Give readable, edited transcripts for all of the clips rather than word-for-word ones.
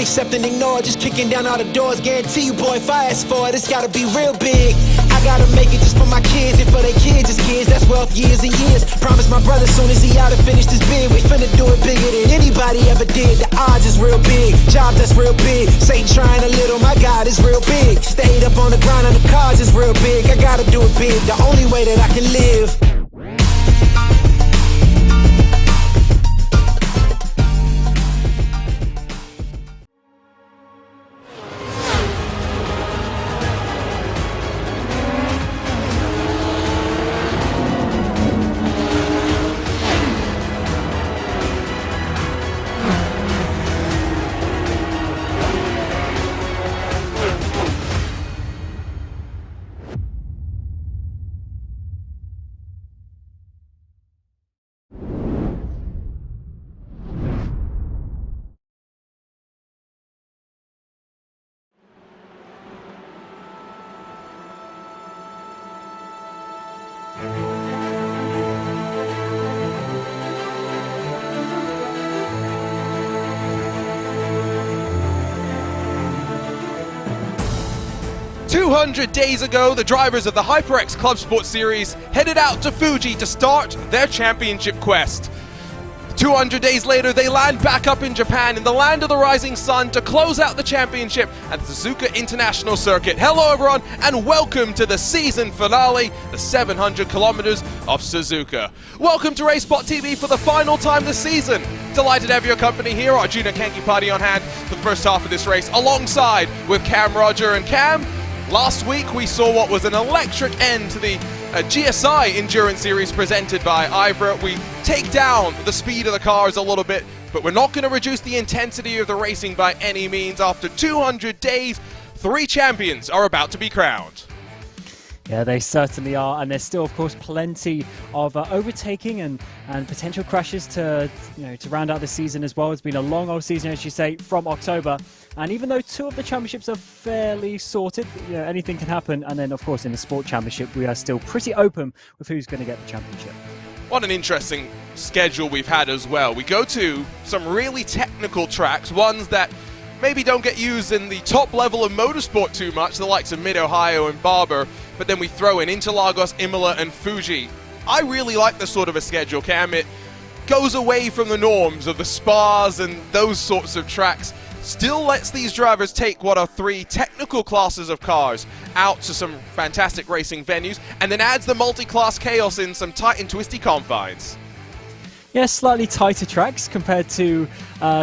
accept and ignore. Just kicking down all the doors. Guarantee you, boy, if I ask for it, it's gotta be real big. I gotta make it just for my kids and for their kids' kids. That's wealth years and years. Promise my brother soon as he out and finished his bid, we finna do it bigger than anybody ever did. The odds is real big, jobs that's real big. Satan trying a little, my God is real big. Stayed up on the grind on the cars is real big. I gotta do it big, the only way that I can live. 200 days ago, the drivers of the HyperX ClubSport series headed out to Fuji to start their championship quest. 200 days later, they land back up in Japan in the land of the rising sun to close out the championship at the Suzuka International Circuit. Hello everyone, and welcome to the season finale, the 700 kilometers of Suzuka. Welcome to RaceSpotTV for the final time this season. Delighted to have your company here, Arjuna Kankipati on hand for the first half of this race, alongside with Cam, Roger, and Cam. Last week we saw what was an electric end to the GSI Endurance Series presented by IVRA. We take down the speed of the cars a little bit, but we're not going to reduce the intensity of the racing by any means. After 200 days, 3 champions are about to be crowned. Yeah, they certainly are, and there's still, of course, plenty of overtaking and potential crashes to round out the season as well. It's been a long old season, as you say, from October, and even though 2 of the championships are fairly sorted, anything can happen. And then, of course, in the Sport Championship, we are still pretty open with who's going to get the championship. What an interesting schedule we've had as well. We go to some really technical tracks, ones that maybe don't get used in the top level of motorsport too much, the likes of Mid-Ohio and Barber, but then we throw in Interlagos, Imola and Fuji. I really like this sort of a schedule, Cam. It goes away from the norms of the spas and those sorts of tracks, still lets these drivers take what are 3 technical classes of cars out to some fantastic racing venues, and then adds the multi-class chaos in some tight and twisty confines. Yeah, slightly tighter tracks compared to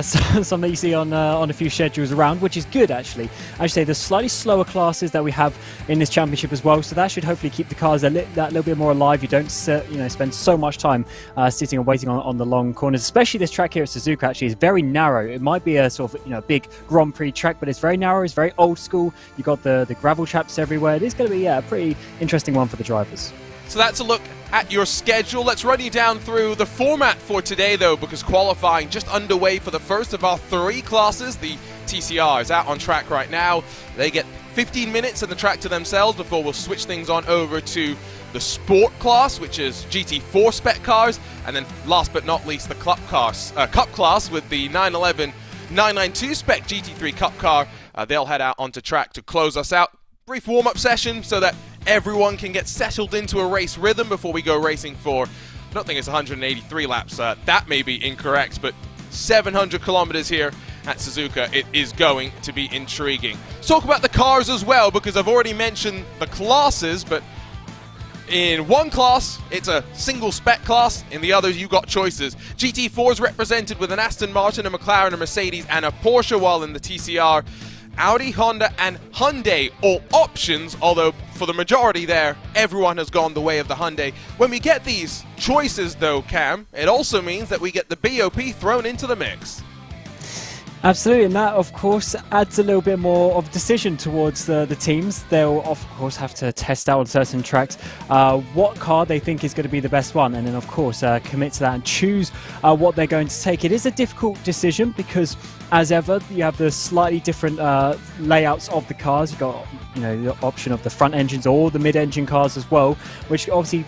some that you see on a few schedules around, which is good actually. I should say there's slightly slower classes that we have in this championship as well, so that should hopefully keep the cars that little bit more alive. You don't spend so much time sitting and waiting on the long corners. Especially this track here at Suzuka actually is very narrow. It might be a sort of big Grand Prix track, but it's very narrow. It's very old school. You've got the gravel traps everywhere. It is going to be a pretty interesting one for the drivers. So that's a look at your schedule. Let's run you down through the format for today though, because qualifying just underway for the first of our 3 classes. The TCR is out on track right now. They get 15 minutes in the track to themselves before we'll switch things on over to the Sport class, which is GT4 spec cars, and then last but not least the Cup class with the 911 992 spec GT3 Cup car. They'll head out onto track to close us out. Brief warm-up session so that everyone can get settled into a race rhythm before we go racing for, I don't think it's 183 laps, that may be incorrect, but 700 kilometers here at Suzuka. It is going to be intriguing. Let's talk about the cars as well, because I've already mentioned the classes, but in one class, it's a single spec class. In the others, you got choices. GT4 is represented with an Aston Martin, a McLaren, a Mercedes, and a Porsche, while in the TCR, Audi, Honda and Hyundai, all options, although for the majority there, everyone has gone the way of the Hyundai. When we get these choices though, Cam, it also means that we get the BOP thrown into the mix. Absolutely, and that of course adds a little bit more of decision towards the teams. They'll of course have to test out on certain tracks what car they think is going to be the best one, and then of course commit to that and choose what they're going to take. It is a difficult decision because, as ever, you have the slightly different layouts of the cars. You've got the option of the front engines or the mid-engine cars as well, which obviously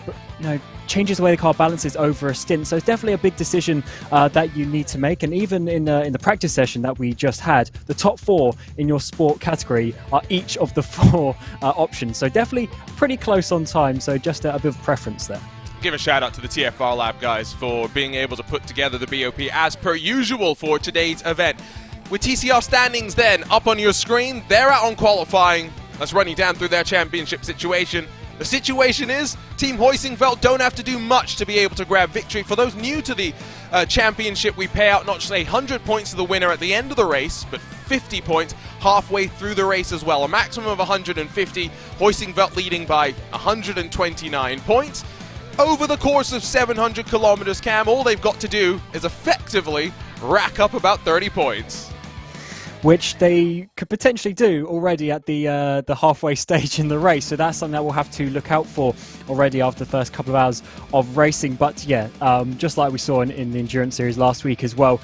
changes the way the car balances over a stint. So it's definitely a big decision that you need to make. And even in the practice session that we just had, the top 4 in your sport category are each of the 4 options. So definitely pretty close on time. So just a bit of preference there. Give a shout out to the TFR Lab guys for being able to put together the BOP as per usual for today's event. With TCR standings then up on your screen, they're out on qualifying. Let's run you down through their championship situation. The situation is Team Hoisingveld don't have to do much to be able to grab victory. For those new to the championship, we pay out not just 100 points to the winner at the end of the race, but 50 points halfway through the race as well. A maximum of 150, Hoisingveld leading by 129 points. Over the course of 700 kilometers, Cam, all they've got to do is effectively rack up about 30 points. Which they could potentially do already at the halfway stage in the race. So that's something that we'll have to look out for already after the first couple of hours of racing. But yeah, just like we saw in the Endurance Series last week as well,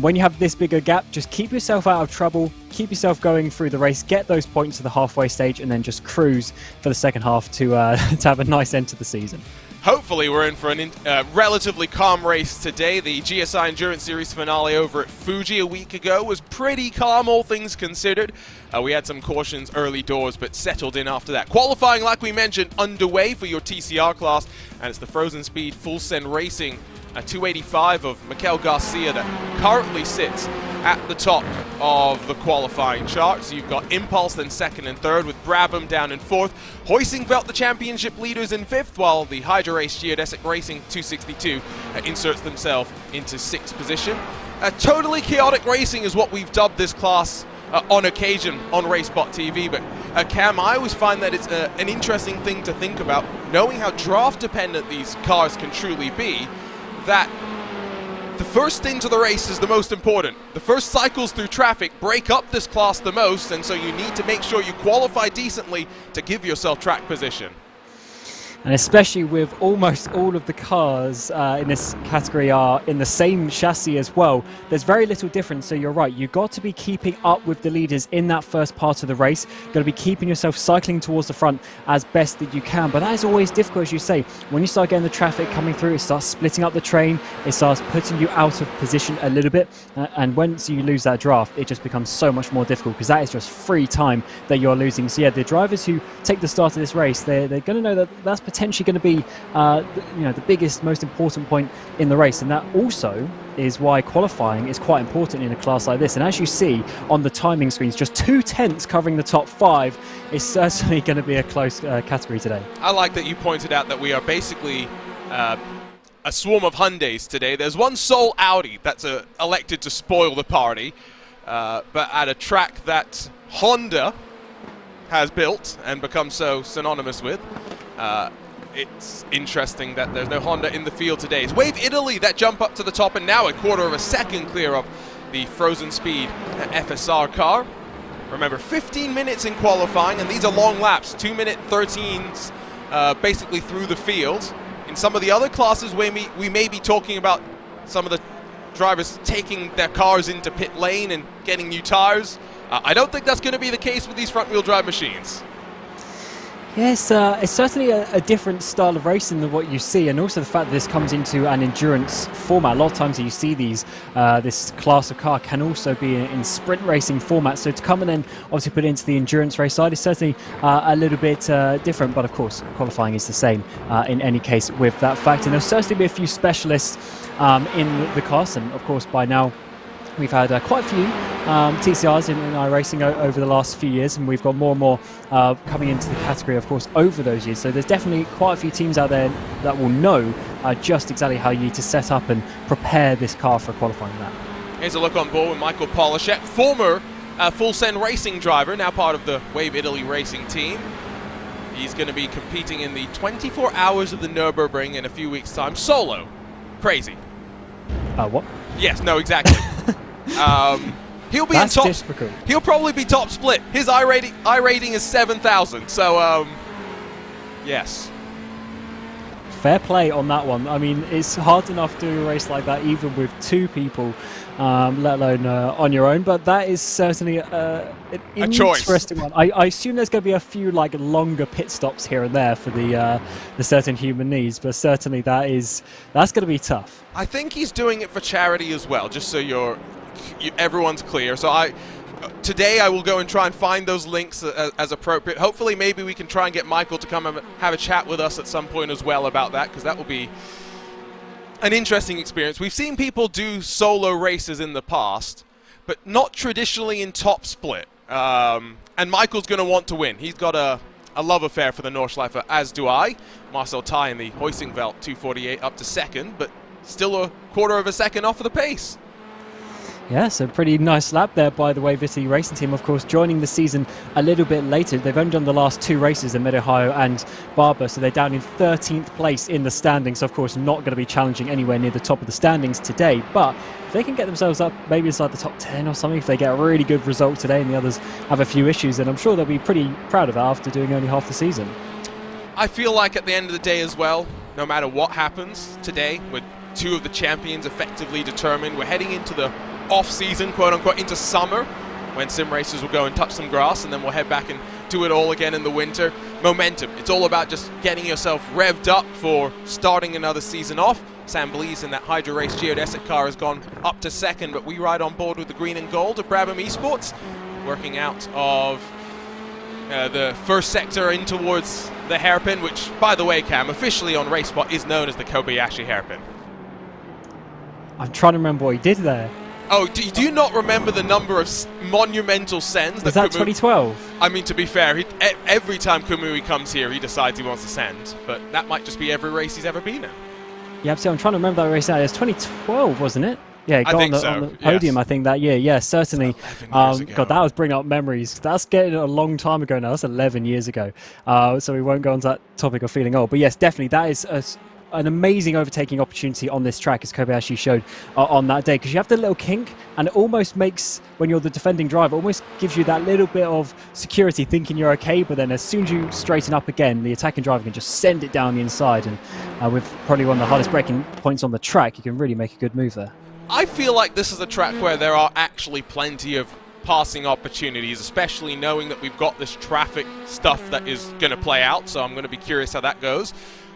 when you have this bigger gap, just keep yourself out of trouble, keep yourself going through the race, get those points to the halfway stage, and then just cruise for the second half to have a nice end to the season. Hopefully we're in for a relatively calm race today. The GSI Endurance Series finale over at Fuji a week ago was pretty calm, all things considered. We had some cautions early doors, but settled in after that. Qualifying, like we mentioned, underway for your TCR class, and it's the Frozen Speed Full Send Racing 285 of Mikel Garcia that currently sits at the top of the qualifying chart. So you've got Impulse then second and third, with Brabham down in fourth. Hoisingveld, the championship leaders, in fifth, while the Hydra Race Geodesic Racing 262 inserts themselves into sixth position. Totally chaotic racing is what we've dubbed this class on occasion on RaceSpotTV, but Cam, I always find that it's an interesting thing to think about, knowing how draft dependent these cars can truly be, that the first stint of the race is the most important. The first cycles through traffic break up this class the most, and so you need to make sure you qualify decently to give yourself track position. And especially with almost all of the cars in this category are in the same chassis as well, there's very little difference. So you're right, you've got to be keeping up with the leaders in that first part of the race. You've got to be keeping yourself cycling towards the front as best that you can. But that is always difficult, as you say. When you start getting the traffic coming through, it starts splitting up the train, it starts putting you out of position a little bit. And once you lose that draft, it just becomes so much more difficult, because that is just free time that you're losing. So yeah, the drivers who take the start of this race, they're going to know that that's potentially going to be the biggest, most important point in the race, and that also is why qualifying is quite important in a class like this. And as you see on the timing screens, just 2/10 covering the top 5 is certainly going to be a close category today. I like that you pointed out that we are basically a swarm of Hyundais today. There's one sole Audi that's elected to spoil the party, but at a track that Honda has built and become so synonymous with. It's interesting that there's no Honda in the field today. It's Wave Italy that jump up to the top, and now a quarter of a second clear of the Frozen Speed FSR car. Remember, 15 minutes in qualifying, and these are long laps, 2-minute 13s basically through the field. In some of the other classes, we may be talking about some of the drivers taking their cars into pit lane and getting new tires. I don't think that's going to be the case with these front-wheel drive machines. Yes, it's certainly a different style of racing than what you see, and also the fact that this comes into an endurance format. A lot of times you see these, this class of car can also be in sprint racing format, so to come and then obviously put it into the endurance race side is certainly a little bit different, but of course qualifying is the same in any case with that fact. And there'll certainly be a few specialists in the class, and of course by now we've had quite a few TCRs in iRacing over the last few years, and we've got more and more coming into the category, of course, over those years. So there's definitely quite a few teams out there that will know just exactly how you need to set up and prepare this car for a qualifying lap. Here's a look on board with Michael Polishek, former Full Send Racing driver, now part of the Wave Italy racing team. He's going to be competing in the 24 Hours of the Nürburgring in a few weeks' time, solo. Crazy. What? Yes, no, exactly. He'll be That's in top. difficult. He'll probably be top split. His I rating is 7,000. So yes. fair play on that one. I mean, it's hard enough doing a race like that, even with two people, let alone on your own. But that is certainly an interesting one. I assume there's going to be a few like longer pit stops here and there for the certain human needs, but certainly that's going to be tough. I think he's doing it for charity as well, just so everyone's clear. So today I will go and try and find those links as appropriate. Hopefully maybe we can try and get Michael to come and have a chat with us at some point as well about that, because that will be an interesting experience. We've seen people do solo races in the past, but not traditionally in top split. And Michael's going to want to win. He's got a love affair for the Nordschleife, as do I. Marcel Ty in the hoisting belt, 2:48 up to second, but still a quarter of a second off of the pace. Yeah, so pretty nice lap there by the way, Viti Racing Team, of course, joining the season a little bit later. They've only done the last two races in Mid-Ohio and Barber, so they're down in 13th place in the standings. So of course, not going to be challenging anywhere near the top of the standings today. But if they can get themselves up, maybe inside the top 10 or something, if they get a really good result today and the others have a few issues, then I'm sure they'll be pretty proud of that after doing only half the season. I feel like at the end of the day as well, no matter what happens today, with two of the champions effectively determined, we're heading into the off-season, quote-unquote, into summer, when sim racers will go and touch some grass, and then we'll head back and do it all again in the winter. Momentum. It's all about just getting yourself revved up for starting another season off. Sam Blees in that Hydra Race geodesic car has gone up to second, but we ride on board with the green and gold of Brabham Esports, working out of the first sector in towards the hairpin, which, by the way, Cam, officially on RaceSpot is known as the Kobayashi hairpin. I'm trying to remember what he did there. Oh, do you not remember the number of monumental sends? Was that 2012? I mean, to be fair, every time Kamui comes here, he decides he wants to send. But that might just be every race he's ever been in. Yeah, I'm trying to remember that race now. It was 2012, wasn't it? Yeah, he got on the podium, yes. I think, that year. Yeah, certainly. God, that was bringing up memories. That's getting a long time ago now. That's 11 years ago. So we won't go on to that topic of feeling old. But yes, definitely, that is an amazing overtaking opportunity on this track, as Kobayashi showed on that day, because you have the little kink, and it almost makes, when you're the defending driver, almost gives you that little bit of security, thinking you're okay, but then as soon as you straighten up again, the attacking driver can just send it down the inside, and with probably one of the hardest braking points on the track, you can really make a good move there. I feel like this is a track where there are actually plenty of passing opportunities, especially knowing that we've got this traffic stuff that is going to play out, so I'm going to be curious how that goes.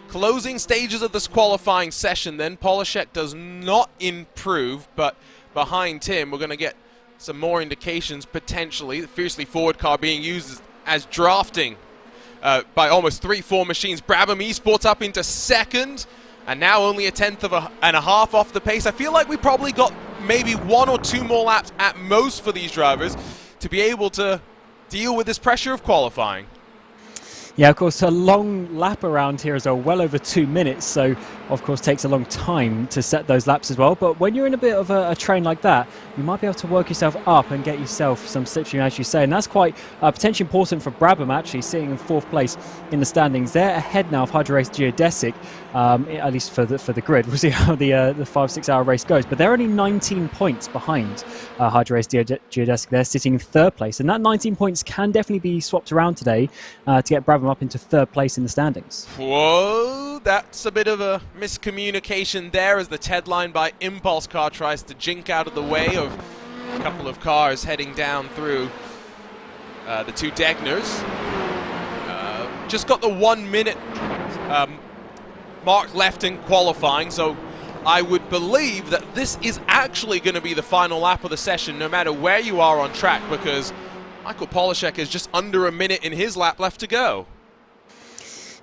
Closing stages of this qualifying session then, Polishek does not improve, but behind him we're going to get some more indications potentially. The fiercely forward car being used as drafting by almost 3-4 machines. Brabham Esports up into second, and now only a tenth of and a half off the pace. I feel like we probably got maybe 1 or 2 more laps at most for these drivers to be able to deal with this pressure of qualifying. Yeah, of course, a long lap around here as well, well over 2 minutes, so of course takes a long time to set those laps as well. But when you're in a bit of a train like that, you might be able to work yourself up and get yourself some slipstream, as you say, and that's quite potentially important for Brabham, actually, sitting in 4th place in the standings. They're ahead now of Hydra Race Geodesic, at least for the grid. We'll see how the 5-6 hour race goes, but they're only 19 points behind Hydra Race Geodesic. They're sitting in 3rd place, and that 19 points can definitely be swapped around today to get Brabham up into 3rd place in the standings. Whoa, that's a bit of a miscommunication there, as the Ted line by Impulse Car tries to jink out of the way of a couple of cars heading down through the 2 Degners. Just got the 1 minute mark left in qualifying, so I would believe that this is actually going to be the final lap of the session, no matter where you are on track, because Michael Polishek is just under a minute in his lap left to go.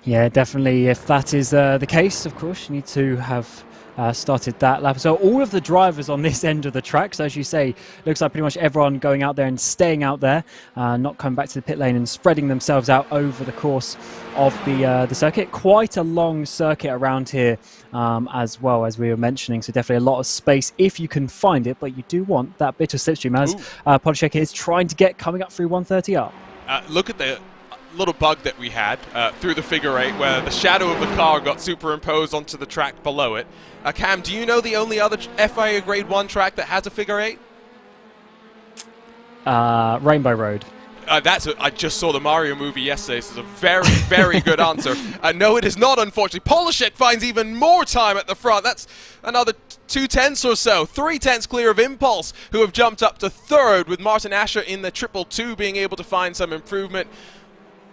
Yeah, definitely. If that is the case, of course, you need to have started that lap. So all of the drivers on this end of the track, so as you say, looks like pretty much everyone going out there and staying out there, not coming back to the pit lane and spreading themselves out over the course of the circuit. Quite a long circuit around here as well, as we were mentioning, so definitely a lot of space if you can find it, but you do want that bit of slipstream, as Polishek is trying to get coming up through 130R. Look at the little bug that we had through the figure 8, where the shadow of the car got superimposed onto the track below it. Cam, do you know the only other FIA Grade 1 track that has a figure 8? Rainbow Road. I just saw the Mario movie yesterday, so it's a very, very good answer. No, it is not, unfortunately. Polishek finds even more time at the front. That's another 2/10 or so. 3/10 clear of Impulse, who have jumped up to third, with Martin Asher in the 222 being able to find some improvement.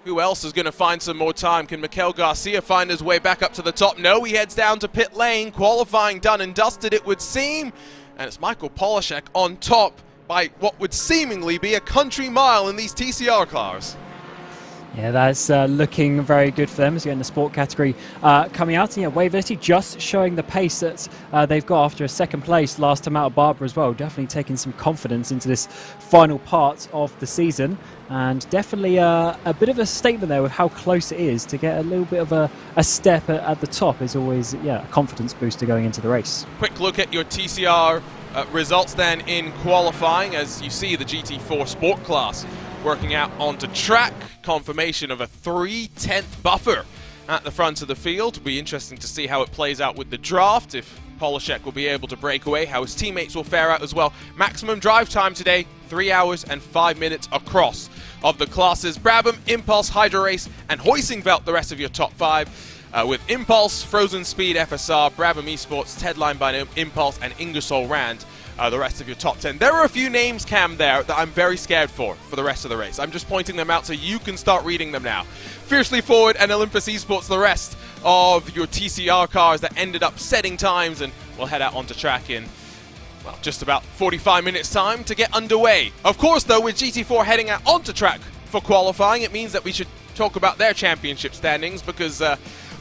Who else is going to find some more time? Can Mikel Garcia find his way back up to the top? No, he heads down to pit lane. Qualifying done and dusted, it would seem. And it's Michael Polishek on top by what would seemingly be a country mile in these TCR cars. Yeah, that's looking very good for them as we get in the sport category coming out. And yeah, Waverty just showing the pace that they've got after a second place last time out of Barbara as well. Definitely taking some confidence into this final part of the season. And definitely a bit of a statement there with how close it is. To get a little bit of a step at the top is always, yeah, a confidence booster going into the race. Quick look at your TCR results then in qualifying, as you see the GT4 Sport class working out onto track. Confirmation of a 3/10 buffer at the front of the field. It'll be interesting to see how it plays out with the draft, if Polishek will be able to break away, how his teammates will fare out as well. Maximum drive time today, 3 hours and 5 minutes across of the classes. Brabham, Impulse, Hydra Race, and Hoisingveld, the rest of your top 5. With Impulse, Frozen Speed, FSR, Brabham Esports, Tedline by Impulse, and Ingersoll Rand, the rest of your top 10. There are a few names, Cam, there that I'm very scared for the rest of the race. I'm just pointing them out so you can start reading them now. Fiercely Forward and Olympus Esports, the rest of your TCR cars that ended up setting times, and we'll head out onto track in, well, just about 45 minutes time to get underway. Of course, though, with GT4 heading out onto track for qualifying, it means that we should talk about their championship standings, because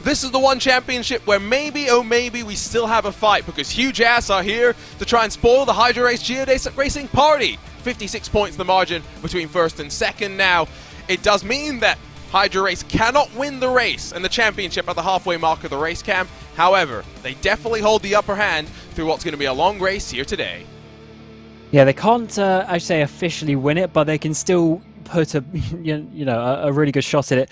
this is the one championship where maybe, oh maybe, we still have a fight, because Huge Ass are here to try and spoil the Hydra Race Geodesic Racing party. 56 points the margin between first and second now. It does mean that Hydra Race cannot win the race and the championship at the halfway mark of the race, Cam. However, they definitely hold the upper hand through what's going to be a long race here today. Yeah, they can't, I'd say, officially win it, but they can still put a a really good shot at it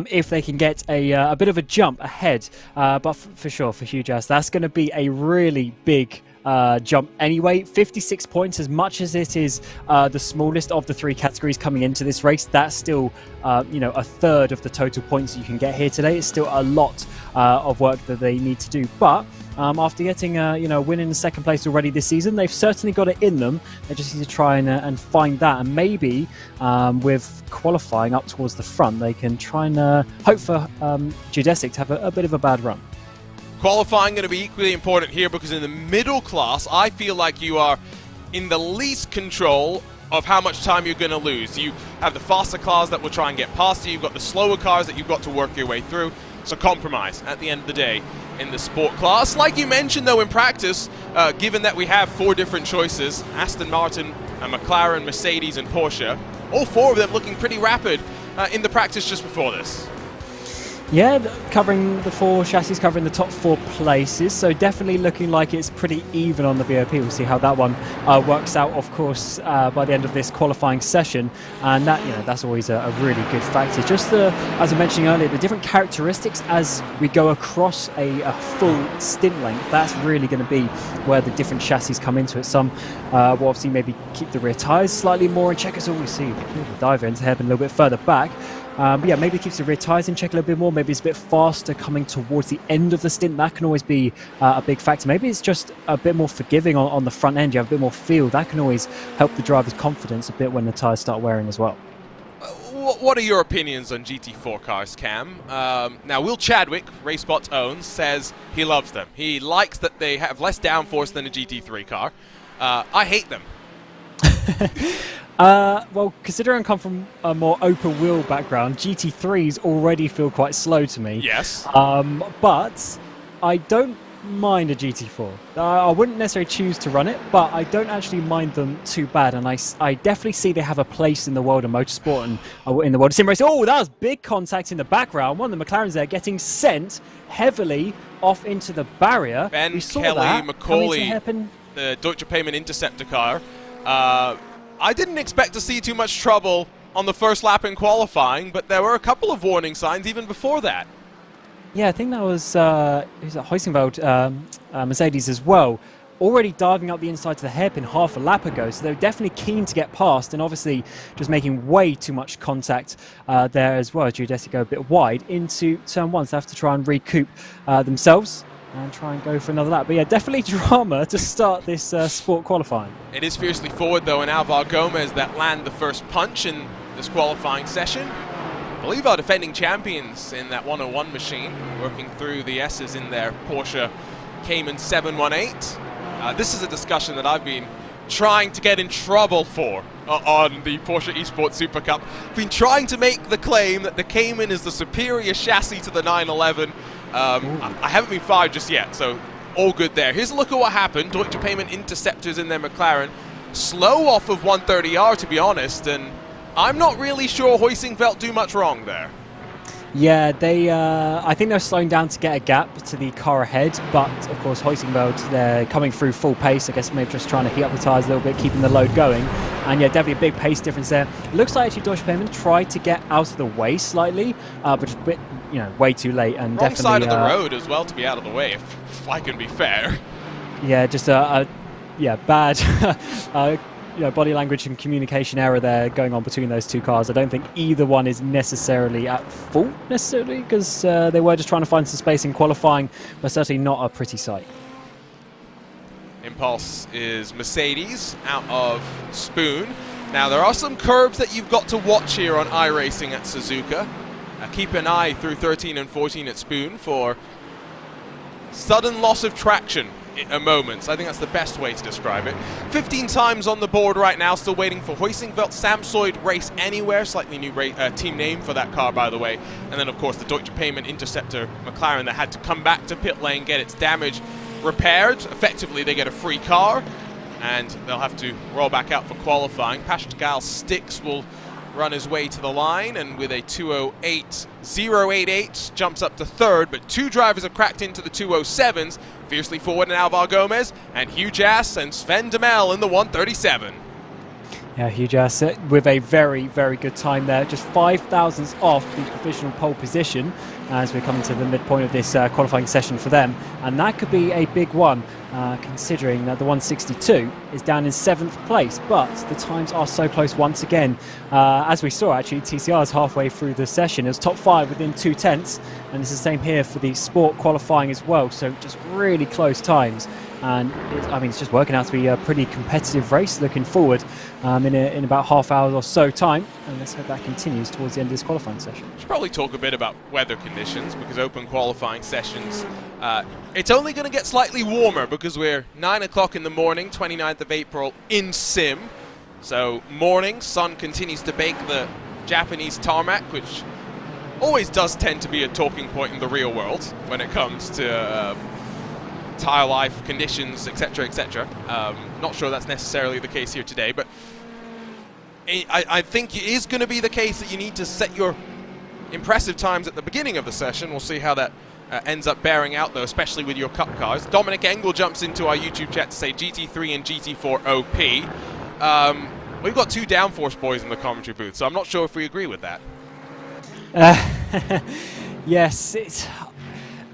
if they can get a bit of a jump ahead. But for sure, for Huge Ass, that's going to be a really big jump anyway. 56 points, as much as it is the smallest of the 3 categories coming into this race, that's still a third of the total points you can get here today. It's still a lot of work that they need to do, but after getting a win in the second place already this season, they've certainly got it in them. They just need to try and find that, and maybe with qualifying up towards the front, they can try and hope for Geodesic to have a bit of a bad run. Qualifying going to be equally important here, because in the middle class, I feel like you are in the least control of how much time you're going to lose. You have the faster cars that will try and get past you. You've got the slower cars that you've got to work your way through. So compromise at the end of the day in the sport class. Like you mentioned, though, in practice, given that we have 4 different choices, Aston Martin, McLaren, Mercedes, and Porsche, all 4 of them looking pretty rapid in the practice just before this. Yeah, covering the 4 chassis, covering the top 4 places, so definitely looking like it's pretty even on the BOP. We'll see how that one works out, of course, by the end of this qualifying session, and that's always a really good factor. Just as I mentioned earlier, the different characteristics as we go across a full stint length, that's really going to be where the different chassis come into it. Some will obviously maybe keep the rear tyres slightly more in check, as always see the dive into hairpin a little bit further back. But yeah, maybe it keeps the rear tyres in check a little bit more. Maybe it's a bit faster coming towards the end of the stint. That can always be a big factor. Maybe it's just a bit more forgiving on the front end. You have a bit more feel. That can always help the driver's confidence a bit when the tyres start wearing as well. What are your opinions on GT4 cars, Cam? Now, Will Chadwick, RaceSpot owns, says he loves them. He likes that they have less downforce than a GT3 car. I hate them. Well, considering I come from a more open wheel background, GT3s already feel quite slow to me. Yes. But I don't mind a GT4. I wouldn't necessarily choose to run it, but I don't actually mind them too bad. And I definitely see they have a place in the world of motorsport and in the world of sim racing. Oh, that was big contact in the background. One of the McLarens there getting sent heavily off into the barrier. Ben Kelly, Macaulay, the Deutsche Payment Interceptor car. I didn't expect to see too much trouble on the first lap in qualifying, but there were a couple of warning signs even before that. Yeah, I think that was Hoisingveld, Mercedes as well. already diving up the inside to the hairpin half a lap ago, so they're definitely keen to get past, and obviously just making way too much contact there as well. Giudice go a bit wide into turn 1, so they have to try and recoup themselves and try and go for another lap. But yeah, definitely drama to start this sport qualifying. It is fiercely forward though, and Alvaro Gomez that land the first punch in this qualifying session. I believe our defending champions in that 101 machine, working through the S's in their Porsche Cayman 718. This is a discussion that I've been trying to get in trouble for on the Porsche Esports Super Cup. Been trying to make the claim that the Cayman is the superior chassis to the 911. I haven't been fired just yet, so all good there. Here's a look at what happened. Deutsche Payment interceptors in their McLaren. Slow off of 130R, to be honest, and I'm not really sure Hoisingveld do much wrong there. Yeah, I think they're slowing down to get a gap to the car ahead, but of course Hoisingveld, they're coming through full pace. I guess maybe just trying to heat up the tyres a little bit, keeping the load going. And yeah, definitely a big pace difference there. It looks like actually Deutsche Payment tried to get out of the way slightly, but just a bit, way too late. And wrong definitely side of the road as well to be out of the way, if I can be fair. Yeah, just bad body language and communication error there going on between those two cars. I don't think either one is necessarily at fault necessarily, because they were just trying to find some space in qualifying, but certainly not a pretty sight. Impulse is Mercedes out of Spoon. Now there are some curbs that you've got to watch here on iRacing at Suzuka. Keep an eye through 13 and 14 at Spoon for sudden loss of traction at moments. I think that's the best way to describe it. 15 times on the board right now, still waiting for Hoisingveld. Samsoid Race Anywhere, slightly new team name for that car, by the way. And then, of course, the Deutsche Payment Interceptor McLaren that had to come back to pit lane, get its damage repaired. Effectively, they get a free car, and they'll have to roll back out for qualifying. Pascal Stix will run his way to the line, and with a 208.088 jumps up to third, but two drivers have cracked into the 207s. Fiercely forward in Alvaro Gomez, and Hugh Jass and Sven Demel in the 137. Yeah, Hugh Jass with a very, very good time there. Just 5 thousandths off the provisional pole position as we're coming to the midpoint of this qualifying session for them. And that could be a big one, considering that the 162 is down in 7th place. But the times are so close once again. As we saw, actually, TCR is halfway through the session. It was top 5 within 2 tenths. And it's the same here for the sport qualifying as well. So just really close times. And it's just working out to be a pretty competitive race looking forward in about half hour or so time. And let's hope that continues towards the end of this qualifying session. Should probably talk a bit about weather conditions, because open qualifying sessions, it's only going to get slightly warmer because we're 9 o'clock in the morning, 29th of April in Sim. So morning, sun continues to bake the Japanese tarmac, which always does tend to be a talking point in the real world when it comes to tire life, conditions, etc., etc. Not sure that's necessarily the case here today, but I think it is going to be the case that you need to set your impressive times at the beginning of the session. We'll see how that ends up bearing out, though, especially with your cup cars. Dominic Engel jumps into our YouTube chat to say GT3 and GT4 OP. We've got two downforce boys in the commentary booth, so I'm not sure if we agree with that. Yes,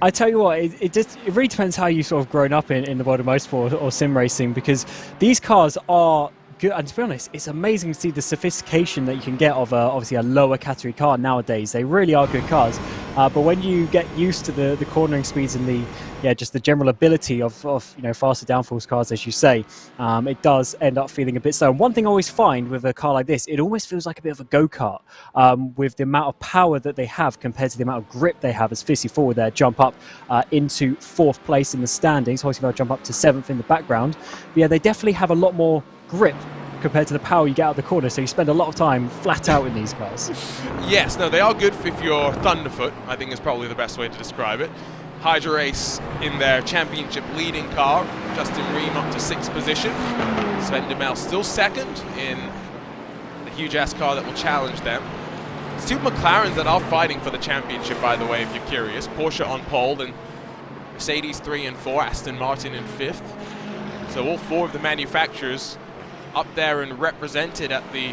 I tell you what, it really depends how you've sort of grown up in the world of motorsport or sim racing, because these cars are good. And to be honest, it's amazing to see the sophistication that you can get of obviously a lower category car nowadays. They really are good cars. But when you get used to the cornering speeds and just the general ability of faster downforce cars, as you say, it does end up feeling a bit slow. And one thing I always find with a car like this, it almost feels like a bit of a go-kart with the amount of power that they have compared to the amount of grip they have. As Fissy Forward there jump up into 4th place in the standings. Hoisingveld jump up to 7th in the background. But yeah, they definitely have a lot more grip compared to the power you get out of the corner, so you spend a lot of time flat out in these cars. Yes, no, they are good if you're Thunderfoot, I think is probably the best way to describe it. HyperX in their championship leading car, Justin Ream up to 6th position. Sven Demel still 2nd in the Hugh Jass car that will challenge them. It's two McLarens that are fighting for the championship, by the way, if you're curious. Porsche on pole, and Mercedes 3 and 4, Aston Martin in 5th. So all 4 of the manufacturers up there and represented at the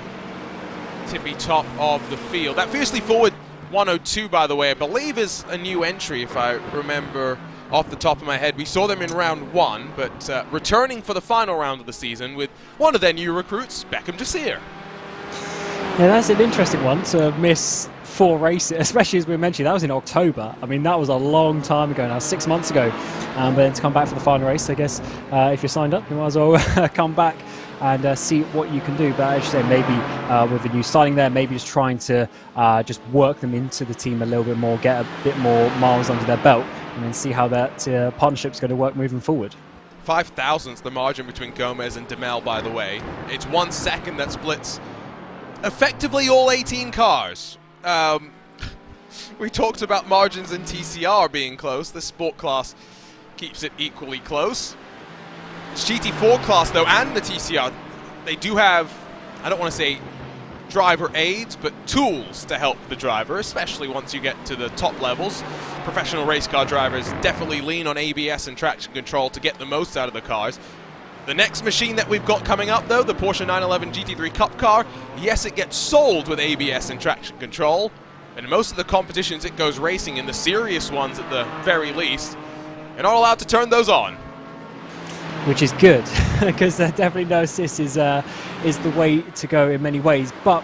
tippy top of the field. That fiercely forward 102, by the way, I believe is a new entry, if I remember off the top of my head. We saw them in round 1, but returning for the final round of the season with one of their new recruits, Beckham Jasir. Yeah, that's an interesting one to miss 4 races, especially as we mentioned, that was in October. I mean, that was a long time ago now, 6 months ago. But then to come back for the final race, I guess if you're signed up, you might as well come back and see what you can do. But as you say, maybe with a new signing there, maybe just trying to just work them into the team a little bit more, get a bit more miles under their belt, and then see how that partnership's going to work moving forward. 5 thousandths the margin between Gomez and Demel, by the way. It's 1 second that splits effectively all 18 cars. We talked about margins in TCR being close. The sport class keeps it equally close. GT4 class, though, and the TCR, they do have, I don't want to say driver aids, but tools to help the driver, especially once you get to the top levels. Professional race car drivers definitely lean on ABS and traction control to get the most out of the cars. The next machine that we've got coming up, though, the Porsche 911 GT3 Cup car, yes, it gets sold with ABS and traction control, and in most of the competitions it goes racing, in the serious ones at the very least. You're not allowed to turn those on. Which is good, because definitely no assist is the way to go in many ways. But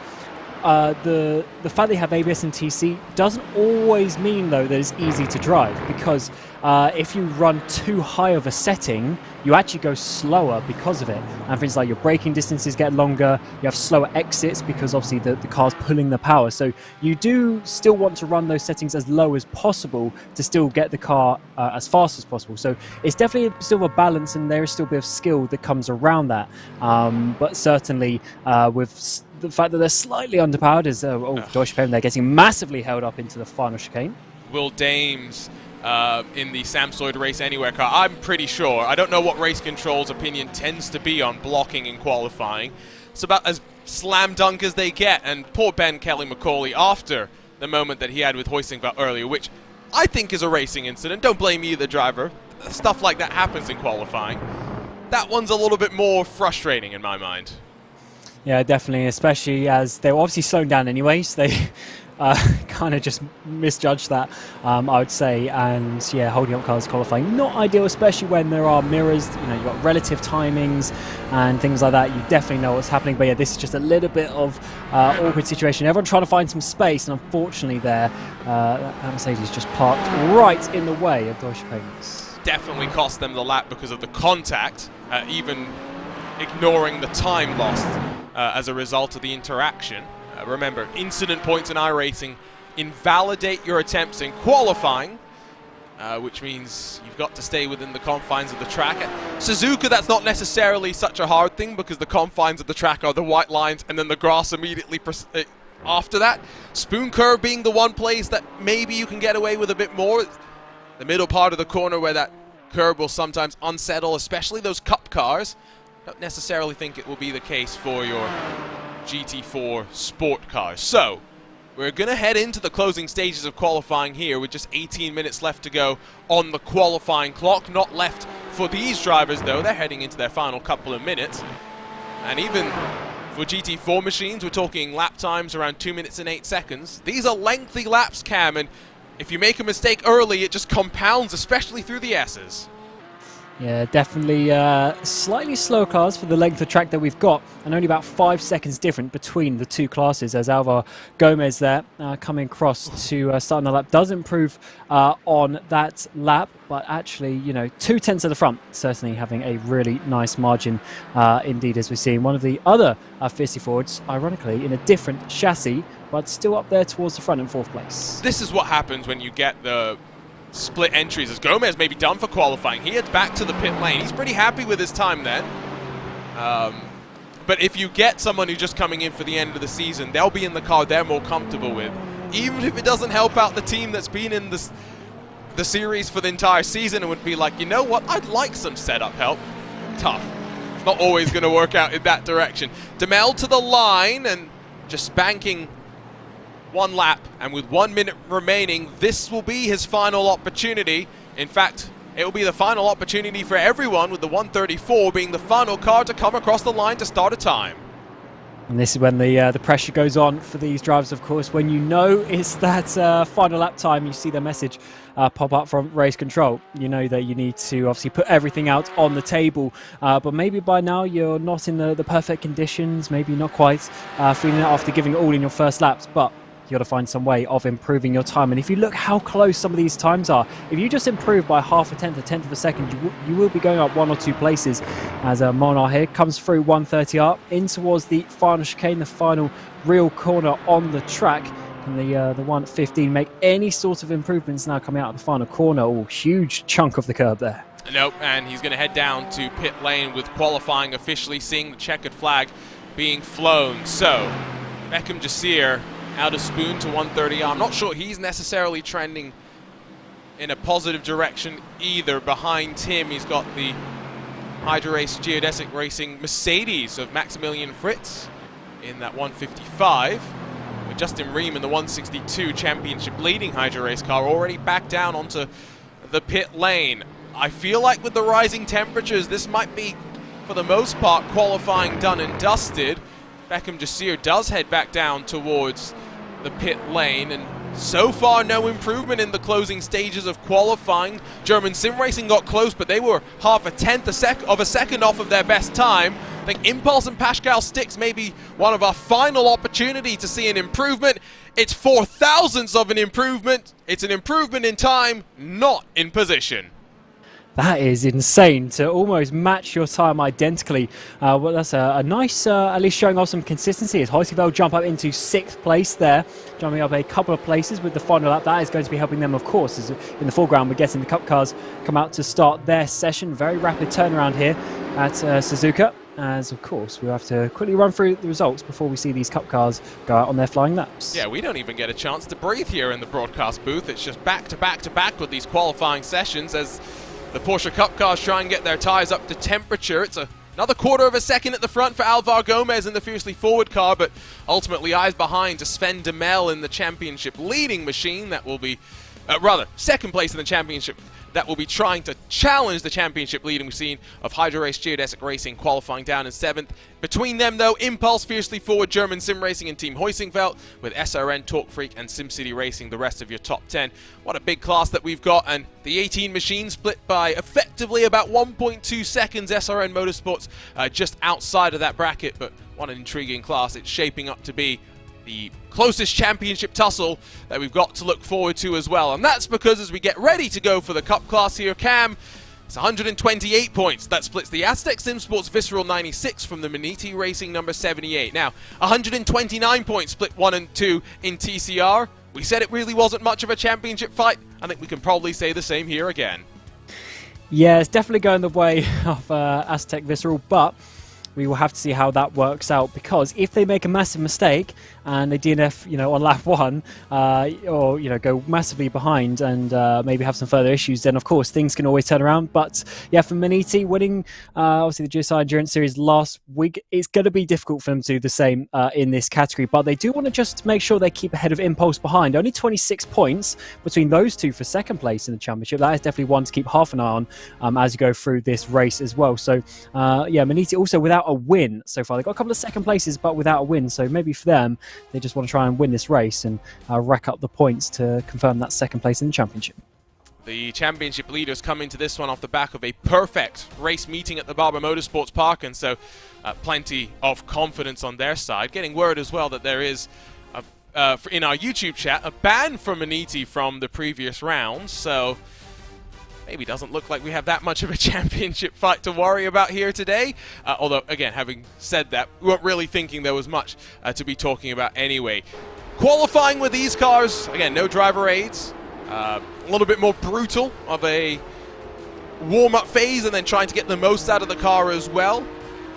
the fact they have ABS and TC doesn't always mean, though, that it's easy to drive, because if you run too high of a setting, you actually go slower because of it. And things like your braking distances get longer, you have slower exits because obviously the car's pulling the power. So you do still want to run those settings as low as possible to still get the car as fast as possible. So it's definitely still a balance, and there is still a bit of skill that comes around that. But certainly with the fact that they're slightly underpowered is Deutsche Payne, they're getting massively held up into the final chicane. Will Dames in the Samsoid Race Anywhere car, I'm pretty sure. I don't know what Race Control's opinion tends to be on blocking in qualifying. It's about as slam dunk as they get, and poor Ben Kelly-McCauley, after the moment that he had with Huizinga earlier, which I think is a racing incident. Don't blame you, the driver. Stuff like that happens in qualifying. That one's a little bit more frustrating in my mind. Yeah, definitely, especially as they were obviously slowing down anyways. They kind of just misjudged that, I would say. And yeah, holding up cars qualifying, not ideal, especially when there are mirrors. You know, you've got relative timings and things like that. You definitely know what's happening. But yeah, this is just a little bit of awkward situation. Everyone trying to find some space, and unfortunately there, that Mercedes just parked right in the way of Deutsche Payne. Definitely cost them the lap because of the contact, even ignoring the time lost as a result of the interaction. Remember, incident points in iRacing invalidate your attempts in qualifying, which means you've got to stay within the confines of the track. At Suzuka, that's not necessarily such a hard thing because the confines of the track are the white lines and then the grass immediately after that. Spoon curve being the one place that maybe you can get away with a bit more. The middle part of the corner where that curb will sometimes unsettle, especially those cup cars. Don't necessarily think it will be the case for your GT4 sport cars. So we're going to head into the closing stages of qualifying here with just 18 minutes left to go on the qualifying clock. Not left for these drivers, though. They're heading into their final couple of minutes. And even for GT4 machines, we're talking lap times around 2 minutes and 8 seconds. These are lengthy laps, Cam, and if you make a mistake early, it just compounds, especially through the S's. Yeah, definitely slightly slower cars for the length of track that we've got, and only about 5 seconds different between the two classes, as Alvaro Gomez there coming across to start on the lap does improve on that lap, but actually, you know, 2/10 of the front, certainly having a really nice margin indeed, as we're seeing. One of the other 54s, ironically, in a different chassis, but still up there towards the front in 4th place. This is what happens when you get the split entries, as Gomez may be done for qualifying. He heads back to the pit lane. He's pretty happy with his time then. But if you get someone who's just coming in for the end of the season, they'll be in the car they're more comfortable with. Even if it doesn't help out the team that's been in the series for the entire season, it would be like, you know what, I'd like some setup help. Tough. It's not always going to work out in that direction. Demel to the line and just banking one lap, and with 1 minute remaining, this will be his final opportunity. In fact, it will be the final opportunity for everyone, with the 134 being the final car to come across the line to start a time. And this is when the pressure goes on for these drivers, of course. When you know it's that final lap time, you see the message pop up from race control. You know that you need to obviously put everything out on the table. But maybe by now you're not in the perfect conditions, maybe not quite feeling it after giving it all in your first laps. But you got to find some way of improving your time. And if you look how close some of these times are, if you just improve by half a tenth of a second, you will be going up 1 or 2 places. As Monar here comes through 130R in towards the final chicane, the final real corner on the track. Can the 115 make any sort of improvements now coming out of the final corner? Oh, huge chunk of the curb there. Nope, and he's going to head down to pit lane with qualifying officially seeing the checkered flag being flown. So, Beckham Jasir out of Spoon to 130. I'm not sure he's necessarily trending in a positive direction either. Behind him, he's got the HyperX Geodesic Racing Mercedes of Maximilian Fritz in that 155. With Justin Ream in the 162 championship leading HyperX car already back down onto the pit lane. I feel like with the rising temperatures, this might be, for the most part, qualifying done and dusted. Beckham Jasir does head back down towards the pit lane, and so far no improvement in the closing stages of qualifying. German Sim Racing got close, but they were half a tenth of a second off of their best time. I think Impulse and Pascal Sticks may be one of our final opportunity to see an improvement. It's 0.004 of an improvement. It's an improvement in time, not in position. That is insane to almost match your time identically. Well, that's a nice, at least showing off some consistency as Hoyteveld jump up into 6th place there, jumping up a couple of places with the final lap. That is going to be helping them, of course, as in the foreground we're getting the Cup cars come out to start their session. Very rapid turnaround here at Suzuka, as of course we'll have to quickly run through the results before we see these Cup cars go out on their flying laps. Yeah, we don't even get a chance to breathe here in the broadcast booth. It's just back to back to back with these qualifying sessions as the Porsche Cup cars try and get their tyres up to temperature. It's another 1/4 of a second at the front for Alvar Gomez in the fiercely forward car, but ultimately eyes behind to Sven Demel in the championship leading machine that will be, second place in the championship, that will be trying to challenge the championship leading machine of HyperX Geodesic Racing, qualifying down in 7th. Between them, though, Impulse, Fiercely Forward, German Sim Racing, and Team Heusingfeld, with SRN, Talk Freak, and SimCity Racing, the rest of your top 10. What a big class that we've got, and the 18 machines split by effectively about 1.2 seconds. SRN Motorsports just outside of that bracket, but what an intriguing class it's shaping up to be. The closest championship tussle that we've got to look forward to as well. And that's because as we get ready to go for the Cup class here, Cam, it's 128 points. That splits the Aztec Sim Sports Visceral 96 from the Maniti Racing number 78. Now, 129 points split 1 and 2 in TCR. We said it really wasn't much of a championship fight. I think we can probably say the same here again. Yeah, it's definitely going the way of Aztec Visceral, but we will have to see how that works out, because if they make a massive mistake and they DNF, on lap 1, or go massively behind and maybe have some further issues, then of course things can always turn around. But yeah, for Maniti winning obviously the GSI Endurance Series last week, it's going to be difficult for them to do the same in this category. But they do want to just make sure they keep ahead of Impulse behind. Only 26 points between those two for second place in the championship. That is definitely one to keep half an eye on as you go through this race as well. So yeah, Maniti also without a win so far. They've got a couple of second places but without a win, so maybe for them they just want to try and win this race and rack up the points to confirm that second place in the championship. The championship leaders come into this one off the back of a perfect race meeting at the Barber Motorsports Park, and so plenty of confidence on their side. Getting word as well that there is in our YouTube chat a ban for Maniti from the previous round, so maybe doesn't look like we have that much of a championship fight to worry about here today. Although, again, having said that, we weren't really thinking there was much to be talking about anyway. Qualifying with these cars, again, no driver aids. A little bit more brutal of a warm-up phase and then trying to get the most out of the car as well.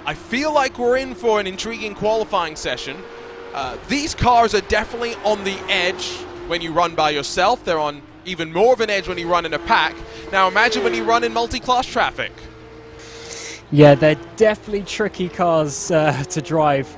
I feel like we're in for an intriguing qualifying session. These cars are definitely on the edge when you run by yourself. They're on even more of an edge when you run in a pack. Now imagine when you run in multi-class traffic. Yeah, they're definitely tricky cars to drive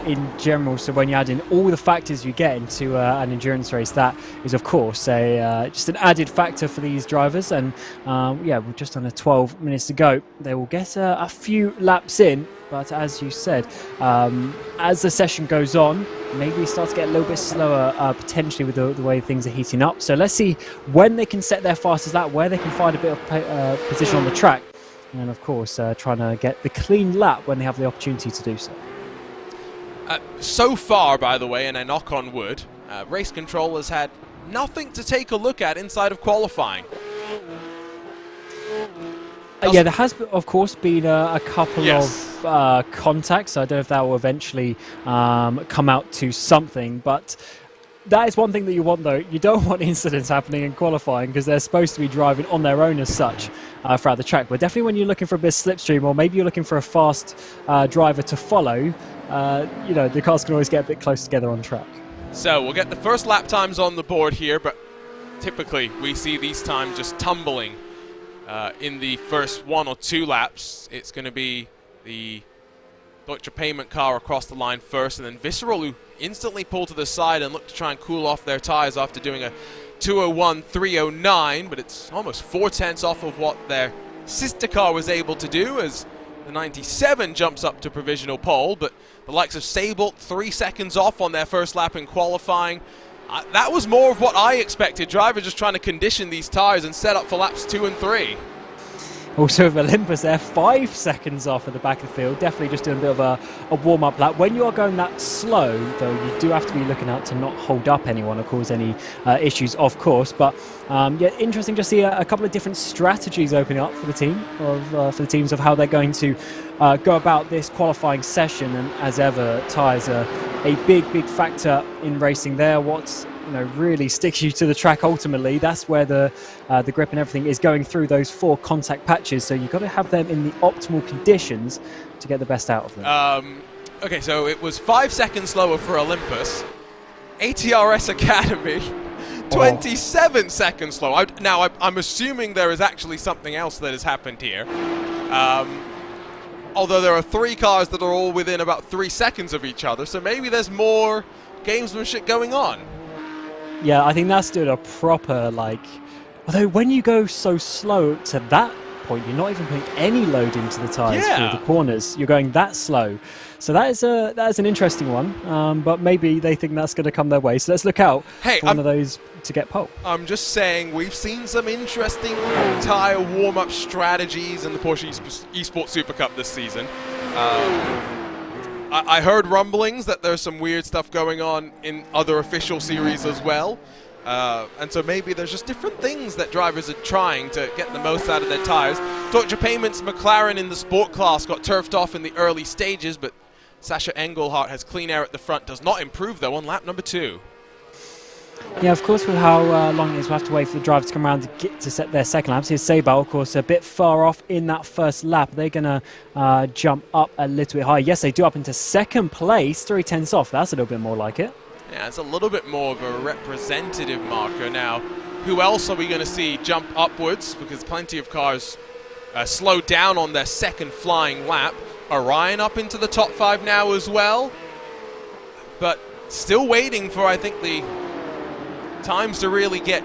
in general. So when you add in all the factors you get into an endurance race, that is of course just an added factor for these drivers. And yeah, we're just under 12 minutes to go. They will get a few laps in, but as you said, as the session goes on, maybe we start to get a little bit slower potentially with the way things are heating up. So let's see when they can set their fastest lap, where they can find a bit of position on the track, and of course trying to get the clean lap when they have the opportunity to do so. So far, by the way, and I knock on wood, race control has had nothing to take a look at inside of qualifying. Yeah, there has, of course, been a couple of contacts. I don't know if that will eventually come out to something, but that is one thing that you want, though. You don't want incidents happening in qualifying because they're supposed to be driving on their own as such throughout the track. But definitely when you're looking for a bit of slipstream, or maybe you're looking for a fast driver to follow, you know, the cars can always get a bit close together on track. So we'll get the first lap times on the board here, but typically we see these times just tumbling in the first 1 or 2 laps. It's going to be the Deutsche Payment car across the line first, and then Visceral, who instantly pull to the side and look to try and cool off their tires after doing a 2:01.309, but it's almost 4/10 off of what their sister car was able to do, as the 97 jumps up to provisional pole. But the likes of Sable 3 seconds off on their first lap in qualifying. That was more of what I expected. Drivers just trying to condition these tires and set up for laps 2 and 3. Also with Olympus there, 5 seconds off at the back of the field. Definitely just doing a bit of a warm-up lap. When you are going that slow, though, you do have to be looking out to not hold up anyone or cause any issues, of course. But yeah, interesting to see a couple of different strategies opening up for the team, for the teams of how they're going to go about this qualifying session. And as ever, tyres are a big factor in racing there. What's really sticks you to the track ultimately, that's where the grip and everything is going through those 4 contact patches, so you've got to have them in the optimal conditions to get the best out of them. Okay, so it was 5 seconds slower for Olympus. ATRS Academy 27 seconds slow. Now I'm assuming there is actually something else that has happened here, although there are 3 cars that are all within about 3 seconds of each other, so maybe there's more gamesmanship going on. Yeah, I think that's doing a proper, although when you go so slow to that point, you're not even putting any load into the tyres for the corners. You're going that slow. So that is an interesting one, but maybe they think that's going to come their way. So let's look out for one of those to get pole. I'm just saying, we've seen some interesting tyre warm-up strategies in the Porsche Esports Super Cup this season. I heard rumblings that there's some weird stuff going on in other official series as well. And so maybe there's just different things that drivers are trying to get the most out of their tires. Deutsche Payment's McLaren in the sport class got turfed off in the early stages, but Sascha Engelhardt has clean air at the front. Does not improve, though, on lap number 2. Yeah, of course, with how long it is, we'll have to wait for the driver to come around to get to set their second laps. Here's Sabal, of course, a bit far off in that first lap. They're going to jump up a little bit high. Yes, they do up into second place, 3/10 off. That's a little bit more like it. Yeah, it's a little bit more of a representative marker. Now, who else are we going to see jump upwards? Because plenty of cars slowed down on their second flying lap. Orion up into the top 5 now as well. But still waiting for, I think, the times to really get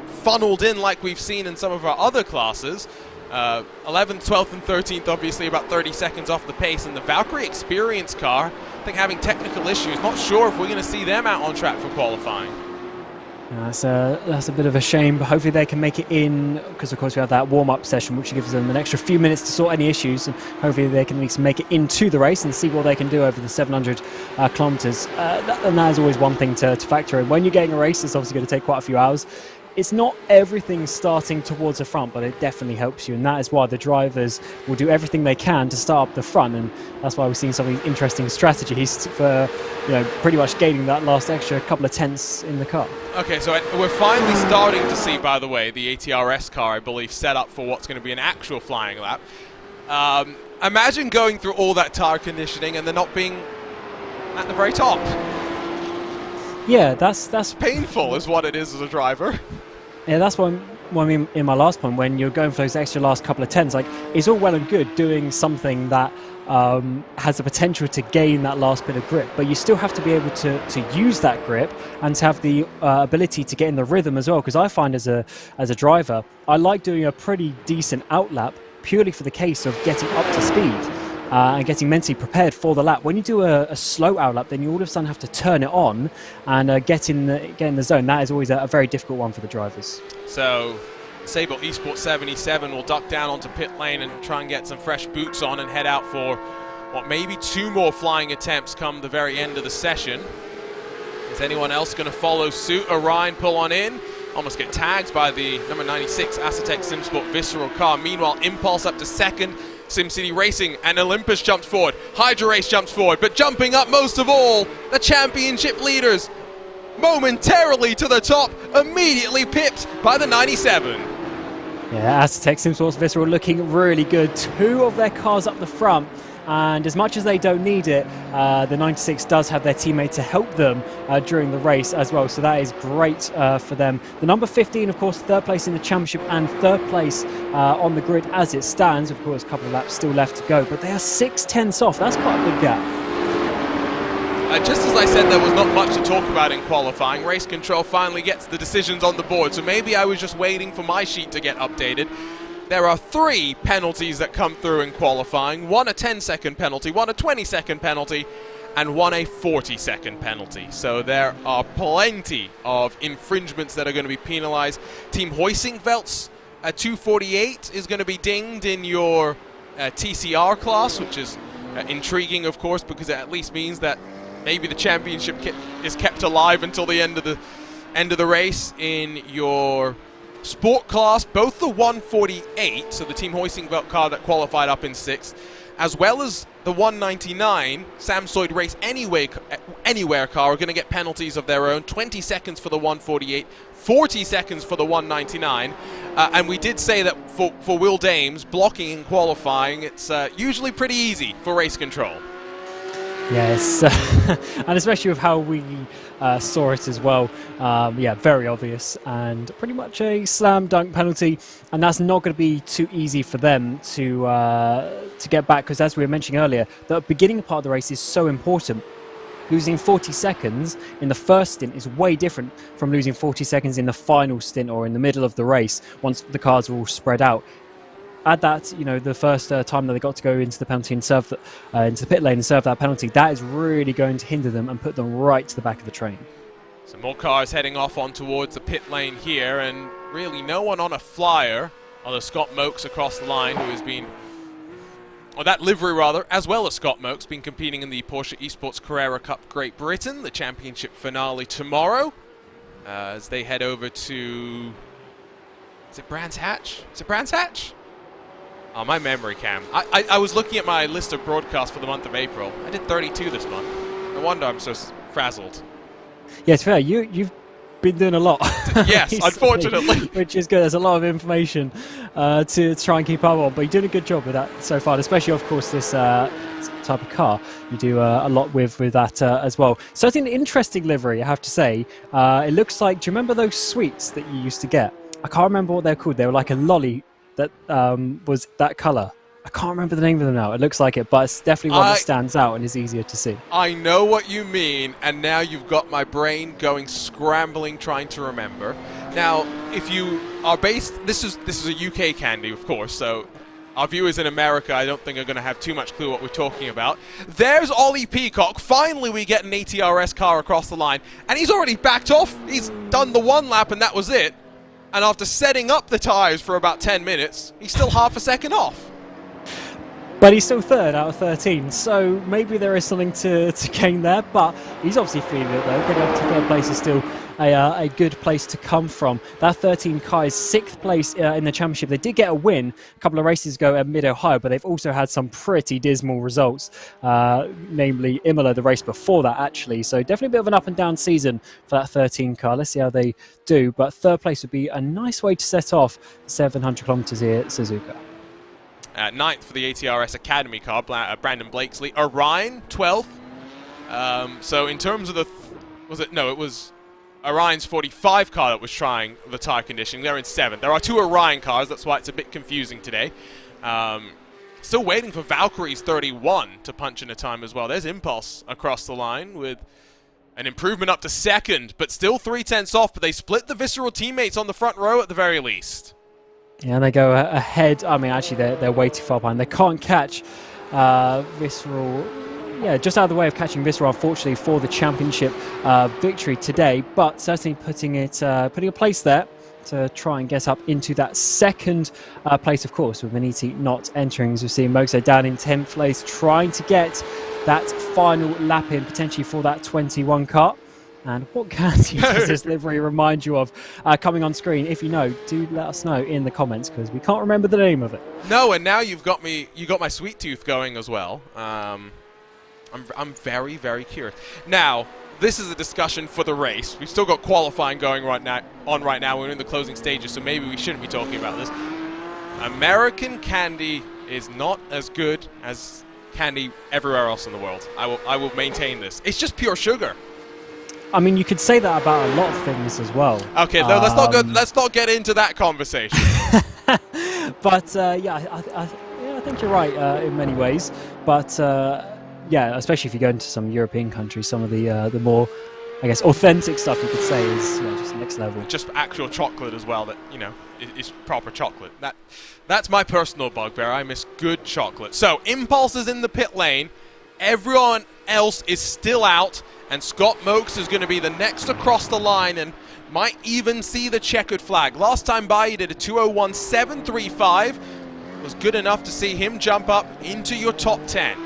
funneled in like we've seen in some of our other classes. 11th, 12th, and 13th, obviously about 30 seconds off the pace. And the Valkyrie Experience car, I think, having technical issues. Not sure if we're going to see them out on track for qualifying. That's a bit of a shame, but hopefully they can make it in, because of course we have that warm-up session which gives them an extra few minutes to sort any issues, and hopefully they can at least make it into the race and see what they can do over the 700 kilometers. And that is always one thing to factor in. When you're getting a race, it's obviously going to take quite a few hours. It's not everything starting towards the front, but it definitely helps you, and that is why the drivers will do everything they can to start up the front, and that's why we've seen some of these interesting strategies for, pretty much gaining that last extra couple of tenths in the car. Okay, so we're finally starting to see, by the way, the ATRS car, I believe, set up for what's going to be an actual flying lap. Imagine going through all that tire conditioning and then not being at the very top. Yeah, that's painful, is what it is as a driver. Yeah, that's what I mean in my last point, when you're going for those extra last couple of tenths, it's all well and good doing something that has the potential to gain that last bit of grip, but you still have to be able to use that grip and to have the ability to get in the rhythm as well, because I find as a driver, I like doing a pretty decent outlap purely for the case of getting up to speed. and getting mentally prepared for the lap. When you do a slow out lap, then you all of a sudden have to turn it on and get in the zone. That is always a very difficult one for the drivers. So Sable Esports 77 will duck down onto pit lane and try and get some fresh boots on and head out for what maybe 2 more flying attempts come the very end of the session. Is anyone else going to follow suit? Orion pull on in, almost get tagged by the number 96 Acetec SimSport Visceral car. Meanwhile, Impulse up to second, SimCity Racing and Olympus jumps forward. Hydra Race jumps forward, but jumping up most of all, the championship leaders momentarily to the top, immediately pipped by the 97. Yeah, Acetec SimSports Visceral looking really good. 2 of their cars up the front, and as much as they don't need it, the 96 does have their teammate to help them during the race as well, so that is great for them. The number 15, of course, 3rd place in the championship and 3rd place on the grid as it stands. Of course, a couple of laps still left to go, but they are 6/10 off. That's quite a big gap. Just as I said, there was not much to talk about in qualifying. Race Control finally gets the decisions on the board, so maybe I was just waiting for my sheet to get updated. There are 3 penalties that come through in qualifying. 1 a 10-second penalty, 1 a 20-second penalty, and 1 a 40-second penalty. So there are plenty of infringements that are going to be penalized. Team Hoisingvelt's 248 is going to be dinged in your TCR class, which is intriguing, of course, because it at least means that maybe the championship is kept alive until the end of the race. In your sport class, both the 148, so the Team Hoisingvelt car that qualified up in 6th, as well as the 199 Samsoid Race Anywhere car are going to get penalties of their own. 20 seconds for the 148, 40 seconds for the 199. And we did say that for Will Dames, blocking in qualifying, it's usually pretty easy for Race Control. Yes, and especially with how we saw it as well. Yeah, very obvious and pretty much a slam dunk penalty, and that's not going to be too easy for them to get back, because as we were mentioning earlier, the beginning part of the race is so important. Losing 40 seconds in the first stint is way different from losing 40 seconds in the final stint or in the middle of the race once the cars are all spread out. Add that, the first time that they got to go into the penalty and serve into the pit lane and serve that penalty, that is really going to hinder them and put them right to the back of the train. Some more cars heading off on towards the pit lane here, and really no one on a flyer, although Scott Mokes across the line, who has been, or that livery rather, as well as Scott Mokes, been competing in the Porsche Esports Carrera Cup Great Britain, the championship finale tomorrow, as they head over to, is it Brands Hatch? Is it Brands Hatch? Oh, my memory, Cam. I was looking at my list of broadcasts for the month of April. I did 32 this month. No wonder I'm so frazzled. Yeah, it's fair. You've been doing a lot. Yes, unfortunately. Which is good. There's a lot of information to try and keep up on, but you're doing a good job with that so far, especially, of course, this type of car. You do a lot with that as well. So it's an interesting livery, I have to say. It looks like, do you remember those sweets that you used to get? I can't remember what they're called. They were like a lolly that was that colour. I can't remember the name of them now. It looks like it, but it's definitely one that stands out and is easier to see. I know what you mean, and now you've got my brain going scrambling trying to remember. Now, if you are based, this is a UK candy, of course, so our viewers in America, I don't think, are going to have too much clue what we're talking about. There's Ollie Peacock. Finally, we get an ATRS car across the line, and he's already backed off. He's done the 1 lap, and that was it. And after setting up the tyres for about 10 minutes, he's still half a second off. But he's still 3rd out of 13, so maybe there is something to gain there, but he's obviously feeling it though. Getting up to 3rd place is still a good place to come from. That 13 car is 6th place in the championship. They did get a win a couple of races ago at Mid-Ohio, but they've also had some pretty dismal results, namely Imola, the race before that actually. So definitely a bit of an up and down season for that 13 car. Let's see how they do, but 3rd place would be a nice way to set off 700 kilometers here at Suzuka. 9th for the ATRS Academy car, Brandon Blakesley. Orion, 12th. So in terms of the, it was Orion's 45 car that was trying the tyre conditioning. They're in 7th. There are 2 Orion cars, that's why it's a bit confusing today. Still waiting for Valkyrie's 31 to punch in a time as well. There's Impulse across the line with an improvement up to 2nd, but still 3/10 off, but they split the Visceral teammates on the front row at the very least. Yeah, and they go ahead. I mean, actually, they're way too far behind. They can't catch Visceral, yeah, just out of the way of catching Visceral, unfortunately, for the championship victory today, but certainly putting a place there to try and get up into that second place, of course, with Maniti not entering, as we see Moxo down in 10th place, trying to get that final lap in, potentially for that 21 car. And what candy does this livery remind you of coming on screen? If you know, do let us know in the comments, because we can't remember the name of it. No, and now you got my sweet tooth going as well. I'm very, very curious. Now, this is a discussion for the race. We've still got qualifying going right now. We're in the closing stages, so maybe we shouldn't be talking about this. American candy is not as good as candy everywhere else in the world. I will maintain this. It's just pure sugar. I mean, you could say that about a lot of things as well. Okay, no, let's not get into that conversation. But yeah, I think you're right in many ways. But yeah, especially if you go into some European countries, some of the more, I guess, authentic stuff you could say is just next level. Just actual chocolate as well, that is proper chocolate. That's my personal bugbear. I miss good chocolate. So Impulse is in the pit lane. Everyone else is still out. And Scott Mokes is going to be the next across the line and might even see the checkered flag. Last time by, he did a 2:01.735. Was good enough to see him jump up into your top 10.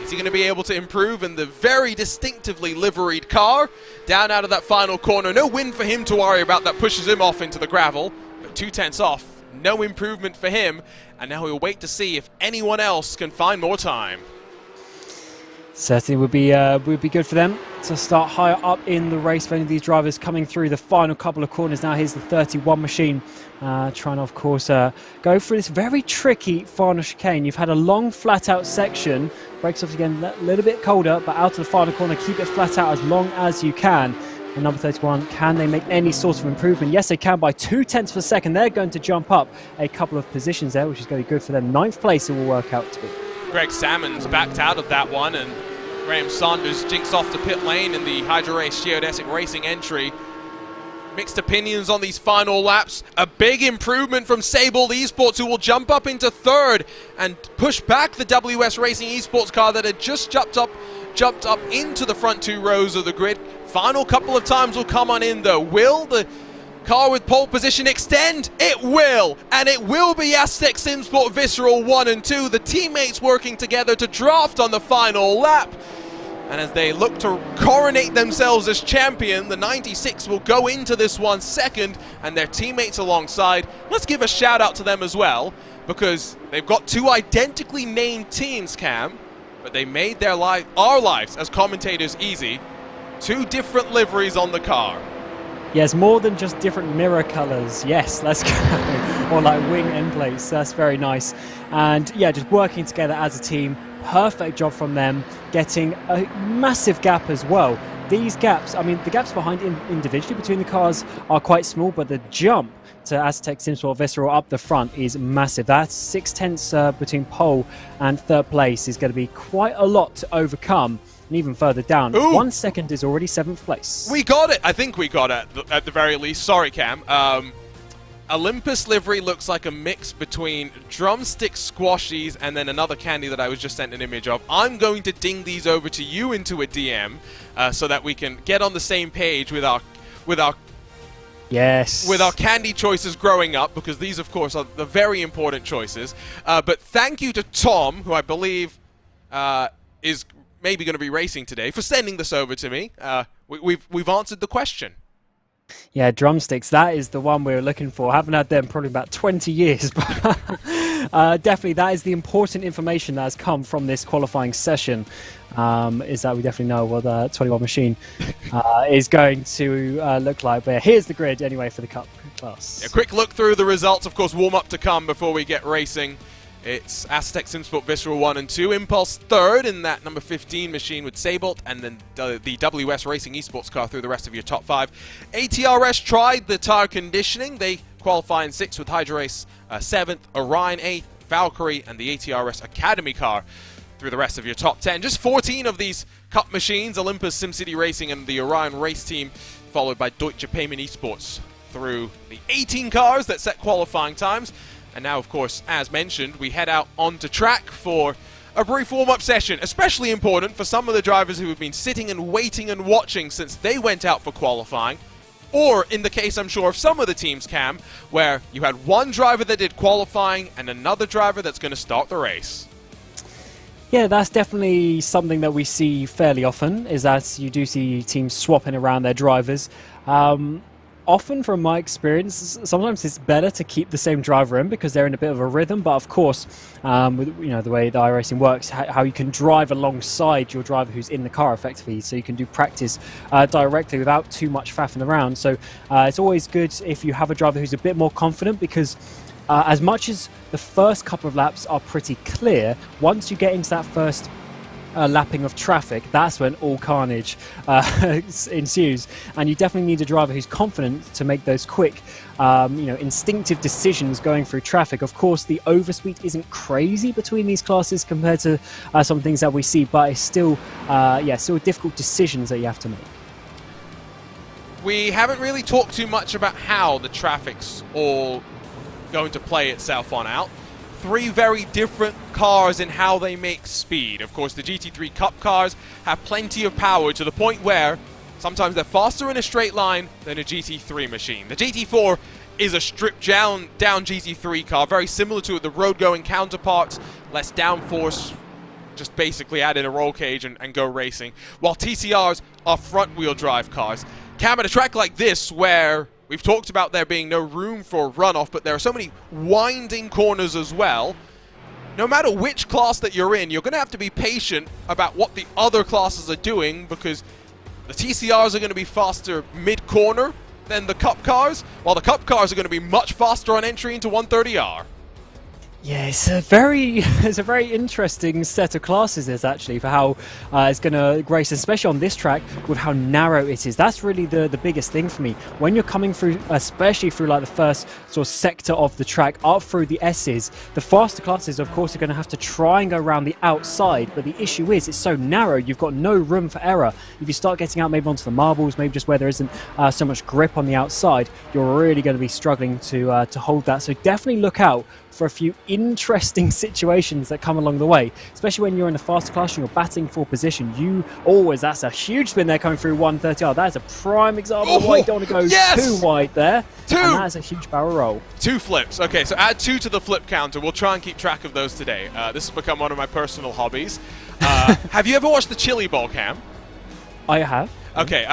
Is he going to be able to improve in the very distinctively liveried car? Down out of that final corner. No win for him to worry about. That pushes him off into the gravel. But 2/10 off. No improvement for him. And now we'll wait to see if anyone else can find more time. Certainly would be good for them to start higher up in the race. For any of these drivers coming through the final couple of corners now. Here's the 31 machine trying to, of course, go through this very tricky final chicane. You've had a long flat out section, brakes off again a little bit colder, but out to the final corner, keep it flat out as long as you can. And number 31, can they make any sort of improvement? Yes, they can by 0.2 of a second. They're going to jump up a couple of positions there, which is going to be good for them. 9th place it will work out to be. Greg Salmon's backed out of that one, and Graham Saunders jinks off the pit lane in the HyperX Geodesic Racing entry. Mixed opinions on these final laps. A big improvement from Sable Esports, who will jump up into 3rd and push back the WS Racing Esports car that had just jumped up into the front 2 rows of the grid. Final couple of times will come on in though. Will the car with pole position extend? It will, and it will be Aztec Simsport Visceral 1 and 2, the teammates working together to draft on the final lap. And as they look to coronate themselves as champion, the 96 will go into this one second, and their teammates alongside. Let's give a shout out to them as well, because they've got 2 identically named teams, Cam, but they made our lives as commentators easy. 2 different liveries on the car. Yes, more than just different mirror colors. Yes, let's go. Or like wing end plates. That's very nice. And yeah, just working together as a team. Perfect job from them. Getting a massive gap as well. These gaps, I mean, the gaps behind individually between the cars are quite small, but the jump to Aztec Simsport Visceral up the front is massive. That's 0.6 between pole and 3rd place is going to be quite a lot to overcome. And even further down, 1 second is already 7th place. We got it. I think we got it at the very least. Sorry, Cam. Olympus livery looks like a mix between drumstick squashies and then another candy that I was just sent an image of. I'm going to ding these over to you into a DM so that we can get on the same page with our candy choices growing up, because these, of course, are the very important choices. But thank you to Tom, who I believe is maybe going to be racing today, for sending this over to me. We've answered the question. Yeah, drumsticks, that is the one we were looking for. I haven't had them probably about 20 years, but definitely that is the important information that has come from this qualifying session, is that we definitely know what the 21 machine is going to look like. But here's the grid anyway for the Cup class. A quick look through the results, of course, warm up to come before we get racing. It's Aztec Simsport Visceral 1 and 2. Impulse 3rd in that number 15 machine with Sabelt, and then the WS Racing Esports car through the rest of your top 5. ATRS tried the tire conditioning. They qualify in 6th with HyperX 7th, Orion 8th, Valkyrie, and the ATRS Academy car through the rest of your top 10. Just 14 of these Cup machines, Olympus, SimCity Racing, and the Orion Race Team, followed by Deutsche Payment Esports through the 18 cars that set qualifying times. And now, of course, as mentioned, we head out onto track for a brief warm-up session, especially important for some of the drivers who have been sitting and waiting and watching since they went out for qualifying. Or in the case, I'm sure, of some of the teams, Cam, where you had one driver that did qualifying and another driver that's going to start the race. Yeah, that's definitely something that we see fairly often, is that you do see teams swapping around their drivers. Often, from my experience, sometimes it's better to keep the same driver in because they're in a bit of a rhythm. But of course, with, the way the iRacing works, how you can drive alongside your driver who's in the car effectively, so you can do practice directly without too much faffing around. So it's always good if you have a driver who's a bit more confident, because as much as the first couple of laps are pretty clear, once you get into that first lapping of traffic, that's when all carnage ensues, and you definitely need a driver who's confident to make those quick instinctive decisions going through traffic. Of course, the overspeed isn't crazy between these classes compared to some things that we see, but it's still still difficult decisions that you have to make. We haven't really talked too much about how the traffic's all going to play itself on out. Three very different cars in how they make speed. Of course, the GT3 Cup cars have plenty of power to the point where sometimes they're faster in a straight line than a GT3 machine. The GT4 is a stripped down GT3 car, very similar to the road-going counterparts, less downforce, just basically add in a roll cage and go racing, while TCRs are front-wheel drive cars. Cam, at a track like this, where we've talked about there being no room for runoff, but there are so many winding corners as well. No matter which class that you're in, you're going to have to be patient about what the other classes are doing, because the TCRs are going to be faster mid-corner than the Cup cars, while the Cup cars are going to be much faster on entry into 130R. Yeah, it's a very interesting set of classes, this actually, for how it's going to race, especially on this track with how narrow it is. That's really the biggest thing for me. When you're coming through, especially through like the first sort of sector of the track, up through the S's, the faster classes, of course, are going to have to try and go around the outside. But the issue is it's so narrow, you've got no room for error. If you start getting out maybe onto the marbles, maybe just where there isn't so much grip on the outside, you're really going to be struggling to hold that. So definitely look out for a few interesting situations that come along the way, especially when you're in the faster class and you're batting for position. That's a huge spin there coming through 130R. That is a prime example of why you don't want to go too wide there. And that is a huge barrel roll. 2 flips. Okay, so add 2 to the flip counter. We'll try and keep track of those today. This has become one of my personal hobbies. Have you ever watched the Chili Bowl, Cam? I have. Okay,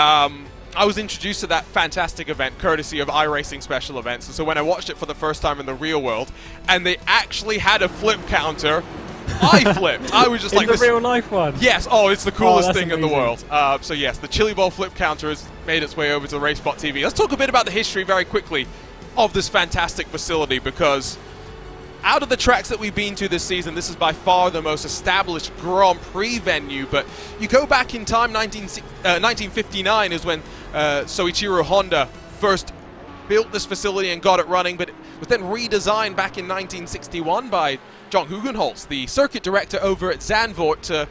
I was introduced to that fantastic event courtesy of iRacing Special Events, and so when I watched it for the first time in the real world, and they actually had a flip counter, I flipped. I was just like, the real life one? Yes. Oh, it's the coolest thing amazing in the world. So yes, the Chili Bowl flip counter has made its way over to RaceSpotTV. Let's talk a bit about the history very quickly of this fantastic facility, because out of the tracks that we've been to this season, this is by far the most established Grand Prix venue. But you go back in time, 1959 is when Soichiro Honda first built this facility and got it running, but it was then redesigned back in 1961 by John Hugenholtz, the circuit director over at Zandvoort, to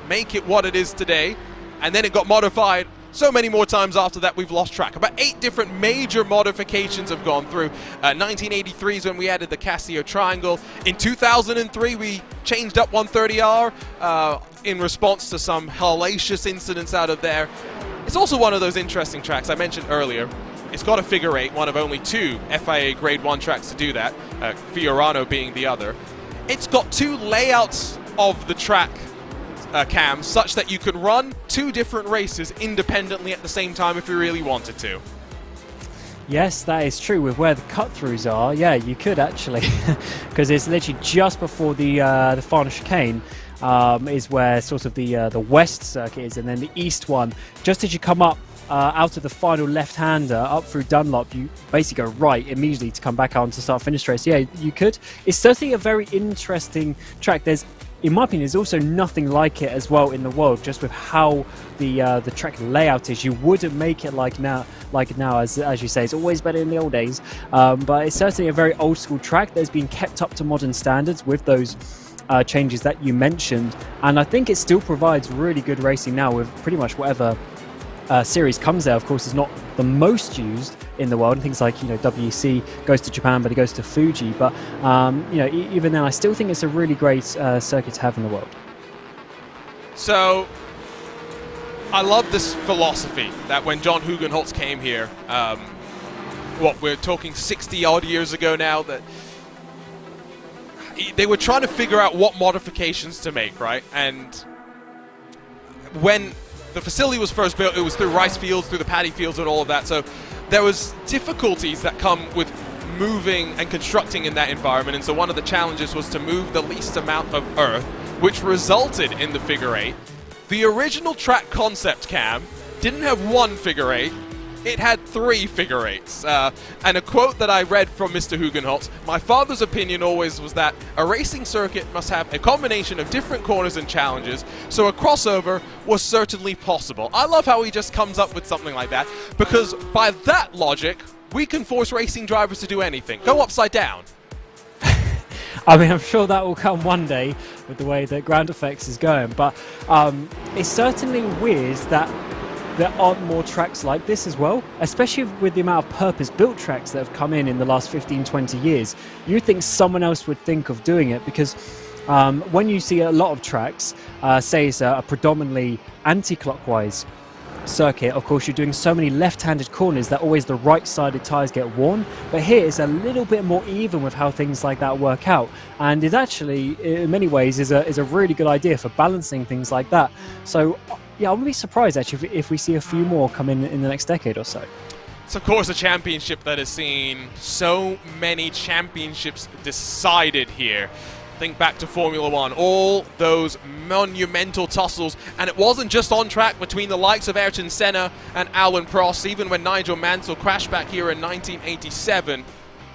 make it what it is today. And then it got modified so many more times after that, we've lost track. About 8 different major modifications have gone through. 1983 is when we added the Casio Triangle. In 2003, we changed up 130R in response to some hellacious incidents out of there. It's also one of those interesting tracks I mentioned earlier. It's got a figure 8, one of only 2 FIA Grade 1 tracks to do that, Fiorano being the other. It's got 2 layouts of the track, Cam, such that you can run 2 different races independently at the same time if you really wanted to. Yes, that is true. With where the cut-throughs are, yeah, you could actually, because it's literally just before the final chicane is where sort of the west circuit is, and then the east one, just as you come up out of the final left-hander up through Dunlop, you basically go right immediately to come back on to start finish race. Yeah, you could. It's certainly a very interesting track. In my opinion, there's also nothing like it as well in the world, just with how the track layout is. You wouldn't make it like now, as you say. It's always better in the old days, but it's certainly a very old school track that's been kept up to modern standards with those changes that you mentioned, and I think it still provides really good racing now with pretty much whatever series comes there. Of course, it's not the most used in the world, and things like, WEC goes to Japan, but it goes to Fuji. But even then, I still think it's a really great circuit to have in the world. So I love this philosophy that when John Hugenholtz came here, we're talking 60 odd years ago now, that they were trying to figure out what modifications to make, right? And when the facility was first built, it was through rice fields, through the paddy fields and all of that. So there was difficulties that come with moving and constructing in that environment. And so one of the challenges was to move the least amount of earth, which resulted in the figure eight. The original track concept, Cam, didn't have one figure eight. It had 3 figure eights. And a quote that I read from Mr. Hugenholtz, my father's opinion always was that a racing circuit must have a combination of different corners and challenges, so a crossover was certainly possible. I love how he just comes up with something like that, because by that logic, we can force racing drivers to do anything. Go upside down. I mean, I'm sure that will come one day with the way that Ground Effects is going, but it's certainly weird that there aren't more tracks like this as well, especially with the amount of purpose-built tracks that have come in the last 15, 20 years. You'd think someone else would think of doing it, because when you see a lot of tracks, say it's a predominantly anti-clockwise circuit, of course you're doing so many left-handed corners that always the right-sided tyres get worn, but here it's a little bit more even with how things like that work out, and it actually in many ways is a really good idea for balancing things like that. So yeah, I wouldn't be surprised actually if we see a few more come in the next decade or so. It's of course a championship that has seen so many championships decided here. Think back to Formula One, all those monumental tussles, and it wasn't just on track between the likes of Ayrton Senna and Alan Prost, even when Nigel Mansell crashed back here in 1987,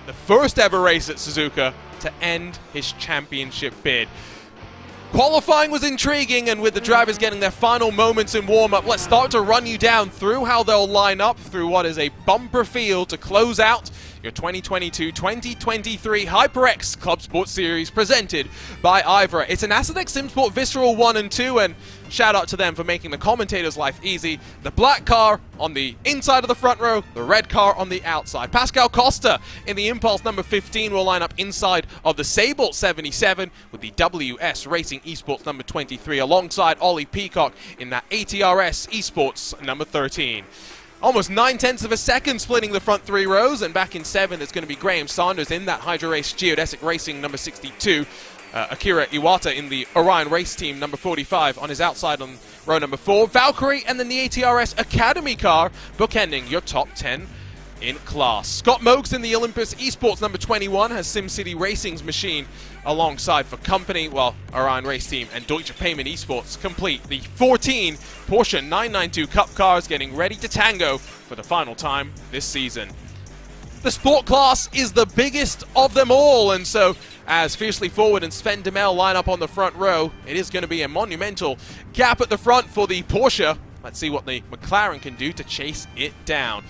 the first ever race at Suzuka to end his championship bid. Qualifying was intriguing, and with the drivers getting their final moments in warm-up, let's start to run you down through how they'll line up through what is a bumper field to close out your 2022-2023 HyperX ClubSport Series presented by IVRA. It's an Asedex SimSport Visceral 1 and 2, and shout out to them for making the commentators' life easy. The black car on the inside of the front row, the red car on the outside. Pascal Costa in the Impulse number 15 will line up inside of the Sable 77 with the WS Racing Esports number 23 alongside Ollie Peacock in that ATRS Esports number 13. Almost 9/10 of a second splitting the front 3 rows, and back in 7 it's going to be Graham Saunders in that Hydro Race Geodesic Racing number 62. Akira Iwata in the Orion Race Team number 45 on his outside on row number 4. Valkyrie and then the ATRS Academy car bookending your top 10 in class. Scott Moakes in the Olympus Esports number 21 has SimCity Racing's machine alongside for company, while Orion Race Team and Deutsche Payment Esports complete the 14 Porsche 992 Cup cars getting ready to tango for the final time this season. The sport class is the biggest of them all, and so as Fiercely Forward and Sven Demel line up on the front row, it is going to be a monumental gap at the front for the Porsche. Let's see what the McLaren can do to chase it down.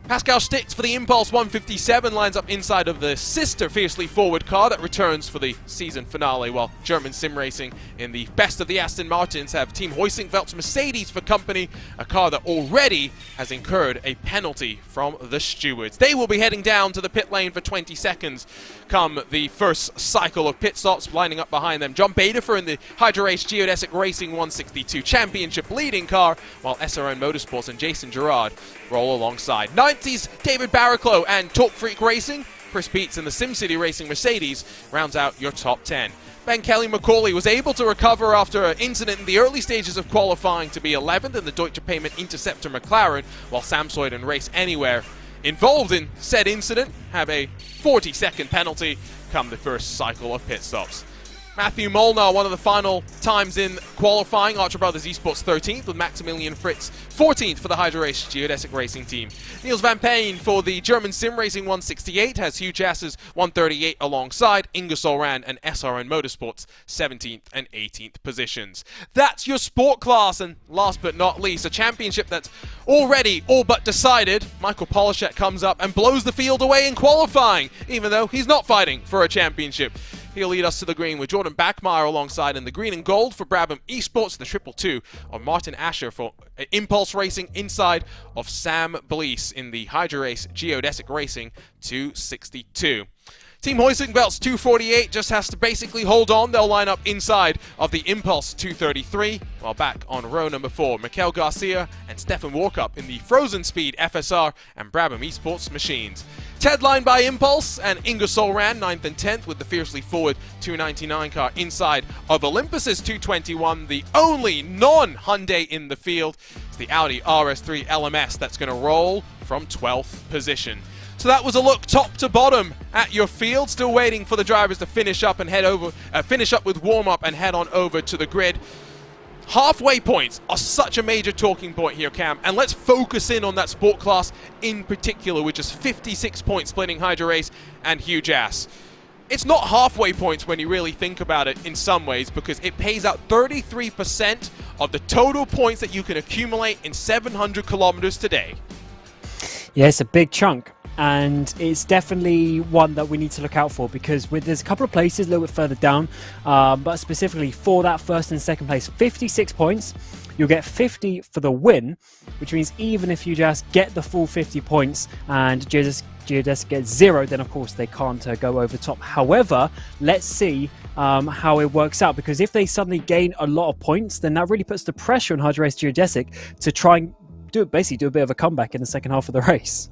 Pascal Stitz for the Impulse 157 lines up inside of the sister Fiercely Forward car that returns for the season finale, while German Sim Racing in the best of the Aston Martins have Team Hoisingfeldt's Mercedes for company, a car that already has incurred a penalty from the stewards. They will be heading down to the pit lane for 20 seconds come the first cycle of pit stops. Lining up behind them, John Baderfer in the Hydro Race Geodesic Racing 162 Championship leading car, while SRN Motorsports and Jason Gerard roll alongside. 90s David Barraclough and Talk Freak Racing, Chris Beats in the SimCity Racing Mercedes rounds out your top 10. Ben Kelly McCauley was able to recover after an incident in the early stages of qualifying to be 11th in the Deutsche Payment Interceptor McLaren, while Sam Soyd and Race Anywhere involved in said incident have a 40-second penalty come the first cycle of pit stops. Matthew Molnar, one of the final times in qualifying, Archer Brothers Esports 13th, with Maximilian Fritz 14th for the Hydro Race Geodesic Racing team. Niels Van Payne for the German Sim Racing 168 has Hugh Chassis 138 alongside Ingersoll Rand and SRN Motorsports 17th and 18th positions. That's your sport class, and last but not least, a championship that's already all but decided. Michael Polishek comes up and blows the field away in qualifying, even though he's not fighting for a championship. He'll lead us to the green with Jordan Backmeyer alongside in the green and gold for Brabham Esports, the 222 of Martin Asher for Impulse Racing inside of Sam Blease in the HyperX Geodesic Racing 262. Team Hoisting Belts 248 just has to basically hold on. They'll line up inside of the Impulse 233, while back on row number 4, Mikel Garcia and Stefan Warkup in the Frozen Speed FSR and Brabham Esports machines. Ted line by Impulse and Ingersoll ran 9th and 10th with the fiercely forward 299 car inside of Olympus's 221, the only non-Hyundai in the field. It's the Audi RS3 LMS that's going to roll from 12th position. So that was a look top to bottom at your field. Still waiting for the drivers to finish up and finish up with warm-up and head on over to the grid. Halfway points are such a major talking point here, Cam, and let's focus in on that sport class in particular, which is 56 points splitting Hydra Race and Huge Ass. It's not halfway points when you really think about it in some ways, because it pays out 33% of the total points that you can accumulate in 700 kilometers today. Yeah, it's a big chunk. And it's definitely one that we need to look out for, because there's a couple of places a little bit further down, but specifically for that first and second place, 56 points, you'll get 50 for the win, which means even if you just get the full 50 points and Geodesic gets 0, then of course they can't go over top. However, let's see how it works out, because if they suddenly gain a lot of points, then that really puts the pressure on Hydra Race Geodesic to try and do a bit of a comeback in the second half of the race.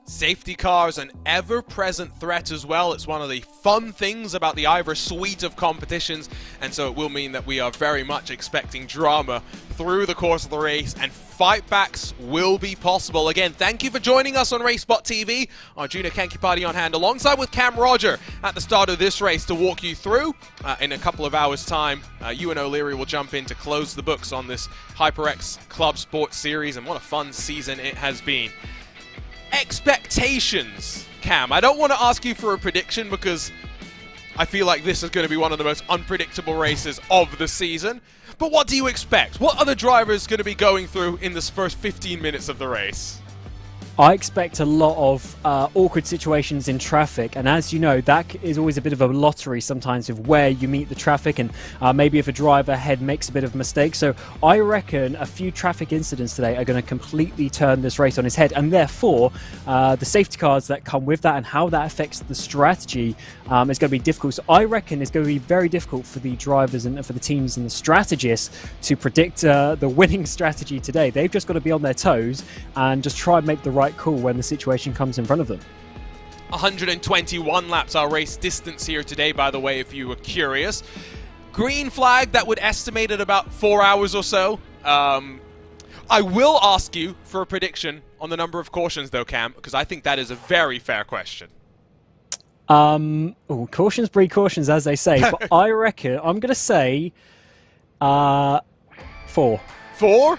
Safety cars an ever-present threat as well. It's one of the fun things about the IVRA suite of competitions, and so it will mean that we are very much expecting drama through the course of the race, and fightbacks will be possible. Again, thank you for joining us on RaceSpotTV. Arjuna Kankipati on hand alongside with Cam Roger at the start of this race to walk you through. In a couple of hours' time, Ewan O'Leary will jump in to close the books on this HyperX ClubSport series, and what a fun season it has been. Expectations, Cam. I don't want to ask you for a prediction, because I feel like this is going to be one of the most unpredictable races of the season. But what do you expect? What are the drivers going to be going through in this first 15 minutes of the race? I expect a lot of awkward situations in traffic, and as you know, that is always a bit of a lottery sometimes of where you meet the traffic, and maybe if a driver ahead makes a bit of a mistake. So I reckon a few traffic incidents today are going to completely turn this race on its head, and therefore the safety cars that come with that and how that affects the strategy is going to be difficult. So I reckon it's going to be very difficult for the drivers and for the teams and the strategists to predict the winning strategy today. They've just got to be on their toes and just try and make the right call when the situation comes in front of them. 121 laps our race distance here today, by the way, if you were curious. Green flag, that would estimate at about 4 hours or so. I will ask you for a prediction on the number of cautions though, Cam, because I think that is a very fair question. Cautions breed cautions, as they say, but I reckon I'm going to say 4. 4?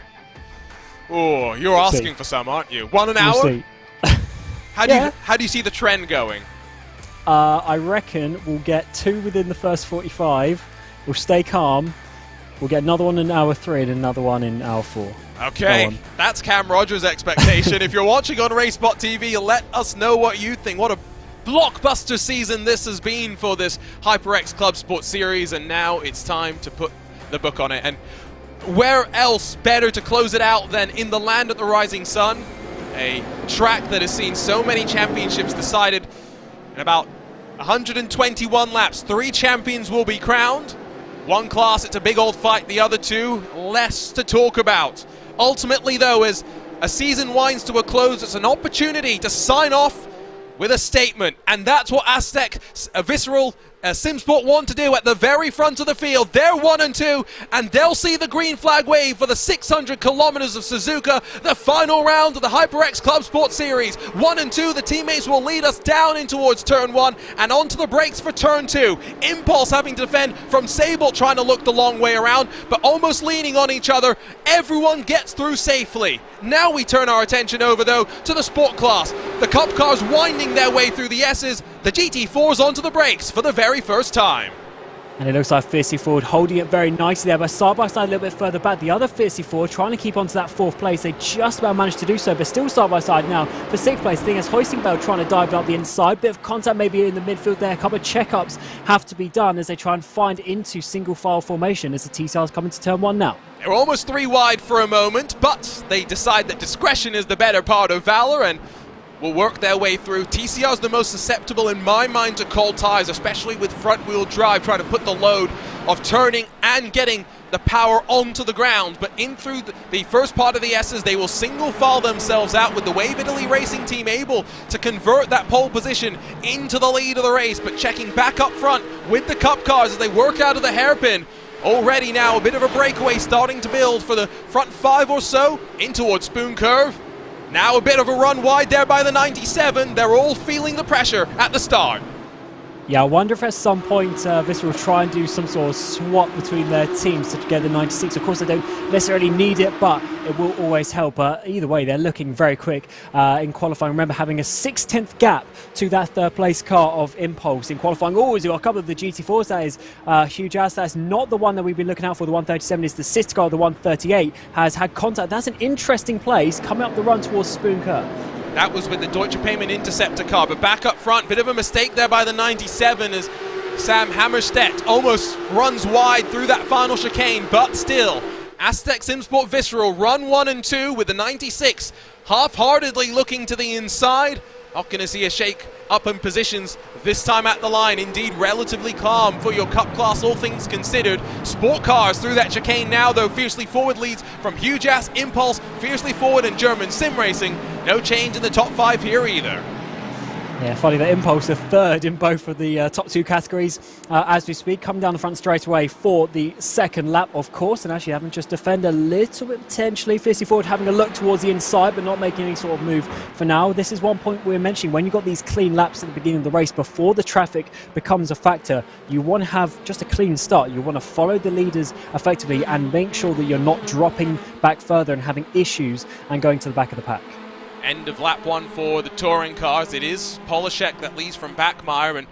Oh, you're asking for some, aren't you? 1 an hour? How do you see the trend going? I reckon we'll get 2 within the first 45. We'll stay calm. We'll get another one in hour 3 and another one in hour 4. Okay, that's Cam Rogers' expectation. If you're watching on RaceSpotTV, let us know what you think. What a blockbuster season this has been for this HyperX ClubSport series, and now it's time to put the book on it. And where else better to close it out than in the land of the rising sun? A track that has seen so many championships decided in about 121 laps. 3 champions will be crowned. One class, it's a big old fight. The other 2, less to talk about. Ultimately, though, as a season winds to a close, it's an opportunity to sign off with a statement. And that's what Aztec Visceral SimSport want to do at the very front of the field. They're 1 and 2, and they'll see the green flag wave for the 600 kilometers of Suzuka, the final round of the HyperX ClubSport series. 1 and 2, the teammates will lead us down in towards turn 1 and onto the brakes for turn 2. Impulse having to defend from Sable, trying to look the long way around, but almost leaning on each other. Everyone gets through safely. Now we turn our attention over, though, to the sport class. The Cup cars winding their way through the S's, the GT4s onto the brakes for the very first time. And it looks like Fiercely Forward holding it very nicely there, but side by side a little bit further back. The other Fiercely Forward trying to keep on to that 4th place. They just about managed to do so, but still side by side now for 6th place. The thing is, Hoisting Bell trying to dive up the inside. Bit of contact maybe in the midfield there. A couple of checkups have to be done as they try and find into single file formation as the TCRs come into turn 1 now. They're almost 3 wide for a moment, but they decide that discretion is the better part of valor and will work their way through. TCR is the most susceptible in my mind to cold tires, especially with front wheel drive, trying to put the load of turning and getting the power onto the ground. But in through the first part of the S's, they will single file themselves out with the Wave Italy Racing team able to convert that pole position into the lead of the race, but checking back up front with the Cup cars as they work out of the hairpin. Already now a bit of a breakaway starting to build for the front 5 or so in towards Spoon Curve. Now a bit of a run wide there by the 97. They're all feeling the pressure at the start. Yeah, I wonder if at some point Viscera will try and do some sort of swap between their teams to get the 96. Of course, they don't necessarily need it, but it will always help. Either way, they're looking very quick in qualifying. Remember, having a 6/10 gap to that 3rd place car of Impulse in qualifying. Oh, he's got a couple of the GT4s. That is huge ass. That's not the one that we've been looking out for. The 137 is the sister car. The 138 has had contact. That's an interesting place coming up the run towards Spoon Curve. That was with the Deutsche Payment Interceptor car, but back up front, bit of a mistake there by the 97 as Sam Hammerstedt almost runs wide through that final chicane, but still, Aztec SimSport Visceral run 1 and 2 with the 96 half-heartedly looking to the inside. Not going to see a shake up in positions this time at the line. Indeed, relatively calm for your Cup class, all things considered. Sport cars through that chicane now, though. Fiercely Forward leads from Huge Ass, Impulse, Fiercely Forward and German Sim Racing. No change in the top 5 here either. Yeah, funny that Impulse are 3rd in both of the top 2 categories as we speak. Coming down the front straight away for the 2nd lap, of course, and actually having just defend a little bit potentially. Fiercely Forward having a look towards the inside, but not making any sort of move for now. This is one point we're mentioning. When you've got these clean laps at the beginning of the race, before the traffic becomes a factor, you want to have just a clean start. You want to follow the leaders effectively and make sure that you're not dropping back further and having issues and going to the back of the pack. End of lap 1 for the touring cars. It is Polishek that leads from Backmeyer, and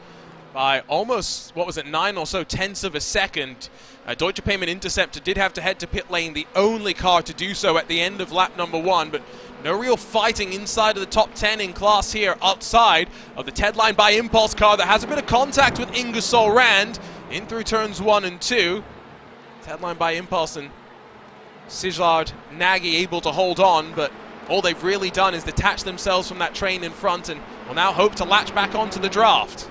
by almost, 9 or so tenths of a second. Deutsche Payment Interceptor did have to head to pit lane, the only car to do so at the end of lap number 1, but no real fighting inside of the top 10 in class here, outside of the Tedline by Impulse car that has a bit of contact with Ingersoll Rand in through turns 1 and 2. Tedline by Impulse and Sijard Nagy able to hold on, but all they've really done is detach themselves from that train in front and will now hope to latch back onto the draft.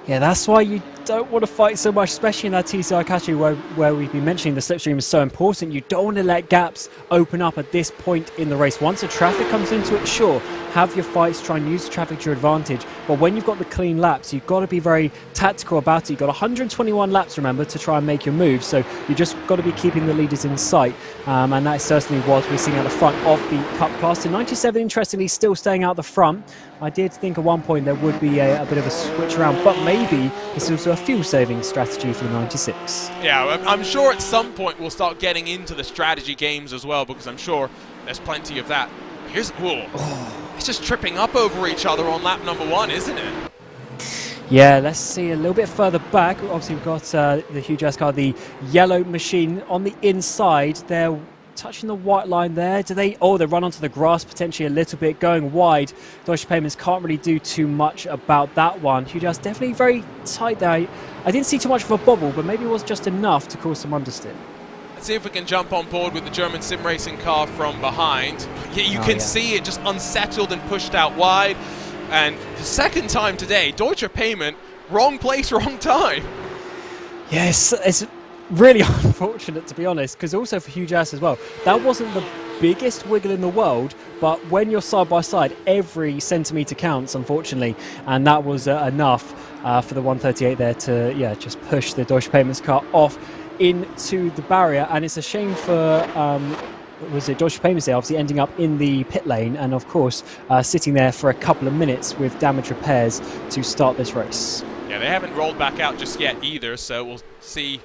Yeah, that's why you don't want to fight so much, especially in that TCR category where we've been mentioning the slipstream is so important. You don't want to let gaps open up at this point in the race. Once the traffic comes into it, sure, have your fights, try and use the traffic to your advantage. But when you've got the clean laps, you've got to be very tactical about it. You've got 121 laps, remember, to try and make your move. So you just got to be keeping the leaders in sight. And that is certainly what we're seeing at the front of the Cup class. The 97, interestingly, still staying out the front. I did think at one point there would be a bit of a switch around, but maybe this is a fuel-saving strategy for the 96. Yeah, I'm sure at some point we'll start getting into the strategy games as well, because I'm sure there's plenty of that. Here's, whoa, it's just tripping up over each other on lap number 1, isn't it? Yeah, let's see a little bit further back. Obviously, we've got the huge ass car, the yellow machine on the inside. They're touching the white line there. Do they? Oh, they run onto the grass potentially a little bit, going wide. Deutsche Payments can't really do too much about that one. Huge ass definitely very tight there. I didn't see too much of a bobble, but maybe it was just enough to cause some understeer. Let's see if we can jump on board with the German sim racing car from behind. Yeah, you can see it just unsettled and pushed out wide. And the second time today, Deutsche Payment, wrong place, wrong time. Yes, it's really unfortunate, to be honest, because also for Huge Ass as well, that wasn't the biggest wiggle in the world, but when you're side by side, every centimetre counts, unfortunately, and that was enough for the 138 there to just push the Deutsche Payments car off into the barrier. And it's a shame for was it Deutsche Payments there, obviously ending up in the pit lane and of course sitting there for a couple of minutes with damage repairs to start this race. Yeah, they haven't rolled back out just yet either, so we'll see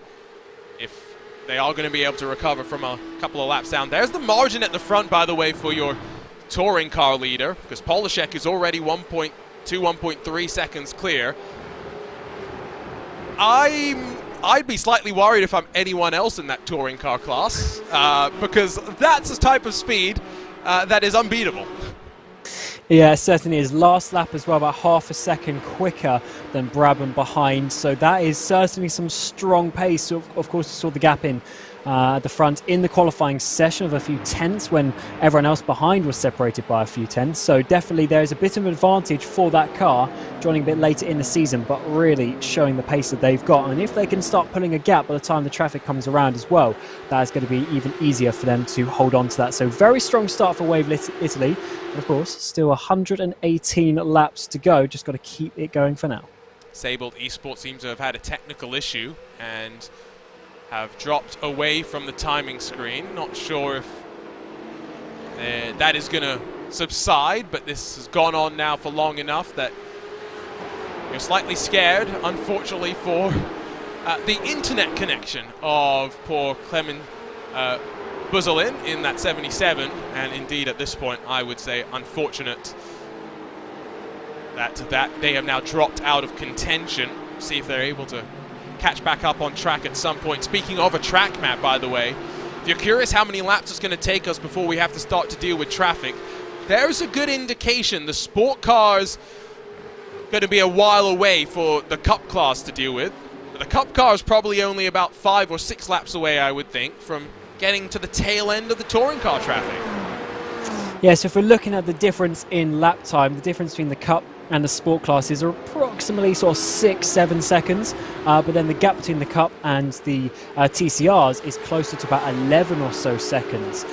if they are going to be able to recover from a couple of laps down. There's the margin at the front, by the way, for your touring car leader, because Polishek is already 1.2, 1.3 seconds clear. I'm I'd be slightly worried if I'm anyone else in that touring car class, because that's a type of speed that is unbeatable. Yeah, it certainly is. Last lap as well, about half a second quicker than Brabham behind. So that is certainly some strong pace. So of course, you saw the gap in at the front in the qualifying session of a few tenths when everyone else behind was separated by a few tenths. So definitely there is a bit of an advantage for that car joining a bit later in the season, but really showing the pace that they've got. And if they can start pulling a gap by the time the traffic comes around as well, that is going to be even easier for them to hold on to that. So very strong start for Wave Italy. And of course, still 118 laps to go. Just got to keep it going for now. Sable Esports seems to have had a technical issue and have dropped away from the timing screen. Not sure if that is going to subside, but this has gone on now for long enough that you're slightly scared, unfortunately, for the internet connection of poor Clement Buzzelin in that 77, and indeed at this point I would say unfortunate that they have now dropped out of contention. See if they're able to catch back up on track at some point. Speaking of a track map, by the way, if you're curious how many laps it's going to take us before we have to start to deal with traffic, there's a good indication. The sport cars going to be a while away for the cup class to deal with. The cup car is probably only about 5 or 6 laps away, I would think, from getting to the tail end of the touring car traffic. Yeah, so if we're looking at the difference in lap time, the difference between the cup and the sport classes are approximately sort of 6-7 seconds, but then the gap between the cup and the TCRs is closer to about 11 or so seconds.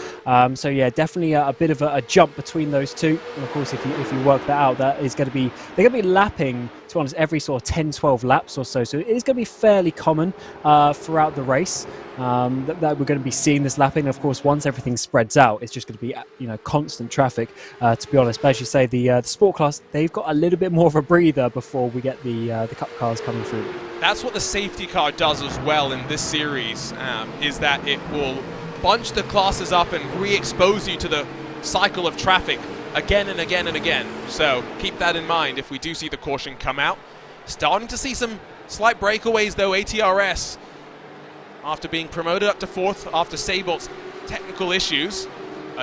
So yeah, definitely a bit of a jump between those two. And of course, if you work that out, that is going to be, they're going to be lapping, to be honest, every sort of 10-12 laps or so. So it is going to be fairly common throughout the race that we're going to be seeing this lapping. Of course, once everything spreads out, it's just going to be constant traffic. To be honest, but as you say, the sport class, they've got a little bit more of a breather before we get the cup cars coming through. That's what the safety car does as well in this series, is that it will bunch the classes up and re-expose you to the cycle of traffic again and again and again. So keep that in mind if we do see the caution come out. Starting to see some slight breakaways though. ATRS, after being promoted up to 4th after Sable's technical issues.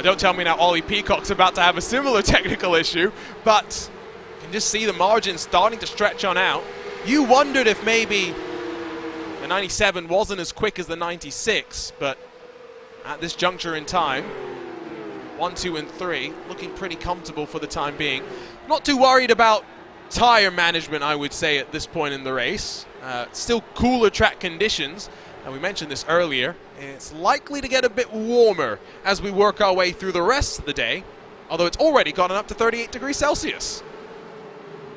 Don't tell me now Ollie Peacock's about to have a similar technical issue, but you can just see the margins starting to stretch on out. You wondered if maybe the 97 wasn't as quick as the 96, but at this juncture in time, 1, 2, and 3, looking pretty comfortable for the time being. Not too worried about tire management, I would say, at this point in the race. Still cooler track conditions, and we mentioned this earlier. It's likely to get a bit warmer as we work our way through the rest of the day, although it's already gotten up to 38 degrees Celsius.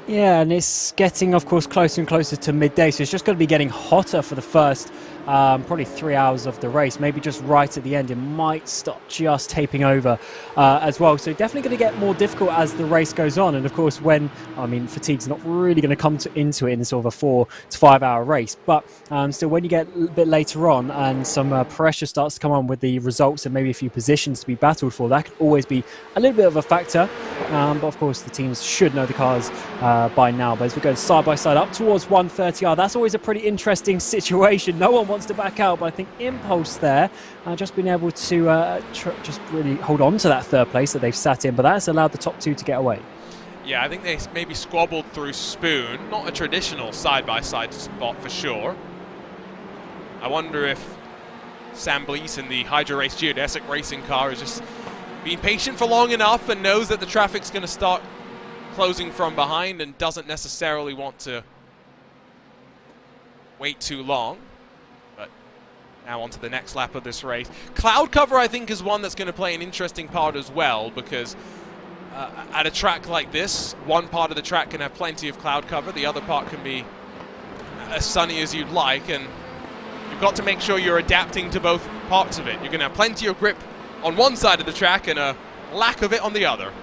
Yeah, and it's getting, of course, closer and closer to midday, so it's just going to be getting hotter for the first probably 3 hours of the race. Maybe just right at the end, it might start just taping over as well. So definitely going to get more difficult as the race goes on. And of course, fatigue's not really going to come into it in sort of a 4 to 5 hour race. But still, when you get a bit later on and some pressure starts to come on with the results and maybe a few positions to be battled for, that could always be a little bit of a factor. But of course, the teams should know the cars by now. But as we go side by side up towards 130R, that's always a pretty interesting situation. No one wants to back out, but I think Impulse there just been able to just really hold on to that 3rd place that they've sat in, but that has allowed the top 2 to get away. Yeah, I think they maybe squabbled through Spoon. Not a traditional side-by-side spot for sure. I wonder if Sam Blease in the Hydra Race Geodesic racing car is just being patient for long enough and knows that the traffic's going to start closing from behind and doesn't necessarily want to wait too long. But now on to the next lap of this race. Cloud cover, I think, is one that's going to play an interesting part as well, because at a track like this, one part of the track can have plenty of cloud cover, the other part can be as sunny as you'd like, and you've got to make sure you're adapting to both parts of it. You're going to have plenty of grip on one side of the track and a lack of it on the other.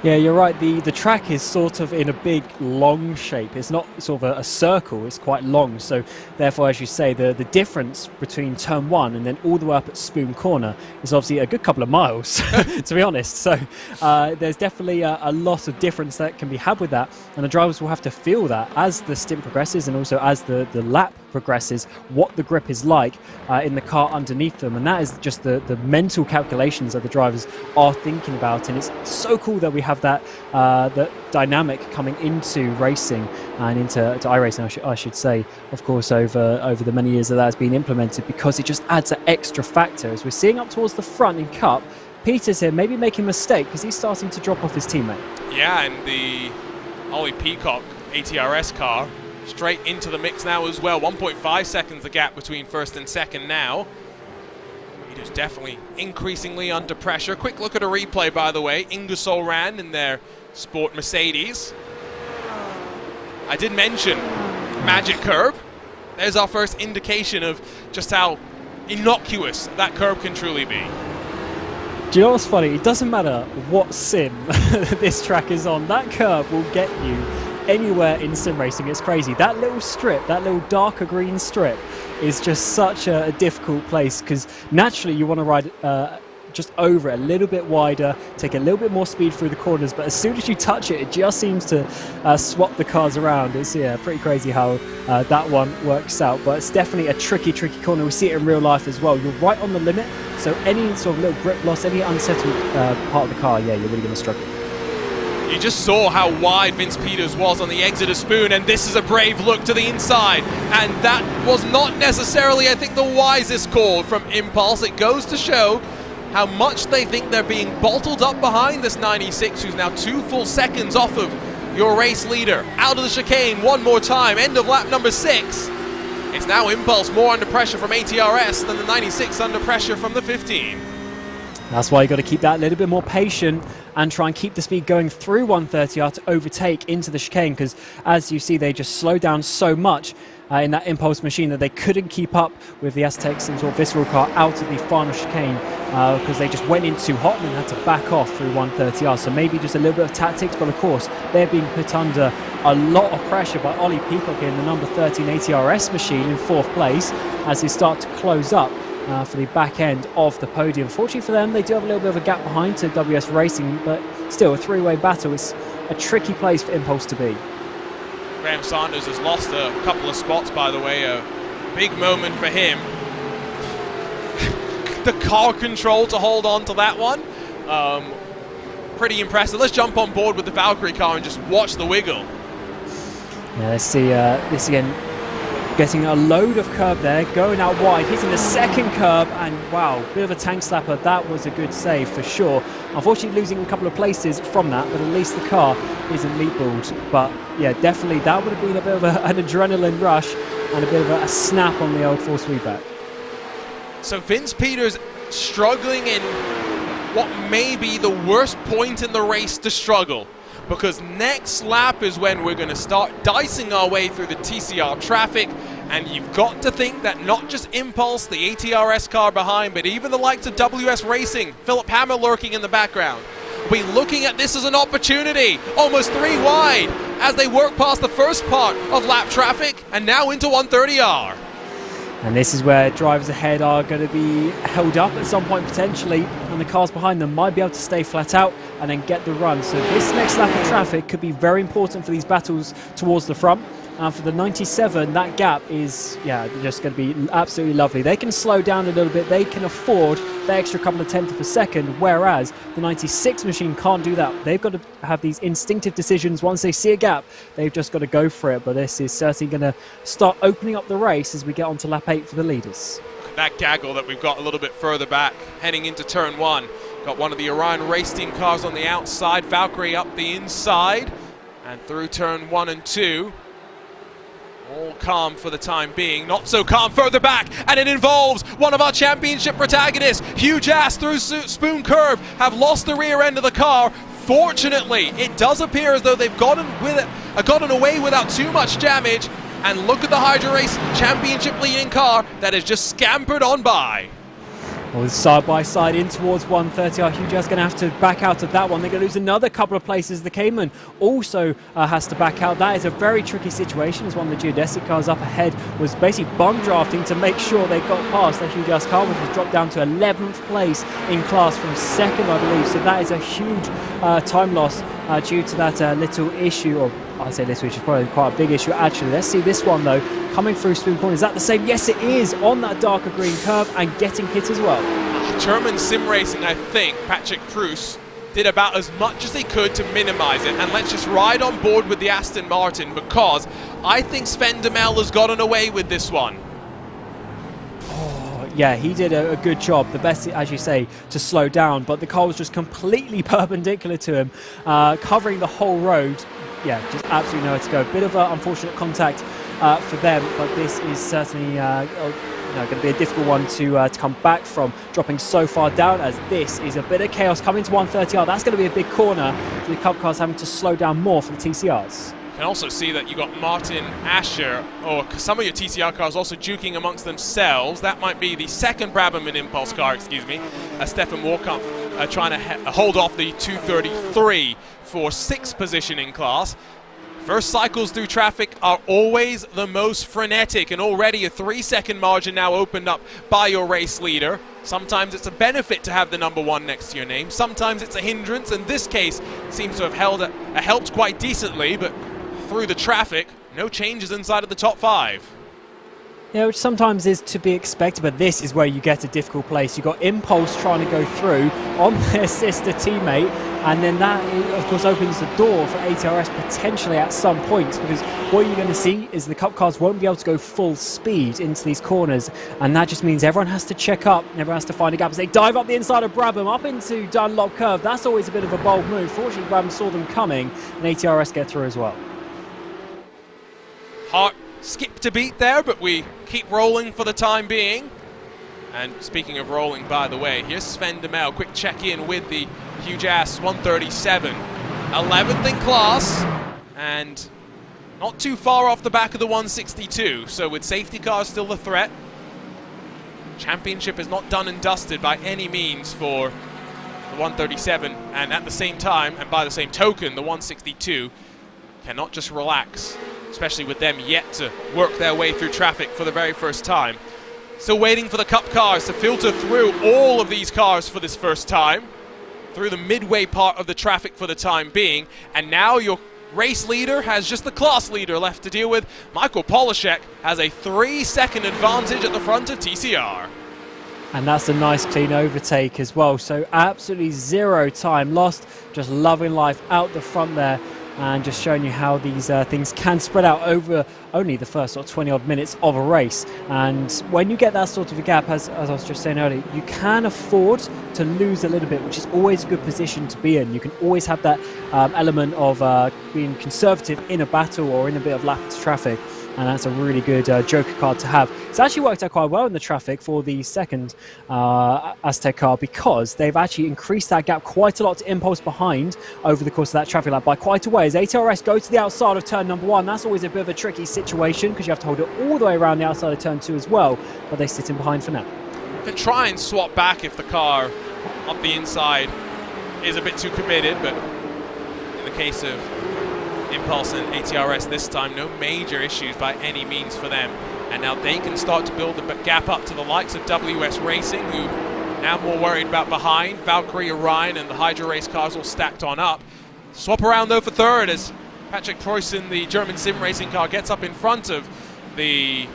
Yeah, you're right. The track is sort of in a big, long shape. It's not sort of a circle. It's quite long. So therefore, as you say, the difference between turn 1 and then all the way up at Spoon Corner is obviously a good couple of miles, to be honest. So there's definitely a lot of difference that can be had with that. And the drivers will have to feel that as the stint progresses and also as the lap progresses, what the grip is like in the car underneath them. And that is just the mental calculations that the drivers are thinking about. And it's so cool that we have that the dynamic coming into racing and into iRacing, I should say, of course, over the many years that has been implemented, because it just adds that extra factor. As we're seeing up towards the front in Cup, Peters here maybe making a mistake because he's starting to drop off his teammate. Yeah, and the Ollie Peacock ATRS car straight into the mix now as well. 1.5 seconds the gap between first and second now. Peters definitely increasingly under pressure. Quick look at a replay, by the way. Ingersoll Rand in their Sport Mercedes. I did mention Magic Curb. There's our first indication of just how innocuous that curb can truly be. Do you know what's funny? It doesn't matter what sim this track is on. That curb will get you anywhere in sim racing. It's crazy. That little strip, that little darker green strip, is just such a difficult place, because naturally you want to ride just over it a little bit wider, take a little bit more speed through the corners, but as soon as you touch it, it just seems to swap the cars around. It's pretty crazy how that one works out, but it's definitely a tricky corner. We see it in real life as well. You're right on the limit, so any sort of little grip loss, any unsettled part of the car, you're really going to struggle. You just saw how wide Vince Peters was on the exit of Spoon, and this is a brave look to the inside, and that was not necessarily, I think, the wisest call from Impulse. It goes to show how much they think they're being bottled up behind this 96, who's now 2 full seconds off of your race leader. Out of the chicane one more time, end of lap number 6. It's now Impulse more under pressure from ATRS than the 96 under pressure from the 15. That's why you got to keep that a little bit more patient and try and keep the speed going through 130R to overtake into the chicane, because as you see, they just slow down so much in that Impulse machine that they couldn't keep up with the Aztecs and sort of Visceral car out of the final chicane, because they just went in too hot and had to back off through 130R. So maybe just a little bit of tactics, but of course they're being put under a lot of pressure by Ollie Peacock in the number 13 ATRS machine in 4th place as they start to close up for the back end of the podium. Fortunately for them, they do have a little bit of a gap behind to WS Racing, but still a 3-way battle. It's a tricky place for Impulse to be. Graham Sanders has lost a couple of spots, by the way. A big moment for him. The car control to hold on to that one. Pretty impressive. Let's jump on board with the Valkyrie car and just watch the wiggle. Yeah, let's see this again. Getting a load of curb there, going out wide, hitting the second curb, and wow, bit of a tank slapper. That was a good save for sure. Unfortunately losing a couple of places from that, but at least the car isn't meatballed. But yeah, definitely that would have been a bit of an adrenaline rush and a bit of a snap on the old force feedback. So Vince Peters struggling in what may be the worst point in the race to struggle, because next lap is when we're going to start dicing our way through the TCR traffic, and you've got to think that not just Impulse, the ATRS car behind, but even the likes of WS Racing, Philip Hammer lurking in the background, will be looking at this as an opportunity, almost 3 wide, as they work past the first part of lap traffic, and now into 130R. And this is where drivers ahead are going to be held up at some point potentially, and the cars behind them might be able to stay flat out and then get the run. So this next lap of traffic could be very important for these battles towards the front. And for the 97, that gap is, just going to be absolutely lovely. They can slow down a little bit. They can afford the extra couple of tenths of a second, whereas the 96 machine can't do that. They've got to have these instinctive decisions. Once they see a gap, they've just got to go for it. But this is certainly going to start opening up the race as we get onto lap 8 for the leaders. That gaggle that we've got a little bit further back, heading into turn 1. Got one of the Orion race team cars on the outside, Valkyrie up the inside, and through turn 1 and 2. All calm for the time being, not so calm further back, and it involves one of our championship protagonists. Huge ass through Spoon Curve, have lost the rear end of the car. Fortunately, it does appear as though they've gotten away without too much damage, and look at the Hydra Race championship leading car that has just scampered on by. Well, side by side in towards 130R. Huge Ass going to have to back out of that one. They're going to lose another couple of places. The Cayman also has to back out. That is a very tricky situation, as one of the geodesic cars up ahead was basically bomb drafting to make sure they got past the Huge Ass car, which has dropped down to 11th place in class from 2nd, I believe. So that is a huge time loss due to that little issue, or I'd say this, which is probably quite a big issue actually. Let's see this one though, coming through Spoon Corner. Is that the same? Yes, it is, on that darker green curve and getting hit as well. German sim racing, I think, Patrick Proust did about as much as he could to minimize it. And let's just ride on board with the Aston Martin, because I think Sven Duhamel has gotten away with this one. Yeah, he did a good job. The best, as you say, to slow down, but the car was just completely perpendicular to him, covering the whole road. Yeah, just absolutely nowhere to go. Bit of an unfortunate contact for them, but this is certainly going to be a difficult one to come back from, dropping so far down, as this is a bit of chaos coming to 130R. That's going to be a big corner for the Cup cars, having to slow down more for the TCRs. You can also see that you got Martin Asher, or some of your TCR cars also duking amongst themselves. That might be the second Braverman Impulse car, excuse me. Stefan Warkampf trying to hold off the 233 for 6th position in class. First cycles through traffic are always the most frenetic, and already a 3-second margin now opened up by your race leader. Sometimes it's a benefit to have the number 1 next to your name. Sometimes it's a hindrance. In this case, seems to have helped quite decently, but through the traffic, no changes inside of the top 5. Yeah, which sometimes is to be expected, but this is where you get a difficult place. You've got Impulse trying to go through on their sister teammate, and then that, of course, opens the door for ATRS potentially at some points, because what you're going to see is the Cup cars won't be able to go full speed into these corners, and that just means everyone has to check up, everyone has to find a gap. As they dive up the inside of Brabham, up into Dunlop Curve. That's always a bit of a bold move. Fortunately, Brabham saw them coming, and ATRS get through as well. Hart skipped a beat there, but we keep rolling for the time being. And speaking of rolling, by the way, here's Sven Duhamel. Quick check-in with the huge ass 137. 11th in class, and not too far off the back of the 162. So with safety cars still the threat, championship is not done and dusted by any means for the 137. And at the same time, and by the same token, the 162 cannot just relax, especially with them yet to work their way through traffic for the very first time. Still waiting for the Cup cars to filter through all of these cars for this first time, through the midway part of the traffic for the time being. And now your race leader has just the class leader left to deal with. Michael Polishek has a 3-second advantage at the front of TCR. And that's a nice clean overtake as well. So absolutely zero time lost, just loving life out the front there, and just showing you how these things can spread out over only the first sort of 20-odd minutes of a race. And when you get that sort of a gap, as I was just saying earlier, you can afford to lose a little bit, which is always a good position to be in. You can always have that element of being conservative in a battle or in a bit of lap to traffic. And that's a really good joker card to have. It's actually worked out quite well in the traffic for the second Aztec car, because they've actually increased that gap quite a lot to Impulse behind over the course of that traffic lap by quite a way. As ATRS go to the outside of turn number 1, that's always a bit of a tricky situation, because you have to hold it all the way around the outside of turn 2 as well, but they sit in behind for now. You can try and swap back if the car up the inside is a bit too committed, but in the case of Impulse and ATRS this time, no major issues by any means for them. And now they can start to build the gap up to the likes of WS Racing, who now more worried about behind. Valkyrie, Orion, and the Hydra Race cars all stacked on up. Swap around though for third as Patrick Preussen, the German sim racing car, gets up in front of the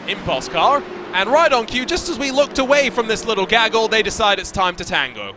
Impulse car. And right on cue, just as we looked away from this little gaggle, they decide it's time to tango.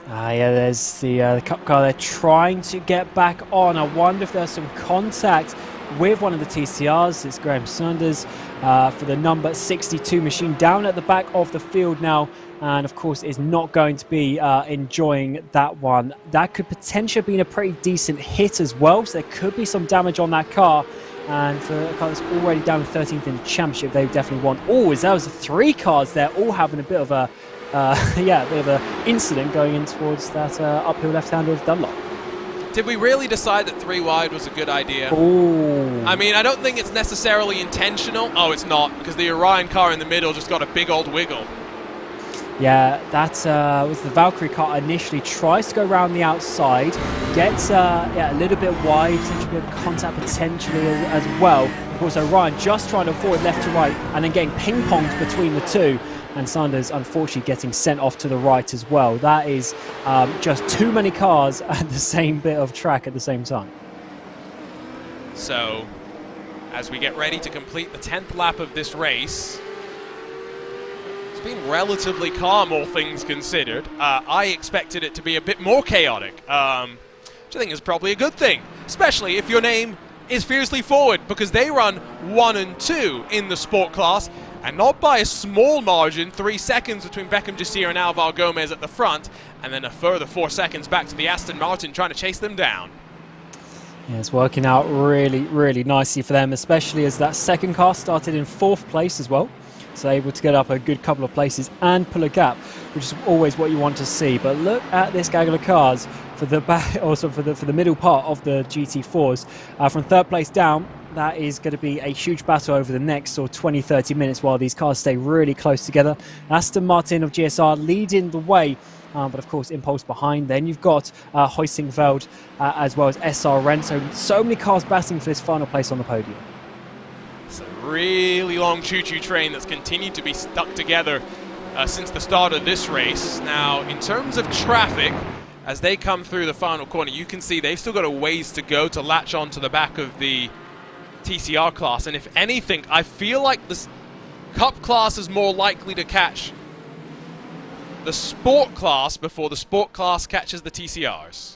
Yeah, there's the Cup car. They're trying to get back on. I wonder if there's some contact with one of the TCRs. It's Graham Sanders for the number 62 machine down at the back of the field now, and of course is not going to be enjoying that one. That could potentially have been a pretty decent hit as well, so there could be some damage on that car. And for a car that's already down to 13th in the championship, they definitely want. Oh, that was 3 cars there, all having a bit of a a bit of an incident going in towards that uphill left-hander of Dunlop. Did we really decide that 3 wide was a good idea? Ooh. I mean, I don't think it's necessarily intentional. Oh, it's not, because the Orion car in the middle just got a big old wiggle. Yeah, that was the Valkyrie car initially. Tries to go around the outside, gets a little bit wide, potentially a bit of contact potentially as well. Of course, Orion just trying to avoid left to right and then getting ping-ponged between the two. And Sanders, unfortunately, getting sent off to the right as well. That is just too many cars at the same bit of track at the same time. So, as we get ready to complete the 10th lap of this race, it's been relatively calm, all things considered. I expected it to be a bit more chaotic, which I think is probably a good thing, especially if your name is Fiercely Forward, because they run 1 and 2 in the sport class, and not by a small margin, 3 seconds between Beckham Jasir and Alvaro Gomez at the front, and then a further 4 seconds back to the Aston Martin trying to chase them down. Yeah, it's working out really, really nicely for them, especially as that second car started in 4th place as well. So able to get up a good couple of places and pull a gap, which is always what you want to see. But look at this gaggle of cars for the back, also for the middle part of the GT4s. From 3rd place down, that is going to be a huge battle over the next sort of 20-30 minutes while these cars stay really close together. Aston Martin of GSR leading the way, but of course Impulse behind. Then you've got Heusingveld as well as SRN. So many cars battling for this final place on the podium. It's a really long choo-choo train that's continued to be stuck together since the start of this race. Now, in terms of traffic, as they come through the final corner, you can see they've still got a ways to go to latch on to the back of the TCR class. And if anything, I feel like this Cup class is more likely to catch the Sport class before the Sport class catches the TCRs.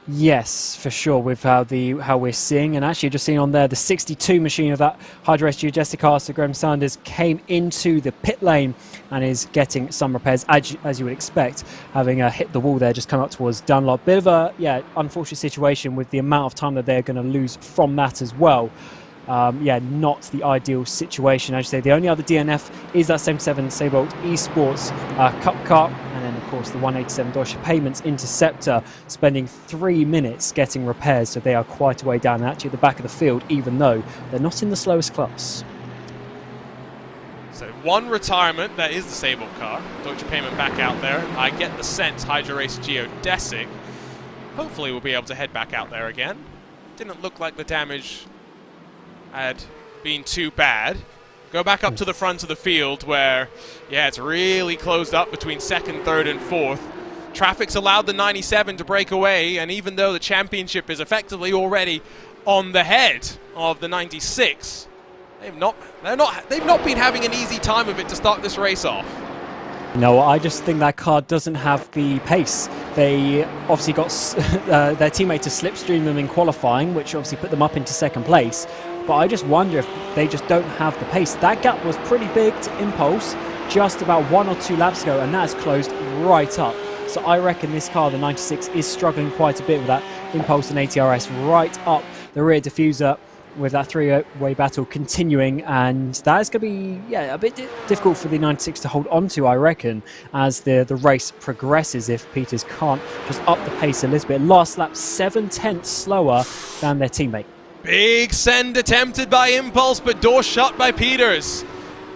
Yes, for sure, with how we're seeing, and actually just seeing on there the 62 machine of that HyperX Geodesic car, so Graham Sanders came into the pit lane and is getting some repairs, as you would expect, having hit the wall there, just come up towards Dunlop. Bit of a unfortunate situation with the amount of time that they're going to lose from that as well. Not the ideal situation. As you say, the only other DNF is that 77 Seybold Esports Cup car, and then of course the 187 Deutsche Payments Interceptor, spending 3 minutes getting repairs, so they are quite a way down, and actually at the back of the field, even though they're not in the slowest class. So one retirement, that is the Seybold car. Deutsche Payment back out there. I get the sense Hydra Race Geodesic hopefully we'll be able to head back out there again. Didn't look like the damage had been too bad. Go back up to the front of the field where, it's really closed up between 2nd, 3rd, and 4th. Traffic's allowed the 97 to break away, and even though the championship is effectively already on the head of the 96, they've not been having an easy time of it to start this race off. No, I just think that car doesn't have the pace. They obviously got their teammate to slipstream them in qualifying, which obviously put them up into 2nd place. But I just wonder if they just don't have the pace. That gap was pretty big to Impulse just about 1 or 2 laps ago, and that's closed right up. So I reckon this car, the 96, is struggling quite a bit with that Impulse and ATRS right up the rear diffuser, with that 3-way battle continuing, and that is going to be a bit difficult for the 96 to hold on to, I reckon, as the race progresses, if Peters can't just up the pace a little bit. Last lap 7/10 slower than their teammate. Big send attempted by Impulse, but door shut by Peters.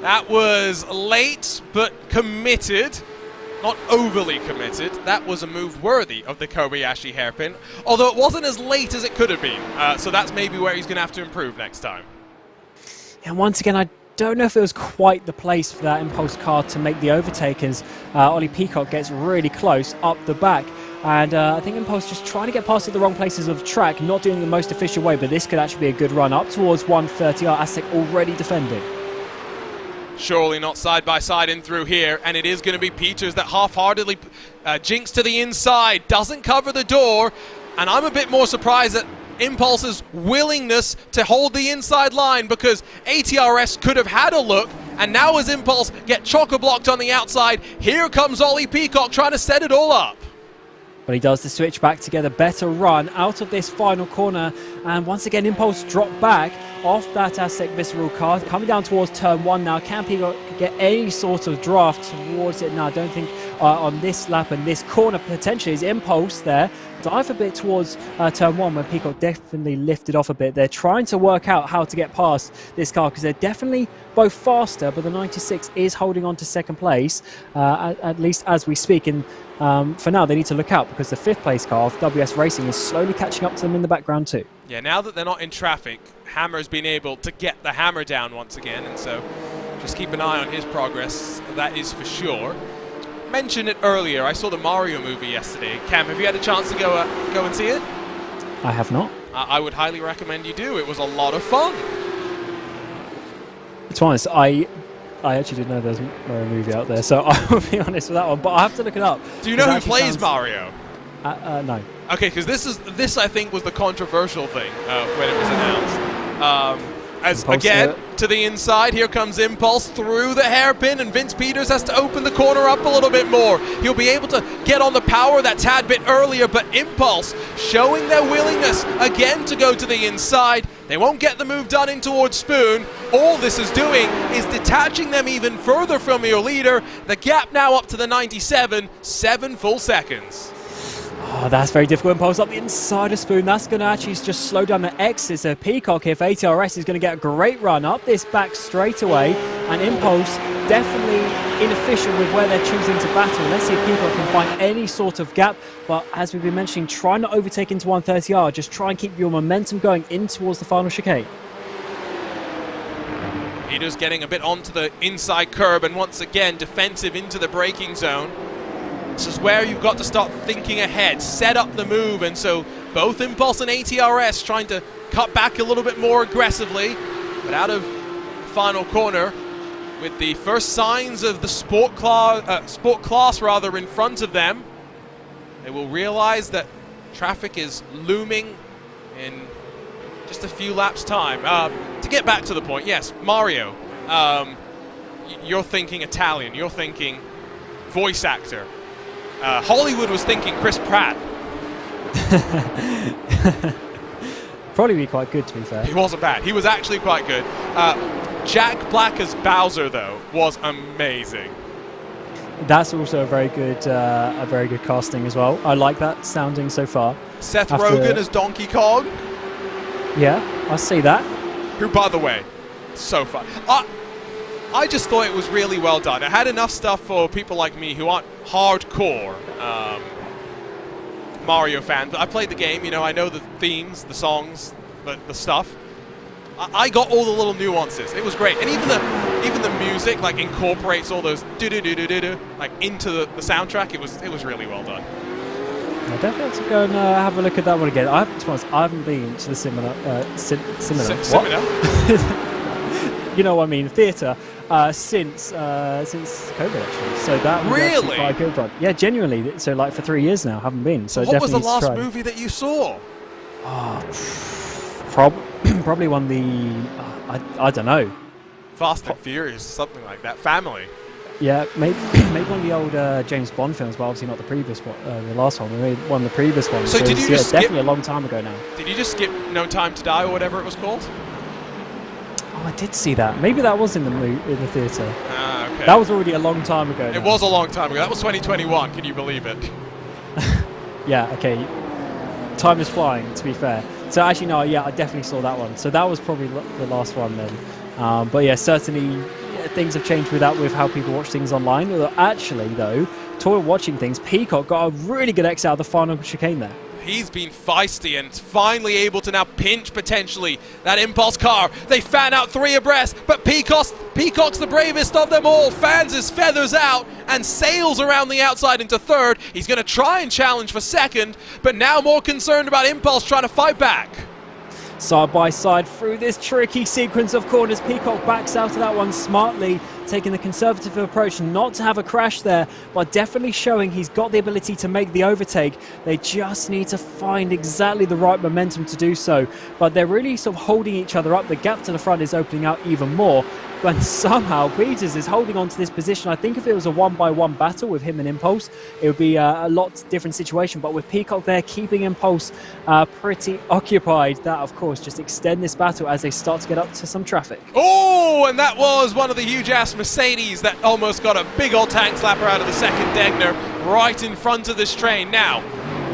That was late but committed. Not overly committed. That was a move worthy of the Kobayashi hairpin, although it wasn't as late as it could have been. So that's maybe where he's going to have to improve next time. And once again, I don't know if it was quite the place for that Impulse car to make the overtake, as Ollie Peacock gets really close up the back. And I think Impulse just trying to get past at the wrong places of the track, not doing it the most efficient way, but this could actually be a good run up towards 130R. Aztec already defending. Surely not side by side in through here, and it is going to be Peters that half-heartedly jinks to the inside, doesn't cover the door, and I'm a bit more surprised at Impulse's willingness to hold the inside line, because ATRS could have had a look, and now as Impulse get chock-a-blocked on the outside, here comes Ollie Peacock trying to set it all up. But he does the switch back to get a better run out of this final corner. And once again, Impulse dropped back off that Aztec Visceral car. Coming down towards turn 1 now. Can Peacock get any sort of draft towards it now? I don't think on this lap and this corner potentially is Impulse there. Dive a bit towards turn 1 where Peacock definitely lifted off a bit. They're trying to work out how to get past this car because they're definitely both faster, but the 96 is holding on to 2nd place, at least as we speak. And for now, they need to look out because the 5th place car of WS Racing is slowly catching up to them in the background too. Yeah, now that they're not in traffic, Hammer's been able to get the hammer down once again, and so just keep an eye on his progress, that is for sure. Mentioned it earlier, I saw the Mario movie yesterday. Cam, have you had a chance to go and see it? I have not. I would highly recommend you do. It was a lot of fun. To be honest, I actually didn't know there was a movie out there, so I will be honest with that one. But I have to look it up. Do you know who plays Mario? No. Okay, because this I think was the controversial thing when it was announced. As Impulse again to the inside, here comes Impulse through the hairpin, and Vince Peters has to open the corner up a little bit more. He'll be able to get on the power that tad bit earlier, but Impulse showing their willingness again to go to the inside. They won't get the move done in towards Spoon. All this is doing is detaching them even further from your leader. The gap now up to the 97, 7 full seconds. Oh, that's very difficult. Impulse up the inside of Spoon. That's going to actually just slow down the X's. So Peacock here for ATRS is going to get a great run up this back straight away. And Impulse definitely inefficient with where they're choosing to battle. Let's see if Peacock can find any sort of gap. But as we've been mentioning, try not overtake into 130R. Just try and keep your momentum going in towards the final chicane. Peters getting a bit onto the inside curb and once again defensive into the braking zone. This is where you've got to start thinking ahead, set up the move, and so both Impulse and ATRS trying to cut back a little bit more aggressively, but out of the final corner with the first signs of the sport class in front of them, they will realize that traffic is looming in just a few laps' time. To get back to the point, yes, Mario, you're thinking Italian, you're thinking voice actor. Hollywood was thinking Chris Pratt. Probably be quite good, to be fair. He wasn't bad. He was actually quite good. Jack Black as Bowser, though, was amazing. That's also a very good casting as well. I like that sounding so far. Seth Rogen as Donkey Kong. Yeah, I see that. Who, by the way, so fun. I just thought it was really well done. It had enough stuff for people like me who aren't hardcore Mario fans. I played the game, you know, I know the themes, the songs, the stuff. I got all the little nuances. It was great. And even the music like incorporates all those do-do-do-do-do-do like into the soundtrack. It was really well done. I definitely have to go and have a look at that one again. I haven't been to the cinema. You know what I mean, theatre since COVID actually. So that was really quite a good one. Yeah, genuinely. So like for 3 years now, haven't been. So what was the definitely last movie that you saw? Probably one the I don't know. Fast and Furious, something like that. Family. Yeah, maybe one of the old James Bond films, but obviously not the previous one, the last one. We made one of the previous ones. So did you just skip? Definitely a long time ago now. Did you just skip No Time to Die or whatever it was called? Oh, I did see that. Maybe that was in the theatre. Ah, okay. That was already a long time ago. It was a long time ago. That was 2021. Can you believe it? Yeah. Okay. Time is flying. To be fair. So actually, no. Yeah, I definitely saw that one. So that was probably the last one then. But yeah, certainly things have changed with that, with how people watch things online. Actually, though, talking watching things, Peacock got a really good exit out of the final chicane there. He's been feisty and finally able to now pinch potentially that Impulse car. They fan out 3 abreast, but Peacock's the bravest of them all. Fans his feathers out and sails around the outside into 3rd. He's going to try and challenge for 2nd, but now more concerned about Impulse trying to fight back. Side by side through this tricky sequence of corners. Peacock backs out of that one smartly, taking the conservative approach not to have a crash there, but definitely showing he's got the ability to make the overtake. They just need to find exactly the right momentum to do so, but they're really sort of holding each other up. The gap to the front is opening out even more, but somehow Peters is holding on to this position. I think if it was a 1-by-1 battle with him and Impulse, it would be a lot different situation, but with Peacock there keeping Impulse pretty occupied, that of course just extend this battle as they start to get up to some traffic. Oh, and that was one of the huge ass Mercedes that almost got a big old tank slapper out of the 2nd Degner right in front of this train. Now,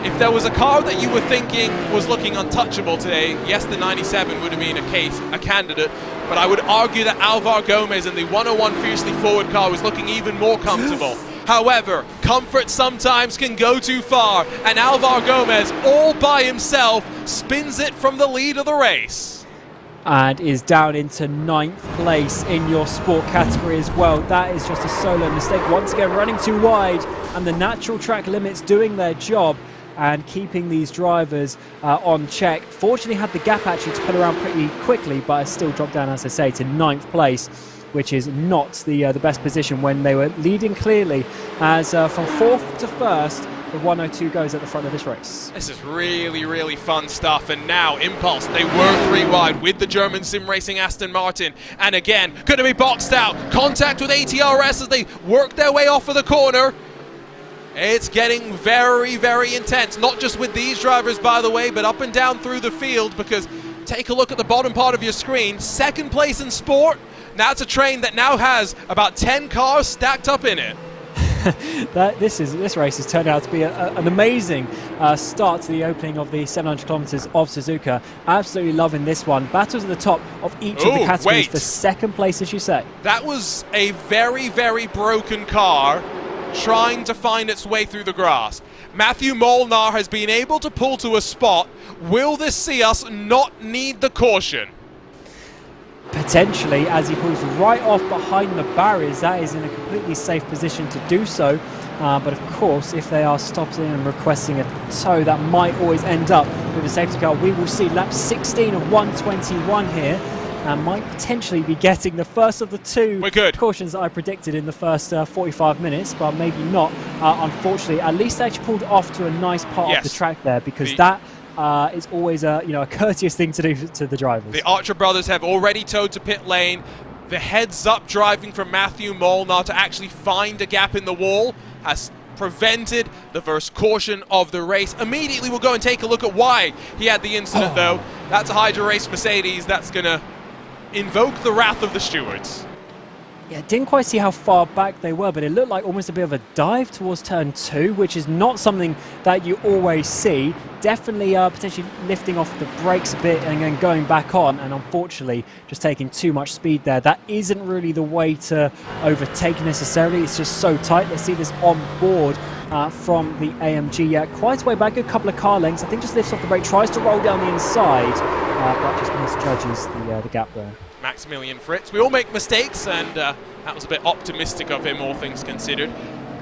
if there was a car that you were thinking was looking untouchable today, yes, the 97 would have been a candidate, but I would argue that Alvar Gomez in the 101 Fiercely Forward car was looking even more comfortable. However, comfort sometimes can go too far, and Alvar Gomez, all by himself, spins it from the lead of the race. And is down into 9th place in your sport category as well. That is just a solo mistake. Once again, running too wide, and the natural track limits doing their job. and keeping these drivers on check. Fortunately, had the gap actually to pull around pretty quickly, but it still dropped down, as I say, to 9th place, which is not the best position when they were leading clearly, as from 4th to 1st, the 102 goes at the front of this race. This is really, really fun stuff. And now Impulse, they were 3 wide with the German sim racing Aston Martin. And again, going to be boxed out. Contact with ATRS as they work their way off of the corner. It's getting very, very intense. Not just with these drivers, by the way, but up and down through the field, because take a look at the bottom part of your screen. 2nd place in Sport. That's a train that now has about 10 cars stacked up in it. This race has turned out to be an amazing start to the opening of the 700 kilometers of Suzuka. Absolutely loving this one. Battles at the top of each of the categories for 2nd place, as you say. That was a very, very broken car trying to find its way through the grass. Matthew Molnar has been able to pull to a spot. Will this see us not need the caution? Potentially, as he pulls right off behind the barriers. That is in a completely safe position to do so. But of course, if they are stopping and requesting a tow, that might always end up with a safety car. We will see lap 16 of 121 here, and might potentially be getting the first of the 2 cautions that I predicted in the first 45 minutes, but maybe not. Unfortunately, at least they actually pulled off to a nice part of the track there, because that is always a courteous thing to do to the drivers. The Archer brothers have already towed to pit lane. The heads-up driving from Matthew Molnar to actually find a gap in the wall has prevented the first caution of the race. Immediately we'll go and take a look at why he had the incident, though. That's a Hydra Race Mercedes that's going to invoke the wrath of the stewards. Yeah, didn't quite see how far back they were, but it looked like almost a bit of a dive towards turn 2, which is not something that you always see. Definitely potentially lifting off the brakes a bit and then going back on, and unfortunately just taking too much speed there. That isn't really the way to overtake necessarily. It's just so tight. Let's see this on board from the AMG. Yeah, quite a way back, a couple of car lengths. I think just lifts off the brake, tries to roll down the inside, but just misjudges the gap there. Maximilian Fritz. We all make mistakes, and that was a bit optimistic of him, all things considered.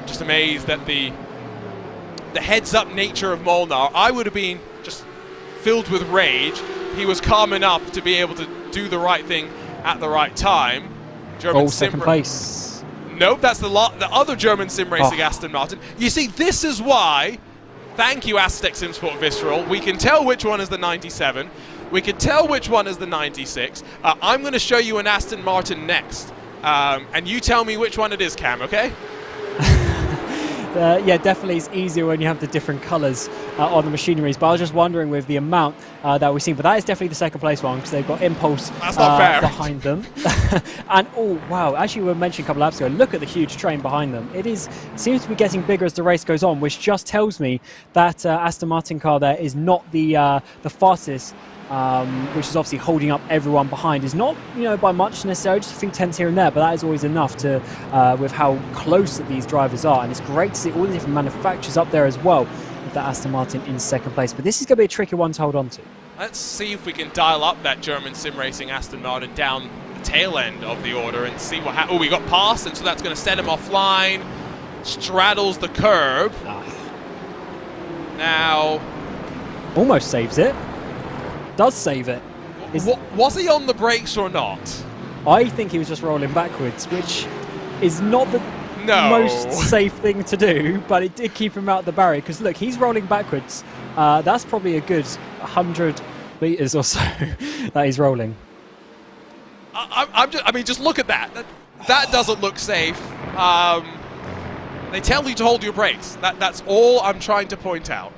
Just amazed at the heads-up nature of Molnar. I would have been just filled with rage. He was calm enough to be able to do the right thing at the right time. German second place. Nope, that's the other German sim racing Aston Martin. You see, this is why, thank you Aztec SimSport Visceral, we can tell which one is the 97. We can tell which one is the 96. I'm going to show you an Aston Martin next. And you tell me which one it is, Cam, okay? Yeah, definitely it's easier when you have the different colours on the machineries. But I was just wondering with the amount that we've seen. But that is definitely the 2nd place one, because they've got Impulse behind them. And, oh, wow, as you were mentioning a couple of laps ago, look at the huge train behind them. It seems to be getting bigger as the race goes on, which just tells me that Aston Martin car there is not the fastest. Which is obviously holding up everyone behind. Is not, by much necessarily, just a few tenths here and there, but that is always enough to, with how close that these drivers are. And it's great to see all the different manufacturers up there as well, with that Aston Martin in 2nd place. But this is going to be a tricky one to hold on to. Let's see if we can dial up that German sim racing Aston Martin down the tail end of the order and see what happens. Oh, we got past, and so that's going to set him offline. Straddles the curb. Now, almost saves it. Does save it. Was he on the brakes or not? I think he was just rolling backwards, which is not the most safe thing to do, but it did keep him out of the barrier, because look, he's rolling backwards. That's probably a good 100 meters or so that he's rolling. Just look at that. That doesn't look safe. They tell you to hold your brakes. That's all I'm trying to point out.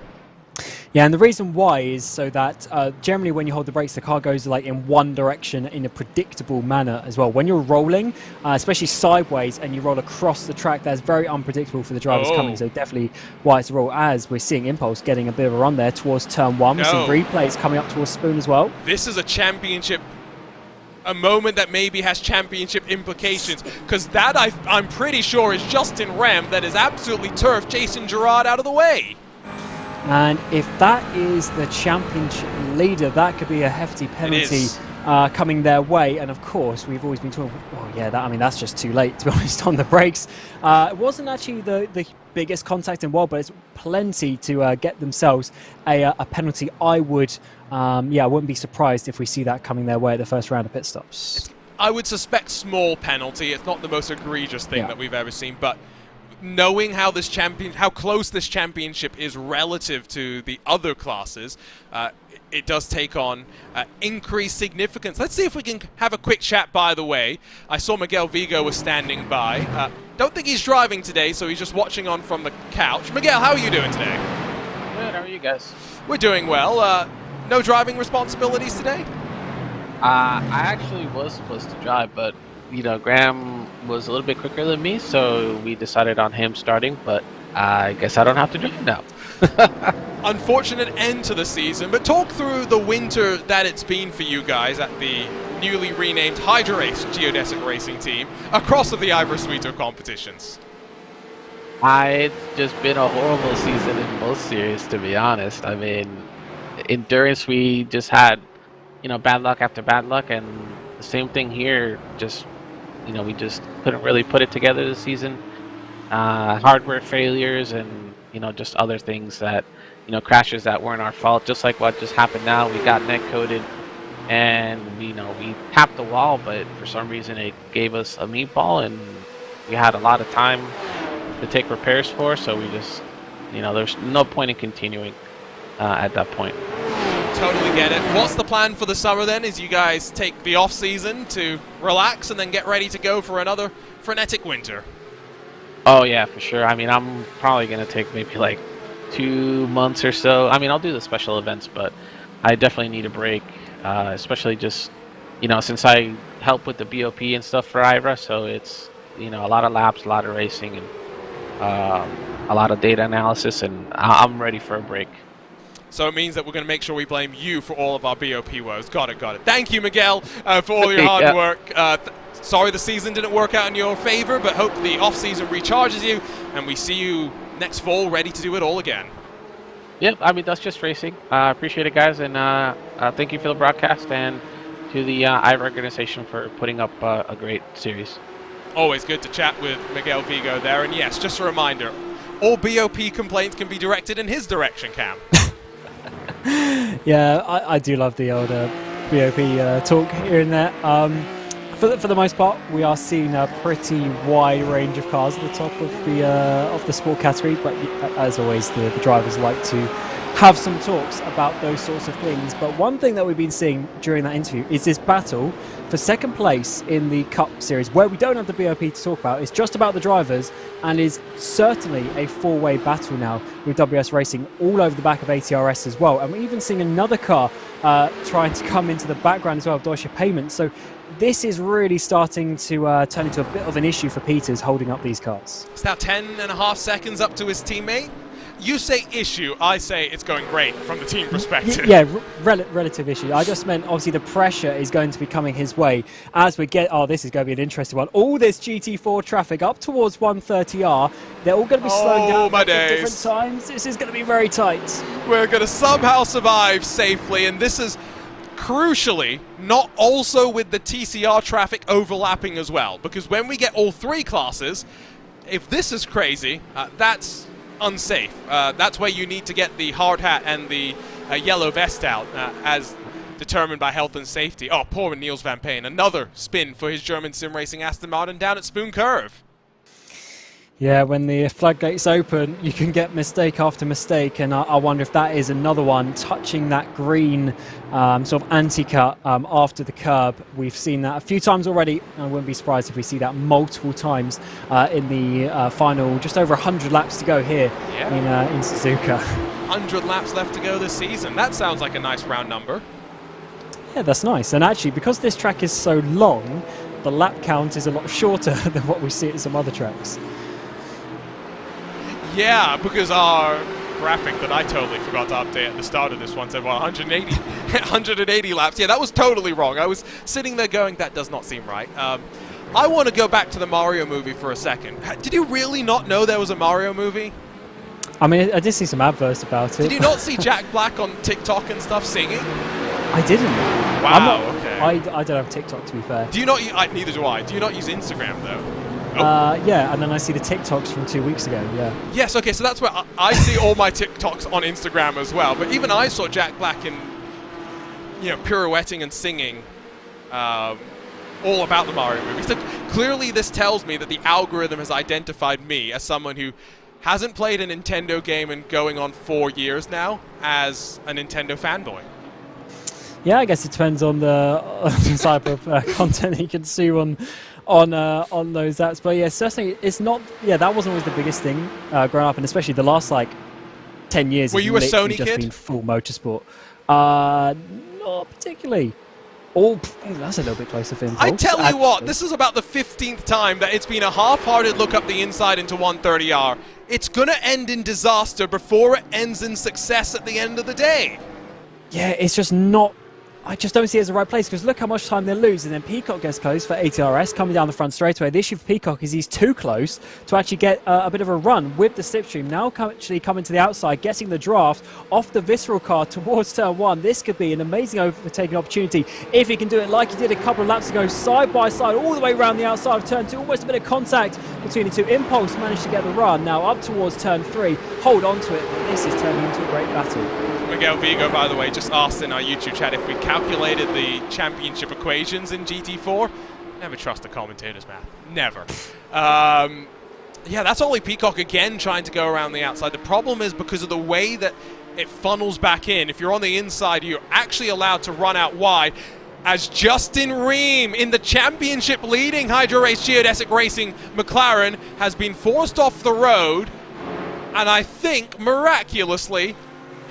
Yeah, and the reason why is so that generally when you hold the brakes, the car goes like in one direction in a predictable manner as well. When you're rolling, especially sideways, and you roll across the track, that's very unpredictable for the drivers coming. So definitely wise to roll, as we're seeing Impulse getting a bit of a run there towards turn 1. With some replays coming up towards Spoon as well. This is a championship, a moment that maybe has championship implications, because that I'm pretty sure is Justin Rem that is absolutely turfed Jason Gerard out of the way. And if that is the championship leader, that could be a hefty penalty coming their way. And of course, we've always been talking, oh yeah, that's just too late, to be honest, on the brakes. It wasn't actually the biggest contact in the world, but it's plenty to get themselves a penalty. I wouldn't be surprised if we see that coming their way at the first round of pit stops. I would suspect small penalty. It's not the most egregious thing that we've ever seen, but knowing how close this championship is relative to the other classes, it does take on increased significance. Let's see if we can have a quick chat, by the way. I saw Miguel Vigo was standing by. Don't think he's driving today, so he's just watching on from the couch. Miguel, how are you doing today? Good, how are you guys? We're doing well. No driving responsibilities today? I actually was supposed to drive, but Graham was a little bit quicker than me, so we decided on him starting, but I guess I don't have to drive now. Unfortunate end to the season, but talk through the winter that it's been for you guys at the newly renamed HyperX geodesic racing team across the IVRA competitions. It's just been a horrible season in both series, to be honest. I mean, endurance, we just had bad luck after bad luck, and the same thing here. Just we just couldn't really put it together this season. Hardware failures and just other things that crashes that weren't our fault. Just like what just happened now, we got net coded, and we tapped the wall, but for some reason it gave us a meatball, and we had a lot of time to take repairs for. So we just there's no point in continuing at that point. Totally get it. What's the plan for the summer then? Is you guys take the off season to relax and then get ready to go for another frenetic winter? Oh yeah, for sure. I mean, I'm probably gonna take maybe like 2 months or so. I mean, I'll do the special events, but I definitely need a break, especially just since I help with the BOP and stuff for IVRA, so it's a lot of laps, a lot of racing, and a lot of data analysis, and I'm ready for a break. So it means that we're going to make sure we blame you for all of our BOP woes. Got it. Thank you, Miguel, for all your hard work. Sorry the season didn't work out in your favor, but hope the off-season recharges you, and we see you next fall ready to do it all again. Yep, I mean, that's just racing. Appreciate it, guys, and thank you for the broadcast and to the IVRA organization for putting up a great series. Always good to chat with Miguel Vigo there, and yes, just a reminder, all BOP complaints can be directed in his direction, Cam. Yeah, I do love the old BOP talk here and there. For the most part, we are seeing a pretty wide range of cars at the top of the sport category, but as always, the drivers like to have some talks about those sorts of things. But one thing that we've been seeing during that interview is this battle for second place in the Cup Series, where we don't have the BOP to talk about. It's just about the drivers, and is certainly a four-way battle now with WS Racing all over the back of ATRS as well. And we're even seeing another car trying to come into the background as well of Deutsche Payment. So this is really starting to turn into a bit of an issue for Peters holding up these cars. It's now 10.5 seconds up to his teammate. You say issue, I say it's going great from the team perspective. Yeah, relative issue. I just meant obviously the pressure is going to be coming his way as we get, this is going to be an interesting one. All this GT4 traffic up towards 130R, they're all going to be slowing down at different times. This is going to be very tight. We're going to somehow survive safely, and this is crucially not also with the TCR traffic overlapping as well, because when we get all three classes, if this is crazy, that's unsafe. That's where you need to get the hard hat and the yellow vest out as determined by health and safety. Oh, poor Niels Van Payne. Another spin for his German sim racing Aston Martin down at Spoon Curve. Yeah, when the floodgates open, you can get mistake after mistake, and I wonder if that is another one touching that green sort of anti-cut after the curb. We've seen that a few times already, and I wouldn't be surprised if we see that multiple times in the final, just over 100 laps to go here in Suzuka. 100 laps left to go this season. That sounds like a nice round number. Yeah, that's nice. And actually, because this track is so long, the lap count is a lot shorter than what we see at some other tracks. Yeah, because our graphic that I totally forgot to update at the start of this one said, well, 180 laps. Yeah, that was totally wrong. I was sitting there going, that does not seem right. I want to go back to the Mario movie for a second. Did you really not know there was a Mario movie? I mean, I did see some adverts about it. Did you not see Jack Black on TikTok and stuff singing? I didn't. Wow, okay. I don't have TikTok, to be fair. Do you not? Neither do I. Do you not use Instagram though? Yeah, and then I see the TikToks from 2 weeks ago. Yeah. Yes. Okay. So that's where I see all my TikToks on Instagram as well. But even I saw Jack Black and pirouetting and singing. All about the Mario movie. So clearly this tells me that the algorithm has identified me as someone who hasn't played a Nintendo game in going on 4 years now as a Nintendo fanboy. Yeah, I guess it depends on the type of content that you consume on those apps. But yeah, certainly it's not. Yeah, that wasn't always the biggest thing growing up, and especially the last 10 years. Were you a Sony just kid? Been full motorsport. Not particularly. Oh, that's a little bit closer for Impulse. I tell you what, this is about the 15th time that it's been a half-hearted look up the inside into 130R. It's going to end in disaster before it ends in success at the end of the day. Yeah, it's just not... I just don't see it as the right place, because look how much time they lose, and then Peacock gets close for ATRS coming down the front straightaway. The issue for Peacock is he's too close to actually get a bit of a run with the slipstream. Now actually coming to the outside, getting the draft off the Visceral car towards turn 1. This could be an amazing overtaking opportunity if he can do it like he did a couple of laps ago, side by side, all the way around the outside of turn 2. Almost a bit of contact between the two. Impulse managed to get the run. Now up towards turn 3. Hold on to it, but this is turning into a great battle. Miguel Vigo, by the way, just asked in our YouTube chat if we calculated the championship equations in GT4. Never trust the commentators, man. Never. Yeah, that's Ollie Peacock again trying to go around the outside. The problem is because of the way that it funnels back in. If you're on the inside, you're actually allowed to run out wide. As Justin Ream in the championship leading Hydro Race Geodesic Racing McLaren has been forced off the road, and I think miraculously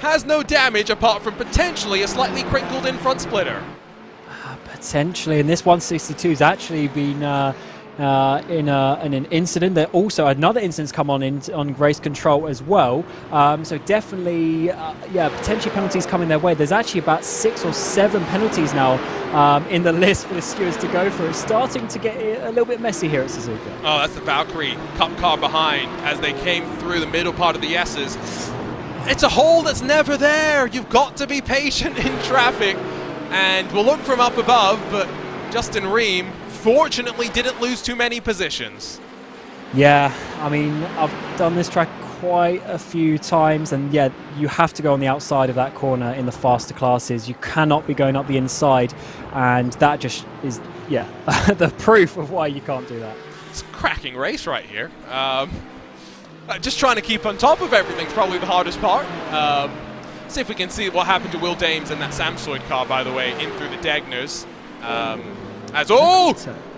has no damage apart from potentially a slightly crinkled in front splitter. Potentially, and this 162 has actually been in an incident. There also another incident's come on race control as well. So definitely, yeah, potentially penalties coming their way. There's actually about 6 or 7 penalties now in the list for the stewards to go for. It's starting to get a little bit messy here at Suzuka. Oh, that's the Valkyrie Cup car behind as they came through the middle part of the S's. It's a hole that's never there. You've got to be patient in traffic. And we'll look from up above, but Justin Ream fortunately didn't lose too many positions. Yeah, I mean, I've done this track quite a few times, and yeah, you have to go on the outside of that corner in the faster classes. You cannot be going up the inside, and that just is, yeah, the proof of why you can't do that. It's a cracking race right here. Just trying to keep on top of everything is probably the hardest part. See if we can see what happened to Will Dames in that Samsoid car, by the way, in through the Degners.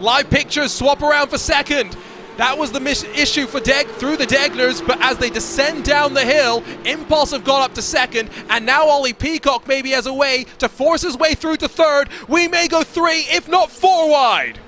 Live pictures swap around for second. That was the issue for through the Degners, but as they descend down the hill, Impulse have got up to second, and now Ollie Peacock maybe has a way to force his way through to third. We may go 3, if not 4 wide.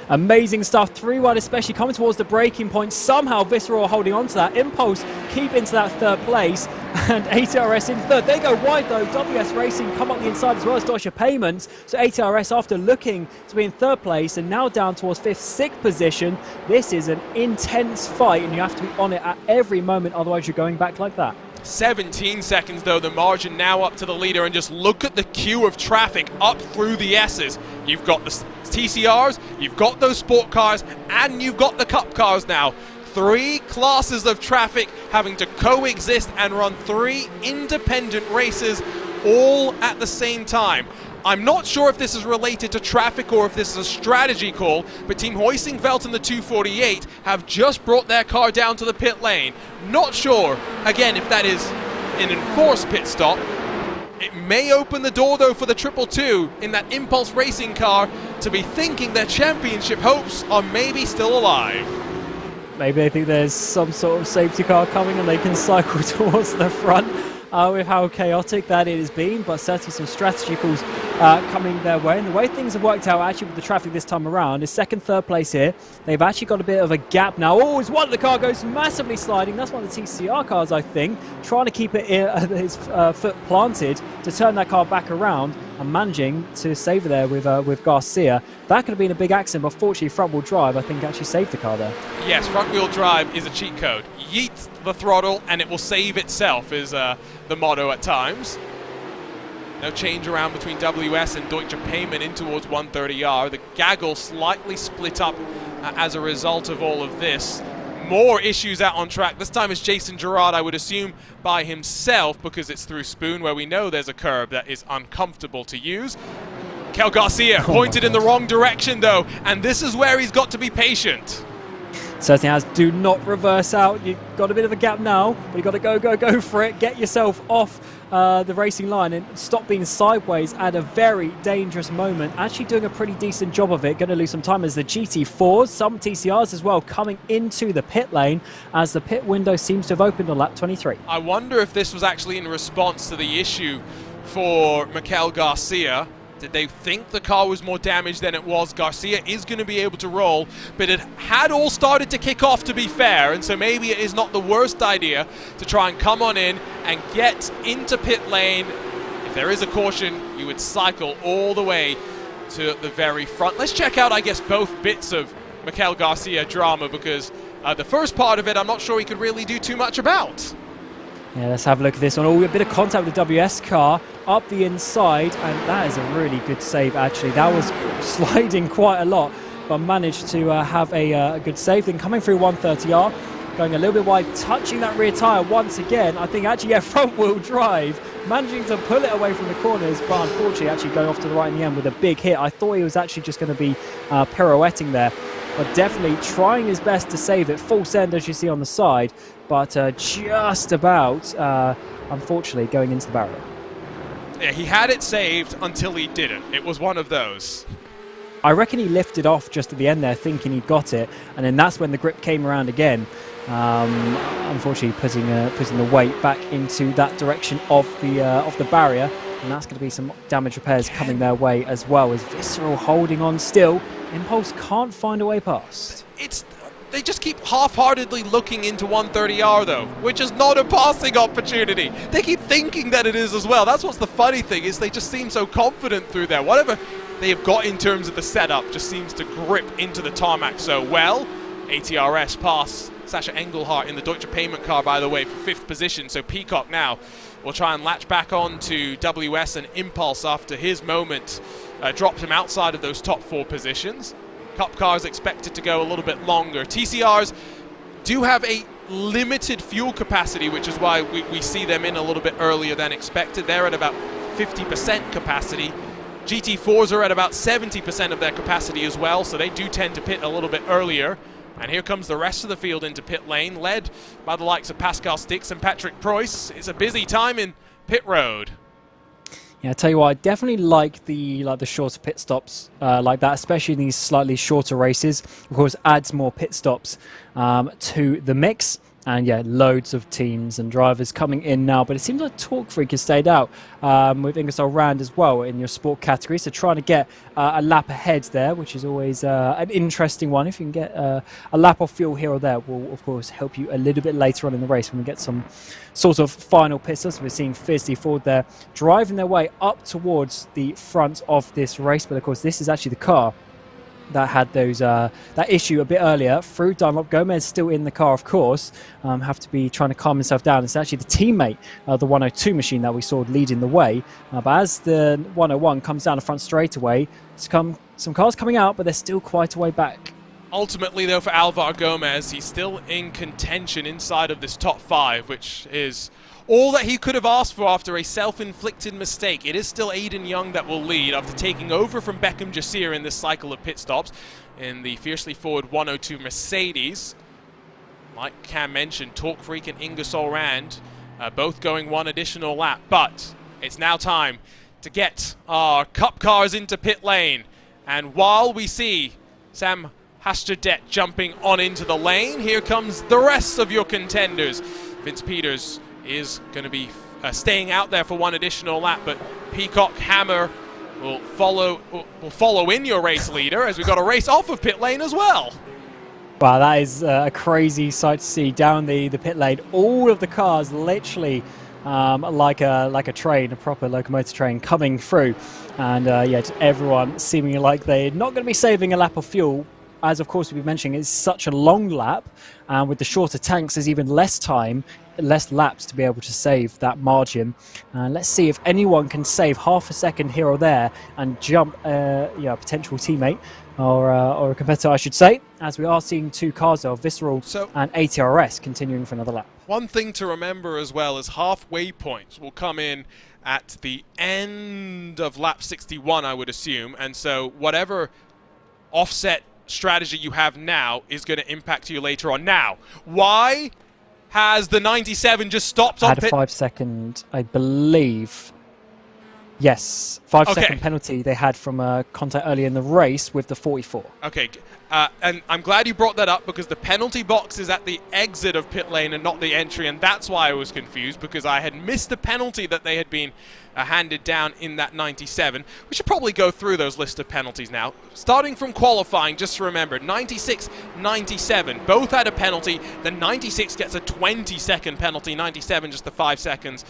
Amazing stuff, 3 wide especially, coming towards the breaking point. Somehow Visceral holding on to that. Impulse keep into that 3rd place, and ATRS in 3rd. They go wide though. WS Racing come up the inside as well as Deutsche Payments. So ATRS, after looking to be in 3rd place and now down towards 5th, 6th position. This is an intense fight, and you have to be on it at every moment, otherwise you're going back like that. 17 seconds though, the margin now up to the leader, and just look at the queue of traffic up through the S's. You've got the TCRs, you've got those sport cars, and you've got the cup cars now. 3 classes of traffic having to coexist and run 3 independent races all at the same time. I'm not sure if this is related to traffic or if this is a strategy call, but Team Hoisingveld and the 248 have just brought their car down to the pit lane. Not sure, again, if that is an enforced pit stop. It may open the door, though, for the 222 in that Impulse Racing car to be thinking their championship hopes are maybe still alive. Maybe they think there's some sort of safety car coming and they can cycle towards the front. With how chaotic that it has been, but certainly some strategy calls coming their way. And the way things have worked out actually with the traffic this time around is 2nd, 3rd place here. They've actually got a bit of a gap now. Oh, it's one of the car goes massively sliding. That's one of the TCR cars, I think, trying to keep his foot planted to turn that car back around and managing to save it there with Garcia. That could have been a big accident, but fortunately front-wheel drive, I think, actually saved the car there. Yes, front-wheel drive is a cheat code. Yeet the throttle and it will save itself is the motto at times. No change around between WS and Deutsche Payment in towards 130R. The gaggle slightly split up as a result of all of this. More issues out on track. This time it's Jason Gerard, I would assume, by himself, because it's through Spoon, where we know there's a curb that is uncomfortable to use. Kel Garcia pointed in the wrong direction, though, and this is where he's got to be patient. Certainly has. Do not reverse out. You've got a bit of a gap now, but you've got to go for it. Get yourself off the racing line and stop being sideways at a very dangerous moment. Actually doing a pretty decent job of it. Going to lose some time as the GT4s, some TCRs as well, coming into the pit lane as the pit window seems to have opened on lap 23. I wonder if this was actually in response to the issue for Mikel Garcia. Did they think the car was more damaged than it was? Garcia is going to be able to roll, but it had all started to kick off, to be fair, and so maybe it is not the worst idea to try and come on in and get into pit lane. If there is a caution, you would cycle all the way to the very front. Let's check out, I guess, both bits of Mikel Garcia drama, because the first part of it, I'm not sure he could really do too much about. Yeah, let's have a look at this one. Oh, a bit of contact with the WS car up the inside, and that is a really good save, actually. That was sliding quite a lot, but managed to have a good save. Then coming through 130R, going a little bit wide, touching that rear tyre once again. I think actually, yeah, front-wheel drive, managing to pull it away from the corners, but unfortunately actually going off to the right in the end with a big hit. I thought he was actually just going to be pirouetting there, but definitely trying his best to save it. Full send, as you see on the side, but just about, unfortunately, going into the barrier. Yeah, he had it saved until he didn't. It was one of those. I reckon he lifted off just at the end there, thinking he got it, and then that's when the grip came around again. Unfortunately, putting the weight back into that direction of the barrier, and that's going to be some damage repairs coming their way as well. As Visceral holding on still, Impulse can't find a way past. They just keep half-heartedly looking into 130R, though, which is not a passing opportunity. They keep thinking that it is as well. That's what's the funny thing, is they just seem so confident through there. Whatever they have got in terms of the setup just seems to grip into the tarmac so well. ATRS pass Sasha Engelhardt in the Deutsche Payment car, by the way, for 5th position. So Peacock now will try and latch back on to WS and Impulse after his moment dropped him outside of those top 4 positions. Cup cars expected to go a little bit longer. TCRs do have a limited fuel capacity, which is why we see them in a little bit earlier than expected. They're at about 50% capacity. GT4s are at about 70% of their capacity as well, so they do tend to pit a little bit earlier. And here comes the rest of the field into pit lane, led by the likes of Pascal Stix and Patrick Preuss. It's a busy time in pit road. Yeah, I tell you what, I definitely like the shorter pit stops like that, especially in these slightly shorter races. Of course, adds more pit stops to the mix. And yeah, loads of teams and drivers coming in now. But it seems like Torque Freak has stayed out with Ingersoll Rand as well in your sport category. So trying to get a lap ahead there, which is always an interesting one. If you can get a lap off fuel here or there, will of course help you a little bit later on in the race when we get some sort of final pit stops. We're seeing Fizdie Ford there driving their way up towards the front of this race. But of course, this is actually the car that had those that issue a bit earlier through Dunlop. Gomez still in the car, of course, have to be trying to calm himself down. It's actually the teammate, the 102 machine that we saw leading the way. But as the 101 comes down the front straightaway, some cars coming out, but they're still quite a way back. Ultimately, though, for Alvar Gomez, he's still in contention inside of this top 5, which is all that he could have asked for after a self-inflicted mistake. It is still Aiden Young that will lead after taking over from Beckham Jasir in this cycle of pit stops in the fiercely forward 102 Mercedes. Like Cam mentioned, Torque Freak and Ingersoll Rand both going one additional lap, but it's now time to get our cup cars into pit lane. And while we see Sam Hasterdet jumping on into the lane, here comes the rest of your contenders. Vince Peters is going to be staying out there for one additional lap, but Peacock Hammer will follow in your race leader as we got a race off of pit lane as well. Wow, that is a crazy sight to see down the pit lane. All of the cars literally like a train, a proper locomotive train coming through, and yeah, just everyone seeming like they're not going to be saving a lap of fuel as of course we've been mentioning, it's such a long lap, and with the shorter tanks, there's even less time, less laps to be able to save that margin. Let's see if anyone can save half a second here or there and jump a potential teammate or a competitor, I should say, as we are seeing two cars of Visceral and ATRS continuing for another lap. One thing to remember as well is halfway points will come in at the end of lap 61, I would assume, and so whatever offset strategy you have now is going to impact you later on. Now, why has the 97 just stopped on pit? Had a 5 second, I believe. Yes, 5 second penalty they had from contact early in the race with the 44. Okay, and I'm glad you brought that up because the penalty box is at the exit of pit lane and not the entry, and that's why I was confused, because I had missed the penalty that they had been handed down in that 97. We should probably go through those list of penalties now. Starting from qualifying, just remember, 96, 97, both had a penalty. The 96 gets a 20-second penalty, 97 just the 5 seconds.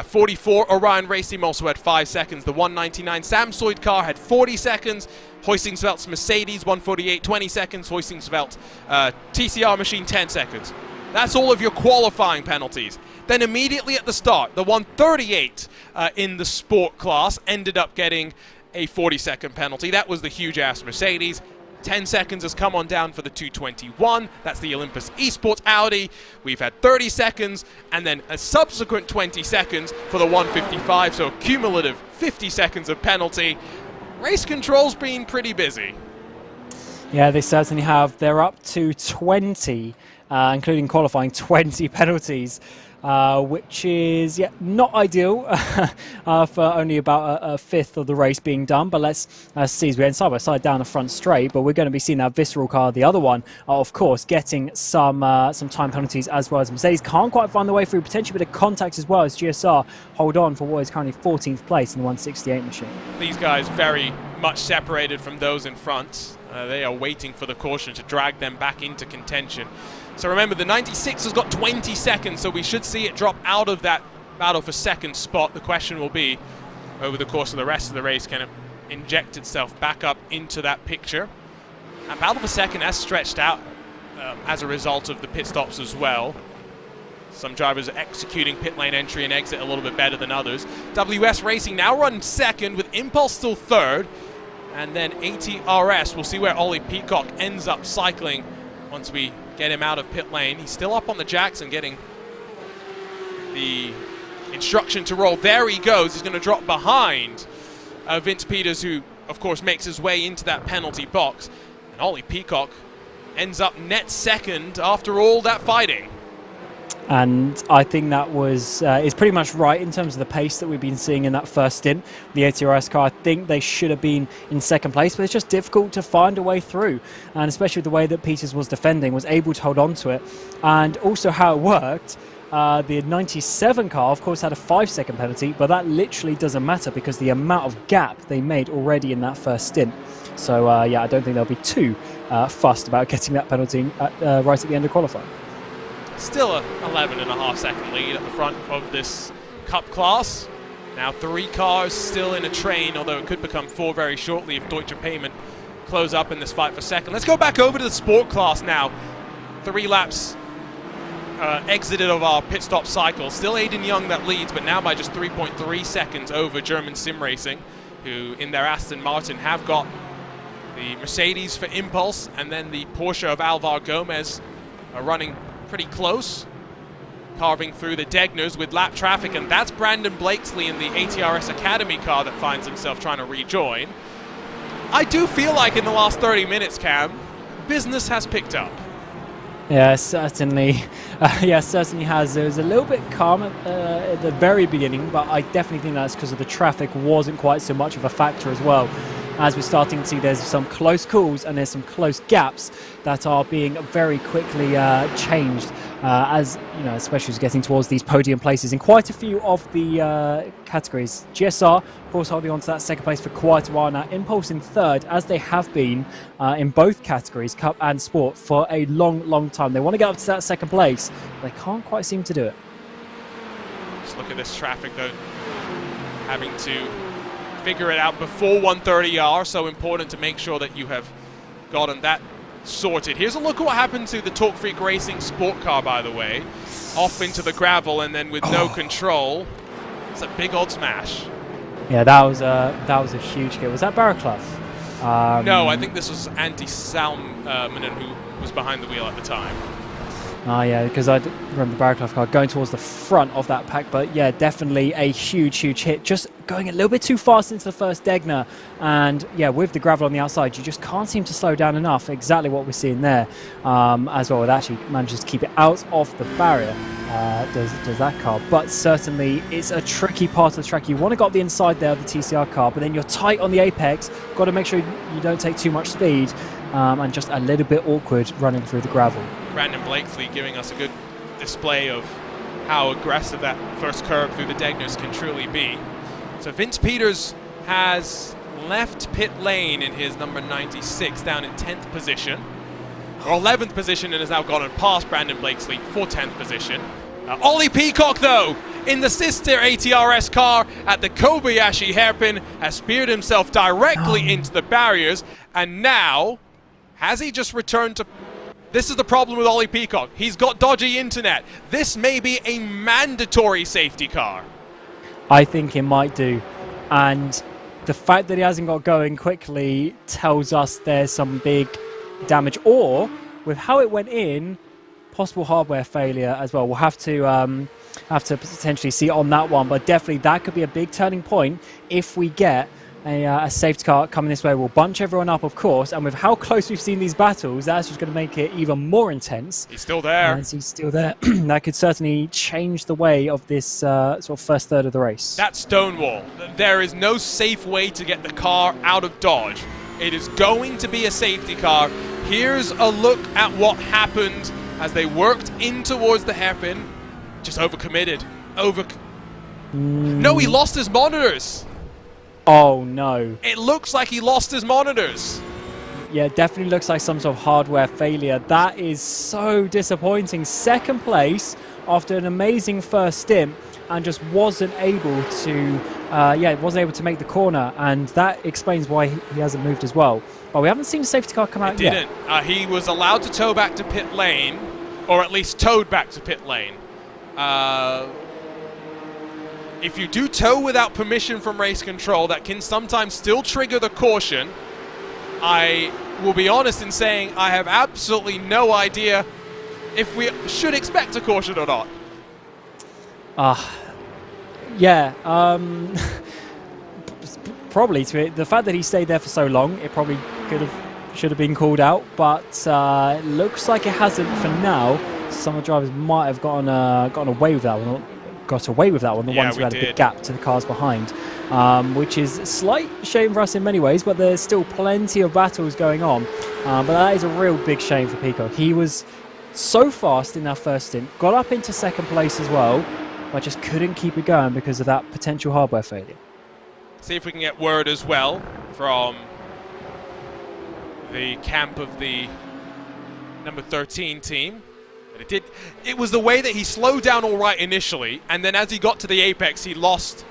44, Orion Racing also had 5 seconds. The 199 Samsoid car had 40 seconds. Hoysingsveldt's Mercedes 148, 20 seconds. Hoysingsveldt TCR machine 10 seconds. That's all of your qualifying penalties. Then immediately at the start, the 138 in the sport class ended up getting a 40-second penalty. That was the huge-ass Mercedes. 10 seconds has come on down for the 221. That's the Olympus Esports Audi. We've had 30 seconds, and then a subsequent 20 seconds for the 155, so a cumulative 50 seconds of penalty. Race control's been pretty busy. Yeah, they certainly have. They're up to 20, including qualifying, 20 penalties. Which is not ideal for only about a fifth of the race being done. But let's see as we end side by side down the front straight. But we're going to be seeing that Visceral car, the other one, of course, getting some time penalties as well as Mercedes. Can't quite find the way through. Potentially a bit of contact as well as GSR hold on for what is currently 14th place in the 168 machine. These guys very much separated from those in front. They are waiting for the caution to drag them back into contention. So remember, the 96 has got 20 seconds, so we should see it drop out of that battle for second spot. The question will be, over the course of the rest of the race, can it inject itself back up into that picture? And battle for second has stretched out as a result of the pit stops as well. Some drivers are executing pit lane entry and exit a little bit better than others. WS Racing now runs second, with Impulse still third. And then ATRS, we'll see where Ollie Peacock ends up cycling once we get him out of pit lane. He's still up on the Jackson getting the instruction to roll. There he goes. He's going to drop behind Vince Peters, who, of course, makes his way into that penalty box. And Ollie Peacock ends up net second after all that fighting. And I think that is pretty much right in terms of the pace that we've been seeing in that first stint. The ATRS car, I think they should have been in second place, but it's just difficult to find a way through. And especially the way that Peters was defending, was able to hold on to it. And also how it worked, the 97 car, of course, had a 5-second penalty, but that literally doesn't matter because the amount of gap they made already in that first stint. So, I don't think they'll be too fussed about getting that penalty right at the end of qualifying. Still a 11.5-second lead at the front of this Cup class. Now 3 cars still in a train, although it could become 4 very shortly if Deutsche Payment close up in this fight for second. Let's go back over to the sport class now. 3 laps exited of our pit stop cycle. Still Aiden Young that leads, but now by just 3.3 seconds over German Sim Racing, who in their Aston Martin have got the Mercedes for Impulse, and then the Porsche of Alvar Gomez are running pretty close, carving through the Degners with lap traffic, and that's Brandon Blakesley in the ATRS Academy car that finds himself trying to rejoin. I do feel like in the last 30 minutes, Cam, business has picked up. Yeah, certainly. Certainly has. It was a little bit calm at the very beginning, but I definitely think that's because of the traffic wasn't quite so much of a factor as well. As we're starting to see, there's some close calls and there's some close gaps that are being very quickly changed, as you know, especially as getting towards these podium places in quite a few of the categories. GSR, of course, holding on to that second place for quite a while now. Impulse in third, as they have been in both categories, Cup and Sport, for a long time. They want to get up to that second place, but they can't quite seem to do it. Just look at this traffic, though, having to figure it out before 130R. So important to make sure that you have gotten that sorted. Here's a look at what happened to the Talk Freak Racing sport car, by the way. Off into the gravel and then with no control. It's a big old smash. Yeah, that was a huge kill. Was that Barraclough? No, I think this was Antti Salminen who was behind the wheel at the time. Oh, yeah, because I remember the Barraclough car going towards the front of that pack. But, yeah, definitely a huge hit. Just going a little bit too fast into the first Degner. And, yeah, with the gravel on the outside, you just can't seem to slow down enough. Exactly what we're seeing there as well. It actually manages to keep it out of the barrier, does that car. But certainly it's a tricky part of the track. You want to go up the inside there of the TCR car, but then you're tight on the apex. Got to make sure you don't take too much speed. And just a little bit awkward running through the gravel. Brandon Blakeslee giving us a good display of how aggressive that first curve through the Degners can truly be. So Vince Peters has left pit lane in his number 96 down in 10th position, or 11th position, and has now gone and passed Brandon Blakeslee for 10th position. Ollie Peacock, though, in the sister ATRS car at the Kobayashi hairpin, has speared himself directly into the barriers, and now has he just returned to... This is the problem with Ollie Peacock. He's got dodgy internet. This may be a mandatory safety car. I think it might do. And the fact that he hasn't got going quickly tells us there's some big damage. Or, with how it went in, possible hardware failure as well. We'll have to potentially see on that one. But definitely that could be a big turning point if we get a safety car coming this way. Will bunch everyone up, of course, and with how close we've seen these battles, that's just going to make it even more intense. He's still there. He's still there. That could certainly change the way of this sort of first third of the race. That's Stonewall. There is no safe way to get the car out of dodge. It is going to be a safety car. Here's a look at what happened as they worked in towards the hairpin. Just overcommitted. No, he lost his monitors. Oh no. It looks like he lost his monitors. Yeah, definitely looks like some sort of hardware failure. That is so disappointing. Second place after an amazing first stint and just wasn't able to make the corner, and that explains why he hasn't moved as well. But we haven't seen the safety car come out yet. Didn't. He was allowed to tow back to pit lane, or at least towed back to pit lane. If you do tow without permission from race control, that can sometimes still trigger the caution. I will be honest in saying I have absolutely no idea if we should expect a caution or not. Probably. The fact that he stayed there for so long, it probably should have been called out, but looks like it hasn't for now. Some of the drivers might have gotten away with that one. The ones who had a big gap to the cars behind, which is a slight shame for us in many ways, but there's still plenty of battles going on. But that is a real big shame for Peacock. He was so fast in that first stint, got up into second place as well, but just couldn't keep it going because of that potential hardware failure. See if we can get word as well from the camp of the number 13 team. It was the way that he slowed down all right initially, and then as he got to the apex, he lost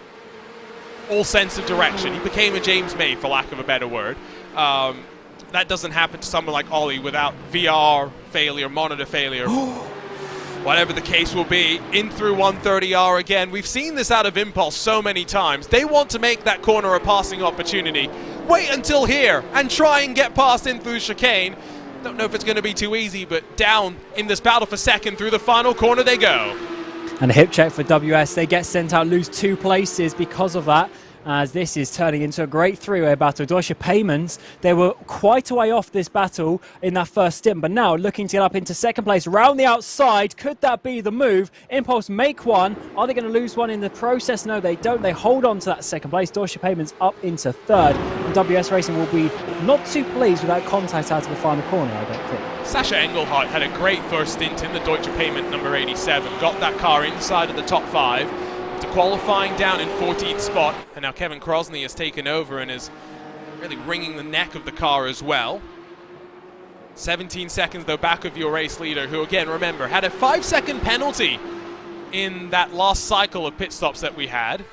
all sense of direction. He became a James May, for lack of a better word. That doesn't happen to someone like Ollie without VR failure, monitor failure, whatever the case will be. In through 130R again. We've seen this out of Impulse so many times. They want to make that corner a passing opportunity. Wait until here and try and get past in through chicane. Don't know if it's going to be too easy, but down in this battle for second through the final corner they go. And a hip check for WS. They get sent out, lose 2 places because of that, as this is turning into a great three-way battle. Deutsche Payments, they were quite a way off this battle in that first stint, but now looking to get up into second place round the outside. Could that be the move? Impulse make one. Are they going to lose one in the process? No, they don't. They hold on to that second place. Deutsche Payments up into third. And WS Racing will be not too pleased with that contact out of the final corner, I don't think. Sasha Engelhardt had a great first stint in the Deutsche Payment number 87. Got that car inside of the top 5. To qualifying down in 14th spot, and now Kevin Crosney has taken over and is really wringing the neck of the car as well. 17 seconds though back of your race leader, who again, remember, had a 5-second penalty in that last cycle of pit stops that we had,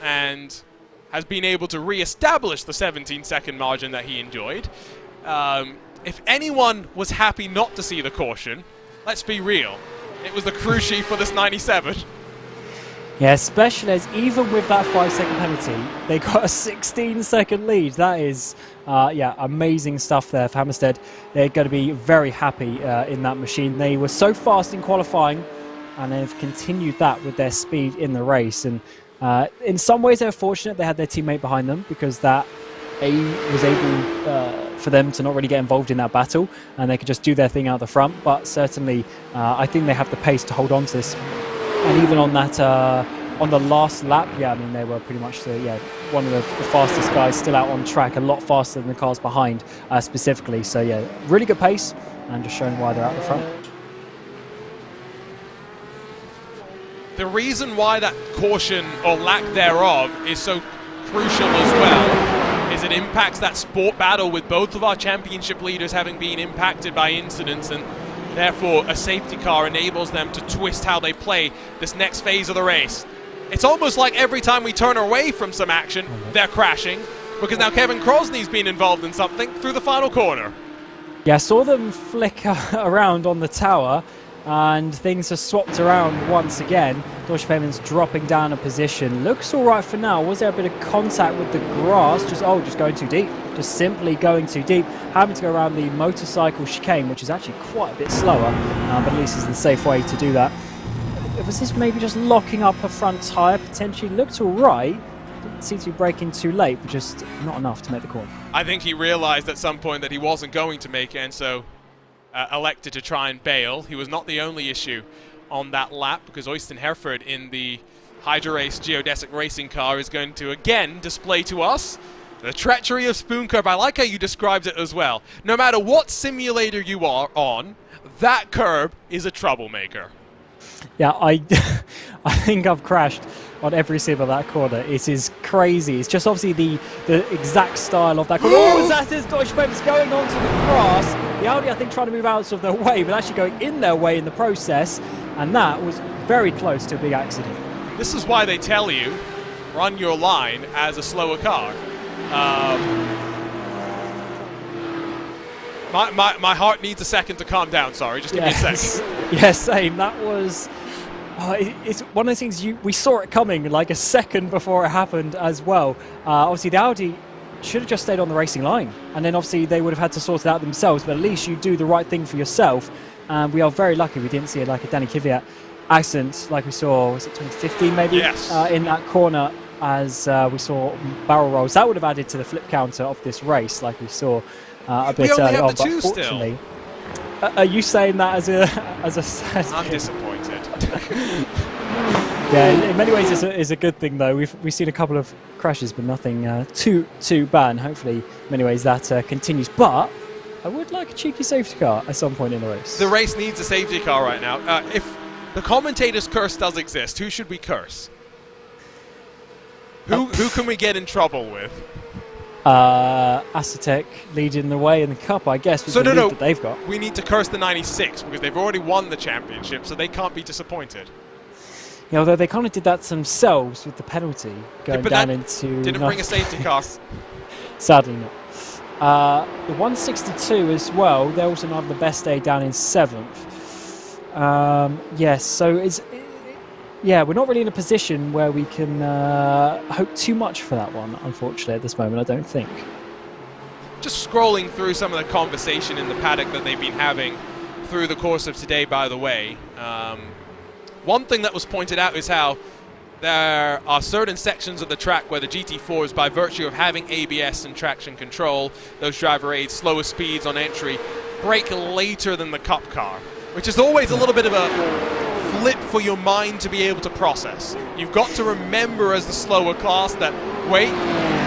and has been able to re-establish the 17-second margin that he enjoyed. if anyone was happy not to see the caution, let's be real, it was the crew chief for this 97. Yeah, especially as even with that 5-second penalty, they got a 16-second lead. That is, yeah, amazing stuff there for Hammerstead. They're going to be very happy in that machine. They were so fast in qualifying, and they've continued that with their speed in the race. And in some ways, they're fortunate they had their teammate behind them, because that was able for them to not really get involved in that battle, and they could just do their thing out the front. But certainly, I think they have the pace to hold on to this. And even on that, on the last lap, yeah, I mean, they were pretty much one of the fastest guys still out on track, a lot faster than the cars behind specifically. So yeah, really good pace, and just showing why they're out the front. The reason why that caution, or lack thereof, is so crucial as well is it impacts that sport battle, with both of our championship leaders having been impacted by incidents, and therefore a safety car enables them to twist how they play this next phase of the race. It's almost like every time we turn away from some action, they're crashing, because now Kevin Crosney's been involved in something through the final corner. Yeah, I saw them flick around on the tower, and things are swapped around once again. Deutsche Payment's dropping down a position. Looks all right for now. Was there a bit of contact with the grass? Just going too deep. Just simply going too deep. Having to go around the motorcycle chicane, which is actually quite a bit slower, but at least is the safe way to do that. Was this maybe just locking up a front tyre? Potentially looked all right. Didn't seem to be braking too late, but just not enough to make the corner. I think he realised at some point that he wasn't going to make it, and so elected to try and bail. He was not the only issue on that lap, because Øystein Herford in the HyperX geodesic racing car is going to again display to us the treachery of spoon curve. I like how you described it as well. No matter what simulator you are on, that curb is a troublemaker. Yeah, I think I've crashed on every single that corner. It is crazy. It's just obviously the exact style of that corner. Oh, that is Deutsche Payment's going onto the grass. The Audi, I think, trying to move out of their way, but actually going in their way in the process, and that was very close to a big accident. This is why they tell you, run your line as a slower car. My heart needs a second to calm down, sorry, just give me a second. Yeah, same. That was... it's one of those things, we saw it coming like a second before it happened as well. Obviously, the Audi should have just stayed on the racing line, and then obviously they would have had to sort it out themselves, but at least you do the right thing for yourself. And we are very lucky we didn't see like a Danny Kvyat accident like we saw, was it 2015 maybe? Yes. In that corner, as we saw barrel rolls. That would have added to the flip counter of this race, like we saw a bit early on. But fortunately, are you saying that as a I'm disappointed. Yeah, in many ways it's a good thing though. We've seen a couple of crashes, but nothing too bad. Hopefully, in many ways that continues. But I would like a cheeky safety car at some point in the race. The race needs a safety car right now. If the commentator's curse does exist, who should we curse? Who can we get in trouble with? Acetec leading the way in the cup, I guess. With the lead that they've got. We need to curse the 96 because they've already won the championship, so they can't be disappointed. Yeah, although they kind of did that themselves with the penalty going down into. Didn't bring a safety car. Sadly not. The 162 as well. They're also not the best day down in 7th. Yes, so it's. Yeah, we're not really in a position where we can hope too much for that one, unfortunately, at this moment, I don't think. Just scrolling through some of the conversation in the paddock that they've been having through the course of today, by the way. One thing that was pointed out is how there are certain sections of the track where the GT4s, by virtue of having ABS and traction control, those driver aids, slower speeds on entry, brake later than the Cup car, which is always a little bit of a flip for your mind to be able to process. You've got to remember as the slower class that, wait,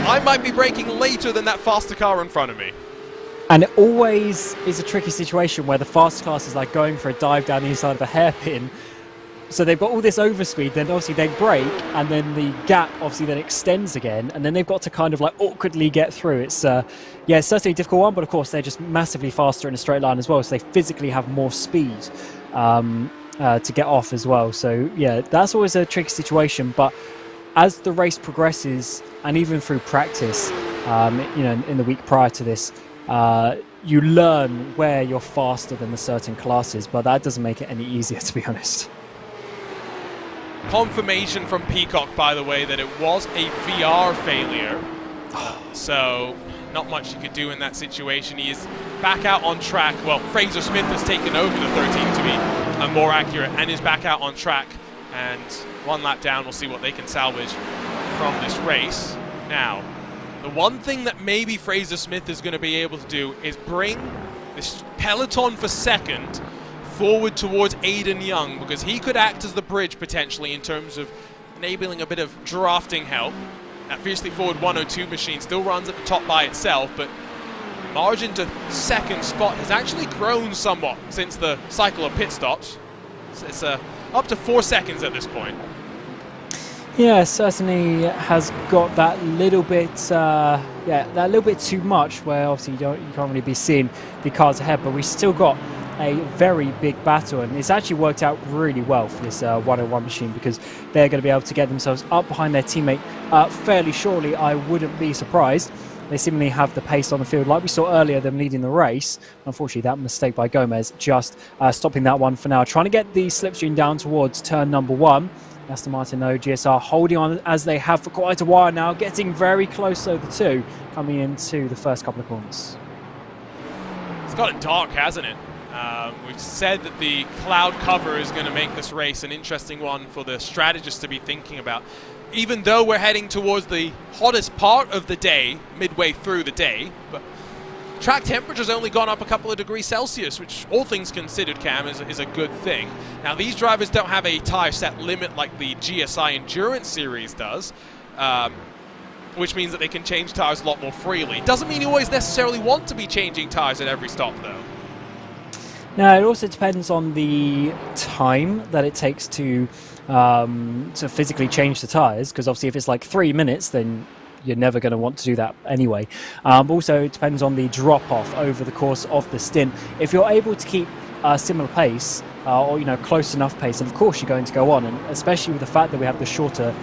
I might be braking later than that faster car in front of me. And it always is a tricky situation where the fast class is like going for a dive down the inside of a hairpin. So they've got all this overspeed, then obviously they brake, and then the gap obviously then extends again, and then they've got to kind of like awkwardly get through. It's yeah, it's certainly a difficult one, but of course they're just massively faster in a straight line as well, so they physically have more speed to get off as well. So yeah, that's always a tricky situation. But as the race progresses, and even through practice, you know, in the week prior to this, you learn where you're faster than the certain classes, but that doesn't make it any easier, to be honest. Confirmation from Peacock, by the way, that it was a VR failure. So not much you could do in that situation. He is back out on track. Well, Fraser Smith has taken over the 13 to be more accurate and is back out on track. And one lap down, we'll see what they can salvage from this race. Now, the one thing that maybe Fraser Smith is going to be able to do is bring this peloton for second forward towards Aiden Young, because he could act as the bridge potentially in terms of enabling a bit of drafting help. That fiercely forward 102 machine still runs at the top by itself, but margin to second spot has actually grown somewhat since the cycle of pit stops. It's up to 4 seconds at this point. Yeah, certainly has got that little bit, that little bit too much, where obviously you can't really be seeing the cars ahead, but we've still got a very big battle, and it's actually worked out really well for this 101 machine, because they're going to be able to get themselves up behind their teammate fairly shortly. I wouldn't be surprised. They seemingly have the pace on the field, like we saw earlier, them leading the race. Unfortunately, that mistake by Gomez just stopping that one for now. Trying to get the slipstream down towards turn number 1. Aston Martin, though, GSR holding on as they have for quite a while now, getting very close to the 2, coming into the first couple of corners. It's gotten dark, hasn't it? We've said that the cloud cover is going to make this race an interesting one for the strategists to be thinking about. Even though we're heading towards the hottest part of the day, midway through the day, but track temperature's only gone up a couple of degrees Celsius, which, all things considered, Cam, is a good thing. Now, these drivers don't have a tire set limit like the GSI Endurance Series does, which means that they can change tires a lot more freely. Doesn't mean you always necessarily want to be changing tires at every stop, though. Now, it also depends on the time that it takes to physically change the tires, because obviously if it's like 3 minutes, then you're never going to want to do that anyway. Also, it depends on the drop-off over the course of the stint. If you're able to keep a similar pace, or close enough pace, and of course you're going to go on, and especially with the fact that we have the shorter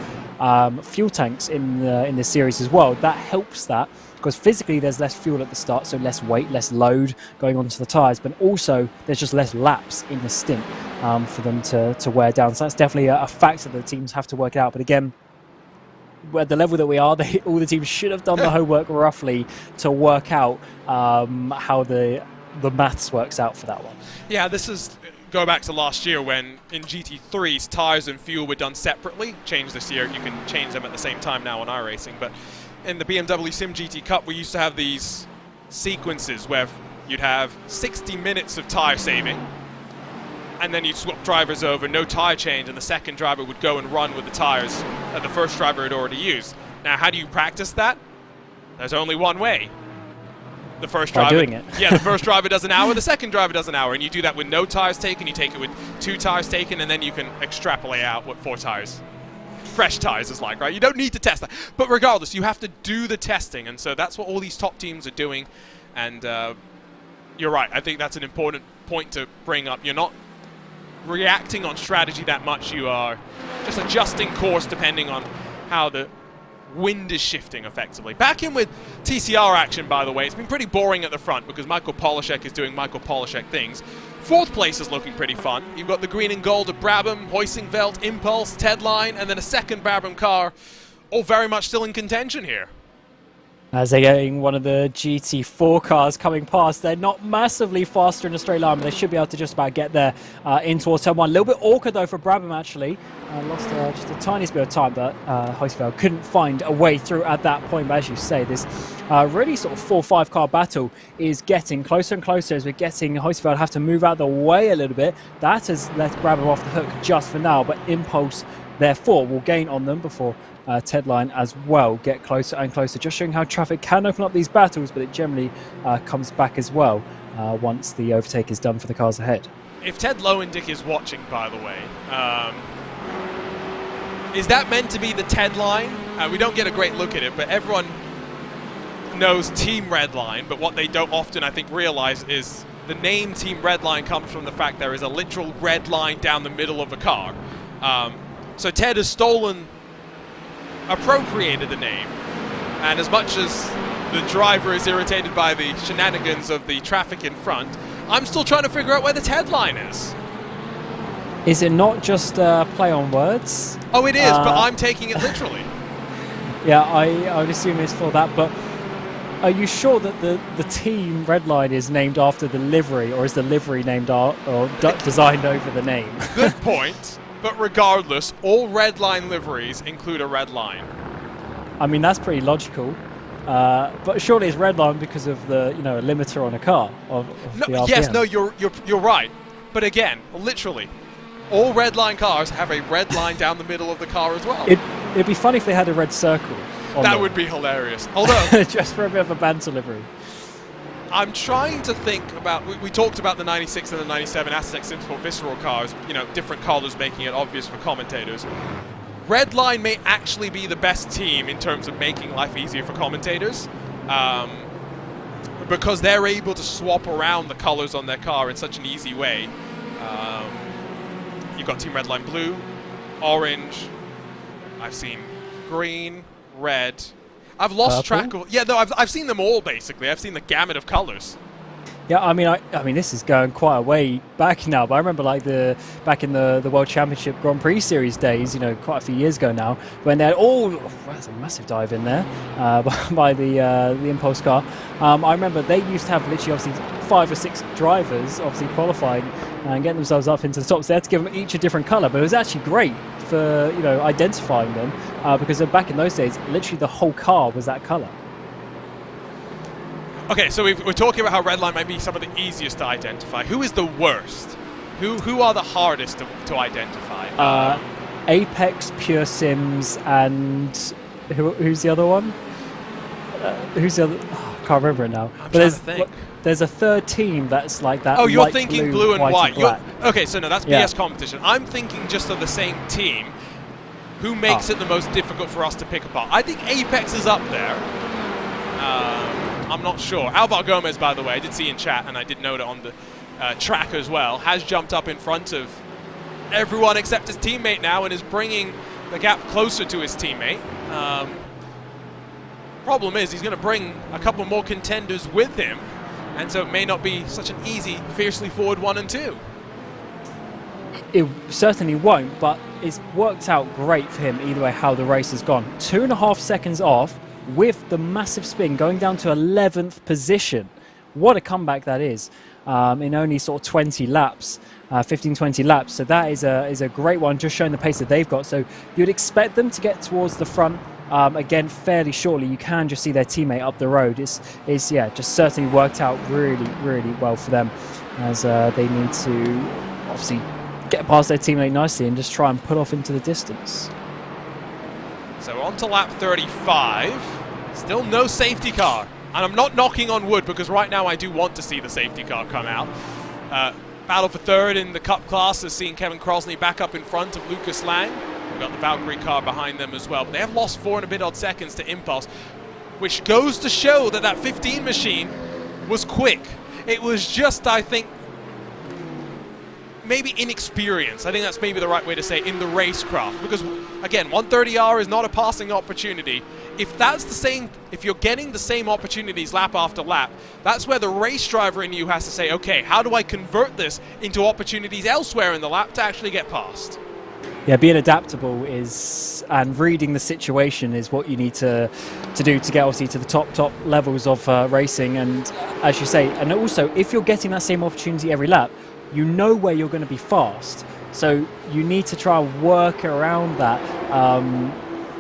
fuel tanks in this series as well, that helps that. Because physically there's less fuel at the start, so less weight, less load going onto the tyres, but also there's just less laps in the stint for them to wear down. So that's definitely a factor that the teams have to work out. But again, at the level that we are, all the teams should have done the homework roughly to work out how the maths works out for that one. Yeah, this is go back to last year when in GT3s tyres and fuel were done separately. Changed this year, you can change them at the same time now on iRacing, but in the BMW Sim GT Cup, we used to have these sequences where you'd have 60 minutes of tire saving, and then you'd swap drivers over, no tire change, and the second driver would go and run with the tires that the first driver had already used. Now, how do you practice that? There's only one way. The first driver, by doing it. Yeah, the first driver does an hour, the second driver does an hour, and you do that with no tires taken, you take it with 2 tires taken, and then you can extrapolate out what 4 tires. Fresh tires is like, right? You don't need to test that. But regardless, you have to do the testing, and so that's what all these top teams are doing. And you're right, I think that's an important point to bring up. You're not reacting on strategy that much, you are just adjusting course depending on how the wind is shifting effectively. Back in with TCR action, by the way. It's been pretty boring at the front because Michael Polishek is doing Michael Polishek things. 4th place is looking pretty fun. You've got the green and gold of Brabham, Hoisingveld, Impulse, Tedline, and then a second Brabham car, all very much still in contention here. As they're getting one of the GT4 cars coming past, they're not massively faster in a straight line, but they should be able to just about get there in towards turn 1. A little bit awkward, though, for Brabham, actually. Lost just a tiniest bit of time, but Hoisingveld couldn't find a way through at that point. But as you say, this really sort of 4-5 car battle is getting closer and closer as we're getting Hoisingveld have to move out of the way a little bit. That has let Brabham off the hook just for now, but Impulse, therefore, will gain on them before Tedline as well get closer and closer, just showing how traffic can open up these battles, but it generally comes back as well once the overtake is done for the cars ahead. If Ted Lowendick is watching, by the way, is that meant to be the Tedline? We don't get a great look at it, but everyone knows Team Redline, but what they don't often, I think, realize is the name Team Redline comes from the fact there is a literal red line down the middle of a car. So Ted has appropriated the name, and as much as the driver is irritated by the shenanigans of the traffic in front. I'm still trying to figure out where this headline is. Is it not just play on words? Oh, it is, but I'm taking it literally. Yeah, I would assume it's for that, but are you sure that the team Redline is named after the livery, or is the livery named designed over the name? Good point, but regardless, all Redline liveries include a red line. I mean, that's pretty logical. But surely it's red line because of the a limiter on a car of No, the RPM. yes, no, you're right. But again, literally, all red line cars have a red line down the middle of the car as well. It'd be funny if they had a red circle. That would be hilarious. Although, just for a bit of a banter livery. I'm trying to think about. We talked about the 96 and the 97 Aztec Simsport Visceral cars. Different colours making it obvious for commentators. Redline may actually be the best team in terms of making life easier for commentators, because they're able to swap around the colors on their car in such an easy way. You've got Team Redline blue, orange, I've seen green, red. I've lost track of... Yeah, no, I've seen them all, basically. I've seen the gamut of colors. Yeah, I mean, this is going quite a way back now, but I remember back in the World Championship Grand Prix Series days, quite a few years ago now, when they're all that's a massive dive in there by the Impulse car. I remember they used to have literally obviously 5 or 6 drivers obviously qualifying and getting themselves up into the top. So they had to give them each a different color, but it was actually great for identifying them because back in those days, literally the whole car was that color. Okay, so we're talking about how Redline might be some of the easiest to identify. Who is the worst? Who are the hardest to identify? Apex, Pure Sims, and who's the other one? Who's the other? Oh, I can't remember it now. I'm trying to think. There's a third team that's like that. Oh, you're thinking blue and white. And Okay, so no, that's BS competition. I'm thinking just of the same team. Who makes it the most difficult for us to pick apart? I think Apex is up there. I'm not sure. Alvaro Gomez, by the way, I did see in chat, and I did note it on the track as well, has jumped up in front of everyone except his teammate now and is bringing the gap closer to his teammate. Problem is, he's going to bring a couple more contenders with him, and so it may not be such an easy, fiercely forward 1 and 2. It certainly won't, but it's worked out great for him either way how the race has gone. 2.5 seconds off, with the massive spin going down to 11th position. What a comeback that is in only sort of 20 laps, 15-20 laps. So that is a great one, just showing the pace that they've got. So you'd expect them to get towards the front again fairly shortly. You can just see their teammate up the road. It's just certainly worked out really, really well for them, as they need to obviously get past their teammate nicely and just try and pull off into the distance. So on to lap 35. Still no safety car. And I'm not knocking on wood because right now I do want to see the safety car come out. Battle for third in the Cup class has seen Kevin Crosney back up in front of Lucas Lang. We've got the Valkyrie car behind them as well. But they have lost 4 and a bit odd seconds to Impulse, which goes to show that that 15 machine was quick. It was just, I think, maybe inexperience. I think that's maybe the right way to say it, in the racecraft, because again, 130R is not a passing opportunity. If that's the same, if you're getting the same opportunities lap after lap, that's where the race driver in you has to say, okay, how do I convert this into opportunities elsewhere in the lap to actually get past? Yeah, being adaptable and reading the situation is what you need to do to get obviously to the top levels of racing. And as you say, and also if you're getting that same opportunity every lap, you know where you're going to be fast. So you need to try and work around that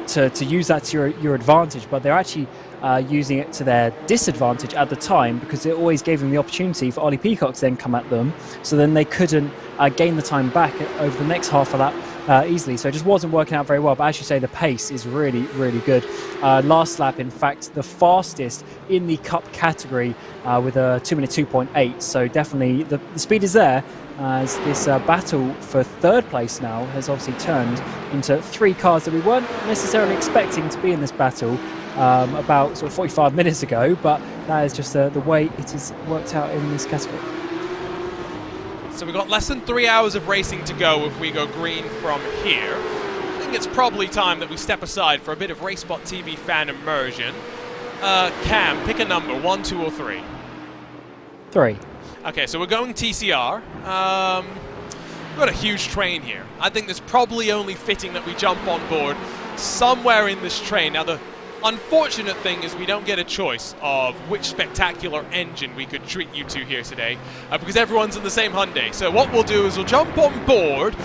to use that to your advantage. But they're actually using it to their disadvantage at the time, because it always gave them the opportunity for Ollie Peacock to then come at them. So then they couldn't gain the time back over the next half of that easily. So it just wasn't working out very well. But as you say, the pace is really, really good. Last lap, in fact, the fastest in the Cup category with a 2-minute 2.8. So definitely the speed is there, as this battle for third place now has obviously turned into 3 cars that we weren't necessarily expecting to be in this battle about sort of 45 minutes ago. But that is just the way it has worked out in this category. So we've got less than 3 hours of racing to go if we go green from here. I think it's probably time that we step aside for a bit of RaceSpotTV fan immersion. Cam, pick a number, 1, 2, or 3. 3. Okay, so we're going TCR. We've got a huge train here. I think it's probably only fitting that we jump on board somewhere in this train. Now, the unfortunate thing is we don't get a choice of which spectacular engine we could treat you to here today, because everyone's in the same Hyundai. So what we'll do is we'll jump on board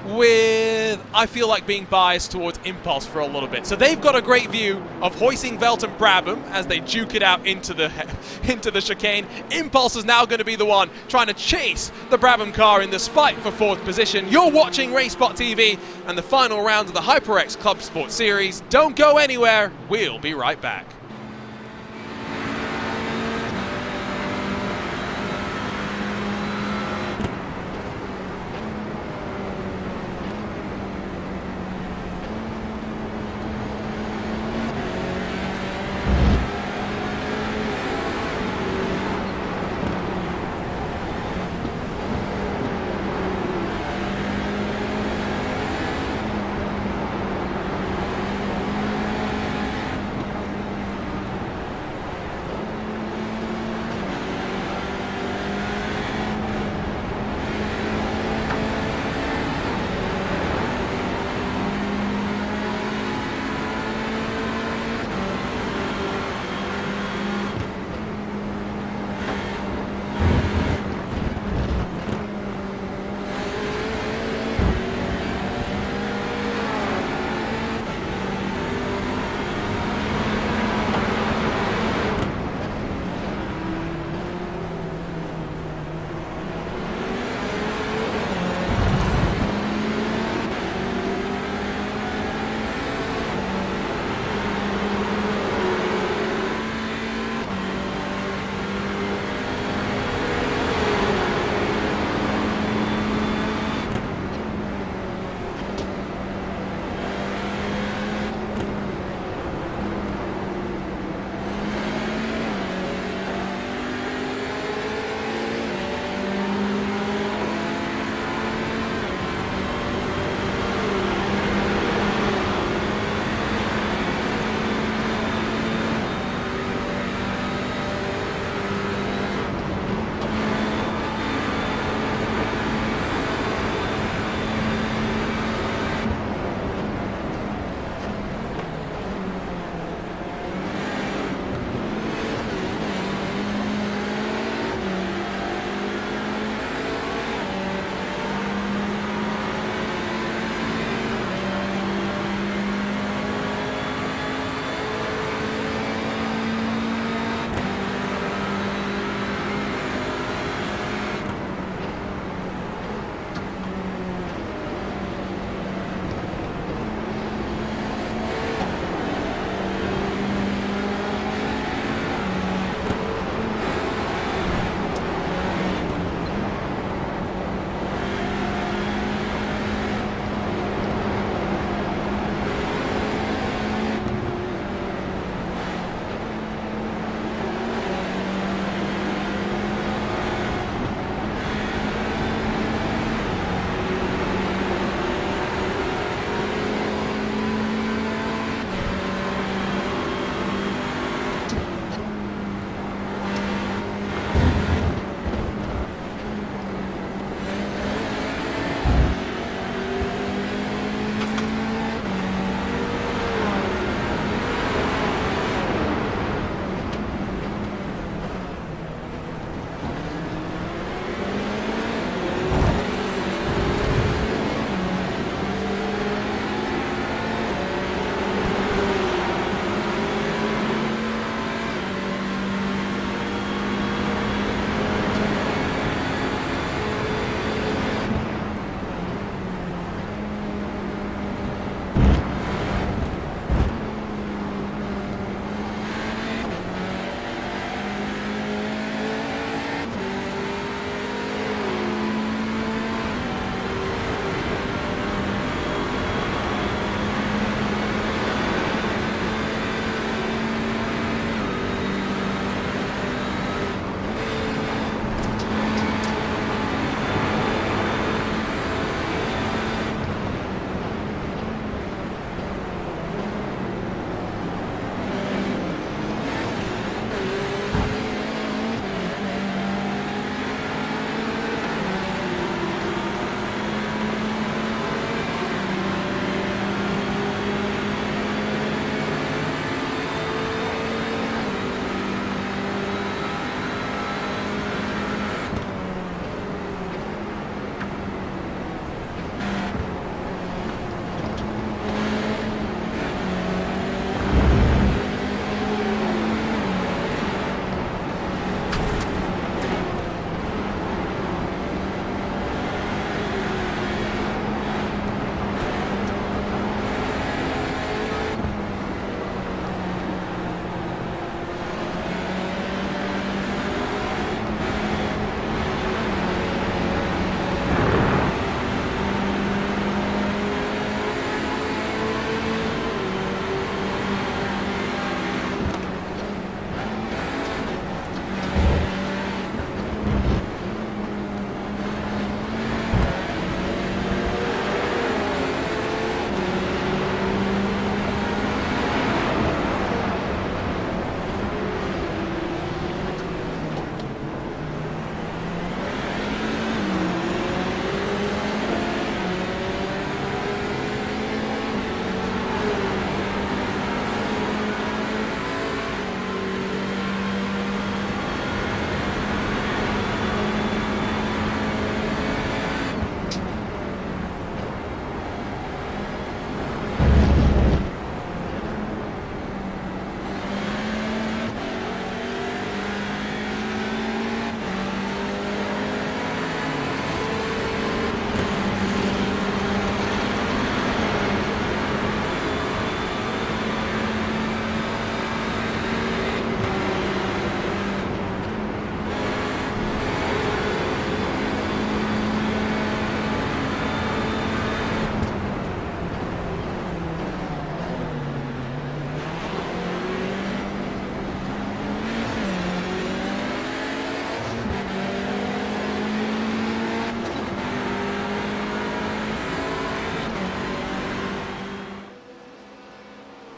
with, I feel like, being biased towards Impulse for a little bit. So they've got a great view of Hoising Velt and Brabham as they duke it out into the chicane. Impulse is now going to be the one trying to chase the Brabham car in this fight for 4th position. You're watching RaceSpotTV and the final round of the HyperX Club Sport Series. Don't go anywhere. We'll be right back.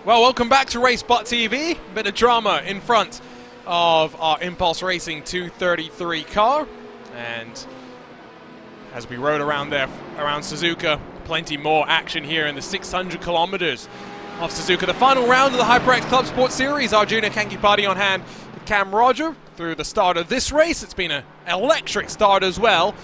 Well, welcome back to RaceSpotTV. Bit of drama in front of our Impulse Racing 233 car. And as we rode around there, around Suzuka, plenty more action here in the 600 kilometers of Suzuka. The final round of the HyperX ClubSport Series. Arjuna Kankipati on hand with Cam Roger through the start of this race. It's been an electric start as well.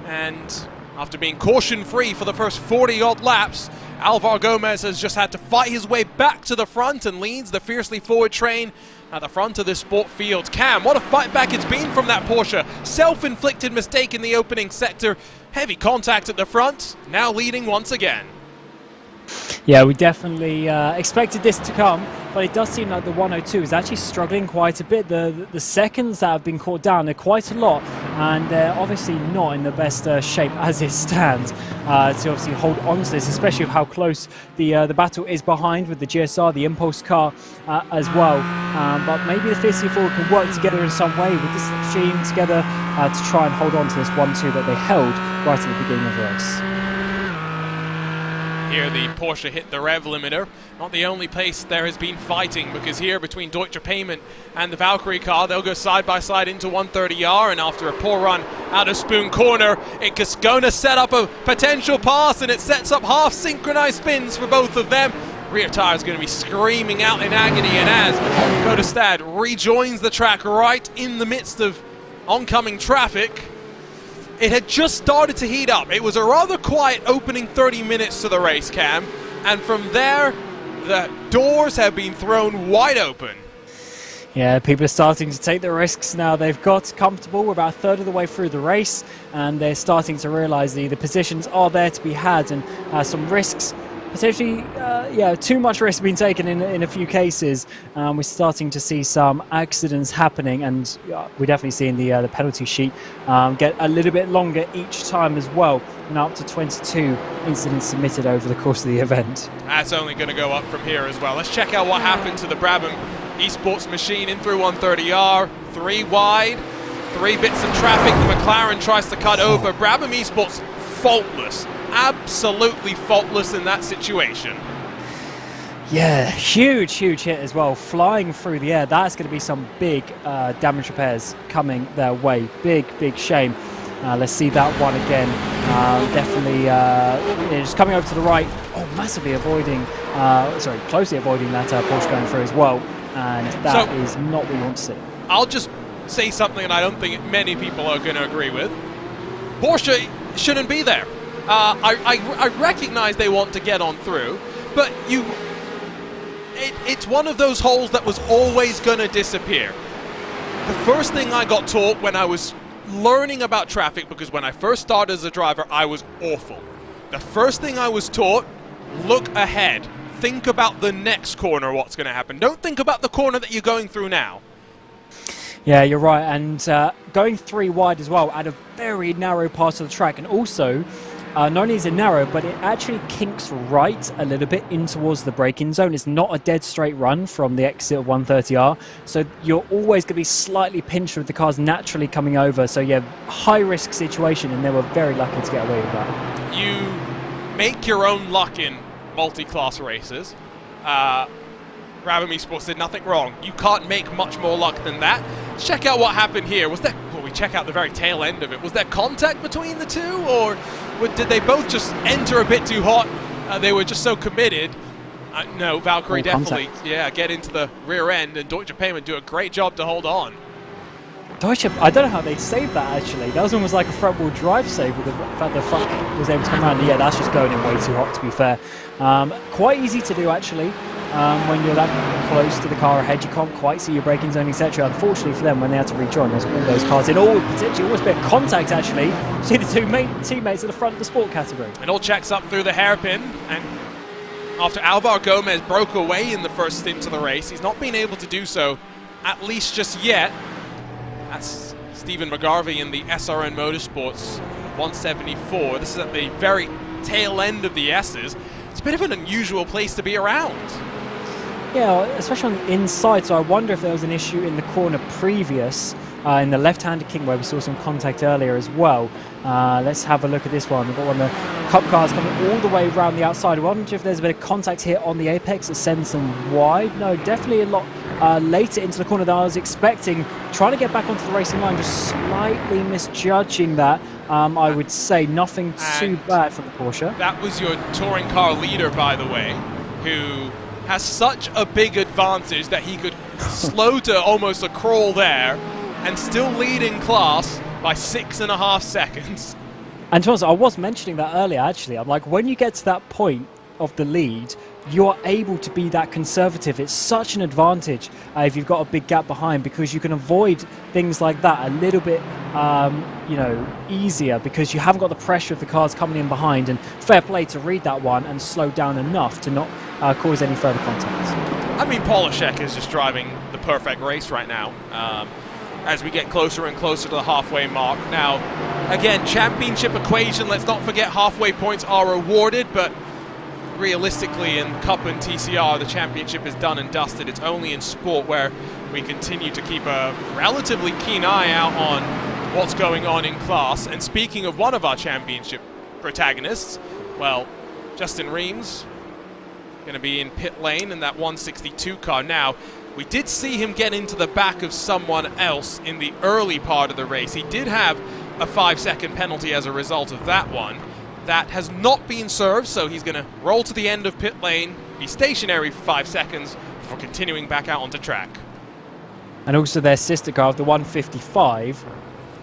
And after being caution-free for the first 40-odd laps, Alvaro Gomez has just had to fight his way back to the front and leads the fiercely forward train at the front of this sport field. Cam, what a fight back it's been from that Porsche. Self-inflicted mistake in the opening sector. Heavy contact at the front, now leading once again. Yeah, we definitely expected this to come, but it does seem like the 102 is actually struggling quite a bit. The seconds that have been caught down are quite a lot, and they're obviously not in the best shape as it stands to obviously hold on to this, especially with how close the battle is behind with the GSR, the Impulse car as well. But maybe the Fiercely Forward can work together in some way with this team together to try and hold on to this 1-2 that they held right at the beginning of the race. Here the Porsche hit the rev limiter. Not the only place there has been fighting, because here between Deutsche Payment and the Valkyrie car, they'll go side by side into 130R, and after a poor run out of Spoon Corner, it's going to set up a potential pass, and it sets up half synchronized spins for both of them. Rear tire is going to be screaming out in agony, and as Godestad rejoins the track right in the midst of oncoming traffic, it had just started to heat up. It was a rather quiet opening 30 minutes to the race, Cam, and from there, the doors have been thrown wide open. Yeah, people are starting to take the risks now. They've got comfortable. We're about a third of the way through the race, and they're starting to realise the positions are there to be had, and some risks. Potentially, too much risk being taken in a few cases. We're starting to see some accidents happening, and we're definitely seeing the penalty sheet get a little bit longer each time as well, and up to 22 incidents submitted over the course of the event. That's only going to go up from here as well. Let's check out what happened to the Brabham Esports machine in through 130R. 3 wide, 3 bits of traffic. The McLaren tries to cut over. Brabham Esports faultless. Absolutely faultless in that situation. Yeah, huge hit as well, flying through the air. That's going to be some big damage repairs coming their way. Big shame. Let's see that one again. Definitely just coming over to the right. Oh, massively avoiding, closely avoiding that Porsche going through as well. And that is not what we want to see. I'll just say something that I don't think many people are going to agree with. Porsche shouldn't be there. I recognize they want to get on through, but it's one of those holes that was always going to disappear. The first thing I got taught when I was learning about traffic, because when I first started as a driver, I was awful. The first thing I was taught, look ahead. Think about the next corner, what's going to happen. Don't think about the corner that you're going through now. Yeah, you're right, and going 3 wide as well at a very narrow part of the track, and also not only is it narrow, but it actually kinks right a little bit in towards the braking zone. It's not a dead straight run from the exit of 130R, so you're always going to be slightly pinched with the cars naturally coming over. So yeah, high risk situation, and they were very lucky to get away with that. You make your own luck in multi-class races. Brabham Esports did nothing wrong. You can't make much more luck than that. Let's check out what happened here. Was there, well, we check out the very tail end of it. Was there contact between the two, or did they both just enter a bit too hot? They were just so committed. No, Valkyrie definitely, get into the rear end, and Deutsche Payment do a great job to hold on. Deutsche, I don't know how they saved that actually. That was almost like a front wheel drive save with the fact the front was able to come around. And yeah, that's just going in way too hot, to be fair. Quite easy to do actually. When you're that close to the car ahead, you can't quite see your braking zone, etc. Unfortunately for them, when they had to rejoin, there's all those cars in all potentially almost a bit of contact actually. See the two teammates at the front of the sport category. It all checks up through the hairpin, and after Alvaro Gomez broke away in the first stint of the race, he's not been able to do so, at least just yet. That's Stephen McGarvey in the SRN Motorsports 174. This is at the very tail end of the S's. It's a bit of an unusual place to be around. Yeah, especially on the inside, so I wonder if there was an issue in the corner previous in the left-handed kink where we saw some contact earlier as well. Let's have a look at this one. We've got one of the cup cars coming all the way around the outside. I wonder if there's a bit of contact here on the apex that sends them wide. No, definitely a lot later into the corner than I was expecting. Trying to get back onto the racing line, just slightly misjudging that. I would say nothing too bad for the Porsche. That was your touring car leader, by the way, who has such a big advantage that he could slow to almost a crawl there and still lead in class by 6.5 seconds. And to be honest, I was mentioning that earlier, actually. I'm like, when you get to that point of the lead, you're able to be that conservative. It's such an advantage if you've got a big gap behind, because you can avoid things like that a little bit, you know, easier, because you haven't got the pressure of the cars coming in behind. And fair play to read that one and slow down enough to not cause any further contact. I mean, Polishek is just driving the perfect race right now. As we get closer and closer to the halfway mark. Now, again, championship equation, let's not forget halfway points are awarded, but realistically in Cup and TCR, the championship is done and dusted. It's only in sport where we continue to keep a relatively keen eye out on what's going on in class. And speaking of one of our championship protagonists, well, Justin Reams going to be in pit lane in that 162 car. Now, we did see him get into the back of someone else in the early part of the race. He did have a 5-second penalty as a result of that one. That has not been served, so he's going to roll to the end of pit lane, be stationary for 5 seconds before continuing back out onto track. And also their sister car, the 155,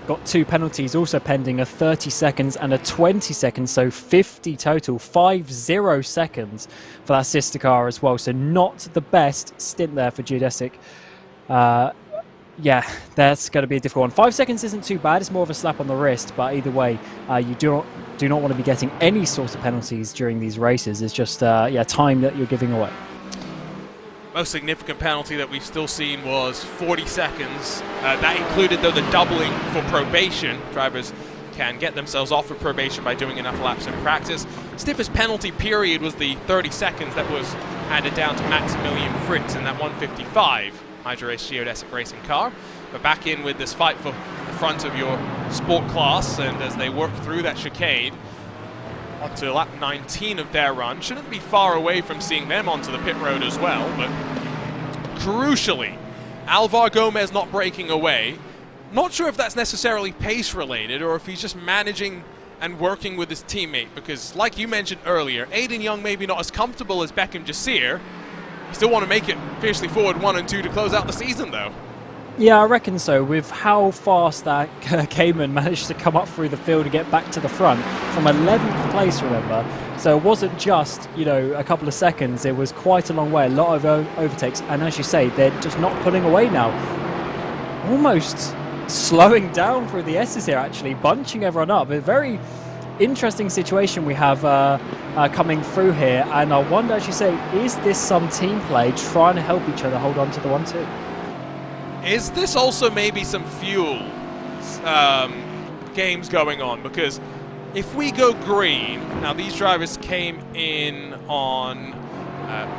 got 2 penalties, also pending, a 30 seconds and a 20 seconds, so 50 total, 50 seconds for that sister car as well. So not the best stint there for Geodesic. Yeah, that's going to be a difficult one. 5 seconds isn't too bad, it's more of a slap on the wrist, but either way, you do not want to be getting any sort of penalties during these races. It's just yeah, time that you're giving away. Most significant penalty that we've still seen was 40 seconds. That included, though, the doubling for probation. Drivers can get themselves off of probation by doing enough laps in practice. Stiffest penalty period was the 30 seconds that was handed down to Maximilian Fritz in that 155 HyperX Geodesic racing car. But back in with this fight for the front of your sport class, and as they work through that chicane onto lap 19 of their run, shouldn't be far away from seeing them onto the pit road as well. But crucially, Alvar Gomez not breaking away. Not sure if that's necessarily pace related or if he's just managing and working with his teammate, because like you mentioned earlier, Aiden Young maybe not as comfortable as Beckham Jasir. You still want to make it fiercely forward 1 and 2 to close out the season, though. Yeah, I reckon so. With how fast that Cayman managed to come up through the field and get back to the front from 11th place, remember. So it wasn't just, you know, a couple of seconds. It was quite a long way, a lot of overtakes. And as you say, they're just not pulling away now. Almost slowing down through the S's here, actually, bunching everyone up. A very interesting situation we have coming through here. And I wonder, as you say, is this some team play trying to help each other hold on to the 1-2? Is this also maybe some fuel games going on? Because if we go green, now these drivers came in on,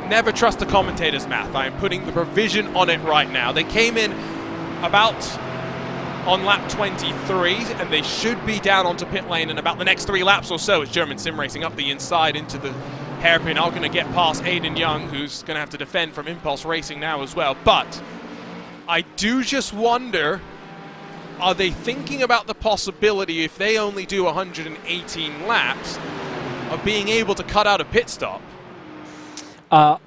never trust the commentator's math. I am putting the provision on it right now. They came in about on lap 23, and they should be down onto pit lane in about the next 3 laps or so. It's German Sim Racing up the inside into the hairpin. I'm going to get past Aiden Young, who's going to have to defend from Impulse Racing now as well. But I do just wonder, are they thinking about the possibility, if they only do 118 laps, of being able to cut out a pit stop?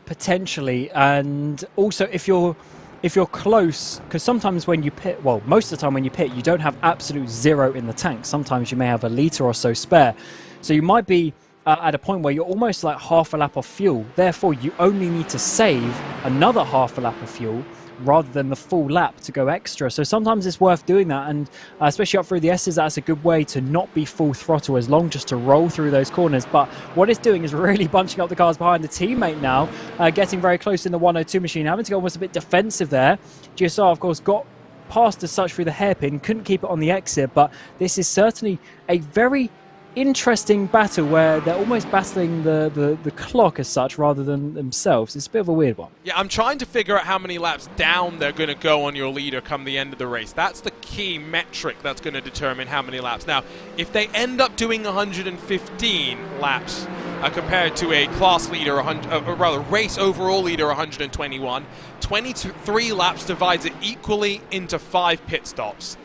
Potentially, and also if you're close, because sometimes when you pit, well, most of the time when you pit, you don't have absolute 0 in the tank. Sometimes you may have a litre or so spare. So you might be at a point where you're almost like half a lap of fuel. Therefore, you only need to save another half a lap of fuel rather than the full lap to go extra. So sometimes it's worth doing that, and especially up through the S's, that's a good way to not be full throttle as long, just to roll through those corners. But what it's doing is really bunching up the cars behind the teammate now, getting very close in the 102 machine, having to go almost a bit defensive there. GSR, of course, got past as such through the hairpin, couldn't keep it on the exit, but this is certainly a very interesting battle where they're almost battling the clock as such rather than themselves. It's a bit of a weird one. Yeah, I'm trying to figure out how many laps down they're going to go on your leader come the end of the race. That's the key metric that's going to determine how many laps. Now, if they end up doing 115 laps compared to a class leader, or rather race overall leader 121, 23 laps divides it equally into 5 pit stops.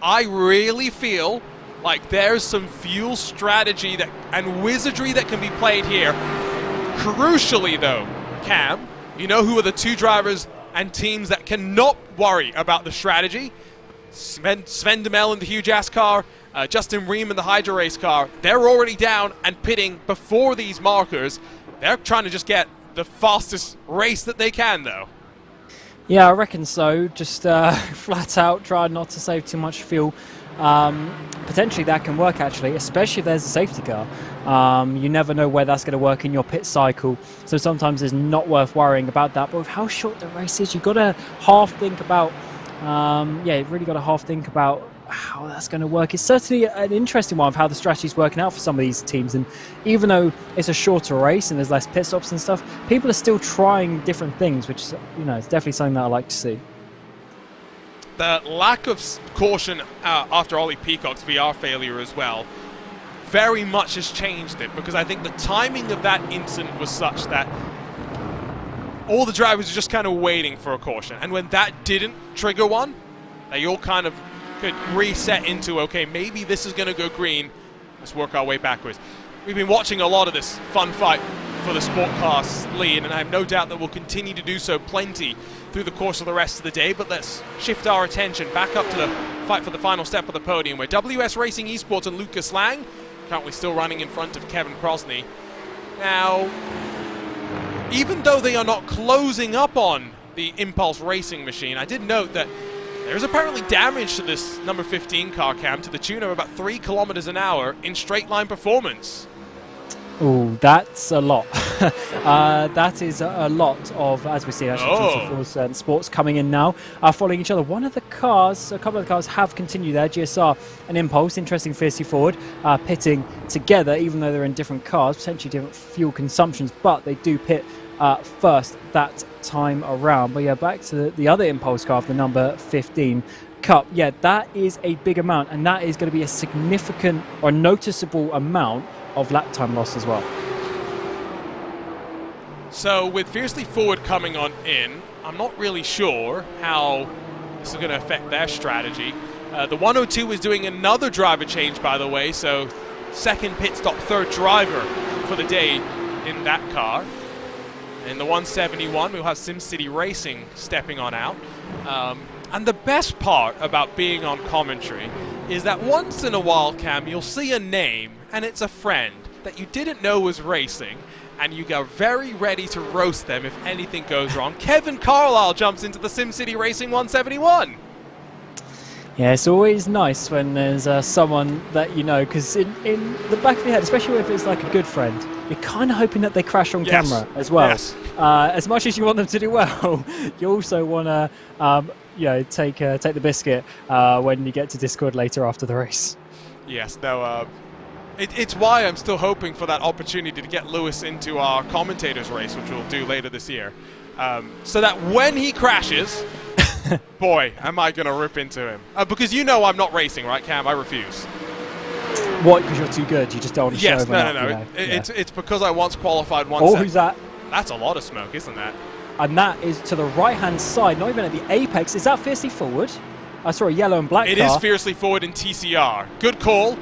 I really feel like there's some fuel strategy and wizardry that can be played here. Crucially though, Cam, you know who are the 2 drivers and teams that cannot worry about the strategy? Sven Demel in the huge ass car, Justin Ream in the Hydra race car. They're already down and pitting before these markers. They're trying to just get the fastest race that they can though. Yeah, I reckon so. Just flat out try not to save too much fuel. Potentially that can work actually, especially if there's a safety car. You never know where that's going to work in your pit cycle, so sometimes it's not worth worrying about that. But with how short the race is, you've got to half think about you've really got to half think about how that's going to work. It's certainly an interesting one of how the strategy's working out for some of these teams, and even though it's a shorter race and there's less pit stops and stuff, people are still trying different things, which is, it's definitely something that I like to see. The lack of caution after Ollie Peacock's VR failure as well very much has changed it, because I think the timing of that incident was such that all the drivers were just kind of waiting for a caution, and when that didn't trigger one, they all kind of could reset into, okay, maybe this is going to go green, let's work our way backwards. We've been watching a lot of this fun fight for the sport class lead, and I have no doubt that we'll continue to do so plenty through the course of the rest of the day. But let's shift our attention back up to the fight for the final step of the podium, where WS Racing Esports and Lucas Lang currently still running in front of Kevin Crosney. Now, even though they are not closing up on the Impulse Racing machine, I did note that there's apparently damage to this number 15 car, Cam, to the tune of about 3 kilometers an hour in straight line performance. Oh, that's a lot. That is a lot of, as we see, actually, GT4s and Sports coming in now, following each other. A couple of the cars have continued there. GSR and Impulse, interesting fiercely forward, pitting together, even though they're in different cars, potentially different fuel consumptions, but they do pit first that time around. But yeah, back to the other Impulse car, the number 15 Cup. Yeah, that is a big amount, and that is going to be a significant or noticeable amount of lap time loss as well. So with Fiercely Forward coming on in, I'm not really sure how this is going to affect their strategy. The 102 is doing another driver change, by the way, so second pit stop, third driver for the day in that car. In the 171, we'll have SimCity Racing stepping on out. And the best part about being on commentary is that once in a while, Cam, you'll see a name, and it's a friend that you didn't know was racing, and you go very ready to roast them if anything goes wrong. Kevin Carlisle jumps into the SimCity Racing 171. Yeah, it's always nice when there's someone that you know, because in the back of your head, especially if it's like a good friend, you're kind of hoping that they crash on camera as well. Yes. As much as you want them to do well, you also want to take the biscuit when you get to Discord later after the race. Yes, no, it's why I'm still hoping for that opportunity to get Lewis into our commentators race, which we'll do later this year, so that when he crashes, boy, am I going to rip into him. Because you know I'm not racing, right, Cam? I refuse. What, because you're too good? You just don't want to show Yes, him no. up, you know? It's because I once qualified one. Oh, who's that? That's a lot of smoke, isn't that? And that is to the right-hand side, not even at the apex. Is that Fiercely Forward? I saw a yellow and black car. It is Fiercely Forward in TCR. Good call.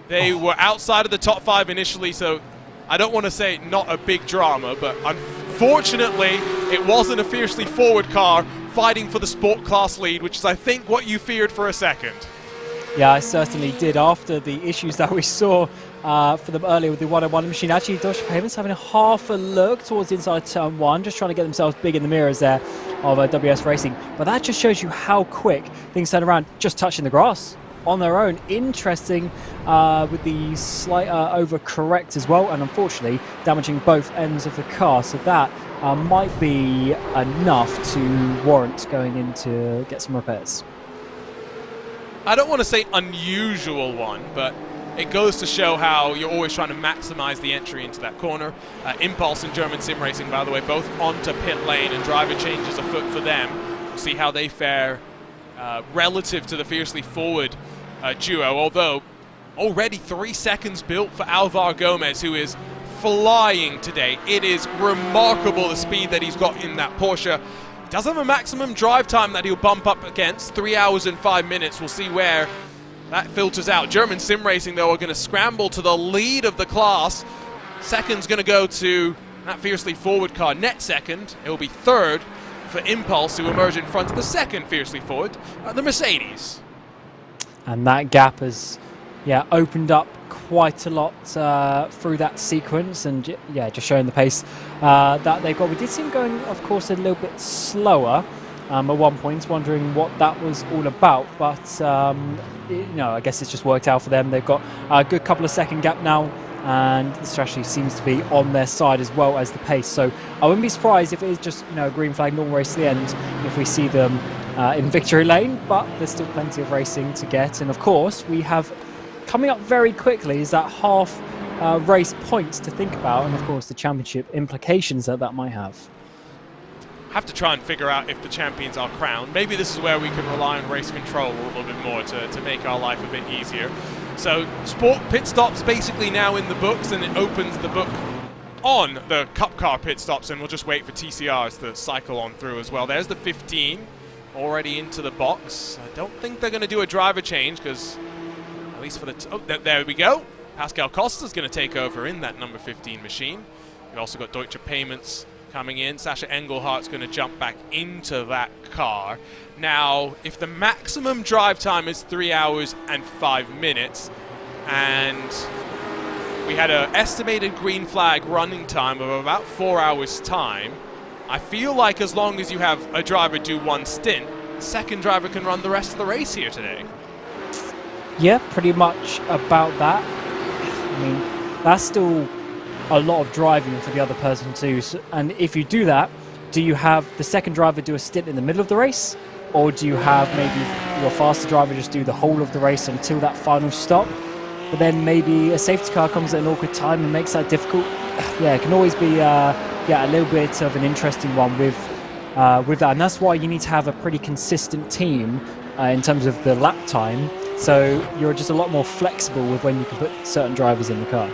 They were outside of the top 5 initially, so I don't want to say not a big drama, but unfortunately, it wasn't a Fiercely Forward car fighting for the sport class lead, which is, I think, what you feared for a second. Yeah, I certainly did. After the issues that we saw for them earlier with the 101 machine, actually, Dodge Pavements having a half a look towards the inside turn 1, just trying to get themselves big in the mirrors there of WS Racing. But that just shows you how quick things turn around, just touching the grass on their own. Interesting with the slight overcorrect as well, and unfortunately damaging both ends of the car. So that might be enough to warrant going in to get some repairs. I don't want to say unusual one, but it goes to show how you're always trying to maximize the entry into that corner. Impulse and German Sim Racing, by the way, both onto pit lane, and driver changes afoot for them. We'll see how they fare relative to the Fiercely Forward duo, although already 3 seconds built for Alvar Gomez, who is flying today. It is remarkable the speed that he's got in that Porsche. Does have a maximum drive time that he'll bump up against, 3 hours and 5 minutes. We'll see where that filters out. German Sim Racing, though, are going to scramble to the lead of the class. Second's going to go to that Fiercely Forward car. Net second, it will be third for Impulse, who emerge in front of the second Fiercely Forward, the Mercedes. And that gap has, opened up quite a lot through that sequence, and just showing the pace that they've got. We did see them going, of course, a little bit slower at one point, wondering what that was all about, but I guess it's just worked out for them. They've got a good couple of second gap now, and the strategy seems to be on their side as well as the pace. So I wouldn't be surprised if it is just a green flag normal race to the end if we see them in victory lane, but there's still plenty of racing to get. And of course, we have coming up very quickly is that half race points to think about, and of course the championship implications that might have. Have to try and figure out if the champions are crowned. Maybe this is where we can rely on race control a little bit more to make our life a bit easier. So Sport pit stops basically now in the books, and it opens the book on the Cup car pit stops, and we'll just wait for TCRs to cycle on through as well. There's the 15 already into the box. I don't think they're going to do a driver change, because at least for the there we go. Pascal Costa's going to take over in that number 15 machine. We've also got Deutsche Payments coming in. Sasha Engelhardt's going to jump back into that car. Now, if the maximum drive time is 3 hours and 5 minutes, and we had an estimated green flag running time of about 4 hours time, I feel like as long as you have a driver do one stint, the second driver can run the rest of the race here today. Yeah, pretty much about that. I mean, that's still a lot of driving for the other person too. So, and if you do that, do you have the second driver do a stint in the middle of the race? Or do you have maybe your faster driver just do the whole of the race until that final stop? But then maybe a safety car comes at an awkward time and makes that difficult. Yeah, it can always be a little bit of an interesting one with that. And that's why you need to have a pretty consistent team in terms of the lap time. So you're just a lot more flexible with when you can put certain drivers in the car.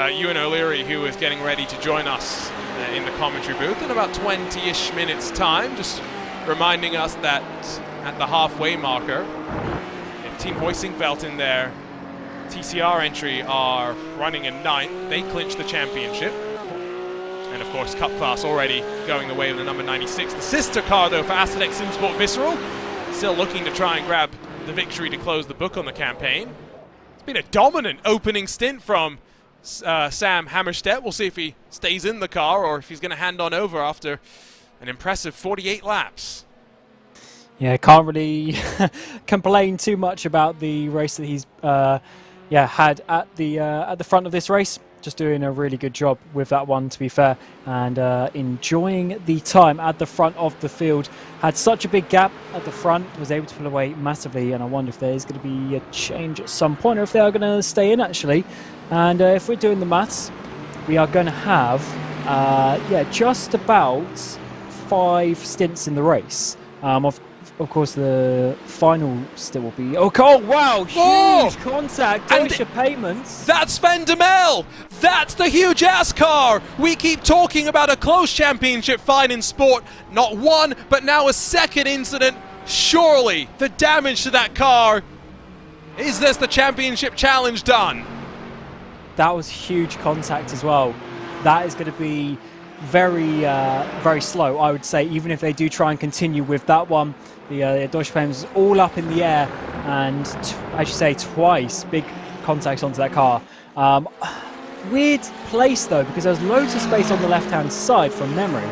Ewan O'Leary, who is getting ready to join us in the commentary booth in about 20-ish minutes time, just reminding us that at the halfway marker, if Team Hoisingveld in their TCR entry are running in 9th, they clinch the championship. And of course, Cup class already going the way of the number 96. The sister car, though, for Asetek SimSport Visceral, still looking to try and grab the victory to close the book on the campaign. It's been a dominant opening stint from Sam Hammerstedt. We'll see if he stays in the car or if he's going to hand on over after an impressive 48 laps. Yeah, can't really complain too much about the race that he's had at the front of this race. Just doing a really good job with that one, to be fair, and enjoying the time at the front of the field. Had such a big gap at the front, was able to pull away massively, and I wonder if there's going to be a change at some point, or if they are going to stay in, actually. And if we're doing the maths, we are going to have, just about 5 stints in the race. Of course, the final stint will be... Oh, wow! Huge contact! Deutsche Payments. That's Sven Demel! That's the huge-ass car! We keep talking about a close championship fight in sport. Not one, but now a second incident. Surely, the damage to that car... Is this the championship challenge done? That was huge contact as well. That is going to be very, very slow, I would say, even if they do try and continue with that one. The Deutsche Payments is all up in the air, and as you say, twice big contacts onto that car. Weird place though, because there's loads of space on the left-hand side from memory.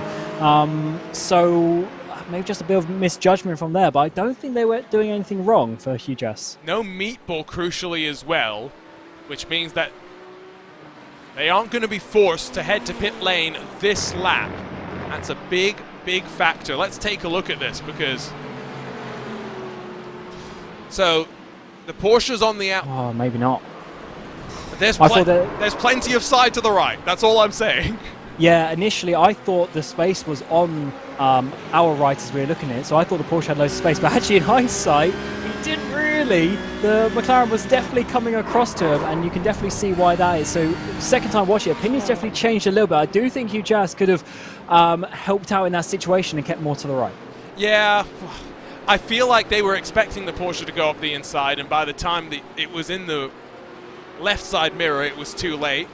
So maybe just a bit of misjudgment from there, but I don't think they were doing anything wrong for Huge S. No meatball, crucially, as well, which means that they aren't going to be forced to head to pit lane this lap. That's a big, big factor. Let's take a look at this, because... So, The Porsche's on the out. Oh, maybe not. There's plenty of side to the right. That's all I'm saying. Yeah, initially I thought the space was on our right as we were looking at it, so I thought the Porsche had loads of space, but actually in hindsight, he didn't really. The McLaren was definitely coming across to him, and you can definitely see why that is. So second time watching it, opinions definitely changed a little bit. I do think Hugh Jazz could have helped out in that situation and kept more to the right. Yeah, I feel like they were expecting the Porsche to go up the inside, and by the time it was in the left side mirror, it was too late.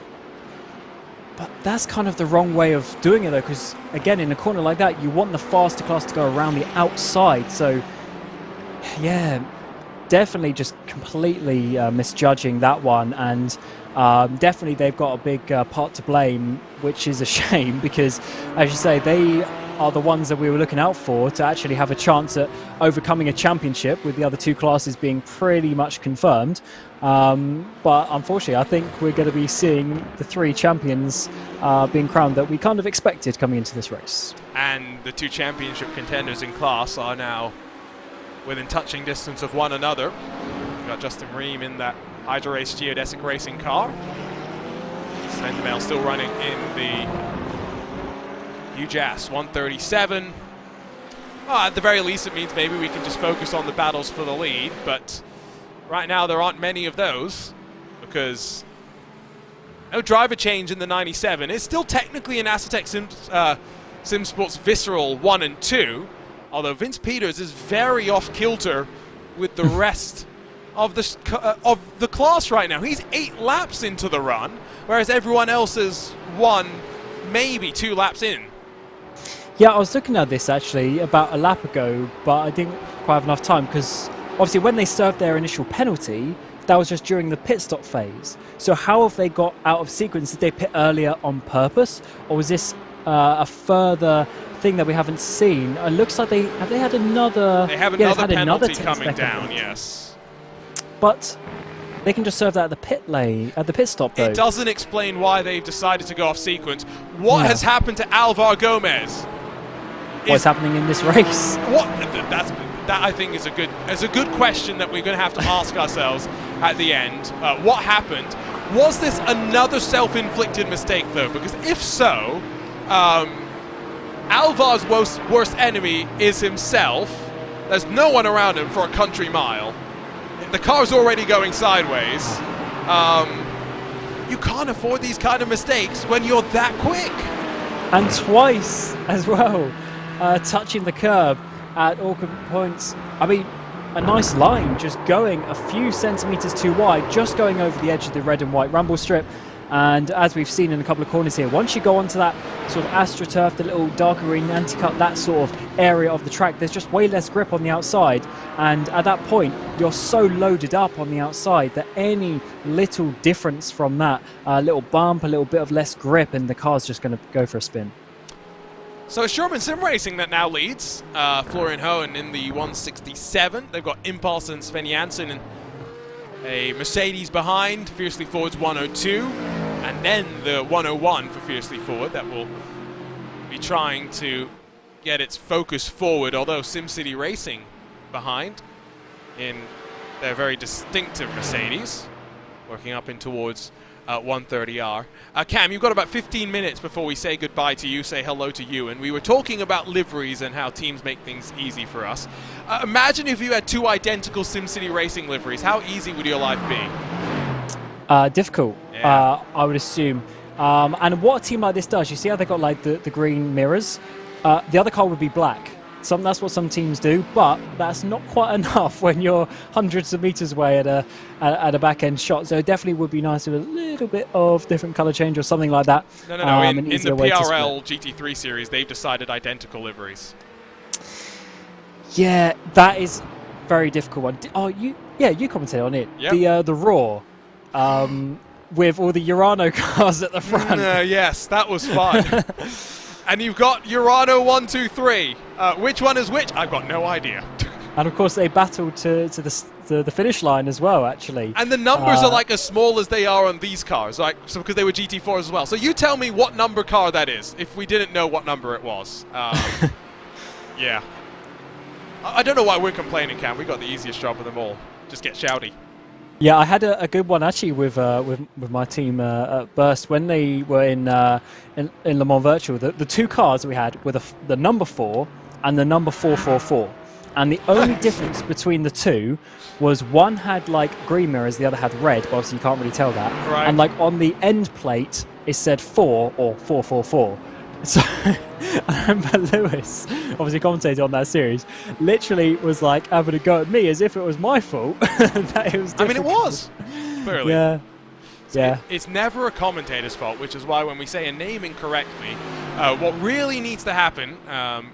But that's kind of the wrong way of doing it, though, because, again, in a corner like that, you want the faster class to go around the outside. So, yeah, definitely just completely misjudging that one. And definitely they've got a big part to blame, which is a shame because, as you say, they are the ones that we were looking out for to actually have a chance at overcoming a championship, with the other two classes being pretty much confirmed. But unfortunately, I think we're going to be seeing the three champions being crowned that we kind of expected coming into this race. And the two championship contenders in class are now within touching distance of one another. We've got Justin Ream in that HyperX geodesic racing car. Sven Demel still running in the UJAS 137. At the very least, it means maybe we can just focus on the battles for the lead, but right now there aren't many of those because no driver change in the 97. It's still technically an Acetec SimSports Visceral 1 and 2, although Vince Peters is very off-kilter with the rest of the class right now. He's 8 laps into the run, whereas everyone else is 1, maybe 2 laps in. Yeah, I was looking at this actually about a lap ago, but I didn't quite have enough time because obviously when they served their initial penalty, that was just during the pit stop phase. So how have they got out of sequence? Did they pit earlier on purpose, or was this a further thing that we haven't seen? It looks like they had another. They have another penalty coming down. Yes, but they can just serve that at the pit lane, at the pit stop. Though it doesn't explain why they've decided to go off sequence. What has happened to Alvar Gomez? What's happening in this race? That I think is a good question that we're going to have to ask ourselves at the end. What happened? Was this another self-inflicted mistake, though? Because if so, Alvar's worst enemy is himself. There's no one around him for a country mile. The car's already going sideways. You can't afford these kind of mistakes when you're that quick. And twice as well, touching the curb at awkward points. I mean, a nice line, just going a few centimetres too wide, just going over the edge of the red and white rumble strip. And as we've seen in a couple of corners here, once you go onto that sort of AstroTurf, the little darker green anti-cut, that sort of area of the track, there's just way less grip on the outside. And at that point, you're so loaded up on the outside that any little difference from that, a little bump, a little bit of less grip, and the car's just going to go for a spin. So it's Sherman Sim Racing that now leads. Florian Hohen in the 167. They've got Impulse and Sven Janssen and a Mercedes behind, Fiercely Forward's 102, and then the 101 for Fiercely Forward that will be trying to get its focus forward, although SimCity Racing behind in their very distinctive Mercedes, working up in towards 130R. Cam, you've got about 15 minutes before we say goodbye to you, say hello to you, and we were talking about liveries and how teams make things easy for us. Imagine if you had 2 identical SimCity Racing liveries. How easy would your life be? Difficult, yeah. I would assume. And what a team like this does, you see how they got like the green mirrors? The other car would be black. That's what some teams do, but that's not quite enough when you're hundreds of meters away at a back-end shot. So it definitely would be nice with a little bit of different color change or something like that. No. In the PRL GT3 series, they've decided identical liveries. Yeah, that is very difficult one. Oh, you commented on it. Yep. The Raw, with all the Urano cars at the front. Yes, that was fun. And you've got Urano 1, 2, 3. Which one is which? I've got no idea. And of course, they battled to the finish line as well, actually. And the numbers are like as small as they are on these cars, like so because they were GT4s as well. So you tell me what number car that is, if we didn't know what number it was. Yeah. I don't know why we're complaining, Cam. We got the easiest job of them all. just get shouty. Yeah, I had a good one actually with my team at Burst when they were in Le Mans Virtual. The two cars we had were the number 4 and the number 444, and the only difference between the two was one had like green mirrors, the other had red. But obviously, you can't really tell that. Right. And like on the end plate, it said 4 or 444. So I remember Lewis, obviously commentator on that series, literally was like having a go at me as if it was my fault. That it was difficult. I mean, it was. Clearly. Yeah. So Yeah. It's never a commentator's fault, which is why when we say a name incorrectly, what really needs to happen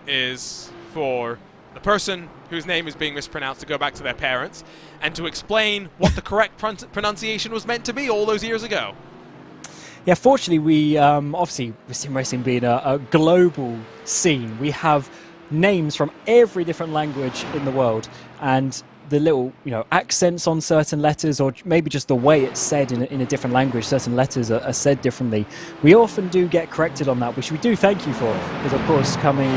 is for the person whose name is being mispronounced to go back to their parents and to explain what the correct pronunciation was meant to be all those years ago. Yeah, fortunately, we obviously with sim racing being a global scene, we have names from every different language in the world, and the little accents on certain letters, or maybe just the way it's said in a different language, certain letters are said differently. We often do get corrected on that, which we do thank you for, because of course coming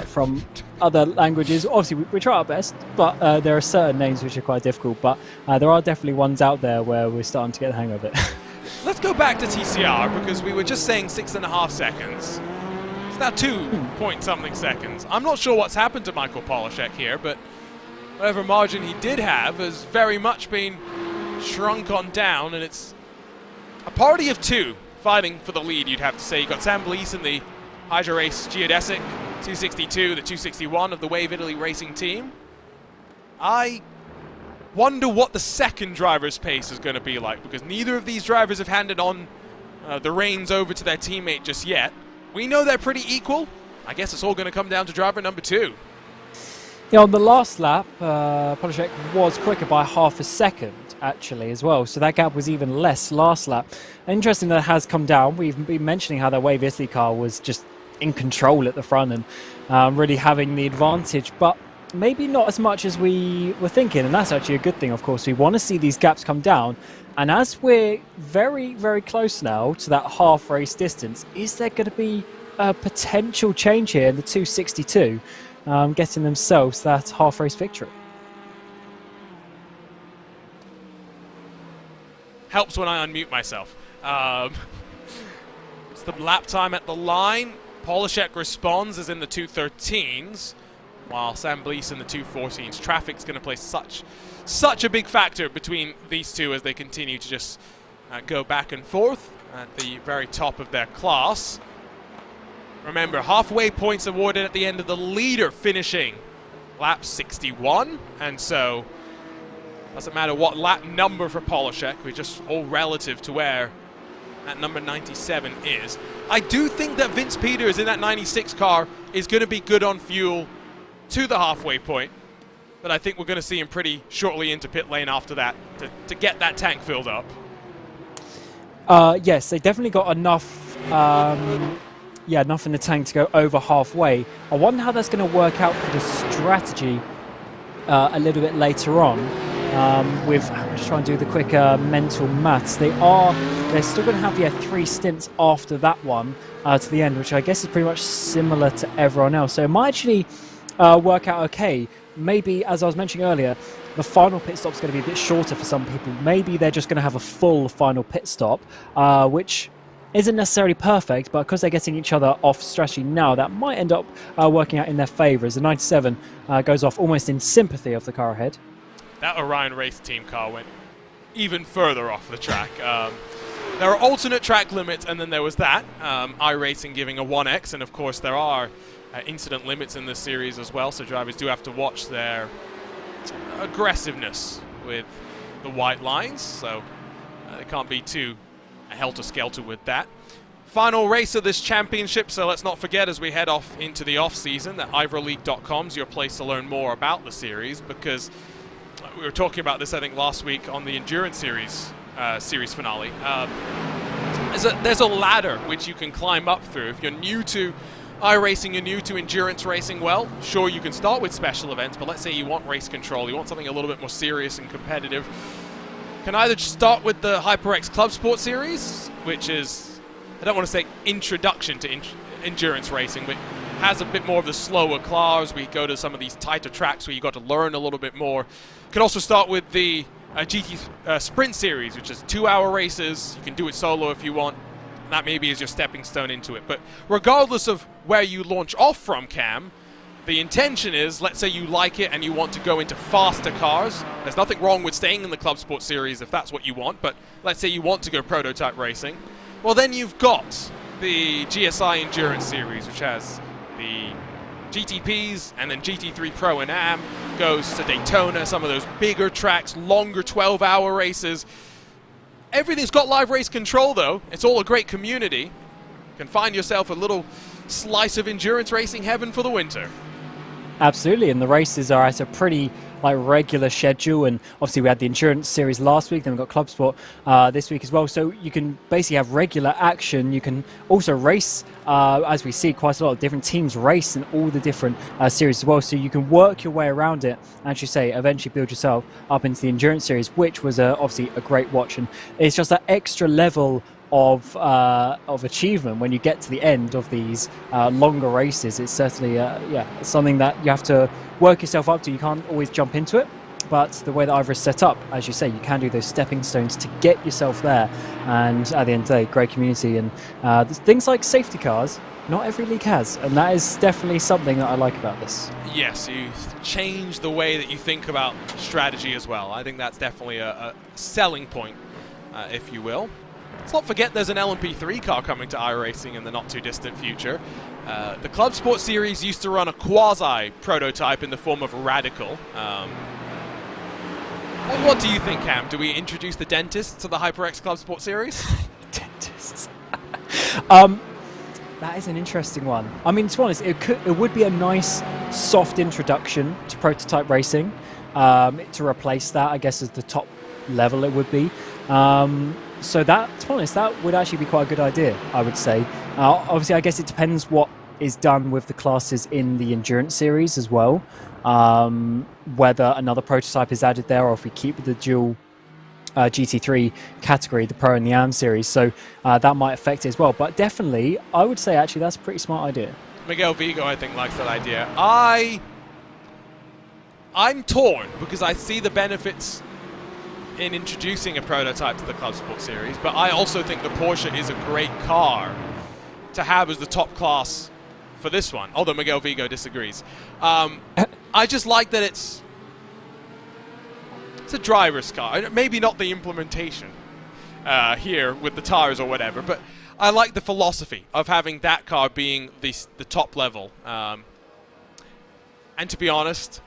from other languages, obviously we try our best, but there are certain names which are quite difficult, but there are definitely ones out there where we're starting to get the hang of it. Let's go back to TCR, because we were just saying 6.5 seconds. It's now 2-point-something seconds. I'm not sure what's happened to Michael Polishek here, but whatever margin he did have has very much been shrunk on down, and it's a party of two fighting for the lead, you'd have to say. You've got Sam Blease in the HyperX Geodesic 262, the 261 of the Wave Italy racing team. I wonder what the second driver's pace is going to be like, because neither of these drivers have handed on the reins over to their teammate just yet. We know they're pretty equal. I guess it's all going to come down to driver number 2. Yeah, on the last lap, Polishek was quicker by half a second, actually, as well. So that gap was even less last lap. Interesting that it has come down. We've been mentioning how that Wave Italy car was just in control at the front and really having the advantage. But maybe not as much as we were thinking, and that's actually a good thing, of course. We want to see these gaps come down, and as we're very, very close now to that half race distance, is there going to be a potential change here in the 262, getting themselves that half race victory? Helps when I unmute myself. It's the lap time at the line. Polishek responds as in the 213s. While Sam Blease in the 214s. Traffic's going to play such a big factor between these two as they continue to just go back and forth at the very top of their class. Remember, halfway points awarded at the end of the leader finishing lap 61, and so doesn't matter what lap number for Polishek, we're just all relative to where that number 97 is. I do think that Vince Peters in that 96 car is going to be good on fuel to the halfway point, but I think we're going to see him pretty shortly into pit lane after that to get that tank filled up. Yes, they definitely got enough, enough in the tank to go over halfway. I wonder how that's going to work out for the strategy a little bit later on. I'm just trying to do the quick mental maths. They're still going to have 3 stints after that one to the end, which I guess is pretty much similar to everyone else. So it might actually work out okay. Maybe, as I was mentioning earlier, the final pit stop is going to be a bit shorter for some people. Maybe they're just going to have a full final pit stop, which isn't necessarily perfect, but because they're getting each other off strategy now, that might end up working out in their favour, as the 97 goes off almost in sympathy of the car ahead. That Orion Race Team car went even further off the track. There are alternate track limits, and then there was that. iRacing giving a 1x, and of course there are incident limits in this series as well, so drivers do have to watch their aggressiveness with the white lines, so they can't be too helter-skelter with that. Final race of this championship, so let's not forget as we head off into the off-season that IVRALeague.com is your place to learn more about the series, because we were talking about this, I think, last week on the Endurance Series finale. There's a ladder which you can climb up through. If you're new to iRacing, you're new to endurance racing, well, sure, you can start with special events, but let's say you want race control, you want something a little bit more serious and competitive. You can either start with the HyperX ClubSport series, which is, I don't want to say introduction to endurance racing, but has a bit more of the slower class. We go to some of these tighter tracks where you got to learn a little bit more. You can also start with the GT Sprint Series, which is 2-hour races. You can do it solo if you want. That maybe is your stepping stone into it. But regardless of where you launch off from, Cam, the intention is, let's say you like it and you want to go into faster cars. There's nothing wrong with staying in the ClubSport series if that's what you want, but let's say you want to go prototype racing. Well, then you've got the GSI Endurance Series, which has the GTPs, and then GT3 Pro and Am goes to Daytona, some of those bigger tracks, longer 12-hour races. Everything's got live race control, though. It's all a great community. You can find yourself a little slice of endurance racing heaven for the winter. Absolutely, and the races are at a pretty regular schedule, and obviously we had the endurance series last week, then we've got ClubSport this week as well, so you can basically have regular action. You can also race, as we see quite a lot of different teams race in all the different series as well, so you can work your way around it, and as you say, eventually build yourself up into the endurance series, which was obviously a great watch, and it's just that extra level of achievement when you get to the end of these longer races. It's certainly it's something that you have to work yourself up to. You can't always jump into it, but the way that IVRA is set up, as you say, you can do those stepping stones to get yourself there, and at the end of the day, great community. And things like safety cars, not every league has, and that is definitely something that I like about this. Yes, you change the way that you think about strategy as well. I think that's definitely a selling point, if you will. Let's not forget there's an LMP3 car coming to iRacing in the not-too-distant future. The ClubSport series used to run a quasi-prototype in the form of Radical. What do you think, Cam? Do we introduce the dentists to the HyperX ClubSport series? Dentists. That is an interesting one. I mean, to be honest, it would be a nice, soft introduction to prototype racing. To replace that, I guess, as the top level it would be. So that, to be honest, that would actually be quite a good idea, I would say. Obviously, I guess it depends what is done with the classes in the endurance series as well. Whether another prototype is added there, or if we keep the dual GT3 category, the Pro and the Am series. So that might affect it as well. But definitely, I would say actually that's a pretty smart idea. Miguel Vigo, I think, likes that idea. I'm torn because I see the benefits in introducing a prototype to the ClubSport series, but I also think the Porsche is a great car to have as the top class for this one, although Miguel Vigo disagrees. I just like that it's a driver's car. Maybe not the implementation here with the tires or whatever, but I like the philosophy of having that car being the top level. And to be honest,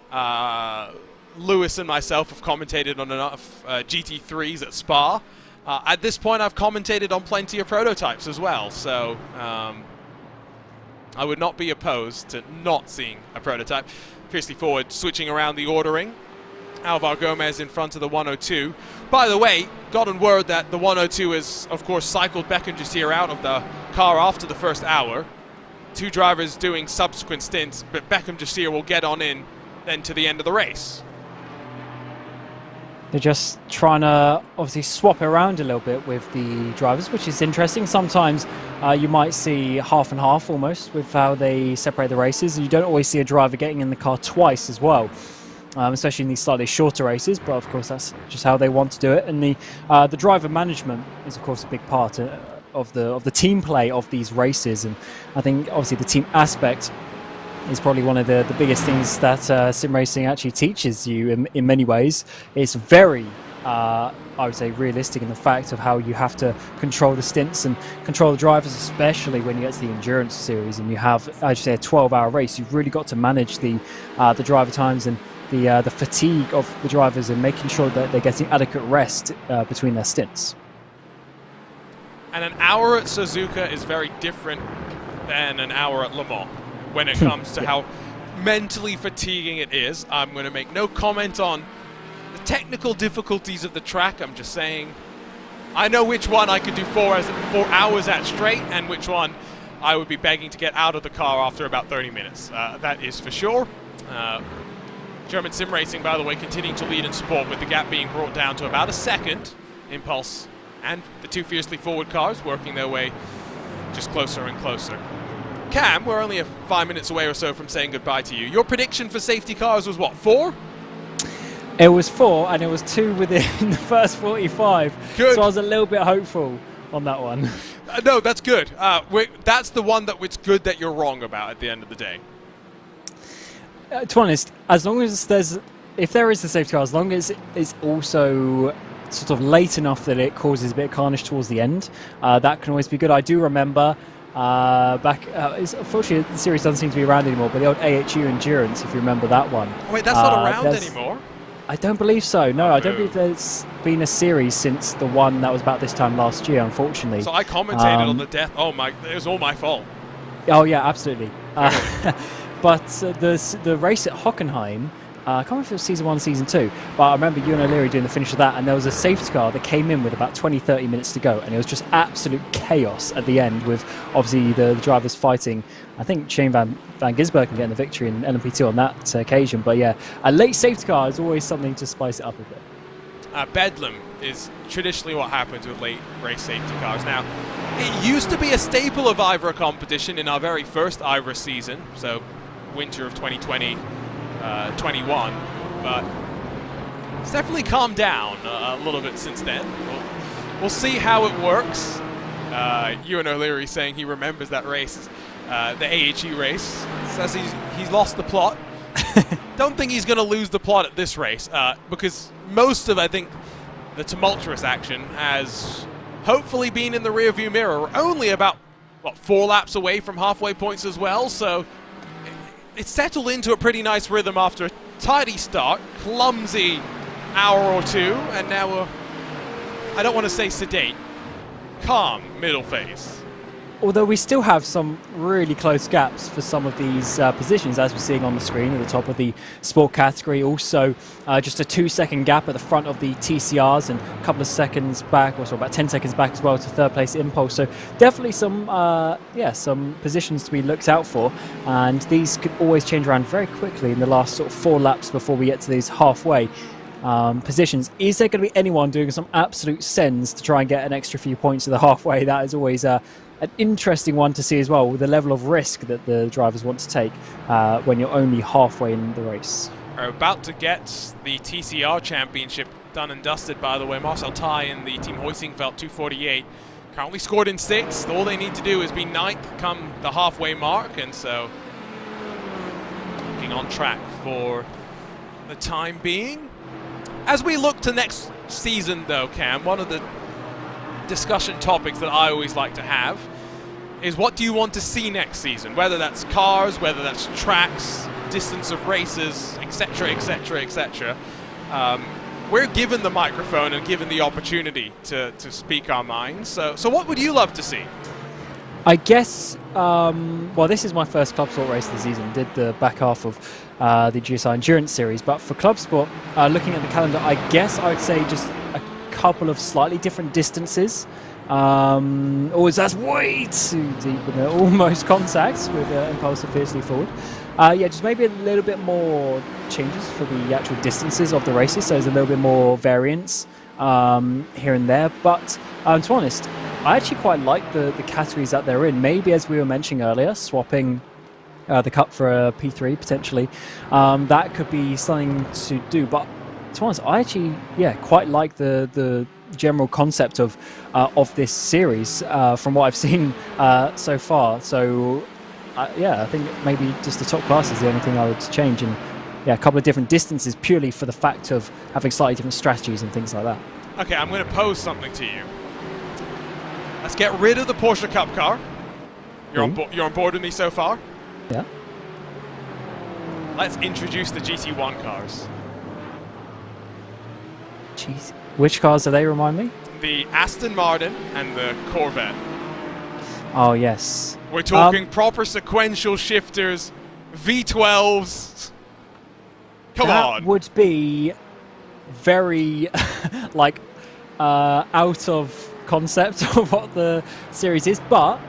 Lewis and myself have commentated on enough GT3s at Spa. At this point, I've commentated on plenty of prototypes as well, so I would not be opposed to not seeing a prototype. Fiercely Forward switching around the ordering. Alvar Gomez in front of the 102. By the way, gotten word that the 102 is, of course, cycled Beck and Jasir out of the car after the first hour. Two drivers doing subsequent stints, but Beck and Jasir will get on in then to the end of the race. They're just trying to obviously swap around a little bit with the drivers, which is interesting. Sometimes you might see half and half almost with how they separate the races. And you don't always see a driver getting in the car twice as well, especially in these slightly shorter races. But of course, that's just how they want to do it. And the driver management is, of course, a big part of the team play of these races. And I think obviously the team aspect is probably one of the biggest things that sim racing actually teaches you in many ways. It's very, I would say, realistic in the fact of how you have to control the stints and control the drivers, especially when you get to the endurance series and you have, as you say, a 12-hour race. You've really got to manage the driver times and the fatigue of the drivers and making sure that they're getting adequate rest between their stints. And an hour at Suzuka is very different than an hour at Le Mans when it comes to how mentally fatiguing it is. I'm going to make no comment on the technical difficulties of the track. I'm just saying I know which one I could do 4 hours at straight and which one I would be begging to get out of the car after about 30 minutes. That is for sure. German sim racing, by the way, continuing to lead in sport with the gap being brought down to about a second. Impulse and the two Fiercely Forward cars working their way just closer and closer. Cam, we're only 5 minutes away or so from saying goodbye to you. Your prediction for safety cars was what, 4? It was 4, and it was 2 within the first 45. Good. So I was a little bit hopeful on that one. No, that's good. That's the one that it's good that you're wrong about at the end of the day. To be honest, as long as if there is a safety car, as long as it's also sort of late enough that it causes a bit of carnage towards the end, that can always be good. I do remember unfortunately the series doesn't seem to be around anymore, but the old AHU Endurance, if you remember that one. Wait, that's not around anymore? I don't believe so. No, I don't believe there's been a series since the one that was about this time last year, unfortunately. So I commentated on the death. Oh my, it was all my fault. Oh yeah, absolutely. But the race at Hockenheim, I can't remember if it was season 1, season 2, but I remember you and O'Leary doing the finish of that, and there was a safety car that came in with about 20-30 minutes to go, and it was just absolute chaos at the end, with obviously the drivers fighting. I think Shane Van Gisbergen getting the victory in LMP2 on that occasion. But yeah, a late safety car is always something to spice it up a bit. Bedlam is traditionally what happens with late race safety cars. Now, it used to be a staple of IVRA competition in our very first IVRA season, so winter of 2020. 21, but it's definitely calmed down a little bit since then. We'll see how it works. Ewan O'Leary saying he remembers that race, the AHE race. Says he's lost the plot. Don't think he's going to lose the plot at this race, because most of, I think, the tumultuous action has hopefully been in the rearview mirror. We're only about, 4 laps away from halfway points as well, so it's settled into a pretty nice rhythm after a tidy start, clumsy hour or two, and now I don't want to say sedate, calm middle phase. Although we still have some really close gaps for some of these positions, as we're seeing on the screen at the top of the sport category. Also, just a 2-second gap at the front of the TCRs and a couple of seconds back, or so about 10 seconds back as well to third place Impulse. So definitely some positions to be looked out for. And these could always change around very quickly in the last sort of 4 laps before we get to these halfway positions. Is there going to be anyone doing some absolute sends to try and get an extra few points to the halfway? That is always an interesting one to see as well, with the level of risk that the drivers want to take when you're only halfway in the race. We're about to get the TCR championship done and dusted, by the way. Marcel Tai in the Team Hoisingfeld 248 currently scored in 6th. All they need to do is be 9th come the halfway mark, and so looking on track for the time being. As we look to next season, though, Cam, one of the discussion topics that I always like to have is, what do you want to see next season? Whether that's cars, whether that's tracks, distance of races, etc., etc., etc. We're given the microphone and given the opportunity to speak our minds. So what would you love to see? I guess, well, this is my first ClubSport race of the season. Did the back half of the GSI Endurance Series. But for ClubSport, looking at the calendar, I guess I would say just a couple of slightly different distances. That's way too deep in the almost contacts with Impulse fiercely forward. Just maybe a little bit more changes for the actual distances of the races, so there's a little bit more variance here and there. But to be honest, I actually quite like the categories that they're in. Maybe, as we were mentioning earlier, swapping the Cup for a P3 potentially. That could be something to do. But to be honest, I actually quite like the general concept of this series from what I've seen so far. So I think maybe just the top class is the only thing I would change, and a couple of different distances purely for the fact of having slightly different strategies and things like that. Okay, I'm going to pose something to you. Let's get rid of the Porsche Cup car. You're on board with me so far? Yeah. Let's introduce the GT1 cars. Jeez. Which cars do they remind me? The Aston Martin and the Corvette. Oh, yes. We're talking proper sequential shifters, V12s. Come on. That would be very, out of concept of what the series is, but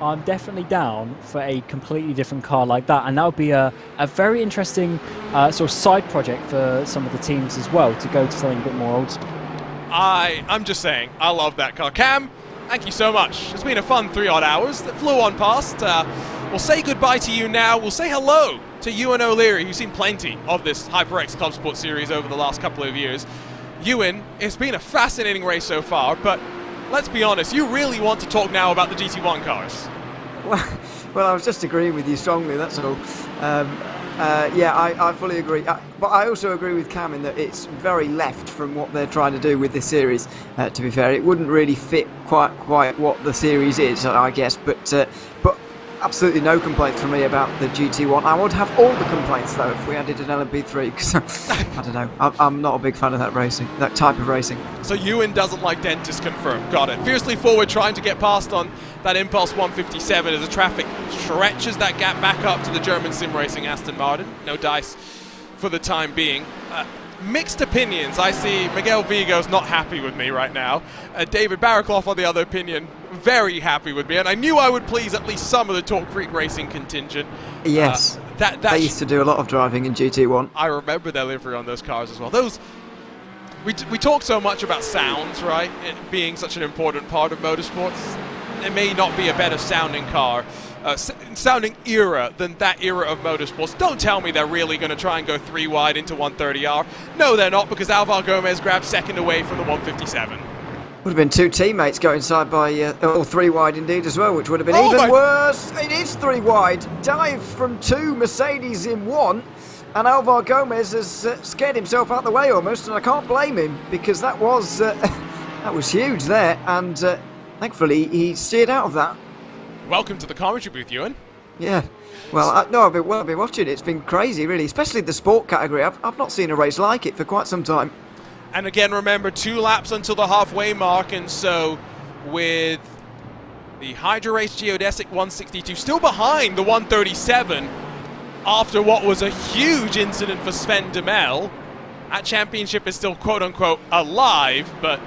I'm definitely down for a completely different car like that, and that would be a very interesting sort of side project for some of the teams as well, to go to something a bit more old school. I'm just saying, I love that car. Cam, thank you so much. It's been a fun 3 odd hours that flew on past. we'll say goodbye to you now. We'll say hello to Ewan O'Leary, who's seen plenty of this HyperX ClubSport series over the last couple of years. Ewan, it's been a fascinating race so far, but let's be honest, you really want to talk now about the GT1 cars. Well, I was just agreeing with you strongly, that's all. Yeah, I fully agree. But I also agree with Cam in that it's very left from what they're trying to do with this series, to be fair. It wouldn't really fit quite what the series is, I guess. But absolutely no complaints from me about the GT1. I would have all the complaints, though, if we added an LMP3, because I don't know. I'm not a big fan of that type of racing. So Ewan doesn't like dentists, confirmed. Got it. Fiercely forward, trying to get past on that Impulse 157 as the traffic stretches that gap back up to the German sim racing Aston Martin. No dice for the time being. Mixed opinions. I see Miguel Vigo's not happy with me right now. David Barraclough, on the other opinion, very happy with me. And I knew I would please at least some of the Talk Freak Racing contingent. Yes. They used to do a lot of driving in GT1. I remember their livery on those cars as well. Those, we talk so much about sounds, right? It being such an important part of motorsports. There may not be a better sounding car, sounding era than that era of motorsports. Don't tell me they're really going to try and go 3 wide into 130R. No, they're not, because Alvaro Gomez grabbed second away from the 157. Would have been 2 teammates going side by, or 3 wide indeed as well, which would have been even worse. It is 3 wide. Dive from 2, Mercedes in 1. And Alvaro Gomez has scared himself out the way almost, and I can't blame him, because that was huge there, and thankfully he steered out of that. Welcome to the commentary booth, Ewan. Yeah. Well, I've been watching it. It's been crazy, really, especially the sport category. I've not seen a race like it for quite some time. And again, remember, 2 laps until the halfway mark, and so with the Hydra Race Geodesic 162 still behind the 137 after what was a huge incident for Sven Duhamel, that championship is still quote-unquote alive, but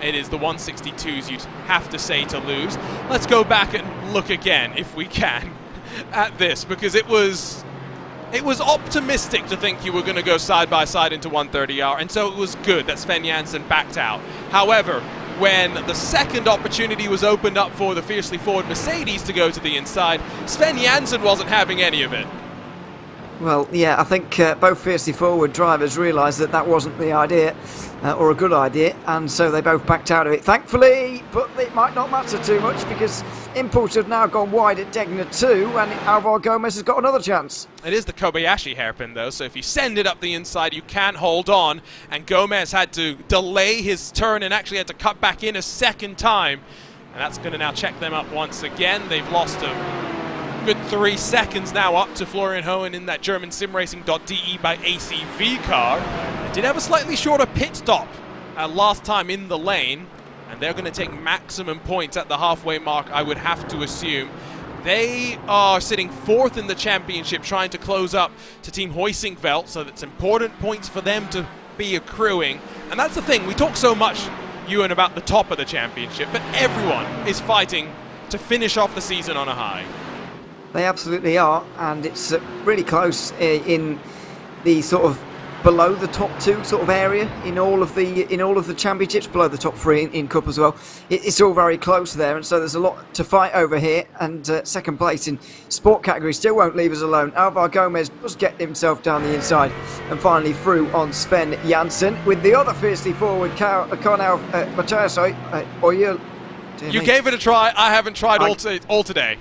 it is the 162s you'd have to say to lose. Let's go back and look again, if we can, at this, because it was optimistic to think you were going to go side by side into 130R, and so it was good that Sven Jansen backed out. However, when the second opportunity was opened up for the fiercely forward Mercedes to go to the inside, Sven Jansen wasn't having any of it. Well, yeah, I think both fiercely forward drivers realised that wasn't the idea, or a good idea, and so they both backed out of it, thankfully, but it might not matter too much because Impulse have now gone wide at Degner 2, and Alvaro Gomez has got another chance. It is the Kobayashi hairpin, though, so if you send it up the inside, you can't hold on, and Gomez had to delay his turn and actually had to cut back in a second time, and that's going to now check them up once again. They've lost a good 3 seconds now up to Florian Hohen in that German simracing.de by ACV car. They did have a slightly shorter pit stop last time in the lane, and they're going to take maximum points at the halfway mark, I would have to assume. They are sitting 4th in the championship, trying to close up to Team Hoisingveld, so that's important points for them to be accruing. And that's the thing, we talk so much, Ewan, about the top of the championship, but everyone is fighting to finish off the season on a high. They absolutely are, and it's really close in the sort of below the top 2 sort of area in all of the championships, below the top 3 in Cup as well. It's all very close there, and so there's a lot to fight over here. And second place in sport category still won't leave us alone. Alvaro Gomez does get himself down the inside and finally through on Sven Jansen with the other fiercely forward Cornel Matthias. You gave it a try. I haven't tried all today.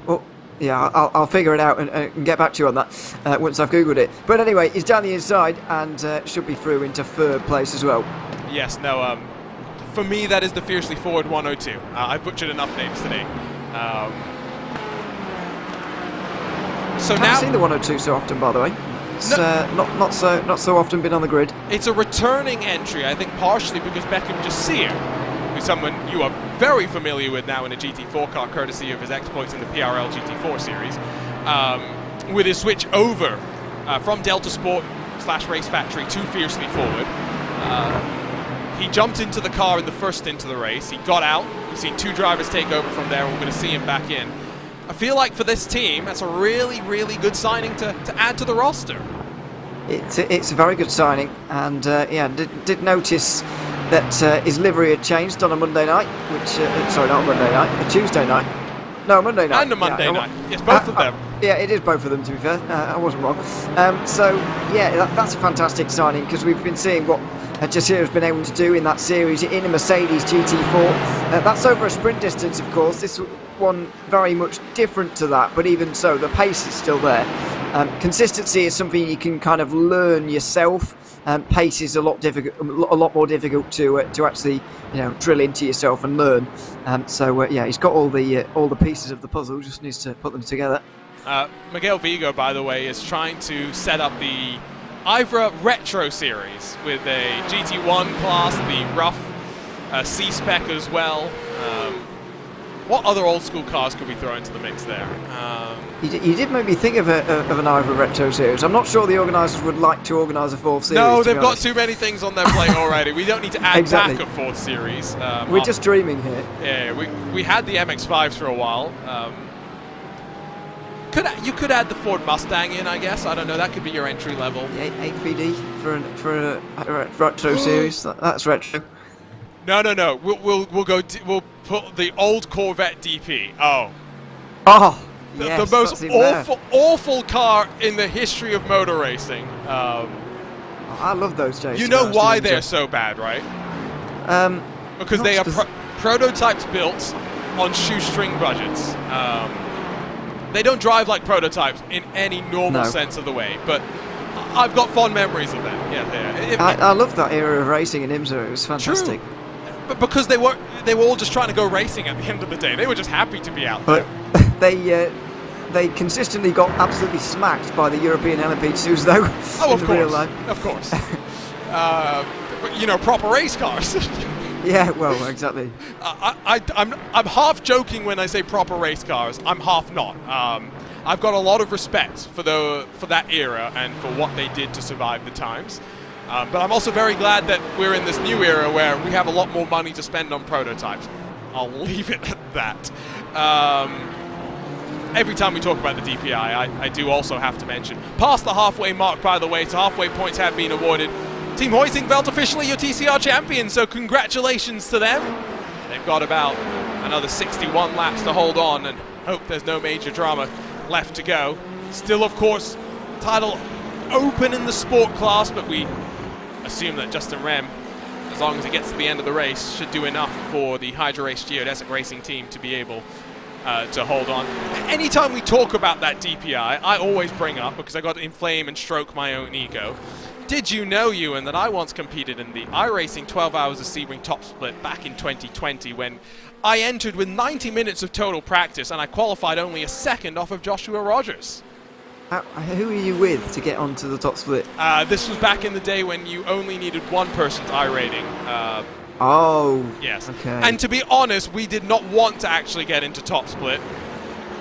Well, yeah, I'll figure it out and get back to you on that once I've Googled it. But anyway, he's down the inside and should be through into 3rd place as well. Yes, no, for me that is the fiercely forward 102. I've butchered enough names today. So I haven't seen the 102 so often, by the way. It's not so often been on the grid. It's a returning entry, I think partially because Beckham Jasir, who's someone you are very familiar with now in a GT4 car, courtesy of his exploits in the PRL GT4 series, with his switch over from Delta Sport / Race Factory to Fiercely Forward. He jumped into the car in the first stint of the race. He got out. We've seen 2 drivers take over from there, and we're going to see him back in. I feel like for this team, that's a really, really good signing to add to the roster. It's a very good signing, and yeah, did notice that his livery had changed on a Monday night, which sorry, not Monday night, a Tuesday night. No, Monday night. And a Monday night. Yes, both of them. Yeah, it is both of them, to be fair. I wasn't wrong. So, yeah, that's a fantastic signing, because we've been seeing what Jassiro's been able to do in that series in a Mercedes GT4. That's over a sprint distance, of course. This one very much different to that, but even so, the pace is still there. Consistency is something you can kind of learn yourself. Pace is a lot more difficult to actually, drill into yourself and learn. Yeah, he's got all the pieces of the puzzle. Just needs to put them together. Miguel Vigo, by the way, is trying to set up the IVRA Retro Series with a GT1 class, the rough C-Spec as well. What other old school cars could we throw into the mix there? You did make me think of an IVRA Retro Series. I'm not sure the organisers would like to organise a fourth series. No, they've got too many things on their plate already. We don't need to add back a fourth series. We're just dreaming here. Yeah, we had the MX-5s for a while. You could add the Ford Mustang in, I guess. I don't know. That could be your entry level. The 8PD for a retro series. That's retro. No. We'll put the old Corvette DP. Yes, the most awful car in the history of motor racing. I love those days. You know why they're so bad, right? Because they are prototypes built on shoestring budgets. They don't drive like prototypes in any normal sense of the way, but I've got fond memories of them. Yeah. I love that era of racing in IMSA. It was fantastic. True. But because they were all just trying to go racing at the end of the day. They were just happy to be out there. But they consistently got absolutely smacked by the European LMP2s, though. Oh, of course. Real life. Of course. But proper race cars. Yeah, well, exactly. I'm half joking when I say proper race cars. I'm half not. I've got a lot of respect for that era and for what they did to survive the times. But I'm also very glad that we're in this new era where we have a lot more money to spend on prototypes. I'll leave it at that. Every time we talk about the DPI, I do also have to mention, past the halfway mark, by the way, so halfway points have been awarded. Team Huizingveld officially your TCR champion, so congratulations to them. They've got about another 61 laps to hold on and hope there's no major drama left to go. Still, of course, title open in the sport class, but we assume that Justin Rem, as long as he gets to the end of the race, should do enough for the HyperX Geodesic Racing team to be able to hold on. Anytime we talk about that DPI, I always bring up, because I got to inflame and stroke my own ego, did you know, Ewan, that I once competed in the iRacing 12 Hours of Sebring Top Split back in 2020 when I entered with 90 minutes of total practice and I qualified only a second off of Joshua Rogers? Who are you with to get onto the top split? This was back in the day when you only needed one person's iRating. Yes. Okay. And to be honest, we did not want to actually get into top split.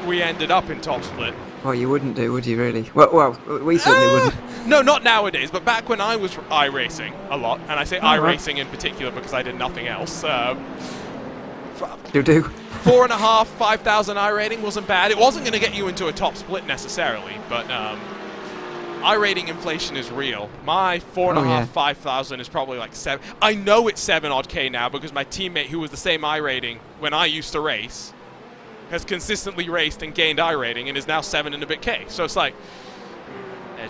We ended up in top split. Well, you wouldn't do, would you, really? Well, we certainly wouldn't. No, not nowadays, but back when I was iRacing a lot, and I say iRacing in particular because I did nothing else. You do? 4.5, 5,000 iRating wasn't bad. It wasn't going to get you into a top split necessarily, but iRating inflation is real. My 4.5, 5,000 is probably like 7. I know it's 7 odd K now because my teammate who was the same iRating when I used to race has consistently raced and gained iRating and is now 7 and a bit K. So it's like,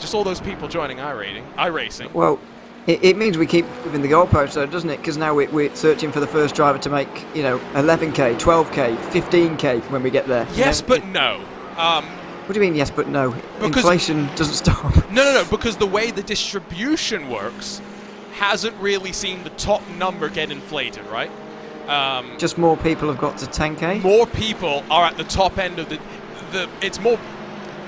just all those people joining iRacing. Well, it means we keep moving the goalpost, though, doesn't it? Because now we're searching for the first driver to make, 11K, 12K, 15K when we get there. Yes, but no. What do you mean, yes, but no? Inflation doesn't stop. No, because the way the distribution works hasn't really seen the top number get inflated, right? Just more people have got to 10K? More people are at the top end of the it's more,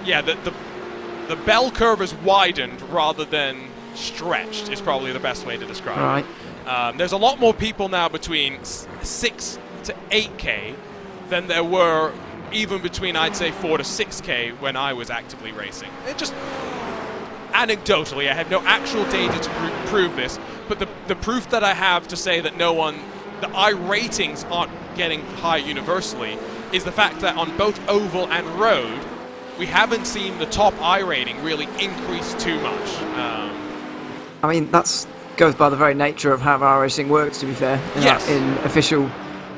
the bell curve is widened rather than stretched is probably the best way to describe it. There's a lot more people now between 6 to 8K than there were even between, I'd say, 4 to 6K when I was actively racing. It just, anecdotally, I have no actual data to prove this, but the proof that I have to say that the iRatings aren't getting high universally is the fact that on both oval and road, we haven't seen the top iRating really increase too much. I mean, that goes by the very nature of how iRacing works, to be fair. In official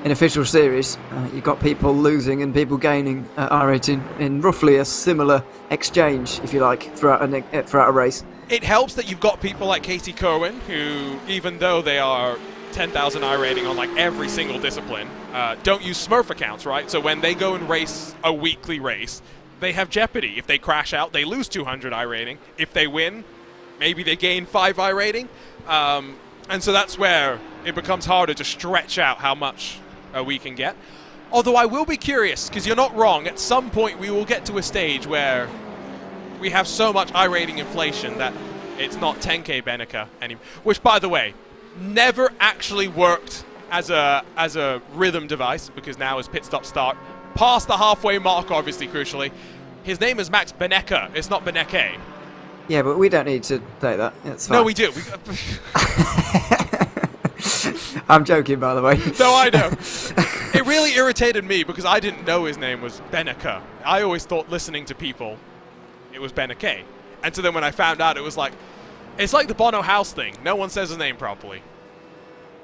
in official series, you've got people losing and people gaining iRating in roughly a similar exchange, if you like, throughout a race. It helps that you've got people like Casey Kerwin, who, even though they are 10,000 iRating on like every single discipline, don't use Smurf accounts, right? So when they go and race a weekly race, they have jeopardy. If they crash out, they lose 200 iRating. If they win, maybe they gain 5 iRating. And so that's where it becomes harder to stretch out how much we can get. Although I will be curious, because you're not wrong, at some point we will get to a stage where we have so much iRating inflation that it's not 10k Benica anymore. Which, by the way, never actually worked as a rhythm device, because now is pit stop start. Past the halfway mark, obviously, crucially. His name is Max Beneca, it's not Beneke. Yeah, but we don't need to say that. It's fine. No, we do. I'm joking, by the way. No, I know. It really irritated me because I didn't know his name was Beneca. I always thought, listening to people, it was Beneke. And so then when I found out, it's like the Bono House thing. No one says his name properly.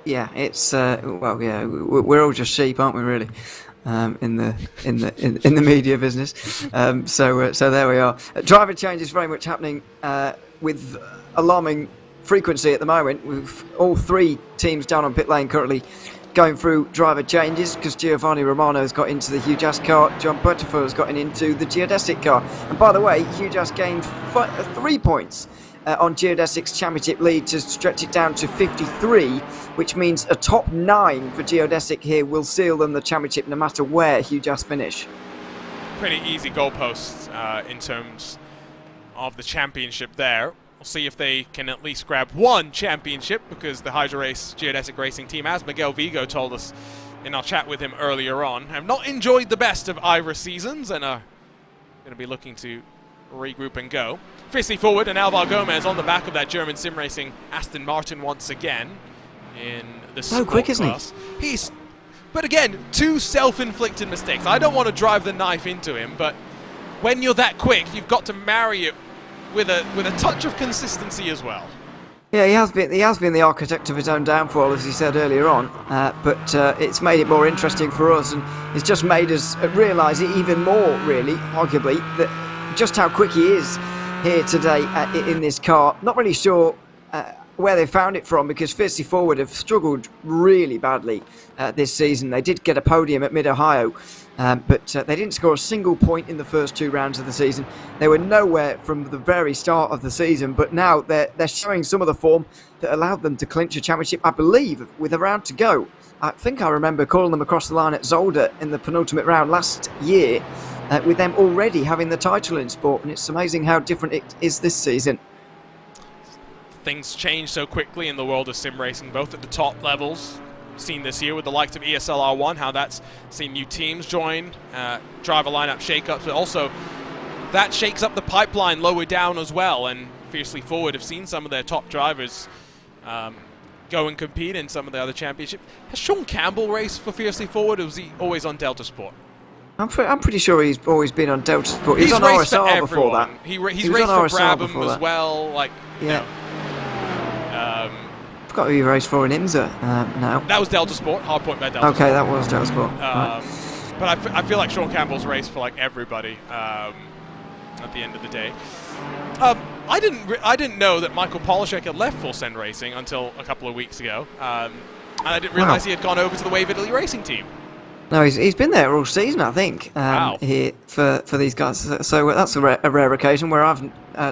Yeah, it's well, yeah, we're all just sheep, aren't we? Really, in the media business. So there we are. Driver change is very much happening with alarming frequency at the moment. With all 3 teams down on pit lane currently going through driver changes, because Giovanni Romano's got into the Hugh Jass car, John Butterfield's gotten into the Geodesic car. And by the way, Hugh Jass gained 3 points on Geodesic's championship lead to stretch it down to 53, which means a top 9 for Geodesic here will seal them the championship no matter where Hugh Jass finish. Pretty easy goalposts in terms of the championship there. We'll see if they can at least grab 1 championship, because the Hydra Race Geodesic Racing team, as Miguel Vigo told us in our chat with him earlier on, have not enjoyed the best of IVRA seasons and are going to be looking to regroup and go. Fiercely forward, and Alvar Gomez on the back of that German sim racing Aston Martin once again in the so quick, isn't he? But again, 2 self-inflicted mistakes. I don't want to drive the knife into him, but when you're that quick, you've got to marry it with a touch of consistency as well. Yeah, he has been the architect of his own downfall, as he said earlier on, but it's made it more interesting for us, and it's just made us realise it even more, really, arguably, that just how quick he is here today in this car. Not really sure where they found it from, because Fiercely Forward have struggled really badly this season. They did get a podium at Mid-Ohio, but they didn't score a single point in the first 2 rounds of the season. They were nowhere from the very start of the season, but now they're showing some of the form that allowed them to clinch a championship, I believe, with a round to go. I think I remember calling them across the line at Zolder in the penultimate round last year, with them already having the title in sport, and it's amazing how different it is this season. Things change so quickly in the world of sim racing, both at the top levels. Seen this year with the likes of ESL R1, how that's seen new teams join, driver lineup shakeups, but also that shakes up the pipeline lower down as well. And Fiercely Forward have seen some of their top drivers go and compete in some of the other championships. Has Sean Campbell raced for Fiercely Forward, or was he always on Delta Sport? I'm pretty sure he's always been on Delta Sport. He's on raced RSR for before that. He's raced for Brabham as well. Like, yeah. You know, Got who he raced for in IMSA now. that was Delta Sport, hardpoint by Delta Okay, Sport. that was Delta Sport. Right. But I feel like Sean Campbell's raced for like everybody at the end of the day. I didn't know that Michael Polishek had left Full Send Racing until a couple of weeks ago, and I didn't realize he had gone over to the Wave Italy Racing team. No, he's been there all season, I think, Wow. here for these guys. So that's a rare occasion where I've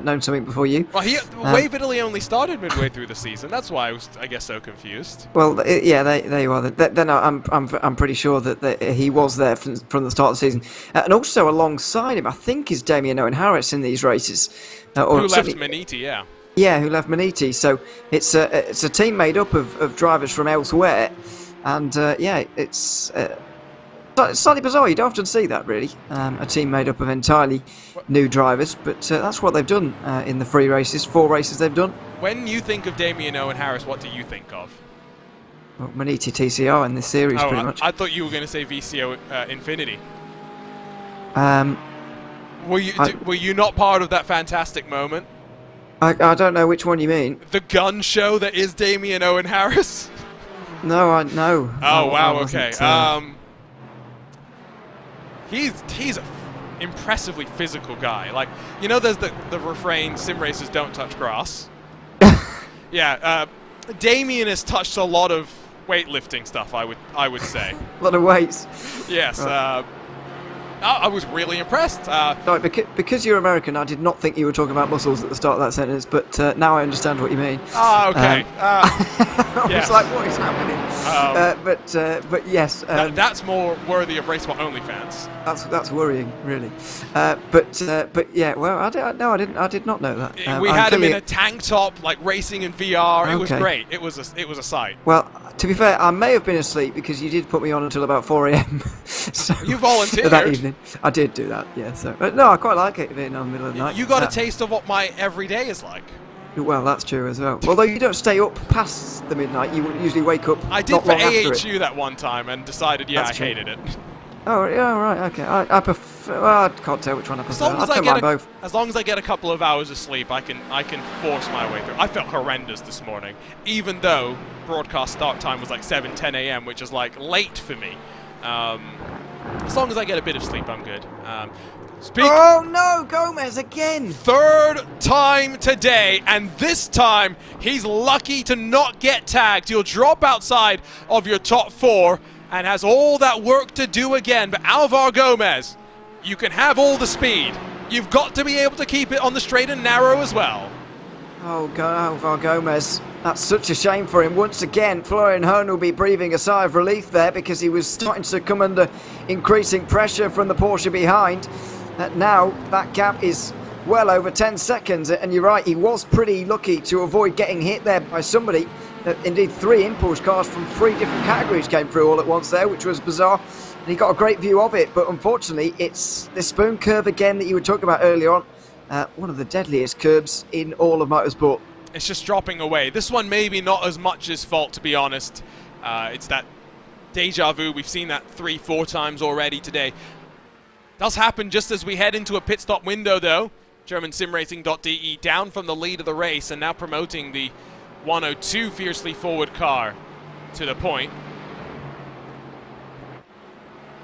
known something before you. Well, Wave Italy only started midway through the season. That's why I was, I guess, so confused. Well, yeah, there you are. Then I'm pretty sure that he was there from the start of the season, and also alongside him, I think, is Damien Owen Harris in these races. Who left Maniti? Yeah. Yeah, who left Maniti. So it's a team made up of drivers from elsewhere, and yeah, it's slightly bizarre. You don't often see that, really. A team made up of entirely new drivers, but that's what they've done in the 3 races, 4 races they've done. When you think of Damien Owen Harris, what do you think of? Well, Maniti TCR in this series, pretty much. I thought you were going to say VCO Infinity. Were you not part of that fantastic moment? I don't know which one you mean. The gun show that is Damien Owen Harris? No, I know. Oh, wow, I okay. wasn't, He's an impressively physical guy. Like, you know, there's the refrain, sim racers don't touch grass. Yeah, Damien has touched a lot of weightlifting stuff, I would say. a lot of weights. Yes, Right. I was really impressed. No, because you're American, I did not think you were talking about muscles at the start of that sentence, but now I understand what you mean. Okay. I yeah. was like, what is happening? But yes, That's more worthy of RaceSpot only fans. that's worrying, really. But yeah, well, I did not know that. We I'm had him in clearly- a tank top, like racing in VR. It was Okay. great. It was a sight. Well, to be fair, I may have been asleep because you did put me on until about 4 a.m. so, You volunteered. that evening. I did do that, yeah. So, no, I quite like it being in the middle of the night. You got a taste of what my everyday is like. Well, that's true as well. Although you don't stay up past the midnight, you usually wake up. I did not for long after it. AHU that one time and decided, yeah, That's I true. hated it. Oh, yeah, right, okay. I prefer. Well, I can't tell which one I As prefer. long as I don't mind both. as long as I get a couple of hours of sleep, I can force my way through. I felt horrendous this morning, even though broadcast start time was like 7:10 a.m., which is like late for me. As long as I get a bit of sleep, I'm good. Oh no, Gomez again! Third time today, and this time he's lucky to not get tagged. He'll drop outside of your top 4 and has all that work to do again. But Alvar Gomez, you can have all the speed. You've got to be able to keep it on the straight and narrow as well. Oh, Alvar Gomez. That's such a shame for him. Once again, Florian Hearn will be breathing a sigh of relief there because he was starting to come under increasing pressure from the Porsche behind. Now that gap is well over 10 seconds, and you're right, he was pretty lucky to avoid getting hit there by somebody. Indeed, 3 impulse cars from 3 different categories came through all at once there, which was bizarre, and he got a great view of it. But unfortunately, it's the spoon curve again that you were talking about earlier on, one of the deadliest curbs in all of motorsport. It's just dropping away. This one maybe not as much his fault, to be honest. It's that deja vu. We've seen that 3-4 times already today. Does happen just as we head into a pit stop window, though. GermanSimRacing.de down from the lead of the race and now promoting the 102 fiercely forward car to the point.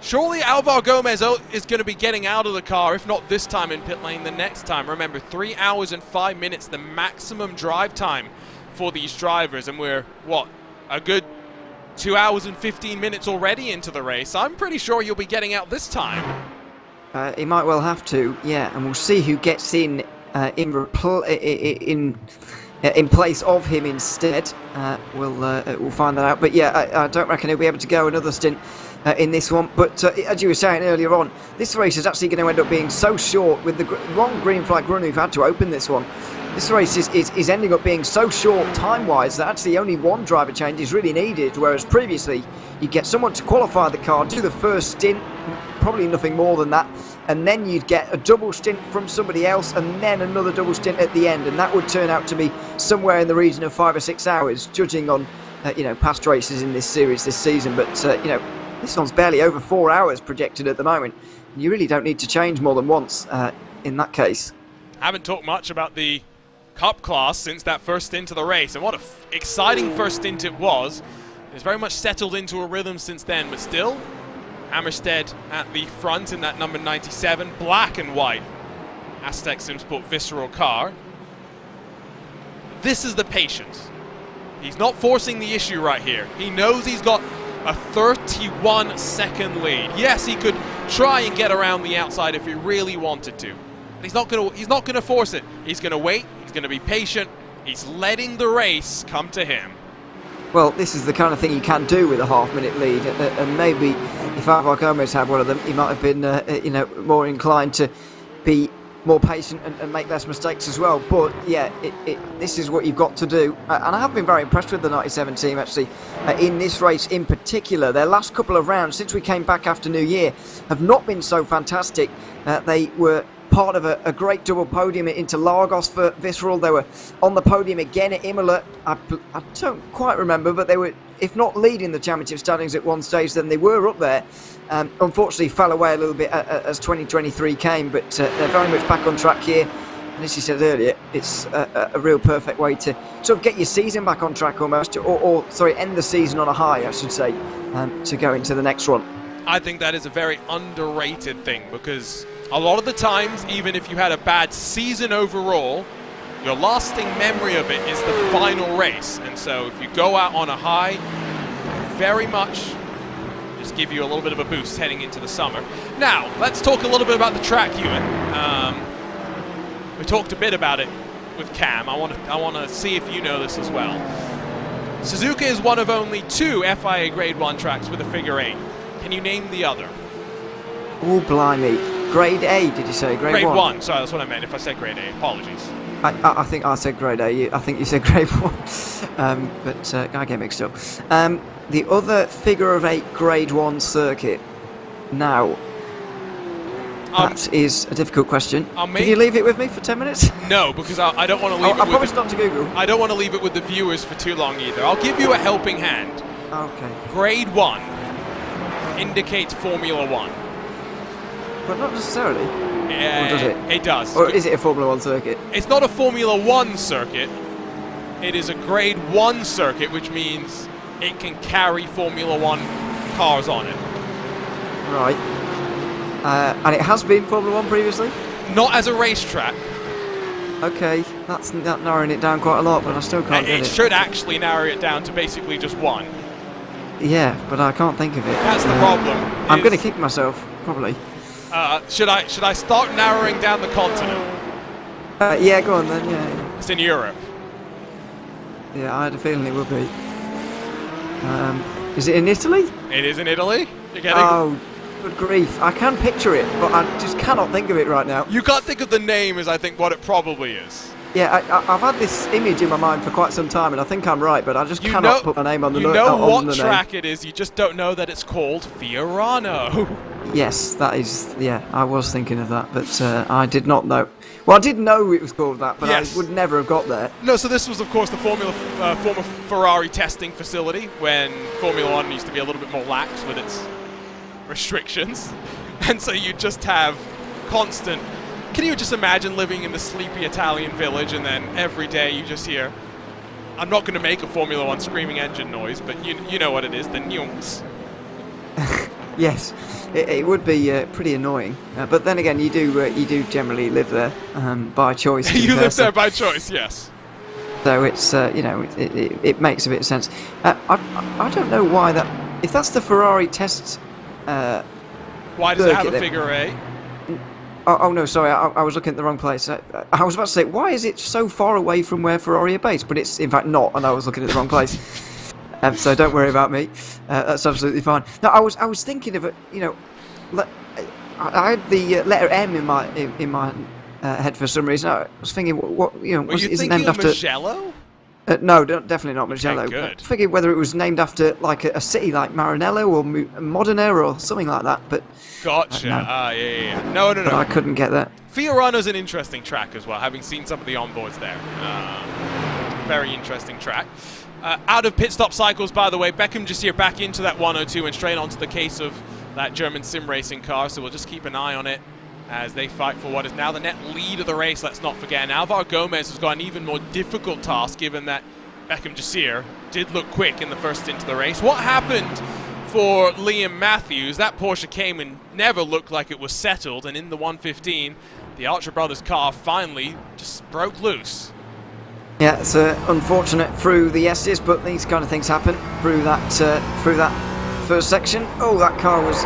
Surely Alvar Gomez is going to be getting out of the car, if not this time in pit lane, the next time. Remember, 3 hours and 5 minutes, the maximum drive time for these drivers. And we're, what, a good 2 hours and 15 minutes already into the race. I'm pretty sure you'll be getting out this time. He might well have to, yeah, and we'll see who gets in place of him instead. We'll find that out. But yeah, I don't reckon he'll be able to go another stint in this one. But as you were saying earlier on, this race is actually going to end up being so short with the wrong green flag run who've had to open this one. This race is ending up being so short time-wise that actually only one driver change is really needed, whereas previously you get someone to qualify the car, do the first stint, probably nothing more than that, and then you'd get a double stint from somebody else and then another double stint at the end, and that would turn out to be somewhere in the region of 5 or 6 hours, judging on past races in this series this season. But this one's barely over 4 hours projected at the moment. You really don't need to change more than once in that case. Haven't talked much about the Cup class since that first stint of the race, and what an exciting first stint it was. It's very much settled into a rhythm since then, but still, Hammerstead at the front in that number 97, black and white Aztec SimSport Visceral car. This is the patience. He's not forcing the issue right here. He knows he's got a 31-second lead. Yes, he could try and get around the outside if he really wanted to. But he's not gonna force it. He's gonna wait, he's gonna be patient, he's letting the race come to him. Well, this is the kind of thing you can do with a half-minute lead, and maybe if Alvar Gomez had one of them, he might have been, more inclined to be more patient and make less mistakes as well. But yeah, this is what you've got to do, and I have been very impressed with the 97 team actually in this race in particular. Their last couple of rounds since we came back after New Year have not been so fantastic. They were part of a great double podium into Lagos for Visceral. They were on the podium again at Imola. I don't quite remember, but they were, if not leading the championship standings at one stage, then they were up there. Unfortunately fell away a little bit as 2023 came, but they're very much back on track here. And as you said earlier, it's a real perfect way to sort of get your season back on track almost, or end the season on a high, I should say, to go into the next one. I think that is a very underrated thing, because a lot of the times, even if you had a bad season overall, your lasting memory of it is the final race. And so if you go out on a high, very much just give you a little bit of a boost heading into the summer. Now, let's talk a little bit about the track, Ewan. We talked a bit about it with Cam. I want to see if you know this as well. Suzuka is one of only 2 FIA Grade 1 tracks with a figure 8. Can you name the other? Oh, blimey. Grade A, did you say? Grade 1? Grade 1, sorry, that's what I meant. If I said Grade A, apologies. I think I said Grade A. I think you said Grade 1. But I get mixed up. The other figure of 8 Grade 1 circuit. Now, that is a difficult question. Can you leave it with me for 10 minutes? No, because I don't want to leave it I promise not to Google. I don't want to leave it with the viewers for too long either. I'll give you a helping hand. Okay. Grade 1 indicates Formula 1. But not necessarily. Yeah, or does it? It does. Or is it a Formula 1 circuit? It's not a Formula 1 circuit. It is a Grade 1 circuit, which means it can carry Formula 1 cars on it. Right. And it has been Formula 1 previously? Not as a racetrack. Okay, that's narrowing it down quite a lot, but I still can't get it. It should actually narrow it down to basically just 1. Yeah, but I can't think of it. That's the problem. I'm going to kick myself, probably. Should I start narrowing down the continent? Yeah, go on then, yeah. It's in Europe. Yeah, I had a feeling it would be. Is it in Italy? It is in Italy. You're getting... Oh, good grief. I can picture it, but I just cannot think of it right now. You can't think of the name as I think what it probably is. Yeah, I've had this image in my mind for quite some time, and I think I'm right, but I just cannot put my name on the name. You know what track it is, you just don't know that it's called Fiorano. Yes, that is, yeah, I was thinking of that, but I did not know. Well, I did know it was called that, but yes. I would never have got there. No, so this was, of course, the former Ferrari testing facility when Formula 1 used to be a little bit more lax with its restrictions. And so you just have constant... Can you just imagine living in the sleepy Italian village and then every day you just hear... I'm not going to make a Formula 1 screaming engine noise, but you know what it is, the neums. Yes, it would be pretty annoying. But then again, you do generally live there by choice. You live there by choice, yes. So it's it makes a bit of sense. I don't know why that. If that's the Ferrari test. Why does it have a figure 8? Oh no, sorry, I was looking at the wrong place. I was about to say, why is it so far away from where Ferrari are based? But it's in fact not, and I was looking at the wrong place. So don't worry about me. That's absolutely fine. No, I was thinking of it. I had the letter M in my head for some reason. I was thinking, what is it named after? Mugello? No, definitely not Mugello. Okay, good. I figured whether it was named after like a city like Maranello or Modena or something like that. But gotcha. No. Yeah. No. But I couldn't get that. Fiorano's an interesting track as well, having seen some of the onboards there. Very interesting track. Out of pit stop cycles, by the way, Beckham just here back into that 102 and straight onto the case of that German sim racing car, so we'll just keep an eye on it as they fight for what is now the net lead of the race, let's not forget. And Alvaro Gomez has got an even more difficult task, given that Beckham Jasir did look quick in the first stint of the race. What happened for Liam Matthews? That Porsche came and never looked like it was settled, and in the 115, the Archer Brothers car finally just broke loose. Yeah, it's unfortunate through the S's, but these kind of things happen through that first section. Oh, that car was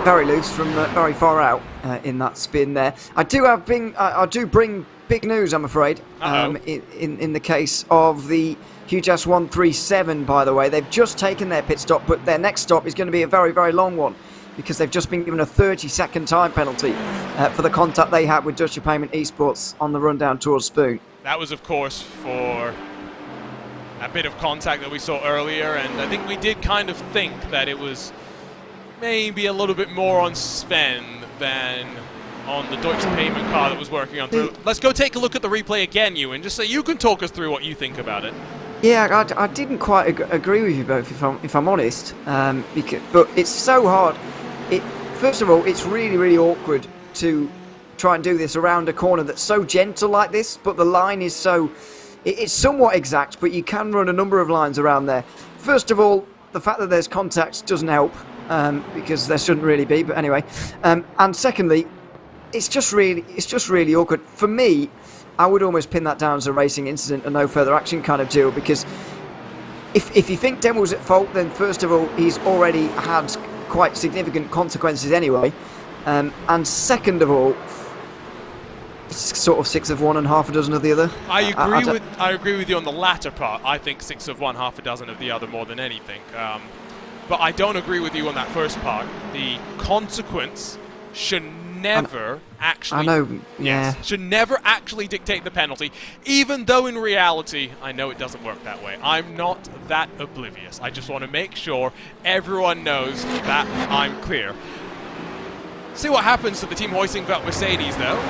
very loose from very far out in that spin there. I do bring big news, I'm afraid. In the case of the Huge 137, by the way, they've just taken their pit stop, but their next stop is going to be a very, very long one, because they've just been given a 30-second time penalty for the contact they had with Dutch Payment Esports on the run down towards Spoon. That was, of course, for a bit of contact that we saw earlier, and I think we did kind of think that it was maybe a little bit more on Sven than on the Deutsche Payment car that was working on through. Let's go take a look at the replay again, Ewan, just so you can talk us through what you think about it. Yeah, I didn't quite agree with you both, if I'm honest, but it's so hard. First of all, it's really, really awkward to try and do this around a corner that's so gentle like this, but the line is so... It's somewhat exact, but you can run a number of lines around there. First of all, the fact that there's contact doesn't help, because there shouldn't really be, but anyway. And secondly, it's just really awkward. For me, I would almost pin that down as a racing incident and no further action kind of deal, because if you think Demel's at fault, then first of all, he's already had quite significant consequences anyway. And second of all, it's sort of 6 of one and half a dozen of the other. I agree with you on the latter part. I think 6 of one, half a dozen of the other more than anything. But I don't agree with you on that first part. The consequence should never actually... I know, yeah. Yes, should never actually dictate the penalty, even though in reality, I know it doesn't work that way. I'm not that oblivious. I just want to make sure everyone knows that I'm clear. See what happens to the team hoisting belt Mercedes, though.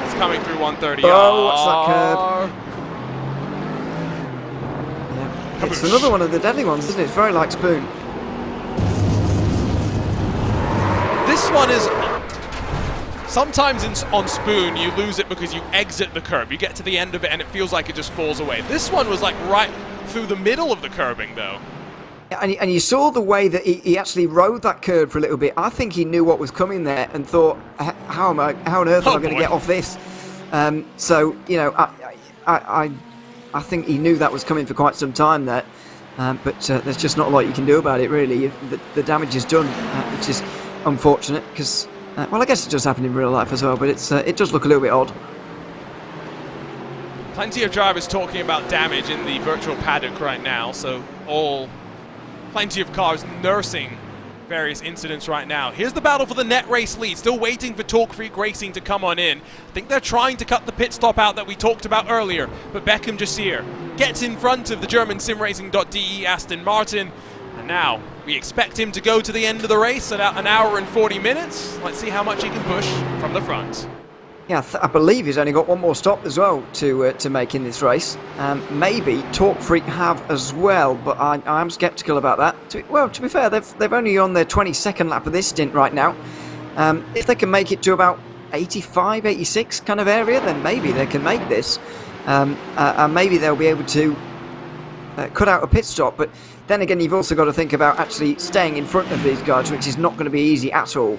It's coming through 130. Oh, what's that curb? Yeah. It's another one of the deadly ones, isn't it? It's very like Spoon. This one is... Sometimes on Spoon, you lose it because you exit the curb. You get to the end of it and it feels like it just falls away. This one was like right through the middle of the curbing, though. And you saw the way that he actually rode that curb for a little bit. I think he knew what was coming there and thought, how on earth am I going to get off this? So, you know, I think he knew that was coming for quite some time there. But there's just not a lot you can do about it, really. The damage is done, which is unfortunate because, well, I guess it just happened in real life as well, but it does look a little bit odd. Plenty of drivers talking about damage in the virtual paddock right now, so plenty of cars nursing various incidents right now. Here's the battle for the net race lead. Still waiting for Torque Freak Racing to come on in. I think they're trying to cut the pit stop out that we talked about earlier, but Beckham Jasir gets in front of the German simracing.de Aston Martin, and now we expect him to go to the end of the race at about 1 hour and 40 minutes. Let's see how much he can push from the front. Yeah, I believe he's only got one more stop as well to make in this race. Maybe Torque Freak have as well, but I am sceptical about that. To be fair, they've only on their 22nd lap of this stint right now. If they can make it to about 85, 86 kind of area, then maybe they can make this. And maybe they'll be able to cut out a pit stop. But then again, you've also got to think about actually staying in front of these guys, which is not going to be easy at all.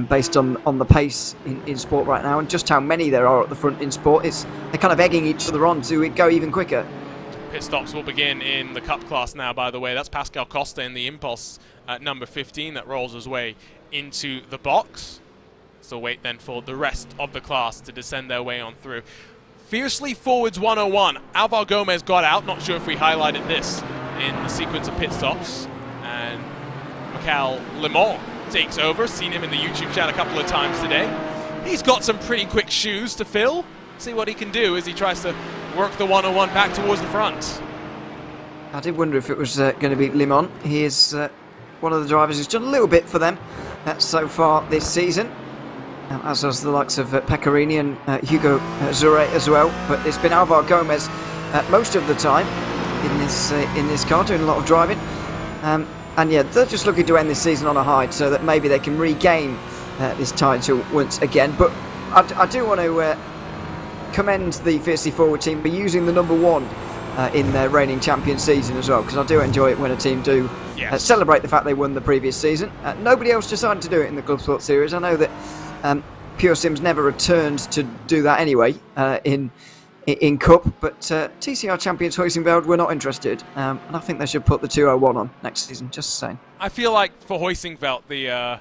Based on the pace in sport right now and just how many there are at the front in sport, they're kind of egging each other on to go even quicker. Pit stops will begin in the Cup class now, by the way. That's Pascal Costa in the Impulse at number 15 that rolls his way into the box. So wait then for the rest of the class to descend their way on through. Fiercely Forwards 101. Alvaro Gomez got out. Not sure if we highlighted this in the sequence of pit stops. And Michael Lemont takes over. Seen him in the YouTube chat a couple of times today. He's got some pretty quick shoes to fill. See what he can do as he tries to work the 101 back towards the front. I did wonder if it was going to be Limon. He is one of the drivers who's done a little bit for them so far this season, as has the likes of Pecorini and Hugo Zure as well. But it's been Alvaro Gomez most of the time in this car, doing a lot of driving. And yeah, they're just looking to end this season on a high so that maybe they can regain this title once again. But I do want to commend the Fiercely Forward team for using the number 1 in their reigning champion season as well, because I do enjoy it when a team do celebrate the fact they won the previous season. Nobody else decided to do it in the ClubSport series. I know that Pure Sims never returned to do that anyway in Cup, but TCR champions Hoisingveld were not interested, and I think they should put the 201 on next season, just saying. I feel like for Hoisingveld, the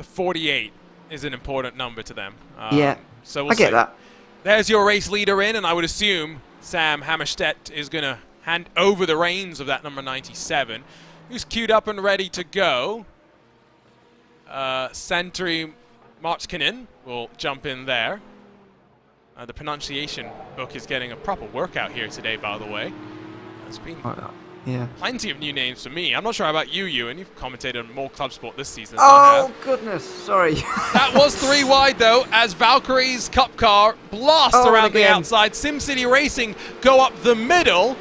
48 is an important number to them. Yeah, so we'll I get see. that. There's your race leader in, and I would assume Sam Hammerstedt is going to hand over the reins of that number 97, who's queued up and ready to go. Santeri Marchkinen will jump in there. The pronunciation book is getting a proper workout here today, by the way. There's been plenty of new names for me. I'm not sure about you, Ewan. You've commentated on more Club Sport this season. Oh, goodness. Sorry. That was 3 wide, though, as Valkyrie's Cup car blasts around the outside. SimCity Racing go up the middle,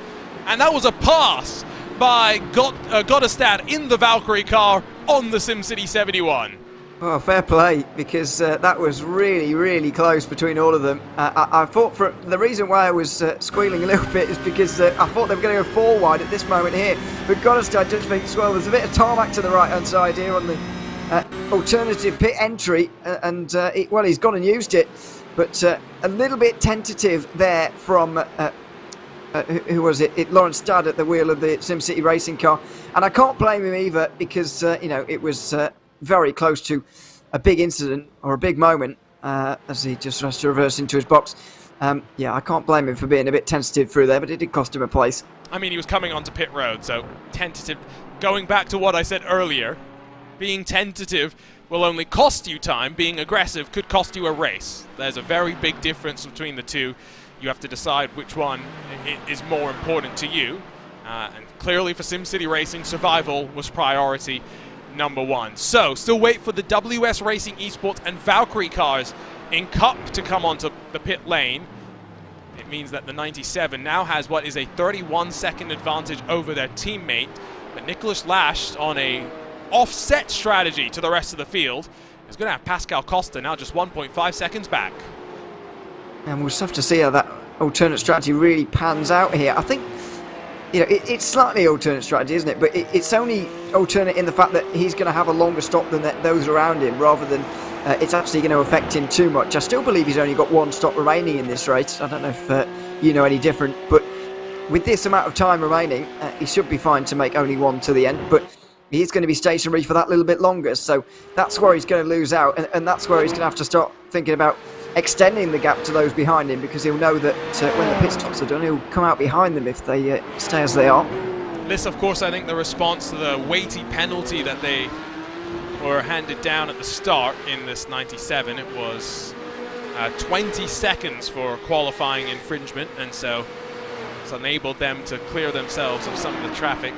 and that was a pass by Gottestad in the Valkyrie car on the SimCity 71. Well, fair play, because that was really, really close between all of them. I thought the reason why I was squealing a little bit is because I thought they were going to go 4 wide at this moment here. But honestly, I just think as well, there's a bit of tarmac to the right-hand side here on the alternative pit entry, and he's gone and used it. But a little bit tentative there from... who was it? Lawrence Studd at the wheel of the SimCity racing car. And I can't blame him either, because, it was... very close to a big incident or a big moment as he just has to reverse into his box. I can't blame him for being a bit tentative through there, but it did cost him a place. I mean, he was coming onto pit road, so tentative. Going back to what I said earlier, being tentative will only cost you time. Being aggressive could cost you a race. There's a very big difference between the two. You have to decide which one is more important to you. And clearly for SimCity Racing, survival was priority number 1. So, still wait for the WS Racing Esports and Valkyrie cars in Cup to come onto the pit lane. It means that the 97 now has what is a 31-second advantage over their teammate. But Nicholas Lash, on a offset strategy to the rest of the field, is going to have Pascal Costa now just 1.5 seconds back. And we'll just have to see how that alternate strategy really pans out here. I think it's slightly alternate strategy, isn't it? But it's only alternate in the fact that he's going to have a longer stop than those around him, rather than it's actually going to affect him too much. I still believe he's only got 1 stop remaining in this race. I don't know if you know any different, but with this amount of time remaining, he should be fine to make only 1 to the end. But he is going to be stationary for that little bit longer, so that's where he's going to lose out, and that's where he's going to have to start thinking about extending the gap to those behind him, because he'll know that when the pit stops are done, he'll come out behind them if they stay as they are. This, of course, I think the response to the weighty penalty that they were handed down at the start in this 97. It was 20 seconds for qualifying infringement, and so it's enabled them to clear themselves of some of the traffic.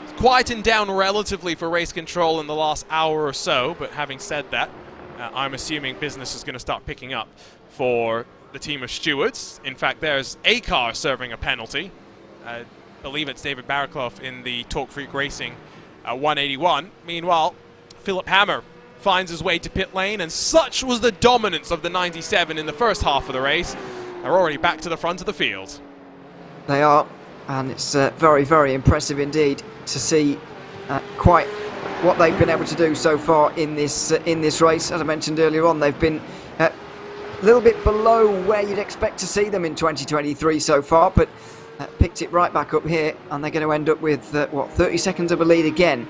It's quietened down relatively for race control in the last hour or so, but having said that, I'm assuming business is going to start picking up for the team of stewards. In fact, there's a car serving a penalty. I believe it's David Barraclough in the Talk Freak Racing 181. Meanwhile, Philip Hammer finds his way to pit lane, and such was the dominance of the 97 in the first half of the race. They're already back to the front of the field. They are, and it's very, very impressive indeed to see quite what they've been able to do so far in this race. As I mentioned earlier on, they've been a little bit below where you'd expect to see them in 2023 so far, but picked it right back up here, and they're going to end up with 30 seconds of a lead again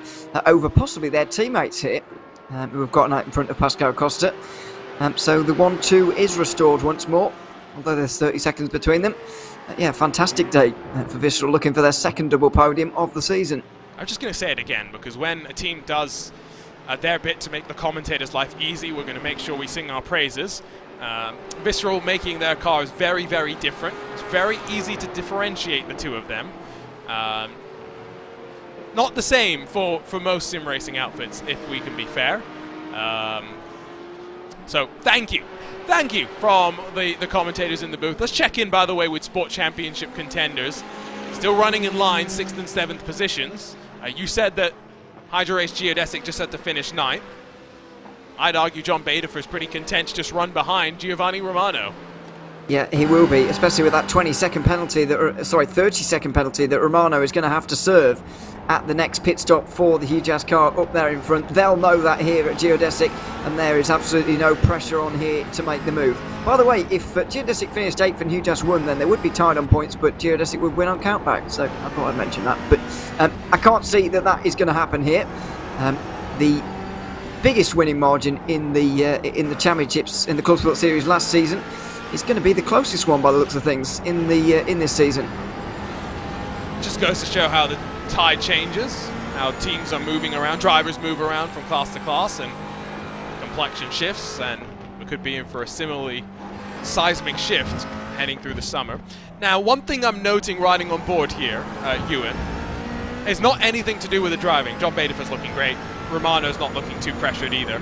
over possibly their teammates here, who have gotten out in front of Pascal Costa. So the 1-2 is restored once more, although there's 30 seconds between them. Fantastic day for Visceral, looking for their second double podium of the season. I'm just going to say it again, because when a team does their bit to make the commentator's life easy, we're going to make sure we sing our praises. Visceral making their cars very, very different. It's very easy to differentiate the two of them. Not the same for most sim racing outfits, if we can be fair. So thank you. Thank you from the commentators in the booth. Let's check in, by the way, with Sport Championship contenders. Still running in line, 6th and 7th positions. You said that HyperX Geodesic just had to finish 9th. I'd argue John Baderfer is pretty content to just run behind Giovanni Romano. Yeah, he will be, especially with that 30-second penalty that Romano is going to have to serve at the next pit stop for the Hugh car up there in front. They'll know that here at Geodesic, and there is absolutely no pressure on here to make the move. By the way, if Geodesic finished 8th and Hugh won, then they would be tied on points, but Geodesic would win on countback, so I thought I'd mention that. But I can't see that is going to happen here. The biggest winning margin in the championships in the ClubSport series last season is going to be the closest one by the looks of things in this season. Just goes to show how the tide changes, how teams are moving around, drivers move around from class to class, and complexion shifts, and we could be in for a similarly seismic shift heading through the summer. Now, one thing I'm noting riding on board here, Ewan, is not anything to do with the driving. John Baderfer's looking great. Romano's not looking too pressured either.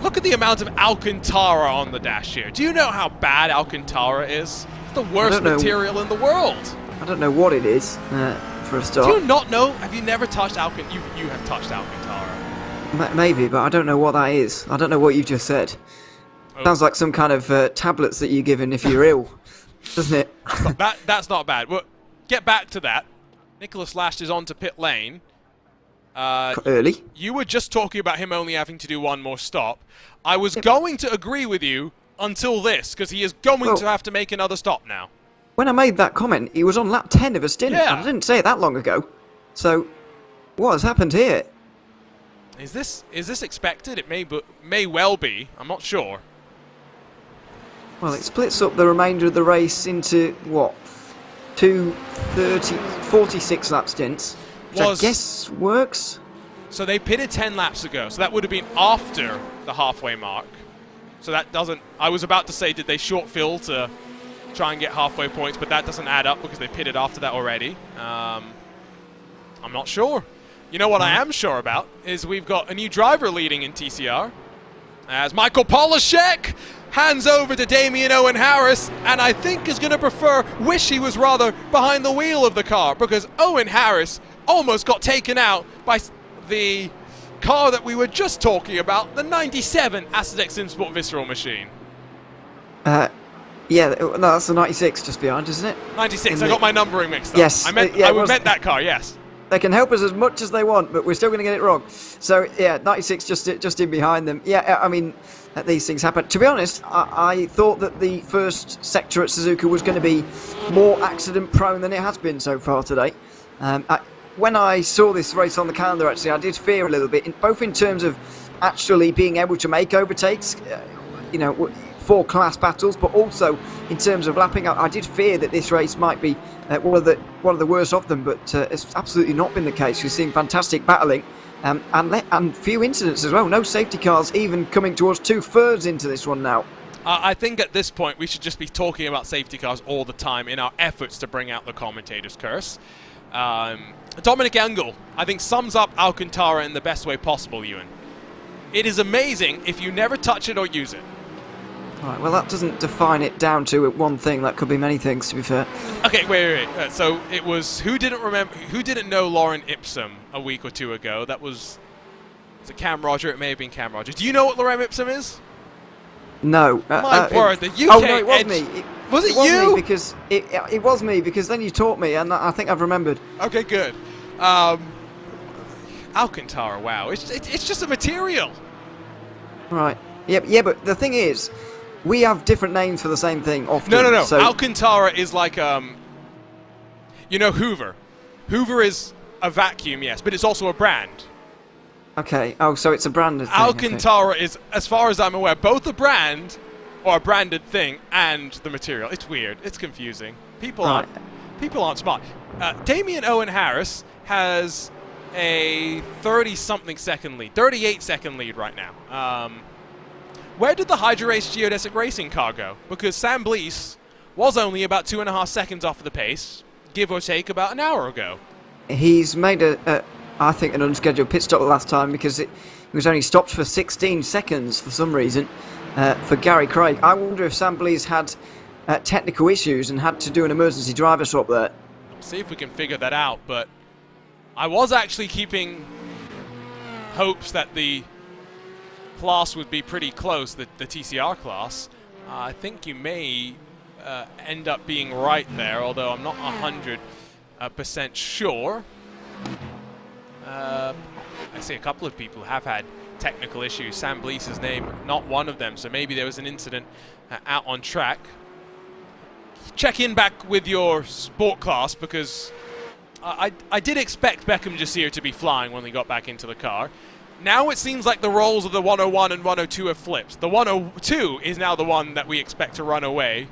Look at the amount of Alcantara on the dash here. Do you know how bad Alcantara is? It's the worst material in the world. I don't know what it is, for a start. Do you not know? Have you never touched Alcantara? You have touched Alcantara. Maybe, but I don't know what that is. I don't know what you just said. Oh. Sounds like some kind of tablets that you're given if you're ill, doesn't it? That's not bad. Well, get back to that. Nicholas Lash is on to pit lane. Early. You were just talking about him only having to do one more stop. I was going to agree with you until this, because he is going to have to make another stop now. When I made that comment, he was on lap 10 of a stint. Yeah. I didn't say it that long ago. So, what has happened here? Is this expected? It may well be. I'm not sure. Well, it splits up the remainder of the race into, what, 46 lap stints, which I guess works? So they pitted 10 laps ago, so that would have been after the halfway mark. So that doesn't... I was about to say, did they short fill to try and get halfway points, but that doesn't add up because they pitted after that already. I'm not sure. You know what I am sure about is we've got a new driver leading in TCR, as Michael Polishek hands over to Damien Owen Harris, and I think is going to wish he was rather behind the wheel of the car, because Owen Harris almost got taken out by the car that we were just talking about, the 97 Asedex SimSport Visceral machine. Yeah, no, that's the 96 just behind, isn't it? 96, I got my numbering mixed up. Yes. I meant that car, yes. They can help us as much as they want, but we're still going to get it wrong. So, yeah, 96 just in behind them. Yeah, I mean, these things happen. To be honest, I thought that the first sector at Suzuka was going to be more accident-prone than it has been so far today. When I saw this race on the calendar, actually, I did fear a little bit, both in terms of actually being able to make overtakes, for class battles, but also in terms of lapping. I did fear that this race might be one of the worst of them, but it's absolutely not been the case. We've seen fantastic battling and few incidents as well. No safety cars even coming towards 2/3 into this one now. I think at this point we should just be talking about safety cars all the time in our efforts to bring out the commentator's curse. Dominic Engel, I think, sums up Alcantara in the best way possible, Ewan. It is amazing if you never touch it or use it. Right, well, that doesn't define it down to one thing. That could be many things, to be fair. Okay, wait. So it was who didn't know Lauren Ipsum a week or two ago? That was it Cam Roger? It may have been Cam Roger. Do you know what Lauren Ipsum is? No. My word, the UK. Oh no, it was me. Was it you? you? Me because it was me because then you taught me, and I think I've remembered. Okay, good. Alcantara, wow, it's just a material. Right. Yeah, but the thing is, we have different names for the same thing often. No. So Alcantara is like, Hoover. Hoover is a vacuum, yes, but it's also a brand. Okay. Oh, so it's a branded thing. Alcantara is, as far as I'm aware, both a brand or a branded thing and the material. It's weird. It's confusing. People aren't smart. Damien Owen Harris has a 30-something second lead, 38-second lead right now. Where did the HyperX Geodesic Racing car go? Because Sam Blease was only about 2.5 seconds off of the pace, give or take about an hour ago. He's made I think, an unscheduled pit stop last time because he was only stopped for 16 seconds for some reason for Gary Craig. I wonder if Sam Blease had technical issues and had to do an emergency driver swap there. See if we can figure that out, but I was actually keeping hopes that the class would be pretty close, the TCR class. I think you may end up being right there, although I'm not 100% sure. I see a couple of people have had technical issues. Sam Blease's name, not one of them, so maybe there was an incident out on track. Check in back with your sport class, because I did expect Beckham Jasir to be flying when we got back into the car. Now it seems like the roles of the 101 and 102 have flipped. The 102 is now the one that we expect to run away.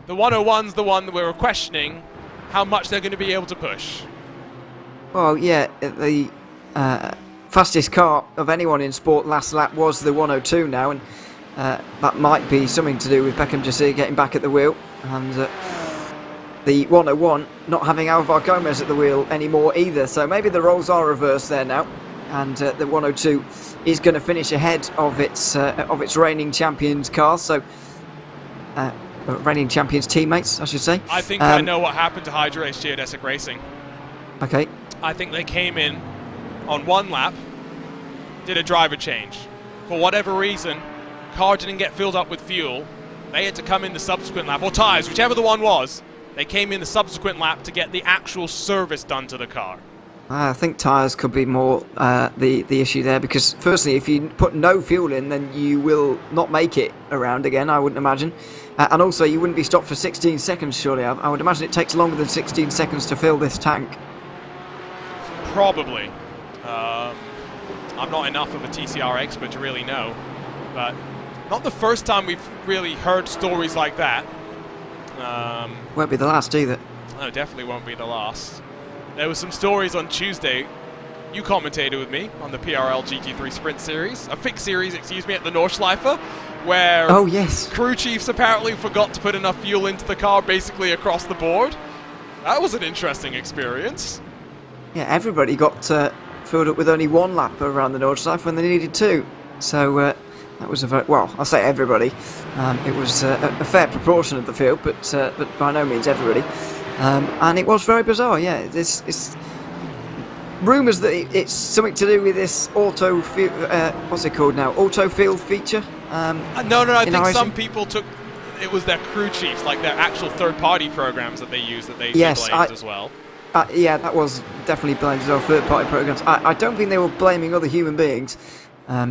The 101's the one that we're questioning how much they're going to be able to push. Well, yeah, the fastest car of anyone in sport last lap was the 102 now, and that might be something to do with Beckham Jasir getting back at the wheel, and the 101 not having Alvar Gomez at the wheel anymore either. So maybe the roles are reversed there now, and the 102 is going to finish ahead of its reigning champions car. So reigning champions teammates, I should say. I think I know what happened to HyperX Geodesic Racing. Okay. I think they came in on one lap, did a driver change. For whatever reason, car didn't get filled up with fuel. They had to come in the subsequent lap, or tyres, whichever the one was. They came in the subsequent lap to get the actual service done to the car. I think tyres could be more the issue there, because firstly, if you put no fuel in, then you will not make it around again, I wouldn't imagine. And also, you wouldn't be stopped for 16 seconds, surely. I would imagine it takes longer than 16 seconds to fill this tank. Probably. I'm not enough of a TCR expert to really know, but not the first time we've really heard stories like that. Won't be the last either. No, definitely won't be the last. There were some stories on Tuesday. You commentated with me on the PRL GT3 Sprint Series, a fixed series, excuse me, at the Nordschleife, where oh, yes, crew chiefs apparently forgot to put enough fuel into the car basically across the board. That was an interesting experience. Yeah, everybody got filled up with only one lap around the Nordschleife when they needed two. So that was a very, well, I'll say everybody. It was a fair proportion of the field, but by no means everybody. And it was very bizarre, yeah. It's rumours that it's something to do with this auto field, what's it called now? Auto field feature? No, I think some people took, it was their crew chiefs, like their actual third-party programs that they use that they blamed as well. Yeah, that was definitely blamed as well, third-party programs. I don't think they were blaming other human beings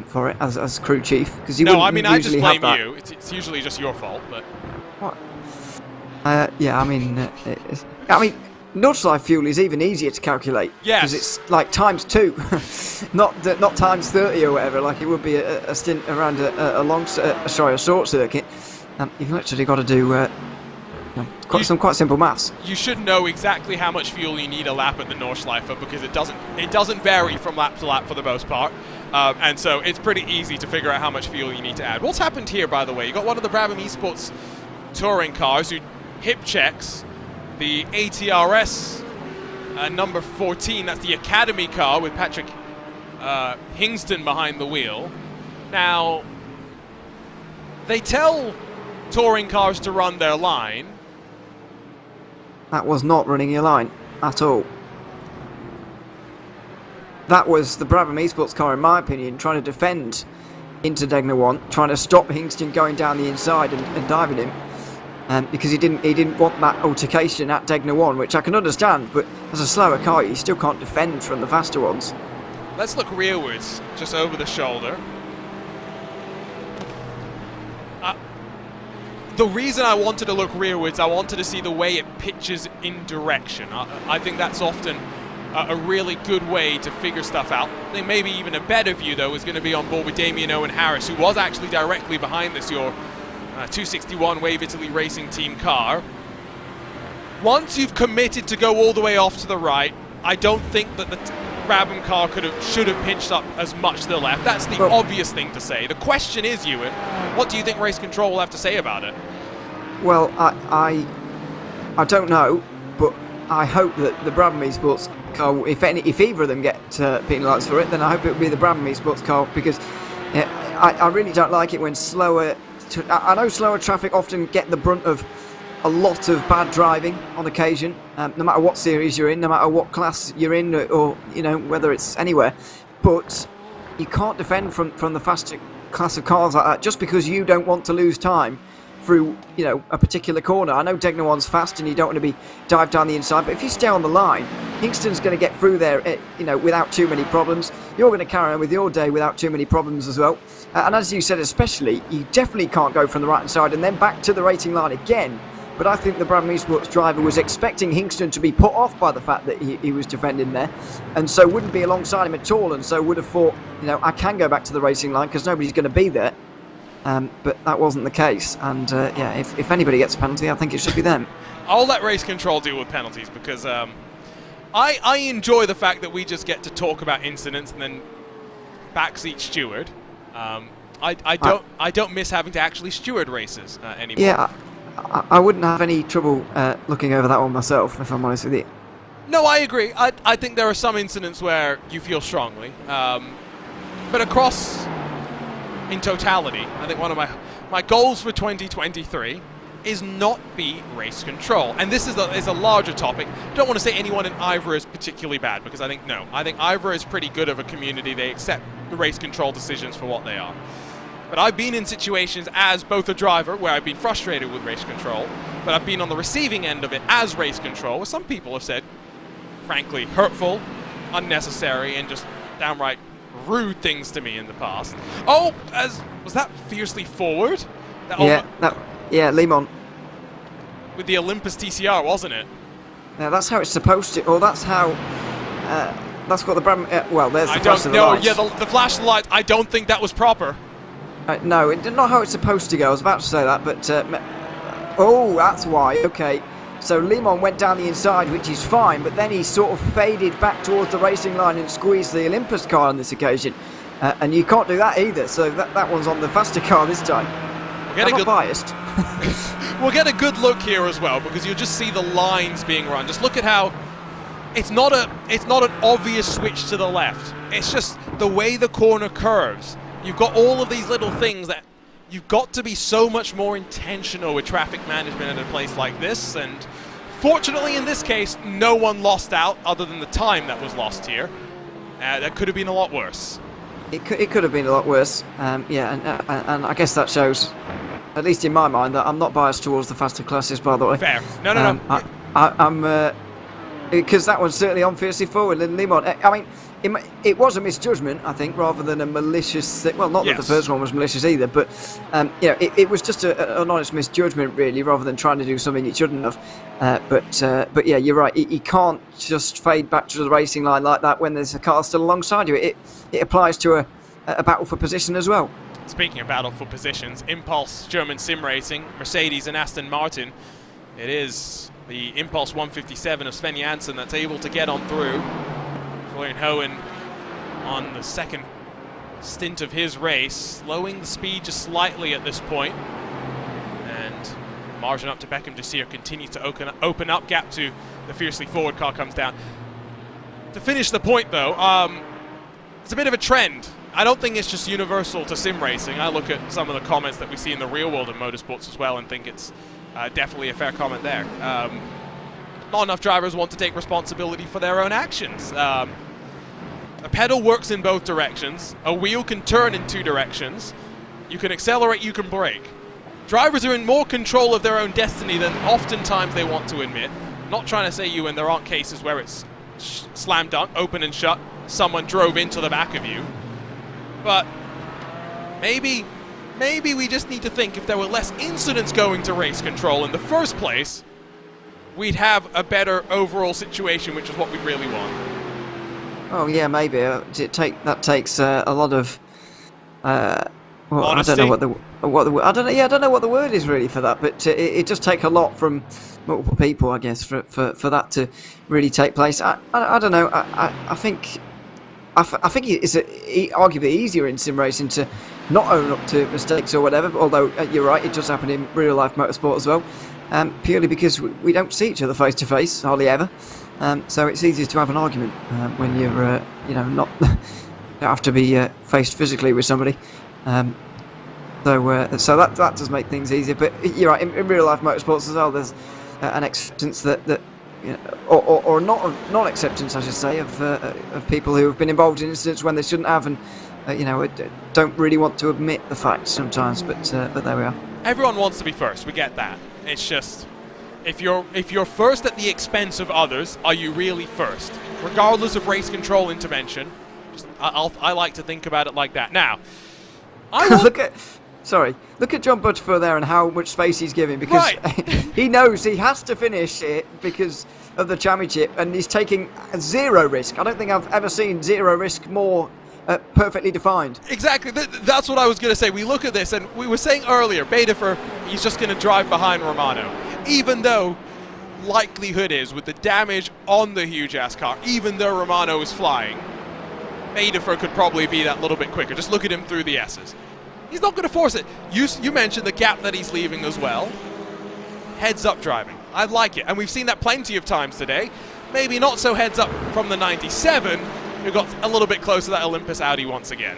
for it as crew chief, because you wouldn't I just blame have you. It's usually just your fault, but... What? Yeah, I mean, Nordschleife fuel is even easier to calculate. Yes. Because it's like times 2, not times 30 or whatever, like it would be a stint around a short circuit. You've literally got to do some quite simple maths. You should know exactly how much fuel you need a lap at the Nordschleife, because it doesn't vary from lap to lap for the most part. And so it's pretty easy to figure out how much fuel you need to add. What's happened here, by the way? You got one of the Brabham Esports touring cars who hip checks the ATRS number 14. That's the Academy car with Patrick Hingston behind the wheel. Now, they tell touring cars to run their line. That was not running your line at all. That was the Brabham Esports car, in my opinion, trying to defend into Degner 1, trying to stop Hingston going down the inside and diving him. Because he didn't want that altercation at Degner 1, which I can understand, but as a slower car, you still can't defend from the faster ones. Let's look rearwards, just over the shoulder. The reason I wanted to look rearwards, I wanted to see the way it pitches in direction. I think that's often a really good way to figure stuff out. I think maybe even a better view, though, is going to be on board with Damien Owen Harris, who was actually directly behind this, your 261 Wave Italy Racing Team car. Once you've committed to go all the way off to the right, I don't think that the Brabham car should have pinched up as much to the left. That's the obvious thing to say. The question is, Ewan, what do you think race control will have to say about it? Well, I don't know, but I hope that the Brabham Esports car, if either of them get penalised for it, then I hope it will be the Brabham Esports car, because I really don't like it when slower... I know slower traffic often get the brunt of a lot of bad driving on occasion, no matter what series you're in, no matter what class you're in, or whether it's anywhere. But you can't defend from the faster class of cars like that just because you don't want to lose time through a particular corner. I know Degner 1's fast and you don't want to be dived down the inside, but if you stay on the line, Hingston's going to get through there without too many problems. You're going to carry on with your day without too many problems as well. And as you said, especially, you definitely can't go from the right hand side and then back to the racing line again. But I think the Brabham Esports driver was expecting Hingston to be put off by the fact that he was defending there, and so wouldn't be alongside him at all, and so would have thought, I can go back to the racing line because nobody's going to be there. But that wasn't the case, and if anybody gets a penalty, I think it should be them. I'll let race control deal with penalties, because I enjoy the fact that we just get to talk about incidents and then backseat steward. I don't miss having to actually steward races anymore. Yeah, I wouldn't have any trouble looking over that one myself, if I'm honest with you. No, I agree. I think there are some incidents where you feel strongly, but across, in totality, I think one of my goals for 2023 is not be race control. And this is a larger topic. I don't want to say anyone in IVRA is particularly bad, because I think IVRA is pretty good of a community. They accept the race control decisions for what they are. But I've been in situations as both a driver where I've been frustrated with race control, but I've been on the receiving end of it as race control, where some people have said, frankly, hurtful, unnecessary, and just downright rude things to me in the past. Oh, was that fiercely forward? Limon. With the Olympus TCR, wasn't it? Yeah, that's how it's supposed to, or that's how, that's what the brand, there's the flash of the lights. Yeah, the flash of the lights, I don't think that was proper. No, not how it's supposed to go. I was about to say that, but that's why. Okay, so Limon went down the inside, which is fine, but then he sort of faded back towards the racing line and squeezed the Olympus car on this occasion, and you can't do that either. So that one's on the faster car this time. I'm not biased. We'll get a good look here as well, because you'll just see the lines being run. Just look at how it's not an obvious switch to the left. It's just the way the corner curves. You've got all of these little things that you've got to be so much more intentional with traffic management in a place like this, and fortunately in this case no one lost out other than the time that was lost here. That could have been a lot worse. It could have been a lot worse, and I guess that shows, at least in my mind, that I'm not biased towards the faster classes, by the way. Fair. No. I'm because that one's certainly on fiercely forward. Limon, I mean, it was a misjudgment, I think, rather than a malicious thing. Well, not that the first one was malicious either, but it was just an honest misjudgment, really, rather than trying to do something it shouldn't have. But yeah, you're right. You can't just fade back to the racing line like that when there's a car still alongside you. It applies to a battle for position as well. Speaking of battle for positions, Impulse German Sim Racing, Mercedes and Aston Martin. It is the Impulse 157 of Sven Janssen that's able to get on through. Florian Hohen on the second stint of his race, slowing the speed just slightly at this point. And margin up to Beckham Desir continues to open up. Gap to the fiercely forward car comes down. To finish the point though, it's a bit of a trend. I don't think it's just universal to sim racing. I look at some of the comments that we see in the real world of motorsports as well and think it's definitely a fair comment there. Not enough drivers want to take responsibility for their own actions. A pedal works in both directions. A wheel can turn in two directions. You can accelerate, you can brake. Drivers are in more control of their own destiny than oftentimes they want to admit. Not trying to say and there aren't cases where it's slam dunk, open and shut, someone drove into the back of you. But maybe we just need to think if there were less incidents going to race control in the first place, we'd have a better overall situation, which is what we really want. Oh yeah, maybe. That takes a lot of. Honesty. I don't know I don't know what the word is really for that, but it does take a lot from multiple people, I guess, for that to really take place. I don't know. I think it's arguably easier in sim racing to not own up to mistakes or whatever. Although you're right, it does happen in real life motorsport as well. Purely because we don't see each other face to face hardly ever. So it's easier to have an argument when you're not don't have to be faced physically with somebody. So that does make things easier. But you're right, in real life motorsports as well, there's an acceptance that or not non-acceptance, I should say, of people who have been involved in incidents when they shouldn't have, and don't really want to admit the facts sometimes. But there we are. Everyone wants to be first. We get that. It's just if you're first at the expense of others, are you really first? Regardless of race control intervention, I like to think about it like that. Now, look at John Butterfield there and how much space he's giving, because he knows he has to finish it because of the championship, and he's taking zero risk. I don't think I've ever seen zero risk more perfectly defined. Exactly. That's what I was going to say. We look at this, and we were saying earlier, Baedefer, he's just going to drive behind Romano. Even though likelihood is, with the damage on the huge-ass car, even though Romano is flying, Baedefer could probably be that little bit quicker. Just look at him through the S's. He's not going to force it. You mentioned the gap that he's leaving as well. Heads-up driving. I like it. And we've seen that plenty of times today. Maybe not so heads-up from the 97, who got a little bit close to that Olympus Audi once again.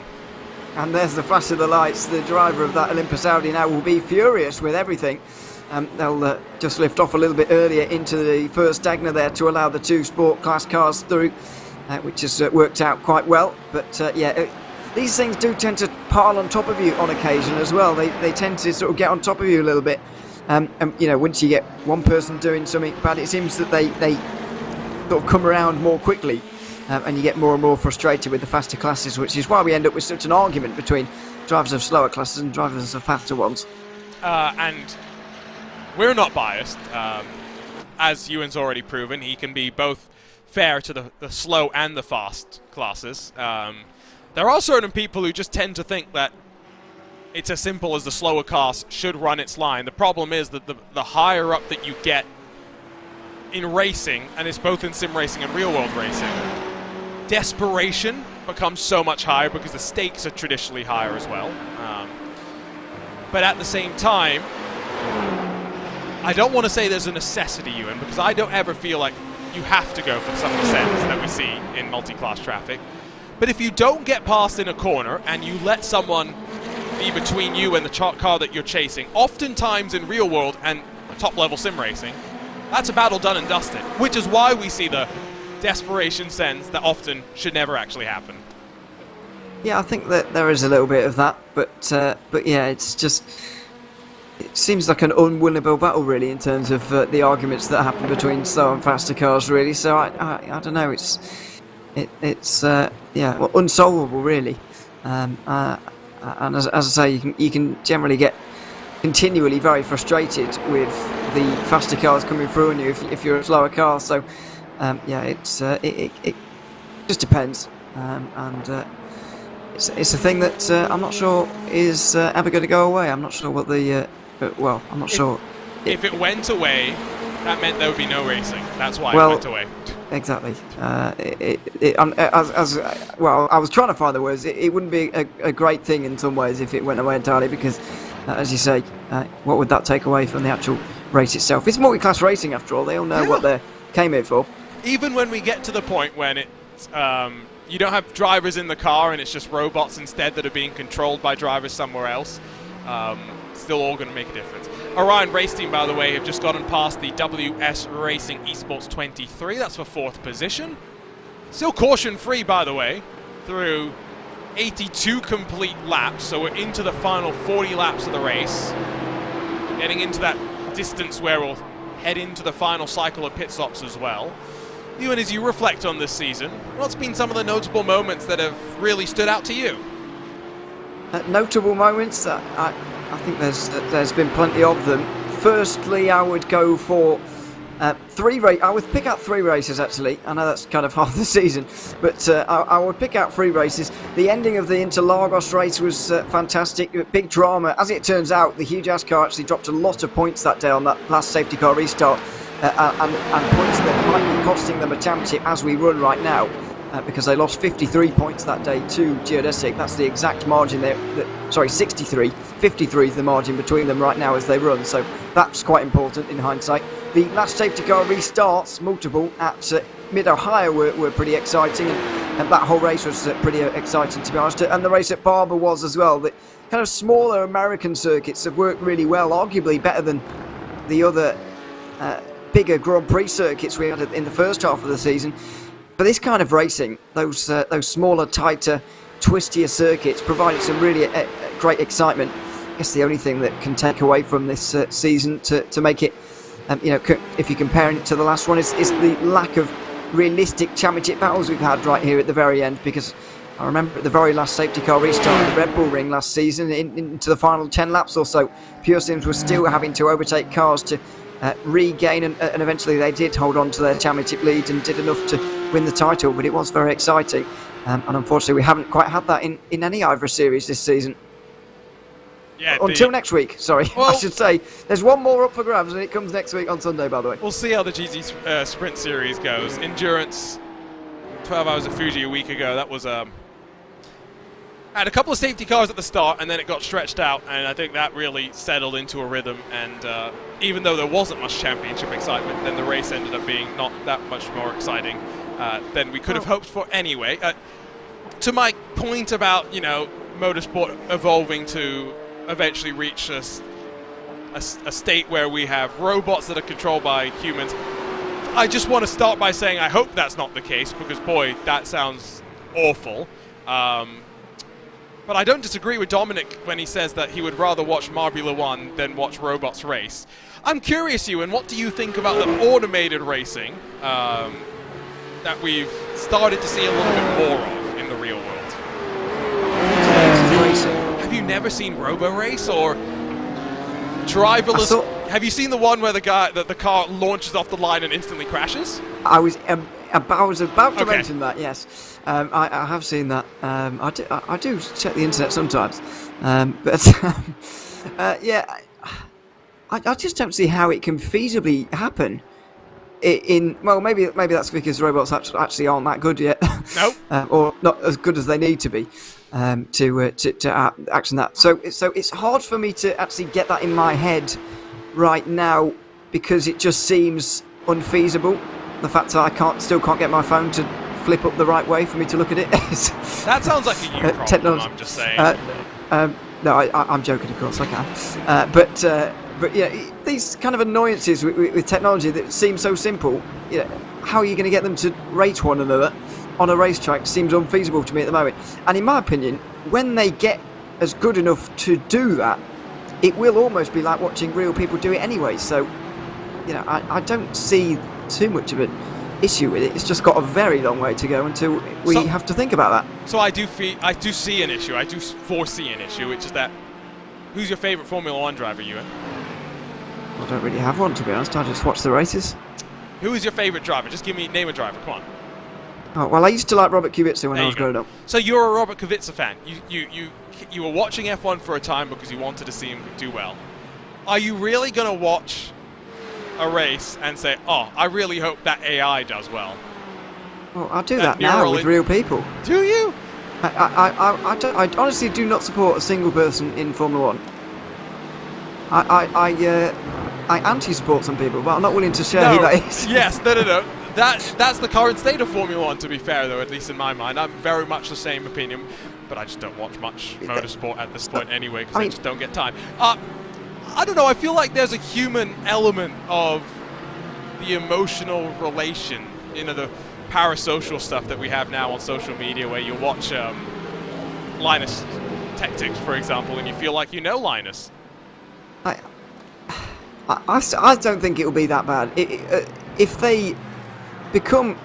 And there's the flash of the lights. The driver of that Olympus Audi now will be furious with everything. They'll just lift off a little bit earlier into the first Dagner there to allow the two sport class cars through, which has worked out quite well. But these things do tend to pile on top of you on occasion as well. They tend to sort of get on top of you a little bit. And once you get one person doing something bad, it seems that they sort of come around more quickly, and you get more and more frustrated with the faster classes, which is why we end up with such an argument between drivers of slower classes and drivers of faster ones. And we're not biased. As Ewan's already proven, he can be both fair to the slow and the fast classes. There are certain people who just tend to think that it's as simple as the slower class should run its line. The problem is that the higher up that you get in racing, and it's both in sim racing and real world racing, desperation becomes so much higher because the stakes are traditionally higher as well. But at the same time, I don't want to say there's a necessity, Ewan, because I don't ever feel like you have to go for some of the sends that we see in multi-class traffic. But if you don't get past in a corner and you let someone be between you and the car that you're chasing, oftentimes in real world and top-level sim racing, that's a battle done and dusted, which is why we see the desperation sends that often should never actually happen. Yeah, I think that there is a little bit of that, but yeah, it's just, it seems like an unwinnable battle really in terms of the arguments that happen between slow and faster cars really. So I don't know, it's yeah, well, unsolvable really. And as I say, you can generally get continually very frustrated with the faster cars coming through on you if you're a slower car. So yeah, it just depends, and it's a thing that I'm not sure is ever going to go away. I'm not sure what the well, I'm not sure. If it went away, that meant there would be no racing. That's why it went away. Exactly. Well, I was trying to find the words. It wouldn't be a great thing in some ways if it went away entirely, because, as you say, what would that take away from the actual race itself? It's multi-class racing, after all. They all know what they came here for. Even when we get to the point when it's you don't have drivers in the car and it's just robots instead that are being controlled by drivers somewhere else, still all going to make a difference. Orion Race Team, by the way, have just gotten past the WS Racing Esports 23. That's for 4th position. Still caution-free, by the way, through 82 complete laps. So we're into the final 40 laps of the race. Getting into that distance where we'll head into the final cycle of pit stops as well. Ewan, as you reflect on this season, what's been some of the notable moments that have really stood out to you? Notable moments? I think there's been plenty of them. Firstly, I would go for I would pick out 3 races actually. I know that's kind of half the season, but I would pick out 3 races. The ending of the Interlagos race was fantastic. Big drama. As it turns out, the Huge Ass car actually dropped a lot of points that day on that last safety car restart, and points that might be costing them a championship as we run right now. Because they lost 53 points that day to Geodesic. That's the exact margin there. Sorry, 63. 53 is the margin between them right now as they run. So that's quite important in hindsight. The last safety car restarts, multiple, at Mid-Ohio were pretty exciting. And that whole race was pretty exciting, to be honest. And the race at Barber was as well. The kind of smaller American circuits have worked really well, arguably better than the other bigger Grand Prix circuits we had in the first half of the season. For this kind of racing, those smaller, tighter, twistier circuits provided some really great excitement. I guess the only thing that can take away from this season to make it, if you're comparing it to the last one, is the lack of realistic championship battles we've had right here at the very end. Because I remember at the very last safety car restart at the Red Bull Ring last season, into the final 10 laps or so, Pure Sims was still having to overtake cars to regain, and eventually they did hold on to their championship lead and did enough to win the title, but it was very exciting, and unfortunately we haven't quite had that in any IVRA series this season. Yeah, until next week, sorry. Well, I should say there's one more up for grabs and it comes next week on Sunday, by the way. We'll see how the GT Sprint Series goes. Endurance, 12 Hours of Fuji a week ago, that was had a couple of safety cars at the start and then it got stretched out, and I think that really settled into a rhythm, and even though there wasn't much championship excitement, then the race ended up being not that much more exciting than we could have hoped for anyway. To my point about, motorsport evolving to eventually reach a state where we have robots that are controlled by humans, I just want to start by saying I hope that's not the case, because boy, that sounds awful. But I don't disagree with Dominic when he says that he would rather watch Marbula 1 than watch robots race. I'm curious, Ewan, what do you think about the automated racing that we've started to see a little bit more of in the real world? Have you never seen Robo Race or driverless? Have you seen the one where the car launches off the line and instantly crashes? I was about to mention that. Yes, I have seen that. I do check the internet sometimes, but yeah, I just don't see how it can feasibly happen. Well, maybe that's because robots actually aren't that good yet. Nope. Or not as good as they need to be to action that. So it's hard for me to actually get that in my head right now because it just seems unfeasible. The fact that I still can't get my phone to flip up the right way for me to look at it. That sounds like a you problem. Technology. I'm just saying. No, I'm joking, of course I can. But yeah, these kind of annoyances with technology that seem so simple, how are you going to get them to rate one another on a racetrack seems unfeasible to me at the moment. And in my opinion, when they get as good enough to do that, it will almost be like watching real people do it anyway. So, I don't see too much of an issue with it. It's just got a very long way to go until we have to think about that. So I do see an issue. I do foresee an issue, which is that who's your favourite Formula 1 driver, Ewan? I don't really have one, to be honest. I just watch the races. Who is your favourite driver? Just name a driver. Come on. Oh, well, I used to like Robert Kubica when I was growing up. So you're a Robert Kubica fan. You were watching F1 for a time because you wanted to see him do well. Are you really going to watch a race and say, oh, I really hope that AI does well? Well, I do that now with real people. Do you? I honestly do not support a single person in Formula 1. I anti-support some people, but I'm not willing to share who that is. Yes, no. That's the current state of Formula 1, to be fair, though, at least in my mind. I'm very much the same opinion, but I just don't watch much motorsport at this point anyway, because I just don't get time. I don't know, I feel like there's a human element of the emotional relation, the parasocial stuff that we have now on social media, where you watch Linus Tech Tips, for example, and you feel like you know Linus. I don't think it will be that bad. If they become...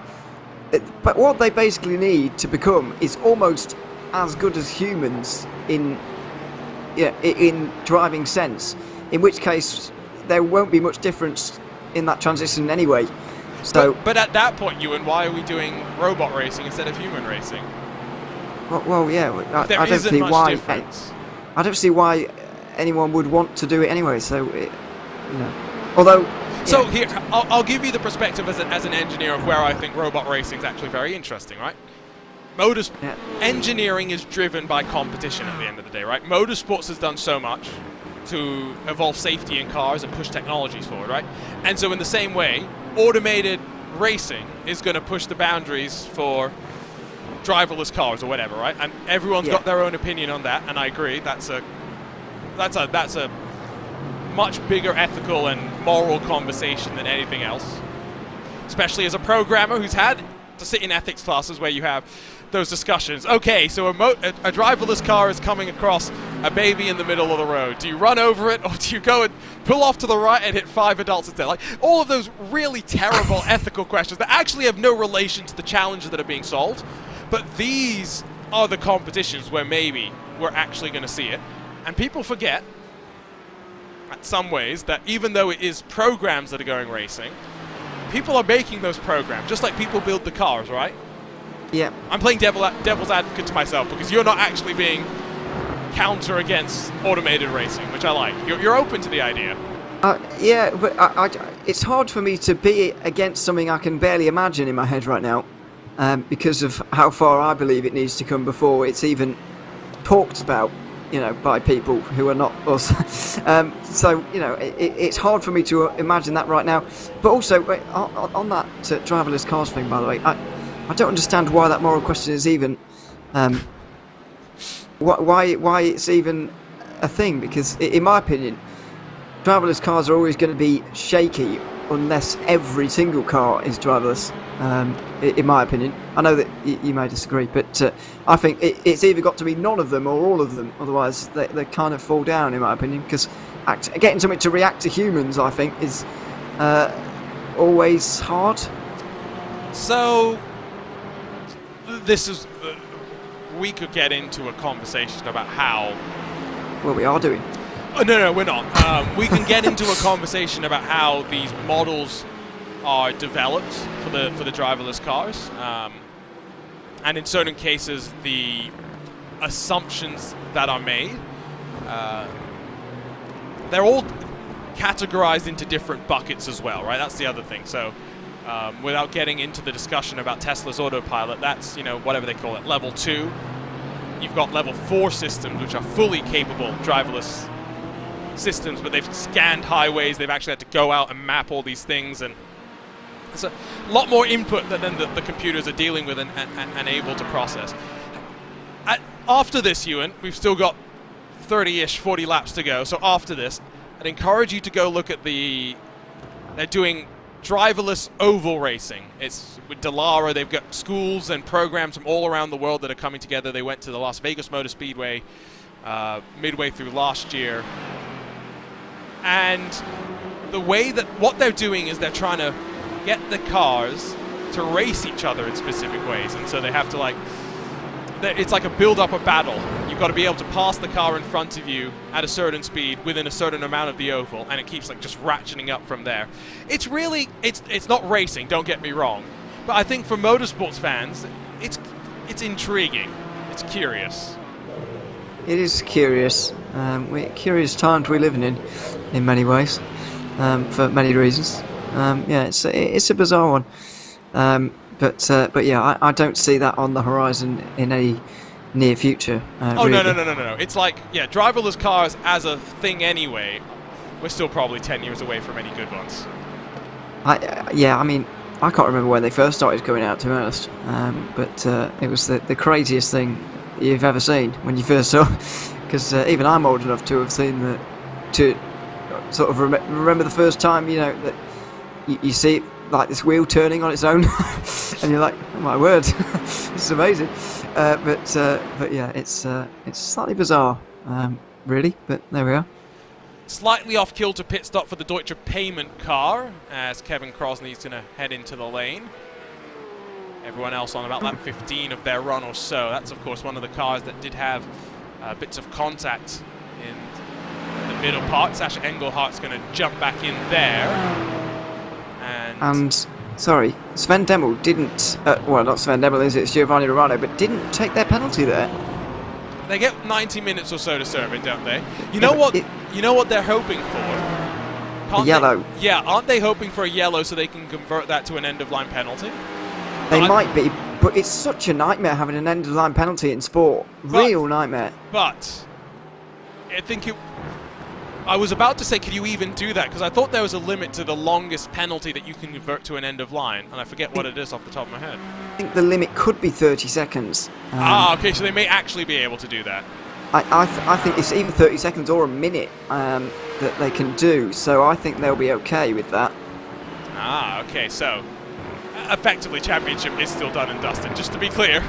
But what they basically need to become is almost as good as humans in driving sense, in which case there won't be much difference in that transition anyway. So, but at that point, Ewan, why are we doing robot racing instead of human racing? Well, yeah, I don't see why. Difference. I don't see why anyone would want to do it anyway. So, although. So here, I'll give you the perspective as an engineer of where I think robot racing is actually very interesting, right? Engineering is driven by competition at the end of the day, right? Motorsports has done so much to evolve safety in cars and push technologies forward, right? And so in the same way, automated racing is going to push the boundaries for driverless cars or whatever, right? And everyone's got their own opinion on that, and I agree. That's a much bigger ethical and moral conversation than anything else. Especially as a programmer who's had to sit in ethics classes where you have those discussions. Okay, so a driverless car is coming across a baby in the middle of the road. Do you run over it, or do you go and pull off to the right and hit 5 adults instead? Like, all of those really terrible ethical questions that actually have no relation to the challenges that are being solved. But these are the competitions where maybe we're actually going to see it. And people forget, in some ways, that even though it is programs that are going racing, people are making those programs, just like people build the cars, right? Yeah. I'm playing devil's advocate to myself because you're not actually being counter against automated racing, which I like. You're open to the idea. Yeah, but it's hard for me to be against something I can barely imagine in my head right now, because of how far I believe it needs to come before it's even talked about, by people who are not us. So, it's hard for me to imagine that right now. But also, on that driverless cars thing, by the way, I don't understand why that moral question is even, why it's even a thing, because in my opinion, driverless cars are always going to be shaky unless every single car is driverless, in my opinion. I know that you may disagree, but I think it's either got to be none of them or all of them, otherwise they kind of fall down, in my opinion, because getting something to react to humans, I think, is always hard. So, this is... we could get into a conversation about how... Well, we are doing. Oh, no, we're not. We can get into a conversation about how these models are developed for the driverless cars, and in certain cases, the assumptions that are made. They're all categorized into different buckets as well, right? That's the other thing. So, without getting into the discussion about Tesla's autopilot, that's, whatever they call it, level 2. You've got level 4 systems, which are fully capable driverless systems, but they've scanned highways, they've actually had to go out and map all these things, and it's a lot more input that then the computers are dealing with and able to process. After this, Ewan, we've still got 30-ish, 40 laps to go, so after this, I'd encourage you to go look at they're doing driverless oval racing. It's with Dallara. They've got schools and programs from all around the world that are coming together. They went to the Las Vegas Motor Speedway midway through last year. And the way that what they're doing is they're trying to get the cars to race each other in specific ways. And so they have to it's like a build-up of battle. You've got to be able to pass the car in front of you at a certain speed within a certain amount of the oval, and it keeps just ratcheting up from there. It's really, it's not racing, don't get me wrong, but I think for motorsports fans, it's intriguing. It's curious. It is curious. Curious times we're living in many ways, for many reasons. Yeah, it's a bizarre one. But yeah, I don't see that on the horizon in any near future. Oh, really. No. It's driverless cars as a thing anyway, we're still probably 10 years away from any good ones. I mean, I can't remember when they first started going out, to be honest. But it was the craziest thing you've ever seen when you first saw. Because even I'm old enough to have seen to sort of remember the first time, that you see it, like this wheel turning on its own, and you're like, oh my word, this is amazing. But yeah, it's slightly bizarre, really. But there we are. Slightly off kilter pit stop for the Deutsche payment car as Kevin Krosny's going to head into the lane. Everyone else on about lap 15 of their run or so. That's of course one of the cars that did have bits of contact in the middle part. Sasha Engelhardt's going to jump back in there. And sorry, Sven Demmel didn't. Well, not Sven Demmel, is it? It's Giovanni Romano, but didn't take their penalty there. They get 90 minutes or so to serve it, don't they? You know what? You know what they're hoping for? A yellow. Yeah, aren't they hoping for a yellow so they can convert that to an end-of-line penalty? They might be, but it's such a nightmare having an end-of-line penalty in sport. Real nightmare. But I think I was about to say, could you even do that? Because I thought there was a limit to the longest penalty that you can convert to an end of line, and I forget what it is off the top of my head. I think the limit could be 30 seconds. Okay, so they may actually be able to do that. I think it's either 30 seconds or a minute that they can do, so I think they'll be okay with that. Okay, so effectively championship is still done and dusted, just to be clear.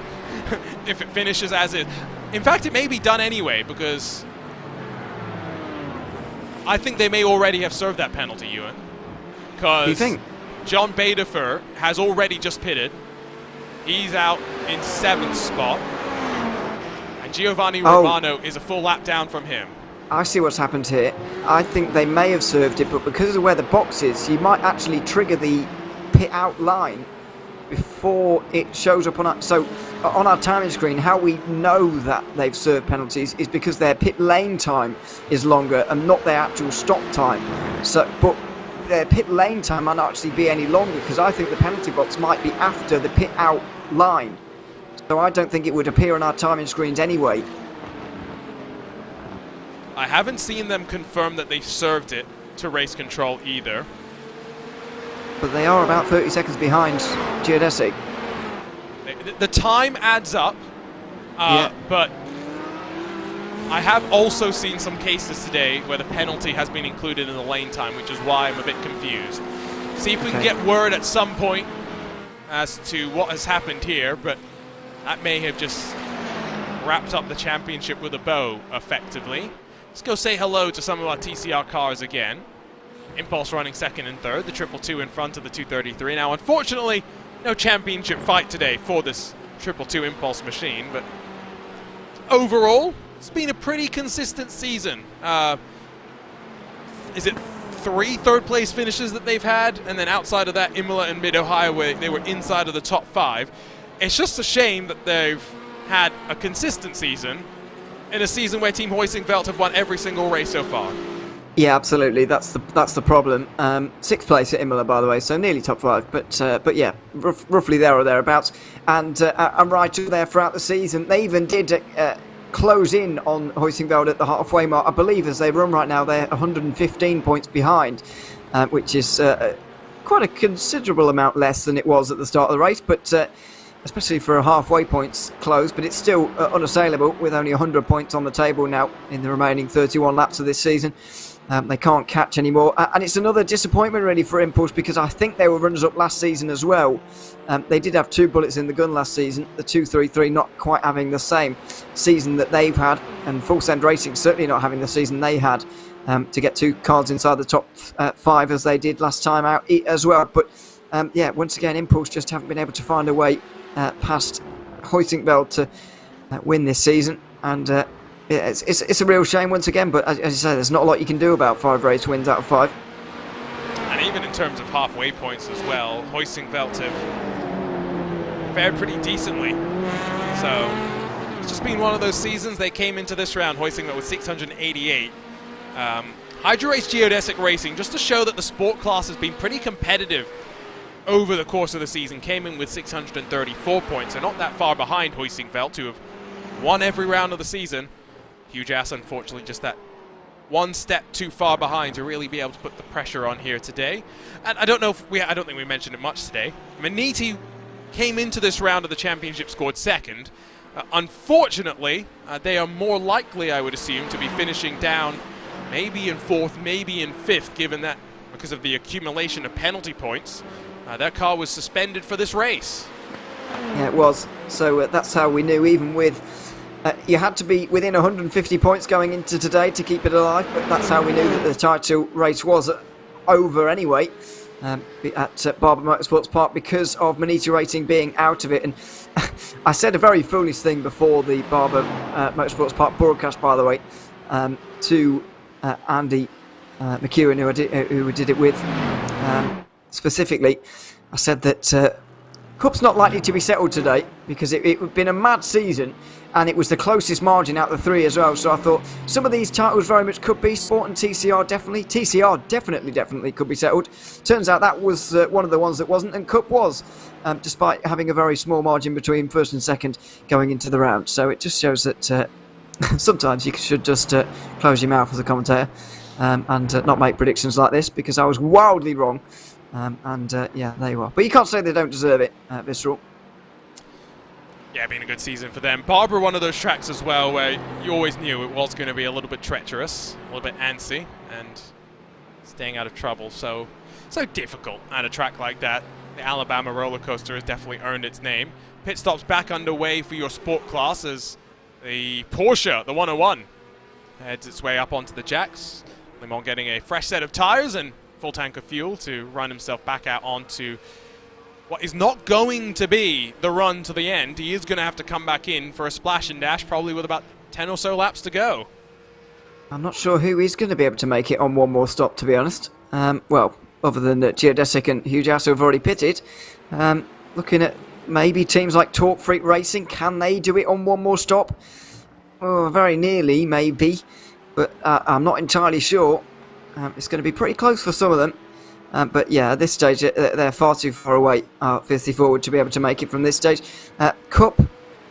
If it finishes as is. In fact, it may be done anyway, because I think they may already have served that penalty, Ewan. Because you think? John Baedefer has already just pitted. He's out in 7th spot. And Giovanni Romano is a full lap down from him. I see what's happened here. I think they may have served it, but because of where the box is, you might actually trigger the pit out line before it shows up on our... So, on our timing screen, how we know that they've served penalties is because their pit lane time is longer and not their actual stop time. So, but their pit lane time might not actually be any longer, because I think the penalty box might be after the pit out line. So I don't think it would appear on our timing screens anyway. I haven't seen them confirm that they've served it to race control either. But they are about 30 seconds behind Geodesic. The time adds up, but I have also seen some cases today where the penalty has been included in the lane time, which is why I'm a bit confused. See if we can get word at some point as to what has happened here, but that may have just wrapped up the championship with a bow, effectively. Let's go say hello to some of our TCR cars again. Impulse running second and third, the 222 in front of the 233. Now, unfortunately, no championship fight today for this 222 Impulse machine, but overall, it's been a pretty consistent season. Is it 3 third-place finishes that they've had? And then outside of that, Imola and Mid-Ohio, where they were inside of the top 5. It's just a shame that they've had a consistent season in a season where Team Hoisingveld have won every single race so far. Yeah, absolutely. That's the problem. 6th place at Imola, by the way, so nearly top 5. But yeah, roughly there or thereabouts. And right up there throughout the season. They even did close in on Hoisingveld at the halfway mark. I believe as they run right now, they're 115 points behind, which is quite a considerable amount less than it was at the start of the race. But especially for a halfway points close, but it's still unassailable with only 100 points on the table now in the remaining 31 laps of this season. They can't catch anymore, and it's another disappointment really for Impulse, because I think they were runners-up last season as well. They did have 2 bullets in the gun last season, the 233 not quite having the same season that they've had, and Full Send Racing certainly not having the season they had to get 2 cars inside the top 5 as they did last time out as well. But yeah, once again, Impulse just haven't been able to find a way past Hoisingveld to win this season, and yeah, it's a real shame once again, but as you say, there's not a lot you can do about 5 race wins out of 5. And even in terms of halfway points as well, Hoisingveld have fared pretty decently. So it's just been one of those seasons. They came into this round, Hoisingveld with 688. Hydro Race Geodesic Racing, just to show that the sport class has been pretty competitive over the course of the season, came in with 634 points. They're not that far behind Hoisingveld, who have won every round of the season. Huge ass, unfortunately, just that one step too far behind to really be able to put the pressure on here today. And I don't think we mentioned it much today. Maniti came into this round of the championship scored second. Unfortunately, they are more likely, I would assume, to be finishing down maybe in 4th, maybe in 5th, given that because of the accumulation of penalty points, their car was suspended for this race. Yeah, it was. So that's how we knew, even with you had to be within 150 points going into today to keep it alive, but that's how we knew that the title race was over anyway at Barber Motorsports Park, because of Maniti Racing being out of it. And I said a very foolish thing before the Barber Motorsports Park broadcast, by the way, to Andy McEwen, who we did it with, specifically. I said that Cup's not likely to be settled today because it's been a mad season, and it was the closest margin out of the 3 as well. So I thought some of these titles very much could be. Sport and TCR definitely. TCR definitely could be settled. Turns out that was one of the ones that wasn't, and Cup was, despite having a very small margin between 1st and 2nd going into the round. So it just shows that sometimes you should just close your mouth as a commentator and not make predictions like this, because I was wildly wrong. Yeah, there you are. But you can't say they don't deserve it, Visceral. Yeah, been a good season for them. Barber, one of those tracks as well where you always knew it was going to be a little bit treacherous, a little bit antsy, and staying out of trouble. So difficult at a track like that. The Alabama roller coaster has definitely earned its name. Pit stops back underway for your sport class as the Porsche, the 101, heads its way up onto the jacks. Limon getting a fresh set of tires and full tank of fuel to run himself back out onto what is not going to be the run to the end. He is going to have to come back in for a splash and dash, probably with about 10 or so laps to go. I'm not sure who is going to be able to make it on one more stop, to be honest. Well, other than Geodesic and Huge Ass who have already pitted. Looking at maybe teams like Torque Freak Racing, can they do it on one more stop? Oh, very nearly, maybe. But I'm not entirely sure. It's going to be pretty close for some of them. But yeah, at this stage, they're far too far away, fiercely forward, to be able to make it from this stage. Cup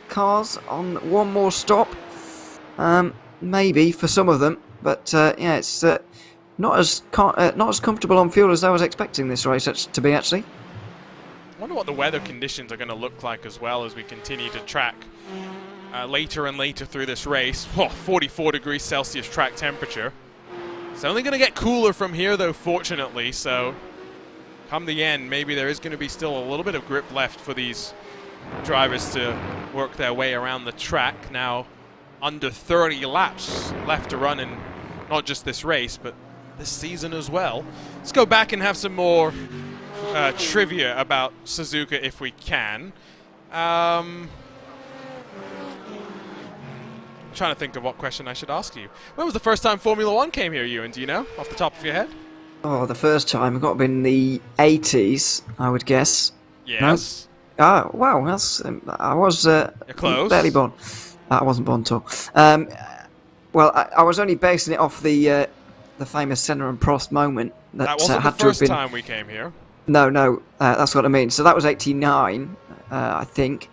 cars on one more stop. Maybe for some of them. But yeah, it's not as comfortable on fuel as I was expecting this race to be, actually. I wonder what the weather conditions are going to look like as well as we continue to track later and later through this race. 44 degrees Celsius track temperature. It's only going to get cooler from here, though, fortunately, so come the end, maybe there is going to be still a little bit of grip left for these drivers to work their way around the track. Now, under 30 laps left to run in not just this race, but this season as well. Let's go back and have some more trivia about Suzuka if we can. I'm trying to think of what question I should ask you. When was the first time Formula One came here, Ewan? Do you know off the top of your head? Oh, the first time, got to be in the 80s, I would guess. Yes. No? Oh, wow, that's, I was You're close. barely born. I wasn't born at all. Well, I was only basing it off the famous Senna and Prost moment. That wasn't had the to have first been... time we came here. No, that's what I mean. So that was 89, I think.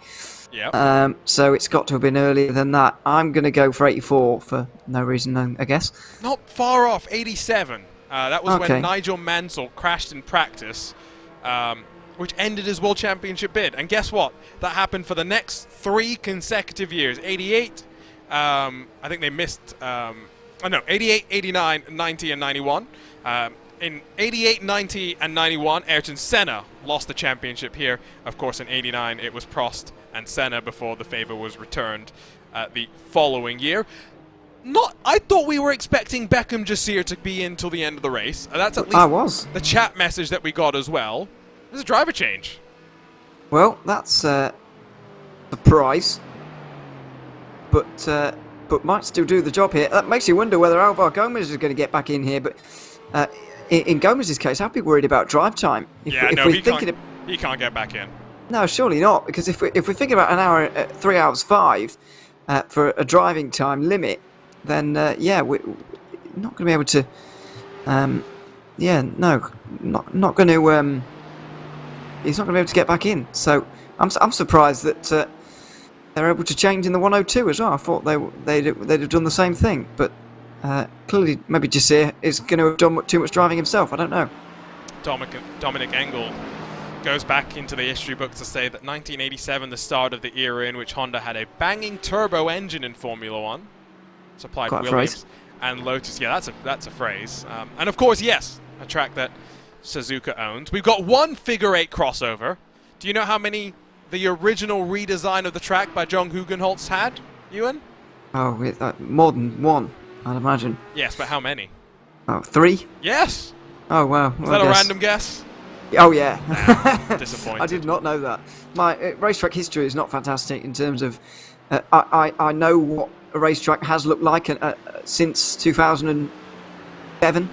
Yeah. So it's got to have been earlier than that. I'm going to go for 84 for no reason, I guess. Not far off, 87. That was Okay. when Nigel Mansell crashed in practice, which ended his World Championship bid. And guess what? That happened for the next 3 consecutive years. 88, I think they missed, 88, 89, 90, and 91. In 88, 90, and 91, Ayrton Senna lost the championship here. Of course, in 89, it was Prost and Senna before the favour was returned the following year. I thought we were expecting Beckham Jasir to be in till the end of the race. That's at least the chat message that we got as well. There's a driver change. Well, that's a surprise, but might still do the job here. That makes you wonder whether Alvar Gomez is going to get back in here. But in Gomez's case, I'd be worried about drive time. He can't get back in. No, surely not. Because if we're thinking about an hour, 3 hours 5 for a driving time limit, then we're not going to be able to. Not going to. He's not going to be able to get back in. So I'm surprised that they're able to change in the 102 as well. I thought they'd have done the same thing, but clearly maybe Jasir is going to have done too much driving himself. I don't know. Dominic Engel goes back into the history books to say that 1987, the start of the era in which Honda had a banging turbo engine in Formula One, supplied Williams and Lotus. Yeah, that's a phrase. And of course, yes, a track that Suzuka owns. We've got one figure 8 crossover. Do you know how many the original redesign of the track by John Hugenholtz had, Ewan? Oh, more than one, I'd imagine. Yes, but how many? Oh, 3? Yes. Oh, wow. Is that a random guess? Oh, yeah. Disappointed. I did not know that. My racetrack history is not fantastic in terms of... I know what a racetrack has looked like since 2007,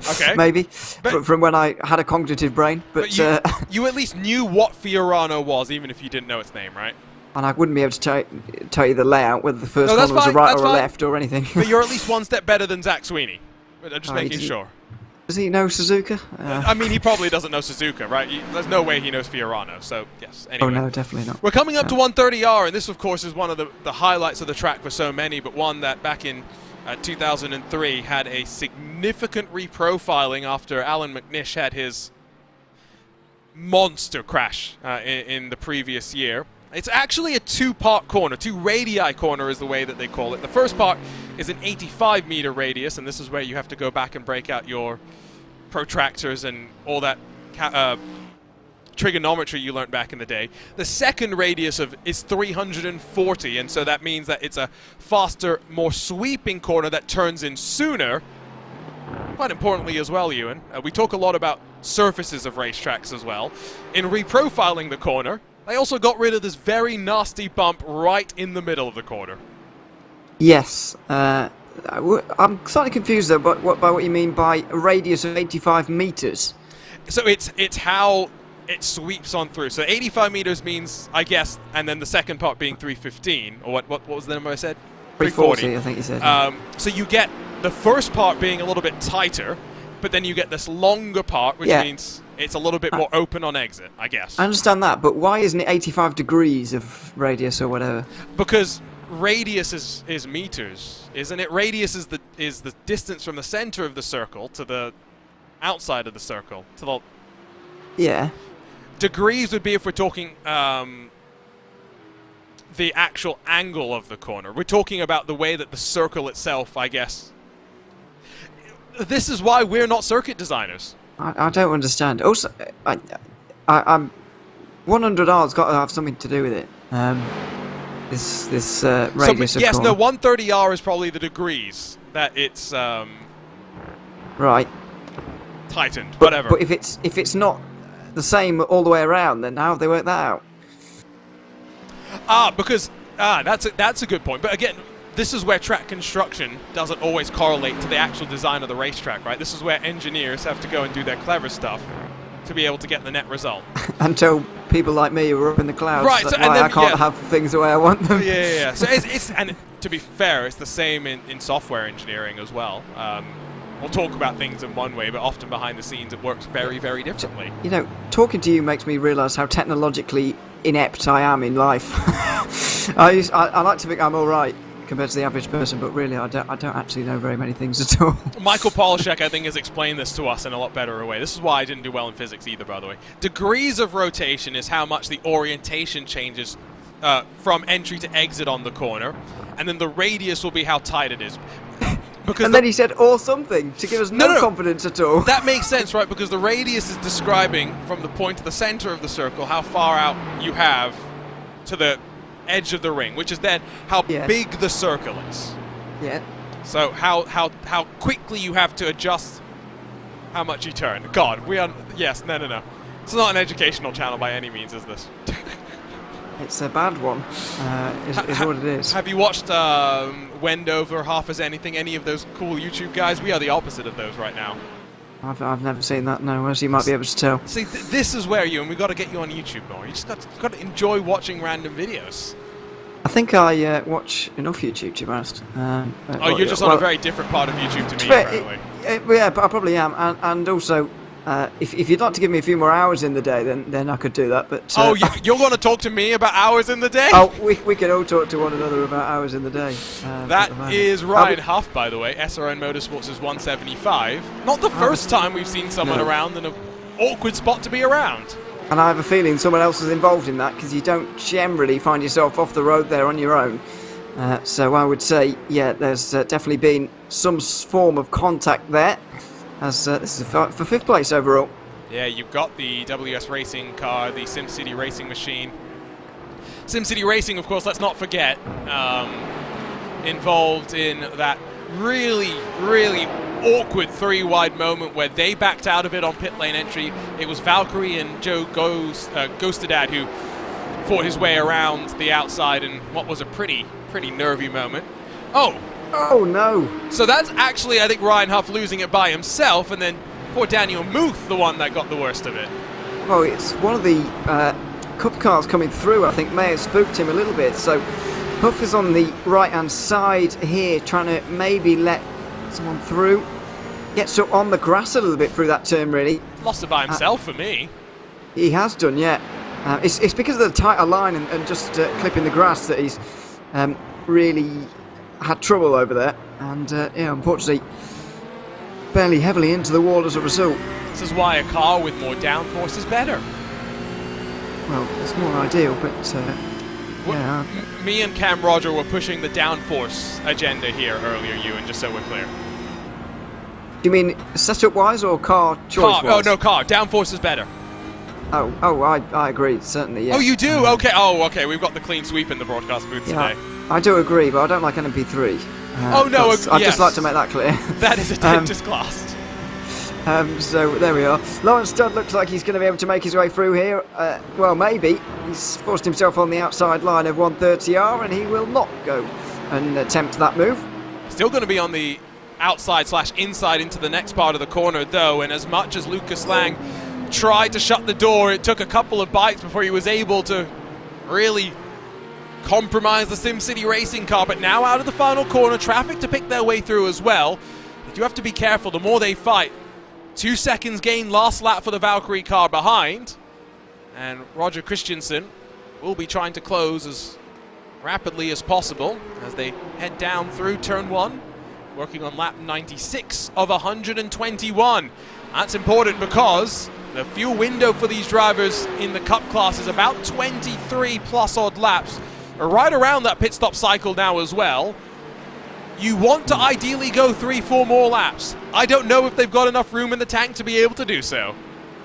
okay. maybe, from when I had a cognitive brain. But you at least knew what Fiorano was, even if you didn't know its name, right? And I wouldn't be able to tell you the layout, whether the first one was a right or a left or anything. But you're at least one step better than Zach Sweeney. I'm just making sure. Does he know Suzuka? I mean, he probably doesn't know Suzuka, right? There's no way he knows Fiorano, so yes. Anyway. Oh, no, definitely not. We're coming up to 130R, and this, of course, is one of the highlights of the track for so many, but one that back in 2003 had a significant reprofiling after Alan McNish had his monster crash in the previous year. It's actually a 2-part corner, 2 radii corner is the way that they call it. The first part is an 85-meter radius, and this is where you have to go back and break out your protractors and all that trigonometry you learned back in the day. The second radius is 340, and so that means that it's a faster, more sweeping corner that turns in sooner. Quite importantly as well, Ewan, we talk a lot about surfaces of racetracks as well. In reprofiling the corner, they also got rid of this very nasty bump right in the middle of the corner. Yes. I'm slightly confused, though, by what you mean by a radius of 85 meters. So it's how it sweeps on through. So 85 meters means, I guess, and then the second part being 315, or what was the number I said? 340, I think you said. So you get the first part being a little bit tighter, but then you get this longer part, which means it's a little bit more open on exit, I guess. I understand that, but why isn't it 85 degrees of radius or whatever? Because radius is meters, isn't it? Radius is the distance from the center of the circle to the outside of the circle. Yeah. Degrees would be if we're talking the actual angle of the corner. We're talking about the way that the circle itself, I guess. This is why we're not circuit designers. I don't understand. Also, I'm 100R's got to have something to do with it. This radius of yes, corner. no, 130R is probably the degrees that it's Right. tightened. But, whatever. But if it's not the same all the way around, then how have they worked that out? Because that's a good point. But again, this is where track construction doesn't always correlate to the actual design of the racetrack, right? This is where engineers have to go and do their clever stuff to be able to get the net result. Until people like me who are up in the clouds, Right, that's so, and why then, I can't have things the way I want them. Yeah. So it's and to be fair, it's the same in software engineering as well. We'll talk about things in one way, but often behind the scenes it works very, very differently. You know, talking to you makes me realise how technologically inept I am in life. I like to think I'm all right compared to the average person, but really I don't actually know very many things at all. Michael Polishek, I think, has explained this to us in a lot better way. This is why I didn't do well in physics either, by the way. Degrees of rotation is how much the orientation changes from entry to exit on the corner, and then the radius will be how tight it is. Because and then he said, or something, to give us no confidence at all. That makes sense, right? Because the radius is describing from the point to the center of the circle how far out you have to the edge of the ring, which is then how big the circle is. Yeah. So how quickly you have to adjust how much you turn. God, we are... Yes, no. It's not an educational channel by any means, is this? It's a bad one, is what it is. Have you watched Wendover, Half as Anything, any of those cool YouTube guys? We are the opposite of those right now. I've never seen that, no, as you might be able to tell. See, this is where we've got to get you on YouTube more. You just got to enjoy watching random videos. I think I watch enough YouTube, to be honest. You're just on a very different part of YouTube to me, apparently. Yeah, but I probably am, and also... if you'd like to give me a few more hours in the day, then I could do that. But you're going to talk to me about hours in the day? Oh, we can all talk to one another about hours in the day. That is Ryan Huff, by the way. SRN Motorsports is 175. Not the first time we've seen someone around in an awkward spot to be around. And I have a feeling someone else is involved in that, because you don't generally find yourself off the road there on your own. So I would say, yeah, there's definitely been some form of contact there. As this is for 5th place overall. Yeah, you've got the WS Racing car, the SimCity Racing machine. SimCity Racing, of course, let's not forget, involved in that really, really awkward 3-wide moment where they backed out of it on pit lane entry. It was Valkyrie and Joe Ghostadad who fought his way around the outside in what was a pretty nervy moment. Oh no! So that's actually, I think, Ryan Huff losing it by himself, and then poor Daniel Muth, the one that got the worst of it. Well, it's one of the Cup cars coming through, I think, may have spooked him a little bit. So Huff is on the right-hand side here, trying to maybe let someone through. Gets up on the grass a little bit through that turn, really. Lost it by himself for me. He has done, yeah. It's because of the tighter line and just clipping the grass that he's really... had trouble over there, and unfortunately barely heavily into the wall as a result. This is why a car with more downforce is better. Well, it's more ideal, but yeah. Me and Cam Roger were pushing the downforce agenda here earlier, Ewan, just so we're clear. Do you mean setup-wise or car choice-wise? Oh, no, car. Downforce is better. Oh, I agree, certainly, yeah. Oh, you do? Okay. Oh, okay. We've got the clean sweep in the broadcast booth today. I do agree, but I don't like NMP3. I'd just like to make that clear. That is a dangerous class. So there we are. Lawrence Studd looks like he's going to be able to make his way through here. Well, maybe. He's forced himself on the outside line of 130R, and he will not go and attempt that move. Still going to be on the outside/inside into the next part of the corner, though, and as much as Lucas Lang tried to shut the door, it took a couple of bites before he was able to really compromise the SimCity Racing car. But now out of the final corner, traffic to pick their way through as well. They do have to be careful the more they fight. 2 seconds gain last lap for the Valkyrie car behind, and Roger Christensen will be trying to close as rapidly as possible as they head down through turn 1, working on lap 96 of 121. That's important because the fuel window for these drivers in the Cup class is about 23 plus odd laps, right around that pit stop cycle now as well. you want to ideally go 3-4 more laps. I don't know if they've got enough room in the tank to be able to do so.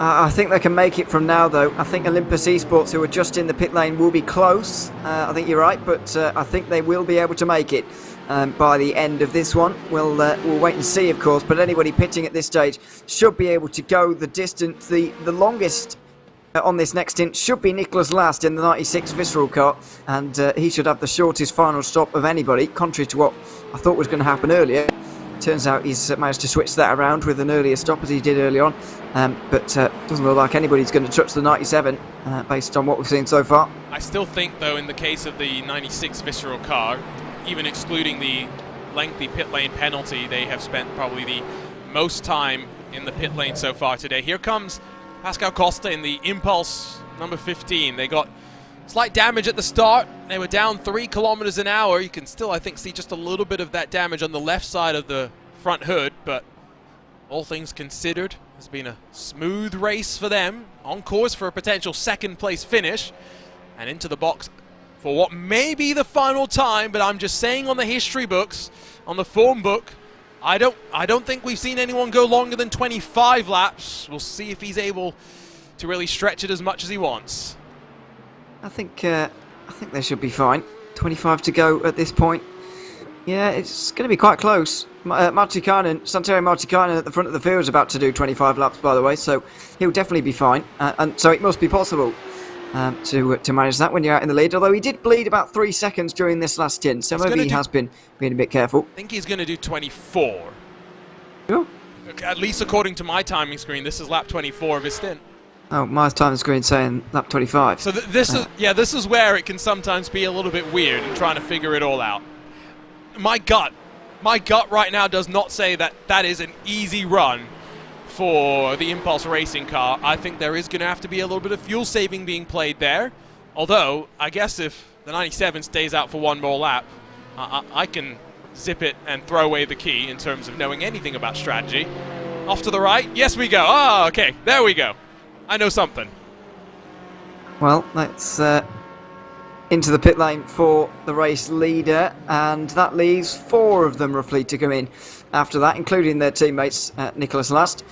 I think they can make it from now, though. I think Olympus Esports, who are just in the pit lane, will be close. I think you're right, but I think they will be able to make it by the end of this one. We'll wait and see, of course, but anybody pitting at this stage should be able to go the distance. The longest on this next stint should be Nicholas Last in the 96 Visceral car, and he should have the shortest final stop of anybody, contrary to what I thought was going to happen earlier. Turns out he's managed to switch that around with an earlier stop, as he did early on, but doesn't look like anybody's going to touch the 97 based on what we've seen so far. I still think, though, in the case of the 96 Visceral car, even excluding the lengthy pit lane penalty, they have spent probably the most time in the pit lane so far today. Here comes Pascal Costa in the Impulse number 15. They got slight damage at the start. They were down 3 kilometers an hour. You can still, I think, see just a little bit of that damage on the left side of the front hood, but all things considered, it's been a smooth race for them, on course for a potential second place finish, and into the box for what may be the final time. But I'm just saying, on the history books, on the form book, I don't think we've seen anyone go longer than 25 laps. We'll see if he's able to really stretch it as much as he wants. I think they should be fine. 25 to go at this point. Yeah, it's going to be quite close. Santiago Martikainen at the front of the field is about to do 25 laps, by the way, so he'll definitely be fine. And so it must be possible to manage that when you're out in the lead. Although he did bleed about 3 seconds during this last stint, so maybe he has been being a bit careful. I think he's going to do 24. Sure. At least according to my timing screen, this is lap 24 of his stint. Oh, my time screen saying lap 25. So this is where it can sometimes be a little bit weird in trying to figure it all out. My gut right now does not say that that is an easy run for the Impulse racing car. I think there is going to have to be a little bit of fuel saving being played there. Although, I guess if the 97 stays out for one more lap, I can zip it and throw away the key in terms of knowing anything about strategy. Off to the right. Yes, we go. Oh, okay. There we go. I know something. Well, let's into the pit lane for the race leader, and that leaves 4 of them roughly to come in after that, including their teammates, Nicholas Last.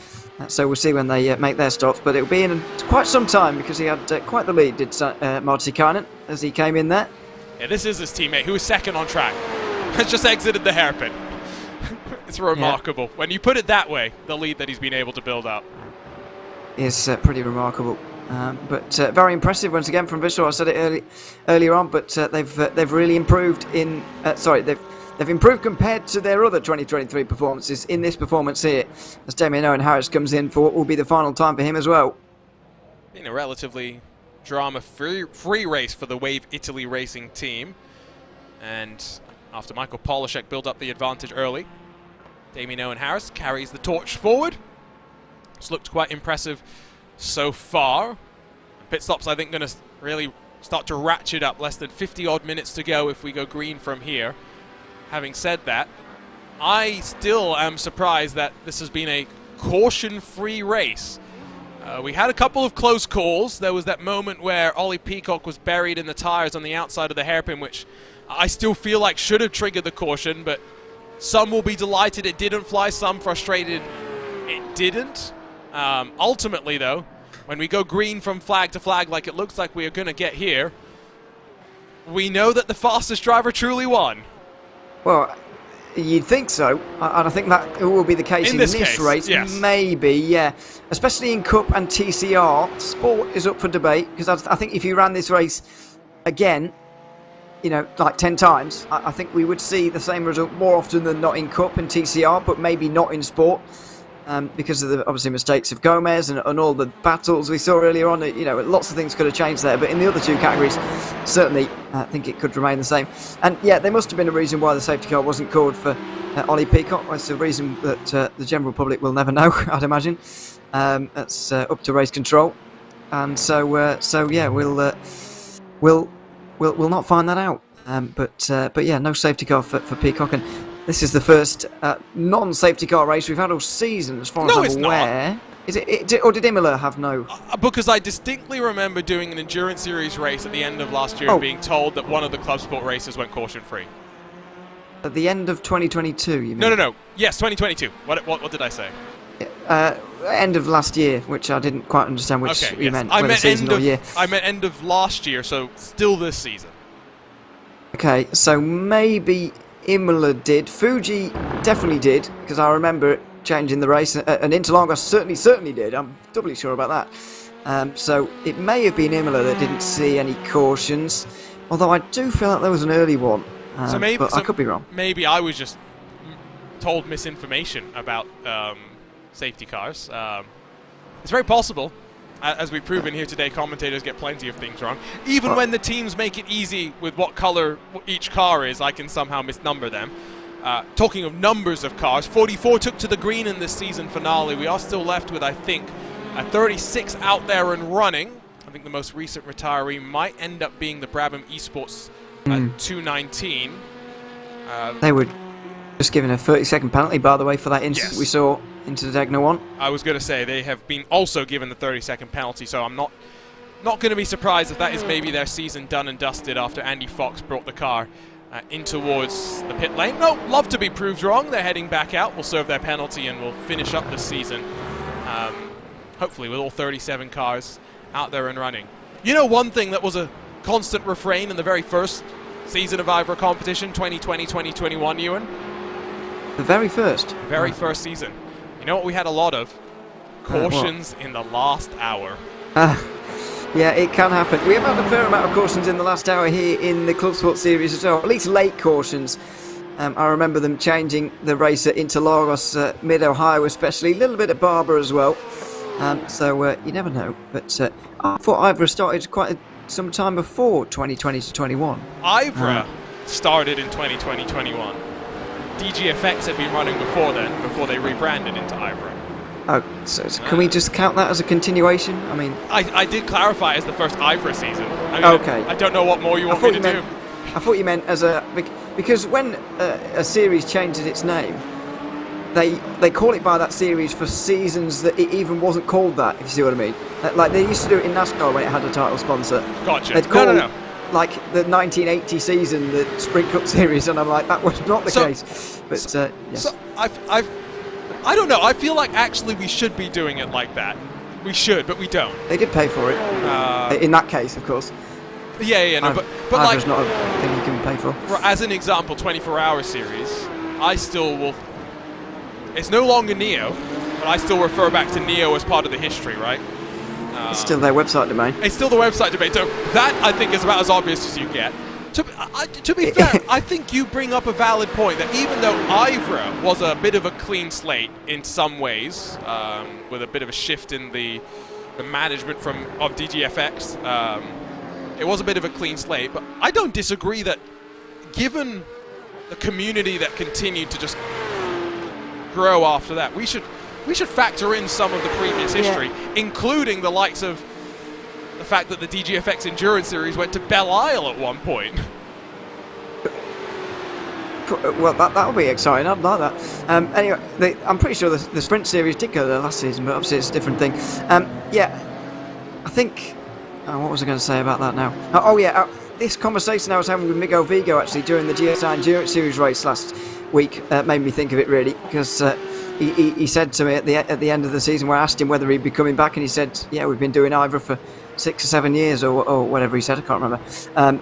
So we'll see when they make their stops, but it'll be in quite some time because he had quite the lead, did Martikainen, as he came in there. Yeah, this is his teammate who is second on track. Has just exited the hairpin. It's remarkable. Yeah. When you put it that way, the lead that he's been able to build up is pretty remarkable, but very impressive once again from Visceral. I said it earlier on, but they've really improved in. They've improved compared to their other 2023 performances in this performance here, as Damien Owen Harris comes in for what will be the final time for him as well. Been a relatively drama-free race for the Wave Italy racing team, and after Michael Polishek built up the advantage early, Damien Owen Harris carries the torch forward. It's looked quite impressive so far. Pit stops, I think, going to really start to ratchet up. Less than 50-odd minutes to go if we go green from here. Having said that, I still am surprised that this has been a caution-free race. We had a couple of close calls. There was that moment where Ollie Peacock was buried in the tires on the outside of the hairpin, which I still feel like should have triggered the caution, but some will be delighted it didn't fly, some frustrated it didn't. Ultimately, though, when we go green from flag to flag like it looks like we are going to get here, we know that the fastest driver truly won. Well, you'd think so, and I think that will be the case in this race. Yes. Maybe, yeah. Especially in Cup and TCR, Sport is up for debate, because I think if you ran this race again, you know, like 10 times, I think we would see the same result more often than not in Cup and TCR, but maybe not in Sport. Because of the obviously mistakes of Gomez and all the battles we saw earlier on, you know, lots of things could have changed there. But in the other 2 categories, certainly I think it could remain the same. And yeah, there must have been a reason why the safety car wasn't called for Ollie Peacock. It's a reason that the general public will never know, I'd imagine. That's up to race control, and so yeah, we'll not find that out. But yeah, no safety car for Peacock. And this is the first non-safety car race we've had all season, as far as I'm aware. Not. Is it, or did Imola have no? Because I distinctly remember doing an endurance series race at the end of last year and being told that one of the ClubSport races went caution-free. At the end of 2022, you mean? No. Yes, 2022. What did I say? End of last year, which I didn't quite understand which Okay, you yes. meant. I whether meant season or year. I meant end of last year, so still this season. Okay, so maybe Imola did. Fuji definitely did, because I remember it changing the race. And Interlagos certainly did. I'm doubly sure about that. So it may have been Imola that didn't see any cautions, although I do feel like there was an early one. But I could be wrong. Maybe I was just told misinformation about safety cars. It's very possible. As we've proven here today, commentators get plenty of things wrong. Even when the teams make it easy with what color each car is, I can somehow misnumber them. Talking of numbers of cars, 44 took to the green in this season finale. We are still left with, I think, a 36 out there and running. I think the most recent retiree might end up being the Brabham Esports 219. They were just given a 30-second penalty, by the way, for that incident we saw into the Degner one. I was going to say they have been also given the 30-second penalty, so I'm not going to be surprised if that is maybe their season done and dusted after Andy Fox brought the car in towards the pit lane. No, love to be proved wrong. They're heading back out. Will serve their penalty and will finish up this season, hopefully with all 37 cars out there and running. You know, one thing that was a constant refrain in the very first season of IVRA competition, 2020-2021, Ewan? The very first? Very first season. You know what we had a lot of? Cautions in the last hour. Yeah, it can happen. We have had a fair amount of cautions in the last hour here in the ClubSport series as well, at least late cautions. I remember them changing the race at Interlagos, Mid-Ohio especially, a little bit at Barber as well. So you never know. But I thought IVRA started quite some time before 2020-21. IVRA started in 2020-21. DGFX had been running before then, before they rebranded into IVRA. Oh, so can we just count that as a continuation? I mean, I did clarify as the first IVRA season. I mean, okay. I don't know what more you want me to do. I thought you meant as a... Because when a series changes its name, they call it by that series for seasons that it even wasn't called that, if you see what I mean. Like they used to do it in NASCAR when it had a title sponsor. Gotcha. They'd call No. like the 1980 season, the Sprint Cup Series, and I'm like, that was not the case. But yes. So I don't know. I feel like actually we should be doing it like that. We should, but we don't. They did pay for it. In that case, of course. Yeah, no, but IVRA's like, not a thing you can pay for. As an example, 24-hour series, I still will. It's no longer Neo, but I still refer back to Neo as part of the history, right? It's still their website domain. It's still the website domain. So that, I think, is about as obvious as you get. To be fair, I think you bring up a valid point that even though IVRA was a bit of a clean slate in some ways, with a bit of a shift in the management of DGFX, it was a bit of a clean slate, but I don't disagree that given the community that continued to just grow after that, we should factor in some of the previous history, including the likes of the fact that the DGFX Endurance Series went to Belle Isle at one point. Well, that would be exciting. I'd like that. Anyway, I'm pretty sure the Sprint Series did go there last season, but obviously it's a different thing. I think... what was I going to say about that now? This conversation I was having with Miguel Vigo actually during the GSI Endurance Series race last week made me think of it really, because he said to me at the end of the season, where I asked him whether he'd be coming back, and he said, yeah, we've been doing IVRA for 6 or 7 years or whatever he said, I can't remember.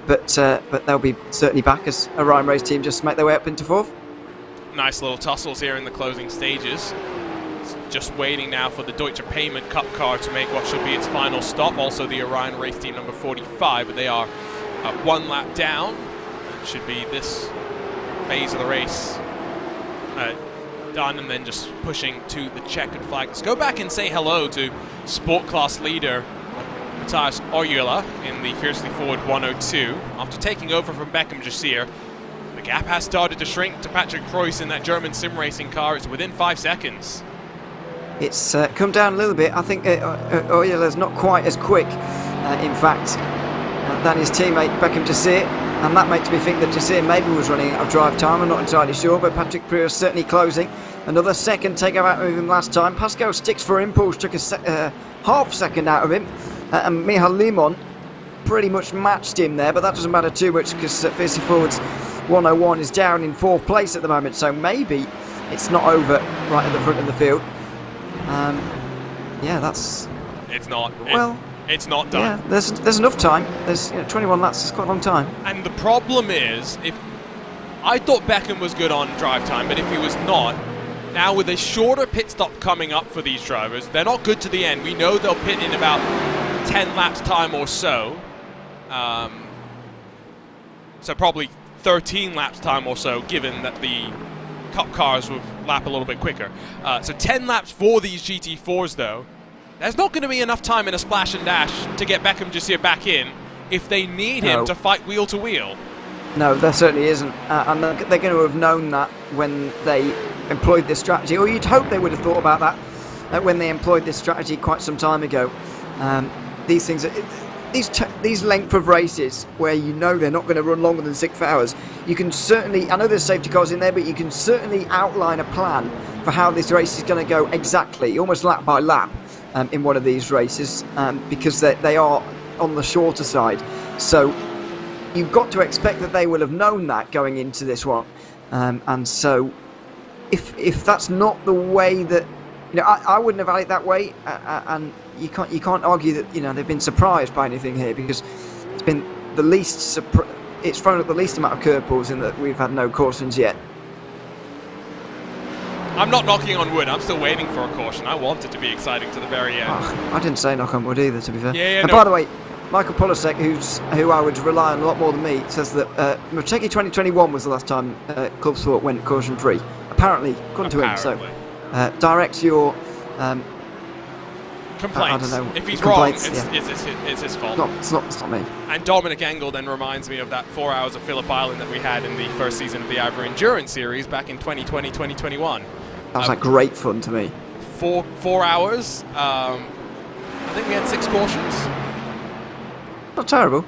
But they'll be certainly back as a Ryan Race team just make their way up into 4th. Nice little tussles here in the closing stages. Just waiting now for the Deutsche Payment Cup car to make what should be its final stop. Also the Orion Race Team number 45, but they are 1 lap down. It should be this phase of the race done, and then just pushing to the checkered flag. Let's go back and say hello to Sport Class leader Matthias Oyula in the Fiercely Forward 102. After taking over from Beckham Jasir, the gap has started to shrink to Patrick Preuss in that German sim racing car. It's within 5 seconds. It's come down a little bit. I think Oyula's not quite as quick, in fact, than his teammate Beckham Jasir, and that makes me think that Jasir maybe was running out of drive time. I'm not entirely sure, but Patrick Preuss certainly closing. Another second take out of him last time. Pascal Sticks for Impulse took a half second out of him, and Michal Limon pretty much matched him there, but that doesn't matter too much because Fiercely Forward's 101 is down in 4th place at the moment, so maybe it's not over right at the front of the field. Yeah, that's... It's not. Well... It's not done. Yeah, there's enough time. There's 21 laps is quite a long time. And the problem is, if I thought Beckham was good on drive time, but if he was not, now with a shorter pit stop coming up for these drivers, they're not good to the end. We know they'll pit in about 10 laps time or so. So probably 13 laps time or so, given that the Cup cars will lap a little bit quicker. So 10 laps for these GT4s though. There's not going to be enough time in a splash and dash to get Beckham Jasir back in if they need him to fight wheel to wheel. No, there certainly isn't. And they're going to have known that when they employed this strategy, or you'd hope they would have thought about that when they employed this strategy quite some time ago. These things, these length of races where you know they're not going to run longer than 6 hours, you can certainly, I know there's safety cars in there, but you can certainly outline a plan for how this race is going to go exactly, almost lap by lap. In one of these races, because they are on the shorter side. So you've got to expect that they will have known that going into this one. And so if that's not the way that, I wouldn't have had it that way, and you can't argue that they've been surprised by anything here, because it's been the least it's thrown up the least amount of curveballs in that we've had no cautions yet. I'm not knocking on wood. I'm still waiting for a caution. I want it to be exciting to the very end. Oh, I didn't say knock on wood either, to be fair. Yeah, and by the way, Michael Polisek, who I would rely on a lot more than me, says that Motegi 2021 was the last time ClubSport went caution free. Apparently, according to him. So direct your complaints. I don't know. If he's wrong, it's his fault. It's not me. And Dominic Engel then reminds me of that 4 hours of Phillip Island that we had in the first season of the IVRA Endurance Series back in 2020, 2021. That was like great fun to me. 4 hours. I think we had 6 cautions. Not terrible.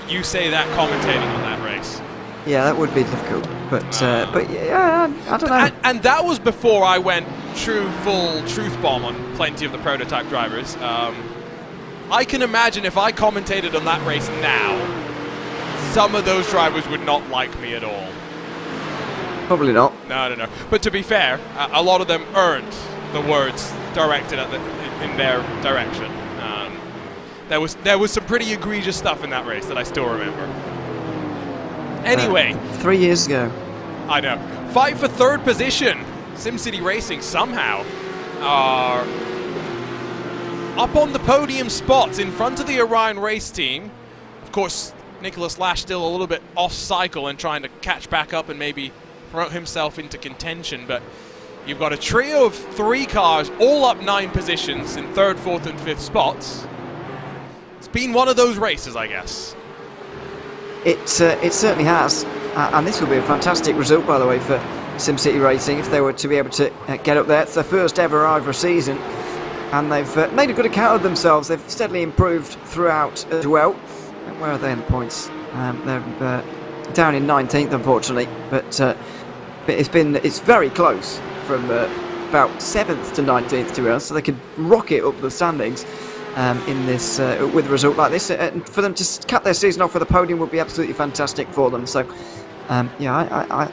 You say that commentating on that race. Yeah, that would be difficult. But yeah, I don't know. And that was before I went full truth bomb on plenty of the prototype drivers. I can imagine if I commentated on that race now, some of those drivers would not like me at all. Probably not. No. But to be fair, a lot of them earned the words directed at in their direction. There was some pretty egregious stuff in that race that I still remember. Anyway. 3 years ago. I know. Fight for 3rd position. SimCity Racing somehow are up on the podium spots in front of the Orion race team. Of course, Nicholas Lash still a little bit off cycle and trying to catch back up and maybe promote himself into contention, but you've got a trio of 3 cars all up 9 positions in 3rd, 4th and 5th spots. It's been one of those races, I guess. It certainly has, and this will be a fantastic result, by the way, for SimCity Racing if they were to be able to get up there. It's their first ever IVRA season, and they've made a good account of themselves. They've steadily improved throughout as well. And where are they in the points? They're down in 19th, unfortunately, but it's very close from about 7th to 19th, to be honest, so they could rocket up the standings. In this with a result like this, and for them to cap their season off with a podium would be absolutely fantastic for them. So, yeah,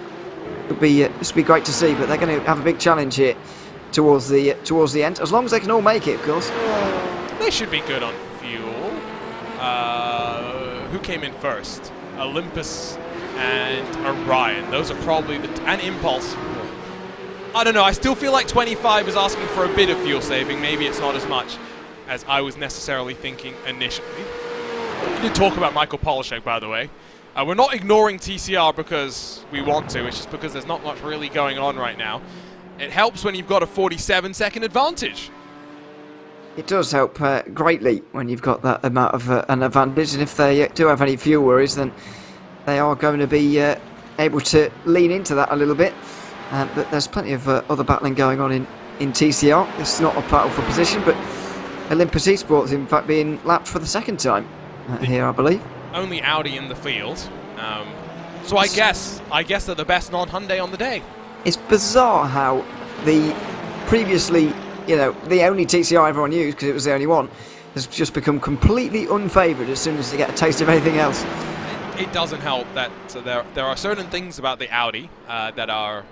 this would be great to see. But they're going to have a big challenge here towards the end. As long as they can all make it, of course. They should be good on fuel. Who came in first? Olympus and Orion. Those are probably and Impulse. I don't know. I still feel like 25 is asking for a bit of fuel saving. Maybe it's not as much as I was necessarily thinking initially. We did talk about Michael Polishek, by the way. We're not ignoring TCR because we want to, it's just because there's not much really going on right now. It helps when you've got a 47-second advantage. It does help greatly when you've got that amount of an advantage, and if they do have any fuel worries, then they are going to be able to lean into that a little bit. But there's plenty of other battling going on in TCR. It's not a battle for position, but Olympus Esports, in fact, being lapped for the 2nd time here, I believe. Only Audi in the field, so I guess they're the best non-Hyundai on the day. It's bizarre how the previously, the only TCR everyone used because it was the only one, has just become completely unfavoured as soon as they get a taste of anything else. it doesn't help that there are certain things about the Audi that are,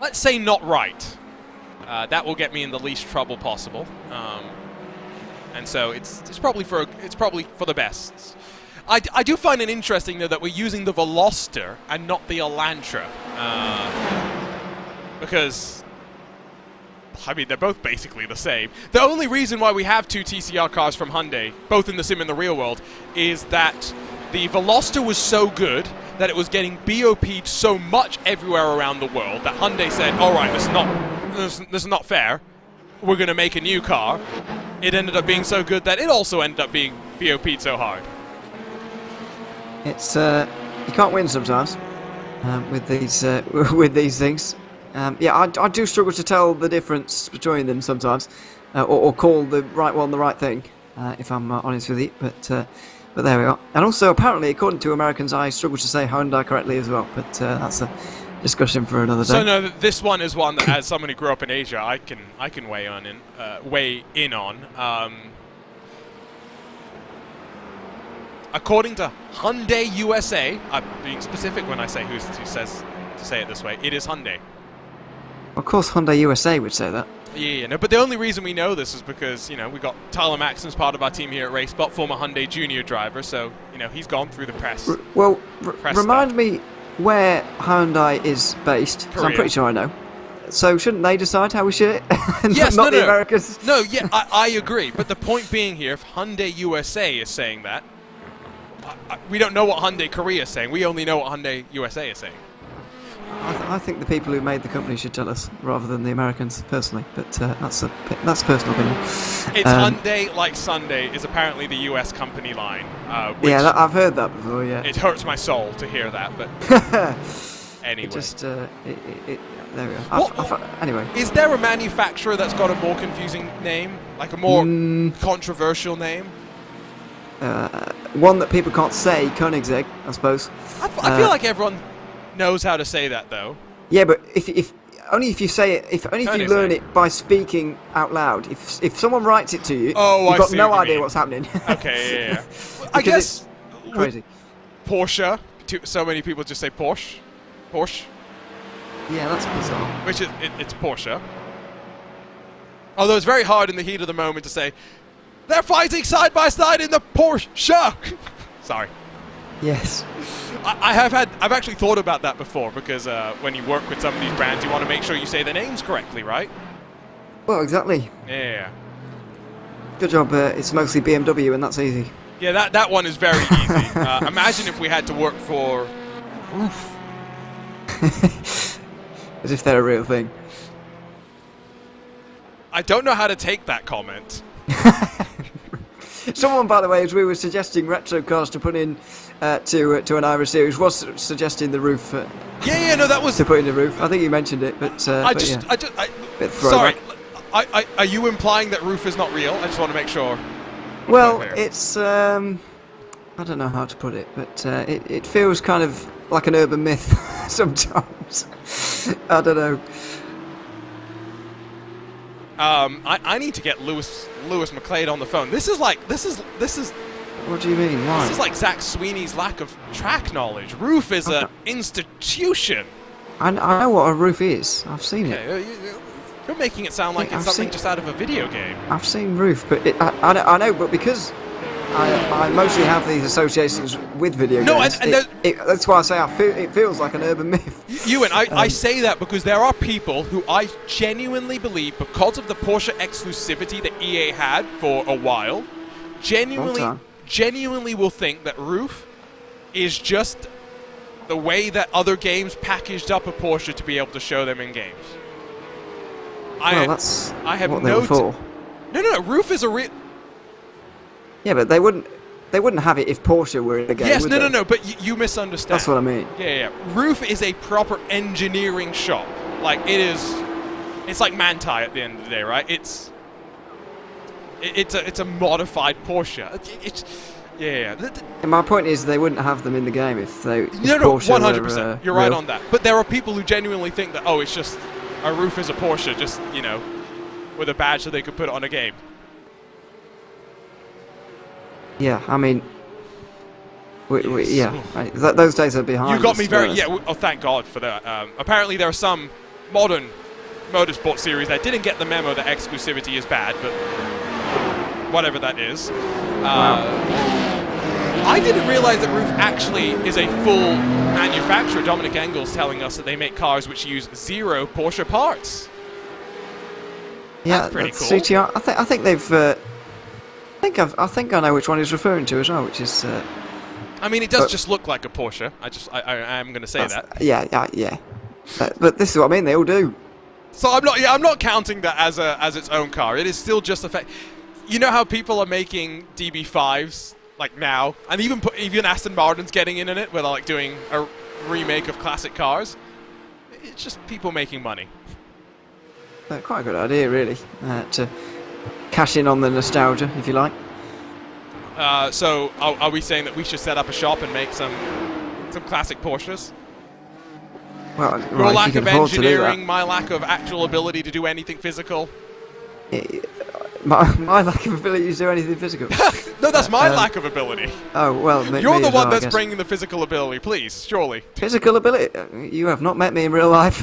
let's say, not right. That will get me in the least trouble possible, and so it's probably for the best. I do find it interesting though that we're using the Veloster and not the Elantra, because I mean they're both basically the same. The only reason why we have two TCR cars from Hyundai, both in the sim and the real world, is that the Veloster was so good that it was getting BOP'd so much everywhere around the world that Hyundai said, all right, this is not fair. We're going to make a new car. It ended up being so good that it also ended up being BOP'd so hard. It's you can't win sometimes with these things. Yeah, I do struggle to tell the difference between them sometimes, or call the right one the right thing, if I'm honest with you. But there we are. And also, apparently, according to Americans, I struggle to say Hyundai correctly as well. But that's a discussion for another day. So no, this one is one that, as someone who grew up in Asia, I can weigh in on. According to Hyundai USA, I'm being specific when I say who says to say it this way. It is Hyundai. Of course, Hyundai USA would say that. Yeah, no, but the only reason we know this is because, you know, we got Tyler Maxon's part of our team here at RaceSpot, former Hyundai Junior driver, so, you know, he's gone through the press. Remind me where Hyundai is based, because I'm pretty sure I know. So shouldn't they decide how we shoot it? Yes, not the Americans? No, yeah, I agree, but the point being here, if Hyundai USA is saying that, we don't know what Hyundai Korea is saying, we only know what Hyundai USA is saying. I think the people who made the company should tell us, rather than the Americans, personally. But that's personal opinion. It's Hyundai like Sunday is apparently the US company line. Yeah, I've heard that before. Yeah. It hurts my soul to hear that, but anyway. There we are. Anyway. Is there a manufacturer that's got a more confusing name, like a more controversial name? One that people can't say, Koenigsegg, I suppose. I feel like everyone knows how to say that, though. Yeah, but if only if you say it, if you learn it by speaking out loud. If someone writes it to you, you've got no idea what's happening. Okay, yeah. I guess crazy. Porsche. So many people just say Porsche. Yeah, that's bizarre. Which is it's Porsche. Although it's very hard in the heat of the moment to say they're fighting side by side in the Porsche. Sorry. Yes. I've actually thought about that before, because when you work with some of these brands, you want to make sure you say the names correctly, right? Well, exactly. Yeah. Good job. It's mostly BMW, and that's easy. Yeah, that one is very easy. Imagine if we had to work for Roof. As if they're a real thing. I don't know how to take that comment. Someone, by the way, as we were suggesting retro cars to put in to an IVRA series, was suggesting the roof. Yeah, no, that was to put in the roof. I think you mentioned it, but sorry. Are you implying that roof is not real? I just want to make sure. Well, it's I don't know how to put it, but it feels kind of like an urban myth sometimes. I don't know. I need to get Lewis McClade on the phone. This is. What do you mean? Why? This is like Zach Sweeney's lack of track knowledge. Roof is an institution. I know what a roof is. I've seen it. You're making it sound like it's something just out of a video game. I've seen roof, but I know, but because I mostly have these associations with video games. That's why I say it feels like an urban myth. Ewan, I say that because there are people who I genuinely believe, because of the Porsche exclusivity that EA had for a while, genuinely will think that roof is just the way that other games packaged up a Porsche to be able to show them in games. That's I have what they were for. No, roof is a real... Yeah, but they wouldn't have it if Porsche were in the game. Yes, no, but you misunderstand. That's what I mean. Yeah. Roof is a proper engineering shop. Like, it's like Manti at the end of the day, right? It's a modified Porsche. And my point is, they wouldn't have them in the game if they. No, 100%. You're right on that. But there are people who genuinely think that it's just a roof is a Porsche, just with a badge so they could put it on a game. Yeah, I mean, those days are behind. You got me very. us. Yeah. Oh, thank God for that. Apparently, there are some modern motorsport series that didn't get the memo that exclusivity is bad, but whatever that is. I didn't realize that Roof actually is a full manufacturer. Dominic Engel's telling us that they make cars which use 0 Porsche parts. Yeah, that's pretty cool. CTR. I think they've. I think I know which one he's referring to as well, which is. I mean, it does just look like a Porsche. I am going to say that. Yeah. But this is what I mean. They all do. So I'm not counting that as its own car. It is still just a fact. You know how people are making DB5s like now, and even Aston Martin's getting in it, where they're like doing a remake of classic cars. It's just people making money. Quite a good idea, really, to cash in on the nostalgia, if you like. So are we saying that we should set up a shop and make some classic Porsches? Well, Your lack of engineering, my lack of actual ability to do anything physical. My lack of ability to do anything physical. No, that's my lack of ability. Oh, well, you're the one well, that's bringing the physical ability, please, surely. Physical ability? You have not met me in real life.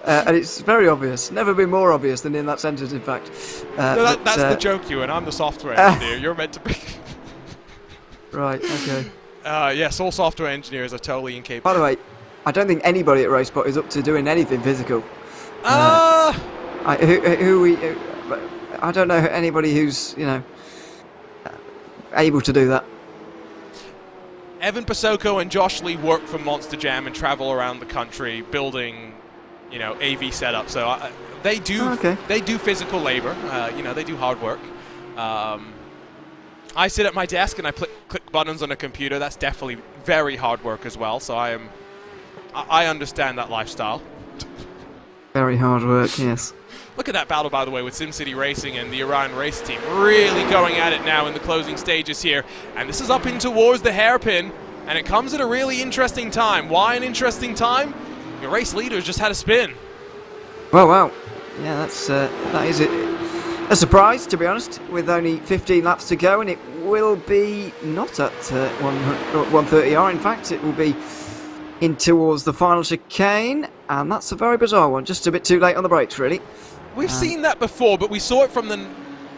And it's very obvious. Never been more obvious than in that sentence, in fact. No, that's the joke, Ewan. I'm the software engineer. You're meant to be... Right, okay. Yes, all software engineers are totally incapable. By the way, I don't think anybody at RaceSpot is up to doing anything physical. I don't know anybody who's, able to do that. Evan Pasoko and Josh Lee work for Monster Jam and travel around the country building, AV setups. So they do physical labor. They do hard work. I sit at my desk and I click buttons on a computer. That's definitely very hard work as well. So I understand that lifestyle. Very hard work, yes. Look at that battle, by the way, with SimCity Racing and the Orion Race team. Really going at it now in the closing stages here. And this is up in towards the hairpin. And it comes at a really interesting time. Why an interesting time? Your race leader's just had a spin. Well, wow. Yeah, that is a surprise, to be honest, with only 15 laps to go. And it will be not at 130R. In fact, it will be in towards the final chicane. And that's a very bizarre one. Just a bit too late on the brakes, really. We've seen that before, but we saw it from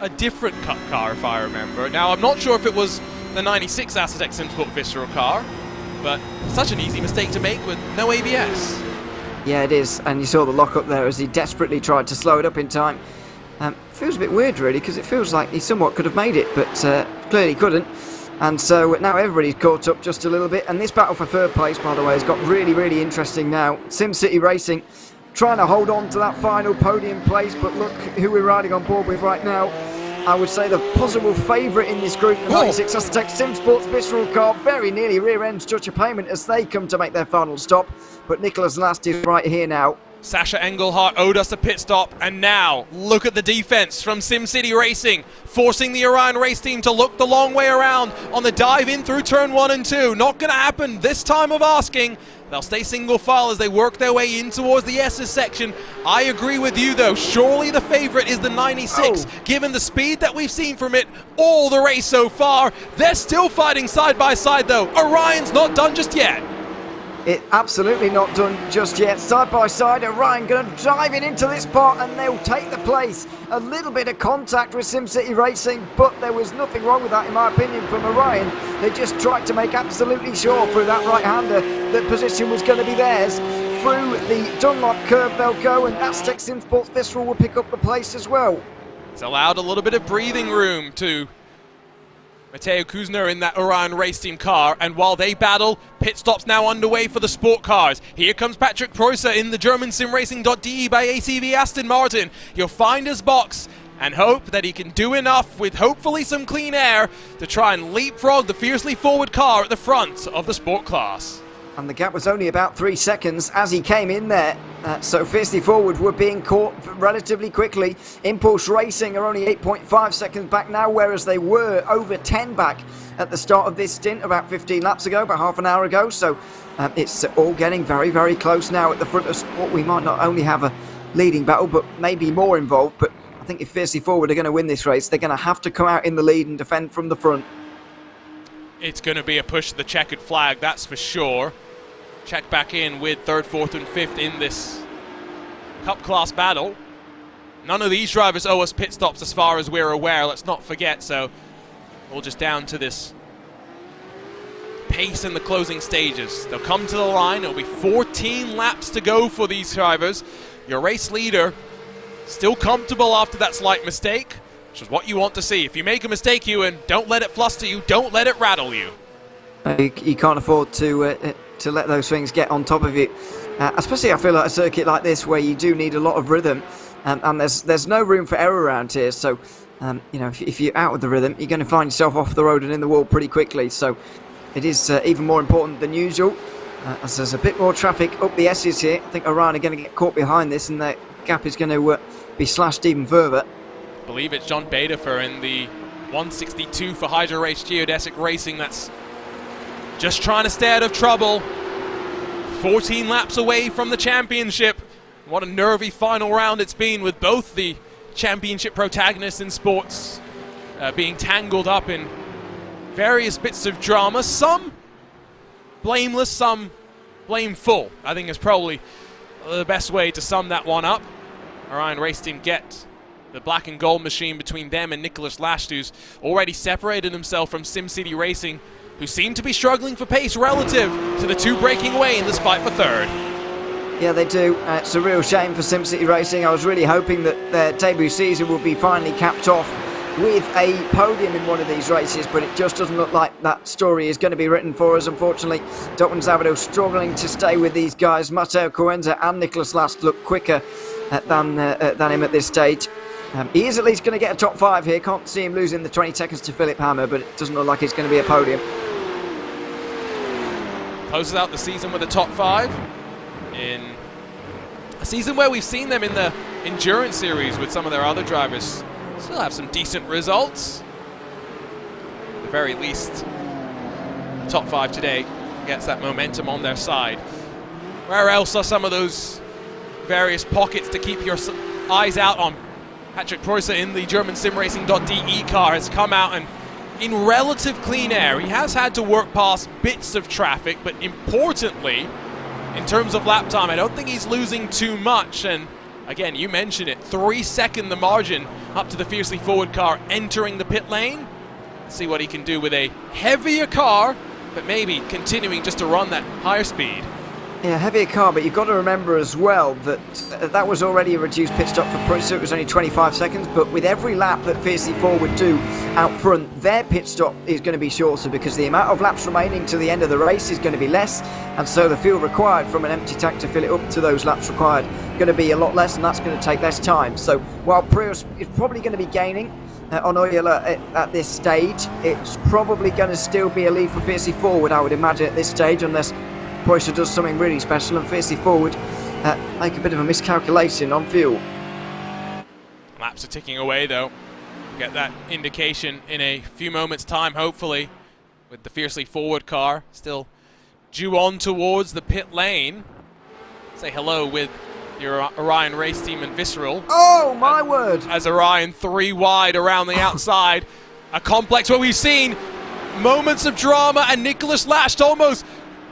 a different Cup car, if I remember. Now, I'm not sure if it was the 96 Aztec Simsport Visceral car, but such an easy mistake to make with no ABS. Yeah, it is. And you saw the lock-up there as he desperately tried to slow it up in time. Feels a bit weird, really, because it feels like he somewhat could have made it, but clearly couldn't. And so now everybody's caught up just a little bit. And this battle for third place, by the way, has got really, really interesting now. SimCity Racing trying to hold on to that final podium place, but look who we're riding on board with right now. I would say the possible favourite in this group, the 96 Aztec Simsports Visceral car, very nearly rear-ends Judge Payment as they come to make their final stop. But Nicholas Last is right here now. Sasha Engelhardt owed us a pit stop, and now look at the defense from SimCity Racing, forcing the Orion Race team to look the long way around on the dive in through turn 1 and 2. Not going to happen this time of asking. They'll stay single file as they work their way in towards the S's section. I agree with you, though. Surely the favorite is the 96, given the speed that we've seen from it all the race so far. They're still fighting side by side, though. Orion's not done just yet. It absolutely not done just yet. Side by side, Orion going to drive it into this part and they'll take the place. A little bit of contact with SimCity Racing, but there was nothing wrong with that in my opinion from Orion. They just tried to make absolutely sure through that right-hander that position was going to be theirs. Through the Dunlop curve they'll go, and Aztec Simsports Visceral will pick up the place as well. It's allowed a little bit of breathing room to Mateo Kuzner in that Orion Race Team car, and while they battle, pit stops now underway for the sport cars. Here comes Patrick Preußer in the German SimRacing.de by ACV Aston Martin. He'll find his box and hope that he can do enough with hopefully some clean air to try and leapfrog the fiercely forward car at the front of the sport class. And the gap was only about 3 seconds as he came in there. So Fiercely Forward were being caught relatively quickly. Impulse Racing are only 8.5 seconds back now, whereas they were over 10 back at the start of this stint about 15 laps ago, about half an hour ago. So it's all getting very, very close now at the front of sport. We might not only have a leading battle, but maybe more involved. But I think if Fiercely Forward are going to win this race, they're going to have to come out in the lead and defend from the front. it's going to be a push to the checkered flag, that's for sure. Check back in with third, fourth, and fifth in this Cup class battle. None of these drivers owe us pit stops as far as we're aware, let's not forget, so we're just down to this pace in the closing stages. They'll come to the line, it'll be 14 laps to go for these drivers. Your race leader still comfortable after that slight mistake, which is what you want to see. If you make a mistake, Ewan, don't let it fluster you, don't let it rattle you. You can't afford to let those things get on top of you, especially I feel like a circuit like this where you do need a lot of rhythm, and there's no room for error around here. So you know, if you're out of the rhythm, you're going to find yourself off the road and in the wall pretty quickly. So it is even more important than usual, as there's a bit more traffic up the S's here. I think Orion are going to get caught behind this, and the gap is going to be slashed even further. I believe it's John Baderfer in the 162 for Hydro Race Geodesic Racing that's just trying to stay out of trouble. 14 laps away from the championship. What a nervy final round it's been, with both the championship protagonists in sports being tangled up in various bits of drama, some blameless, some blameful. I think is probably the best way to sum that one up. Orion Race Team get the black and gold machine between them and Nicholas Lasht, who's already separated himself from SimCity Racing, who seem to be struggling for pace relative to the two breaking away in this fight for third. Yeah, they do. It's a real shame for SimCity Racing. I was really hoping that their debut season would be finally capped off with a podium in one of these races, but it just doesn't look like that story is going to be written for us, unfortunately. Dortmund Zabado struggling to stay with these guys. Matteo Coenza and Nicholas Lasht look quicker than him at this stage. He is at least going to get a top 5 here. Can't see him losing the 20 seconds to Philip Hammer, but it doesn't look like it's going to be a podium. Closes out the season with a top 5 in a season where we've seen them in the endurance series with some of their other drivers still have some decent results. At the very least, the top 5 today gets that momentum on their side. Where else are some of those various pockets to keep your eyes out on? Patrick Preußer in the German simracing.de car has come out and in relative clean air. He has had to work past bits of traffic, but importantly, in terms of lap time, I don't think he's losing too much. And again, you mentioned it, 3-second the margin up to the fiercely forward car entering the pit lane. Let's see what he can do with a heavier car, but maybe continuing just to run that higher speed. Yeah, heavier car, but you've got to remember as well that that was already a reduced pit stop for Preußer. It was only 25 seconds, but with every lap that Fiercely Forward do out front, their pit stop is going to be shorter because the amount of laps remaining to the end of the race is going to be less, and so the fuel required from an empty tank to fill it up to those laps required going to be a lot less, and that's going to take less time. So while Preußer is probably going to be gaining on Oyela at this stage, it's probably going to still be a lead for Fiercely Forward, I would imagine, at this stage, unless Preußer does something really special and Fiercely Forward make a bit of a miscalculation on fuel. Laps are ticking away though. We'll get that indication in a few moments time, hopefully, with the Fiercely Forward car still due on towards the pit lane. Say hello with your Orion Race Team and Visceral. Oh my word! As Orion 3 wide around the outside. A complex where we've seen moments of drama, and Nicholas Lasht almost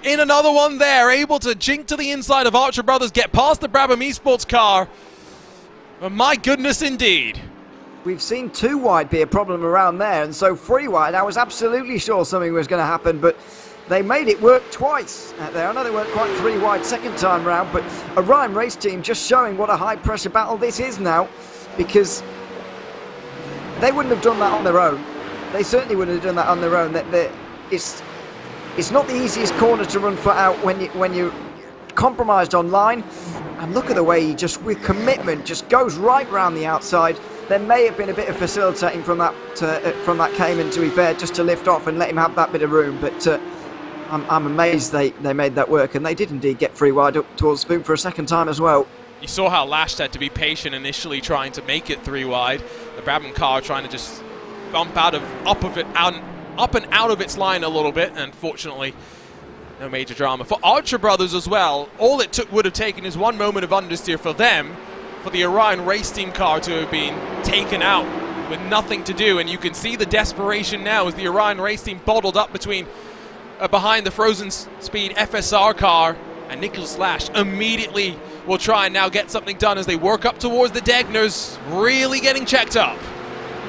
in another one there, able to jink to the inside of Archer Brothers, get past the Brabham Esports car. But my goodness indeed. We've seen 2 wide be a problem around there, and so 3 wide, I was absolutely sure something was going to happen, but they made it work twice there. I know they weren't quite 3 wide second time round, but Orion Race Team just showing what a high pressure battle this is now, because they wouldn't have done that on their own. They certainly wouldn't have done that on their own. It's not the easiest corner to run flat out when you're compromised on line. And look at the way he just, with commitment, just goes right round the outside. There may have been a bit of facilitating from that Cayman, to be fair, just to lift off and let him have that bit of room. But I'm amazed they made that work, and they did indeed get 3 wide up towards Spoon for a second time as well. You saw how Lasht had to be patient initially, trying to make it 3 wide. The Brabham car trying to just bump up and out of its line a little bit, and fortunately no major drama for Archer Brothers as well. All it would have taken is 1 moment of understeer for them, for the Orion Race Team car to have been taken out with nothing to do, and you can see the desperation now as the Orion race team bottled up behind the Frozen Speed FSR car, and Nicholas Lash immediately will try and now get something done as they work up towards the Degners, really getting checked up.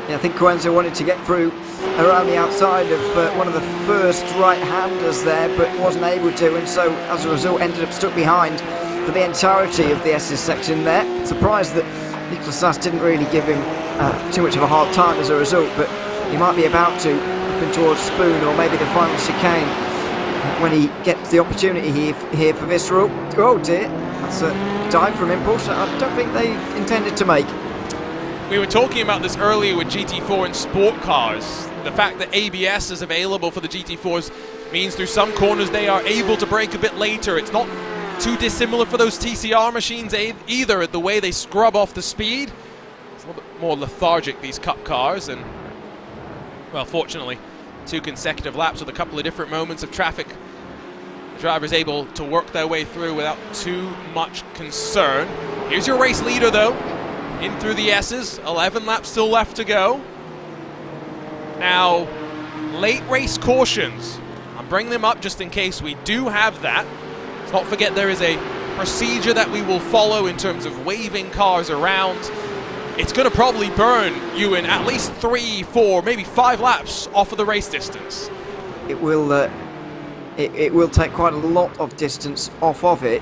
Yeah, I think Coenza wanted to get through around the outside of one of the first right-handers there, but wasn't able to, and so as a result ended up stuck behind for the entirety of the S's section there. Surprised that Nicholas Lash didn't really give him too much of a hard time as a result, but he might be about to up in towards Spoon or maybe the final chicane when he gets the opportunity here for Visceral. Oh dear, that's a dive from Impulse I don't think they intended to make. We were talking about this earlier with GT4 and sport cars. The fact that ABS is available for the GT4s means through some corners they are able to brake a bit later. It's not too dissimilar for those TCR machines either, the way they scrub off the speed. It's a little bit more lethargic, these Cup cars, and, well, fortunately, 2 consecutive laps with a couple of different moments of traffic. The driver's able to work their way through without too much concern. Here's your race leader, though, in through the S's. 11 laps still left to go. Now, late race cautions. I'm bringing them up just in case we do have that. Let's not forget there is a procedure that we will follow in terms of waving cars around. It's going to probably burn you in at least 3, 4, maybe 5 laps off of the race distance. It will take quite a lot of distance off of it,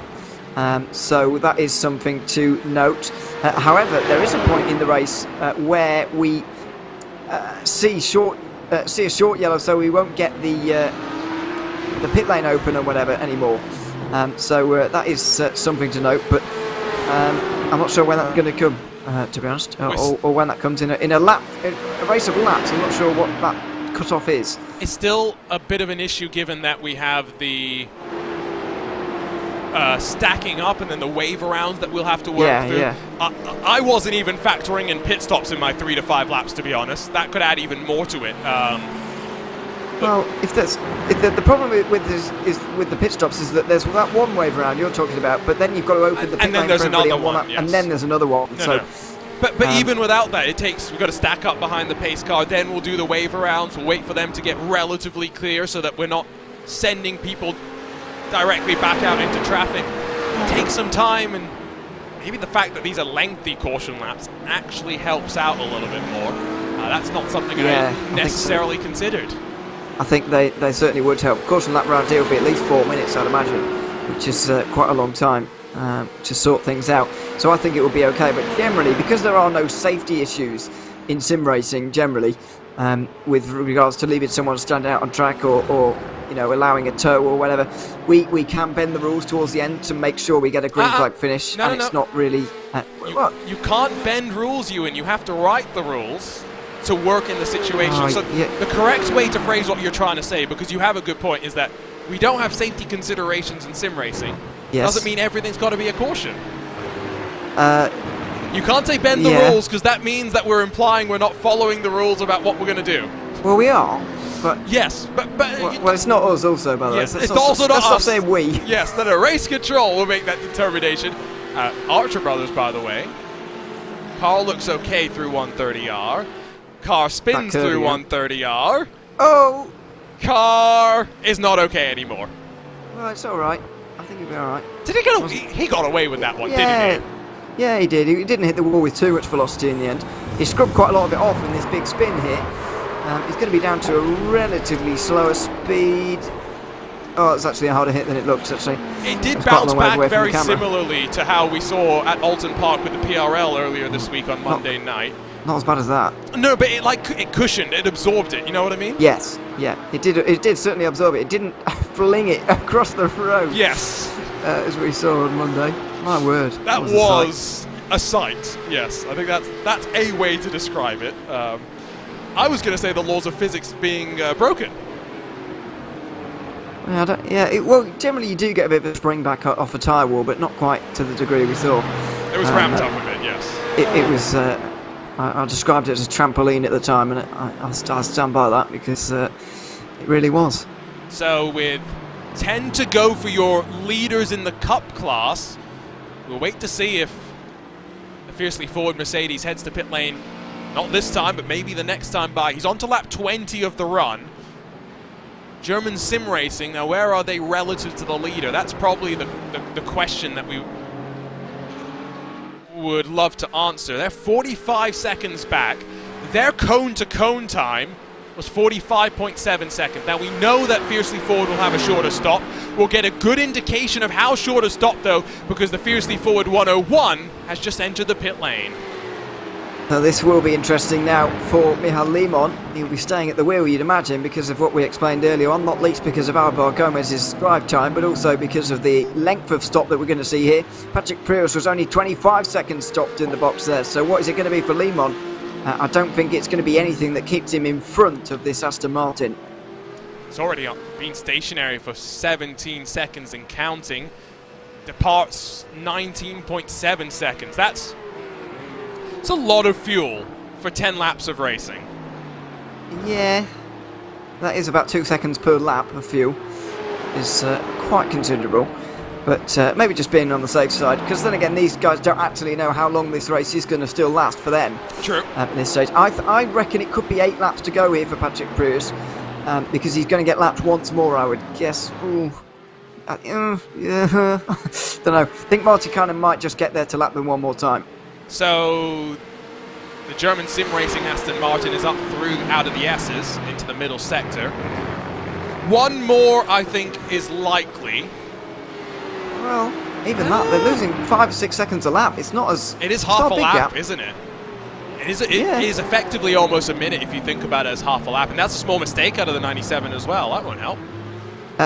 so that is something to note. However, there is a point in the race where we see a short yellow, so we won't get the pit lane open or whatever anymore. So that is something to note, but I'm not sure when that's going to come, to be honest, or when that comes in a race of laps. I'm not sure what that cut-off is. It's still a bit of an issue given that we have the stacking up and then the wave arounds that we'll have to work through. Yeah. I wasn't even factoring in pit stops in my 3 to 5 laps, to be honest. That could add even more to it. Well, if the problem with this is with the pit stops is that there's that one wave around you're talking about, but then you've got to open the pit lane for everybody on one lap, and then there's another one. No. But even without that, we've got to stack up behind the pace car, then we'll do the wave arounds, we'll wait for them to get relatively clear so that we're not sending people directly back out into traffic. Take some time, and maybe the fact that these are lengthy caution laps actually helps out a little bit more. That's not something I necessarily considered. I think they certainly would help. Caution lap round here will be at least 4 minutes, I'd imagine, which is quite a long time to sort things out. So I think it will be okay. But generally, because there are no safety issues in sim racing generally, with regards to leaving someone stranded out on track or allowing a tow or whatever, we can bend the rules towards the end to make sure we get a green flag finish. It's not really... You can't bend rules, Ewan. You have to write the rules to work in the situation. The correct way to phrase what you're trying to say, because you have a good point, is that we don't have safety considerations in sim racing. Doesn't mean everything's got to be a caution. You can't say bend the rules, because that means that we're implying we're not following the rules about what we're going to do. Well, we are, but... Yes, but well, it's not us also, by the way. It's also not us. Let's not say we. Yes, then a race control will make that determination. Archer Brothers, by the way. Carl looks okay through 130R. Car spins through 130R. Oh! Car is not okay anymore. Well, it's all right. I think he'll be all right. Did he get away? He got away with that one, didn't he? Yeah, he did. He didn't hit the wall with too much velocity in the end. He scrubbed quite a lot of it off in this big spin here. He's going to be down to a relatively slower speed. Oh, it's actually a harder hit than it looks, actually. It did bounce back very similarly to how we saw at Alton Park with the PRL earlier this week on Monday night. Not as bad as that. No, but it cushioned, it absorbed it, you know what I mean? Yes, yeah. It did certainly absorb it. It didn't fling it across the road. Yes. As we saw on Monday. My word. That was a sight, yes. I think that's a way to describe it. I was going to say the laws of physics being broken. Well, generally you do get a bit of a spring back off a tyre wall, but not quite to the degree we saw. It was ramped up a bit, yes. It was... I described it as a trampoline at the time, and I stand by that because it really was. So with 10 to go for your leaders in the Cup class, we'll wait to see if the fiercely forward Mercedes heads to pit lane Not this time, but maybe the next time by. He's on to lap 20 of the run. German sim racing, now where are they relative to the leader? That's probably the question that we would love to answer. They're 45 seconds back. Their cone-to-cone time was 45.7 seconds. Now we know that Fiercely Forward will have a shorter stop. We'll get a good indication of how short a stop though, because the Fiercely Forward 101 has just entered the pit lane. So this will be interesting now for Michal Limon. He'll be staying at the wheel, you'd imagine, because of what we explained earlier on, not least because of Alvar Gomez's drive time, but also because of the length of stop that we're going to see here. Patrick Prius was only 25 seconds stopped in the box there, so what is it going to be for Limon? I don't think it's going to be anything that keeps him in front of this Aston Martin. It's already been stationary for 17 seconds and counting. Departs 19.7 seconds. That's a lot of fuel for 10 laps of racing. Yeah, that is about 2 seconds per lap of fuel. Is quite considerable. But maybe just being on the safe side, because then again, these guys don't actually know how long this race is going to still last for them. True. At this stage, I reckon it could be 8 laps to go here for Patrick Prius, because he's going to get lapped once more, I would guess. Ooh. Yeah. Don't know. I think Marty Cannon might just get there to lap them one more time. So the German sim racing Aston Martin is up through out of the S's into the middle sector. One more, I think, is likely. Well, even that, they're losing 5 or 6 seconds a lap. It's not as... It is half a lap, gap. isn't it? It is effectively almost a minute if you think about it as half a lap, and that's a small mistake out of the 97 as well. That won't help.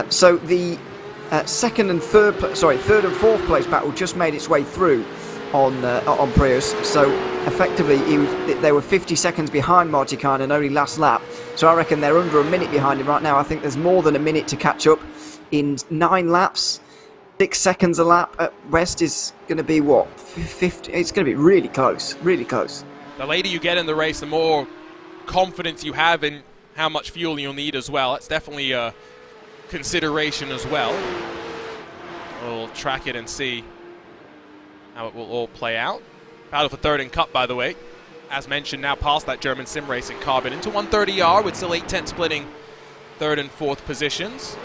So the third and fourth place battle just made its way through on Prius. So effectively, they were 50 seconds behind Marty Kine only last lap. So I reckon they're under a minute behind him right now. I think there's more than a minute to catch up in 9 laps. 6 seconds a lap at West is going to be what? 50? It's going to be really close, really close. The later you get in the race, the more confidence you have in how much fuel you'll need as well. That's definitely a consideration as well. We'll track it and see how it will all play out. Battle for third and cup, by the way. As mentioned, now past that German sim racing carbon into 130R with still 8/10 splitting third and fourth positions.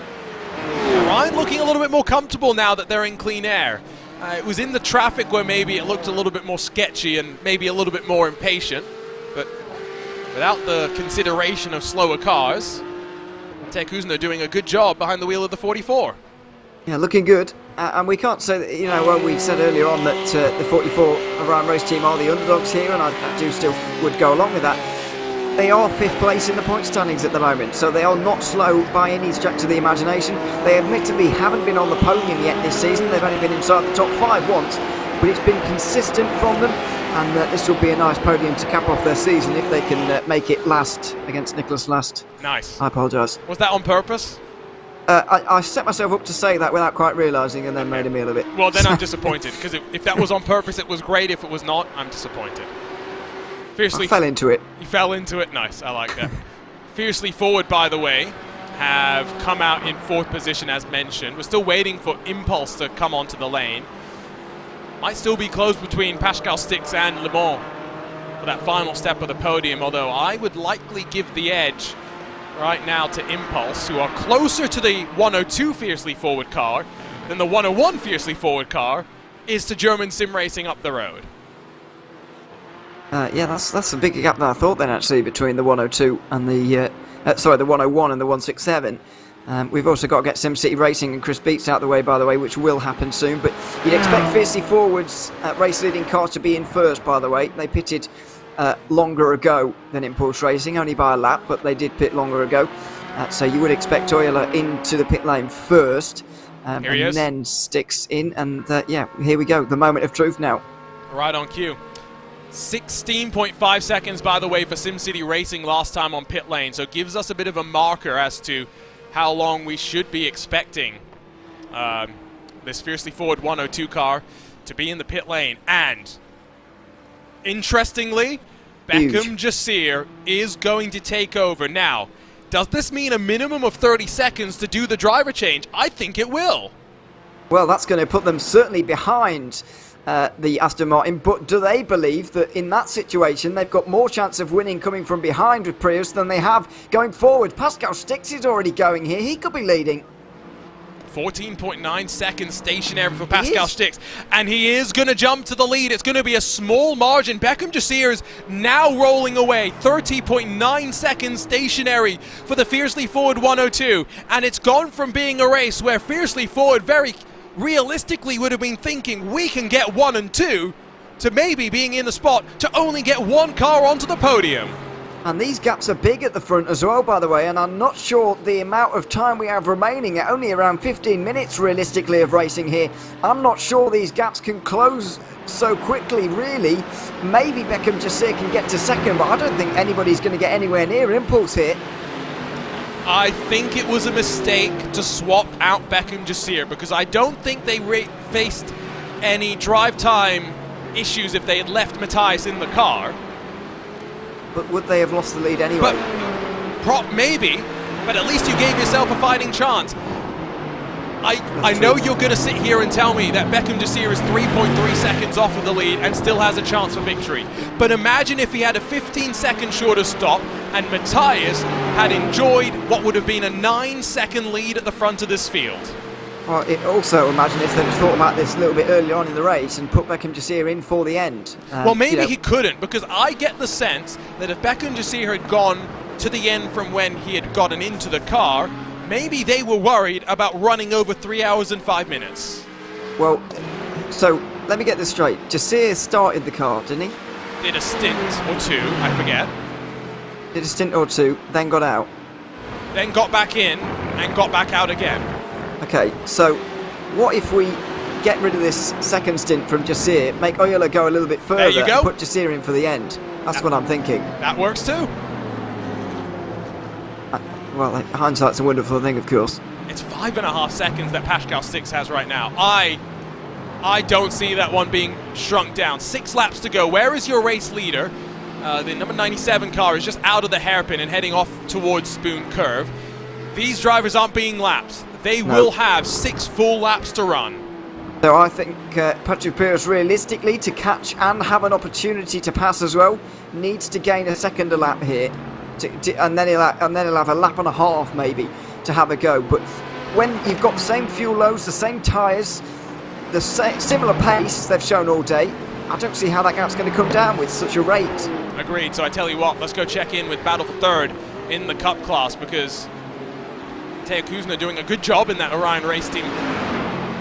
Ryan looking a little bit more comfortable now that they're in clean air. It was in the traffic where maybe it looked a little bit more sketchy and maybe a little bit more impatient, but without the consideration of slower cars, Tech Husner doing a good job behind the wheel of the 44. Yeah, looking good. And we can't say that, well, we said earlier on that the 44 Orion Race Team are the underdogs here, and I do still would go along with that. They are 5th place in the point standings at the moment, so they are not slow by any stretch of the imagination. They admittedly haven't been on the podium yet this season. They've only been inside the top 5 once, but it's been consistent from them, and this will be a nice podium to cap off their season if they can make it last against Nicholas Last. Nice. I apologise. Was that on purpose? I set myself up to say that without quite realising, and then made a meal of it. Well, then I'm disappointed, because if that was on purpose, it was great. If it was not, I'm disappointed. Fiercely I fell into it. You fell into it? Nice, I like that. Fiercely Forward, by the way, have come out in 4th position as mentioned. We're still waiting for Impulse to come onto the lane. Might still be close between Pascal Stix and Le Mans for that final step of the podium, although I would likely give the edge right now to Impulse, who are closer to the 102 Fiercely Forward car than the 101 Fiercely Forward car is to German sim racing up the road. Yeah, that's a bigger gap than I thought then, actually, between the 102 and the 101 and the 167. We've also got to get SimCity Racing and Chris Beats out the way, by the way, which will happen soon. But you'd expect Fiercely Forward's race-leading car to be in first, by the way. They pitted longer ago than Impulse Racing, only by a lap, but they did pit longer ago. So you would expect Toyota into the pit lane first, and then Stix in. And yeah, here we go, the moment of truth now. Right on cue. 16.5 seconds, by the way, for SimCity Racing last time on pit lane, so it gives us a bit of a marker as to how long we should be expecting this Fiercely Forward 102 car to be in the pit lane. And interestingly, Beckham Jasir is going to take over. Now, does this mean a minimum of 30 seconds to do the driver change? I think it will. Well, that's going to put them certainly behind the Aston Martin, but do they believe that in that situation they've got more chance of winning coming from behind with Prius than they have going forward? Pascal Stix is already going here. He could be leading. 14.9 seconds stationary for Pascal Stix, and he is going to jump to the lead. It's going to be a small margin. Beckham Jasir is now rolling away. 30.9 seconds stationary for the Fiercely Forward 102, and it's gone from being a race where Fiercely Forward very realistically would have been thinking we can get 1 and 2 to maybe being in the spot to only get one car onto the podium. And these gaps are big at the front as well, by the way, and I'm not sure the amount of time we have remaining, at only around 15 minutes realistically of racing here. I'm not sure these gaps can close so quickly, really. Maybe Beckham Jasir can get to second, but I don't think anybody's going to get anywhere near Impulse here. I think it was a mistake to swap out Beckham Jasir, because I don't think they faced any drive time issues if they had left Matthias in the car. But would they have lost the lead anyway? Maybe, but at least you gave yourself a fighting chance. I know you're going to sit here and tell me that Beckham Jasir is 3.3 seconds off of the lead and still has a chance for victory. But imagine if he had a 15-second shorter stop and Matthias had enjoyed what would have been a 9-second lead at the front of this field. Well, also imagine if they'd have thought about this a little bit earlier on in the race and put Beckham Jasir in for the end. Well, maybe he couldn't, because I get the sense that if Beckham Jasir had gone to the end from when he had gotten into the car, maybe they were worried about running over 3 hours and 5 minutes. Well, so let me get this straight. Jasir started the car, didn't he? Did a stint or two, I forget. Did a stint or two, then got out. Then got back in and got back out again. Okay, so what if we get rid of this second stint from Jasir, make Oyola go a little bit further, There you go. and put Jasir in for the end? That's what I'm thinking. That works too. Well, hindsight's a wonderful thing, of course. It's 5.5 seconds that Pascal Stix has right now. I don't see that one being shrunk down. 6 laps to go. Where is your race leader? The number 97 car is just out of the hairpin and heading off towards Spoon Curve. These drivers aren't being lapped. They will have 6 full laps to run. So I think Patrick Pires, realistically, to catch and have an opportunity to pass as well, needs to gain a second lap here, and then he'll have a lap and a half maybe to have a go. But when you've got the same fuel loads, the same tyres, the similar pace they've shown all day, I don't see how that gap's going to come down with such a rate. Agreed. So I tell you what, let's go check in with Battle for Third in the Cup class, because Teo Kuzna doing a good job in that Orion race team.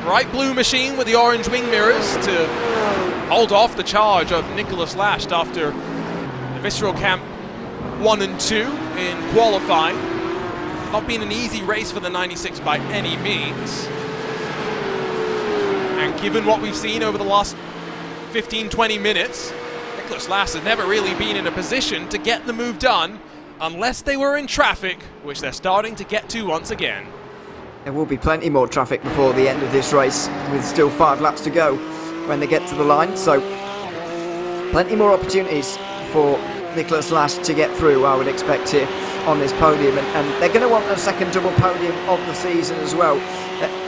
Bright blue machine with the orange wing mirrors to hold off the charge of Nicholas Lasht after the Visceral Camp 1 and 2 in qualifying. Not been an easy race for the 96 by any means. And given what we've seen over the last 15-20 minutes, Nicholas Lasht has never really been in a position to get the move done unless they were in traffic, which they're starting to get to once again. There will be plenty more traffic before the end of this race, with still 5 laps to go when they get to the line. So plenty more opportunities for Nicholas Lasht to get through, I would expect, here on this podium. And they're going to want a second double podium of the season as well.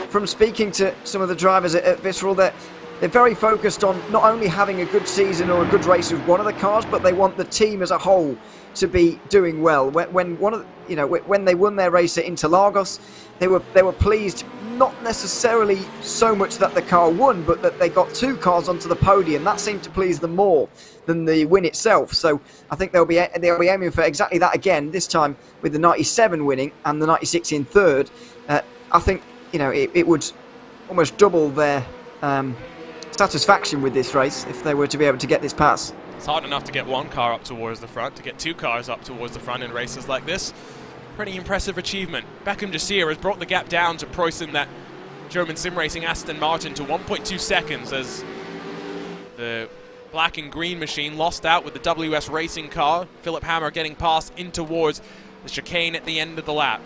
From speaking to some of the drivers at Visceral, they're very focused on not only having a good season or a good race with one of the cars, but they want the team as a whole to be doing well. When they won their race at Interlagos, they were pleased, not necessarily so much that the car won, but that they got 2 cars onto the podium. That seemed to please them more than the win itself. So I think they'll be aiming for exactly that again, this time with the 97 winning and the 96 in third. I think it would almost double their satisfaction with this race if they were to be able to get this pass. It's hard enough to get 1 car up towards the front. To get 2 cars up towards the front in races like this, pretty impressive achievement. Beckham Jasir has brought the gap down to Preußen, that German sim racing Aston Martin, to 1.2 seconds as the black and green machine lost out with the WS Racing car. Philip Hammer getting past in towards the chicane at the end of the lap.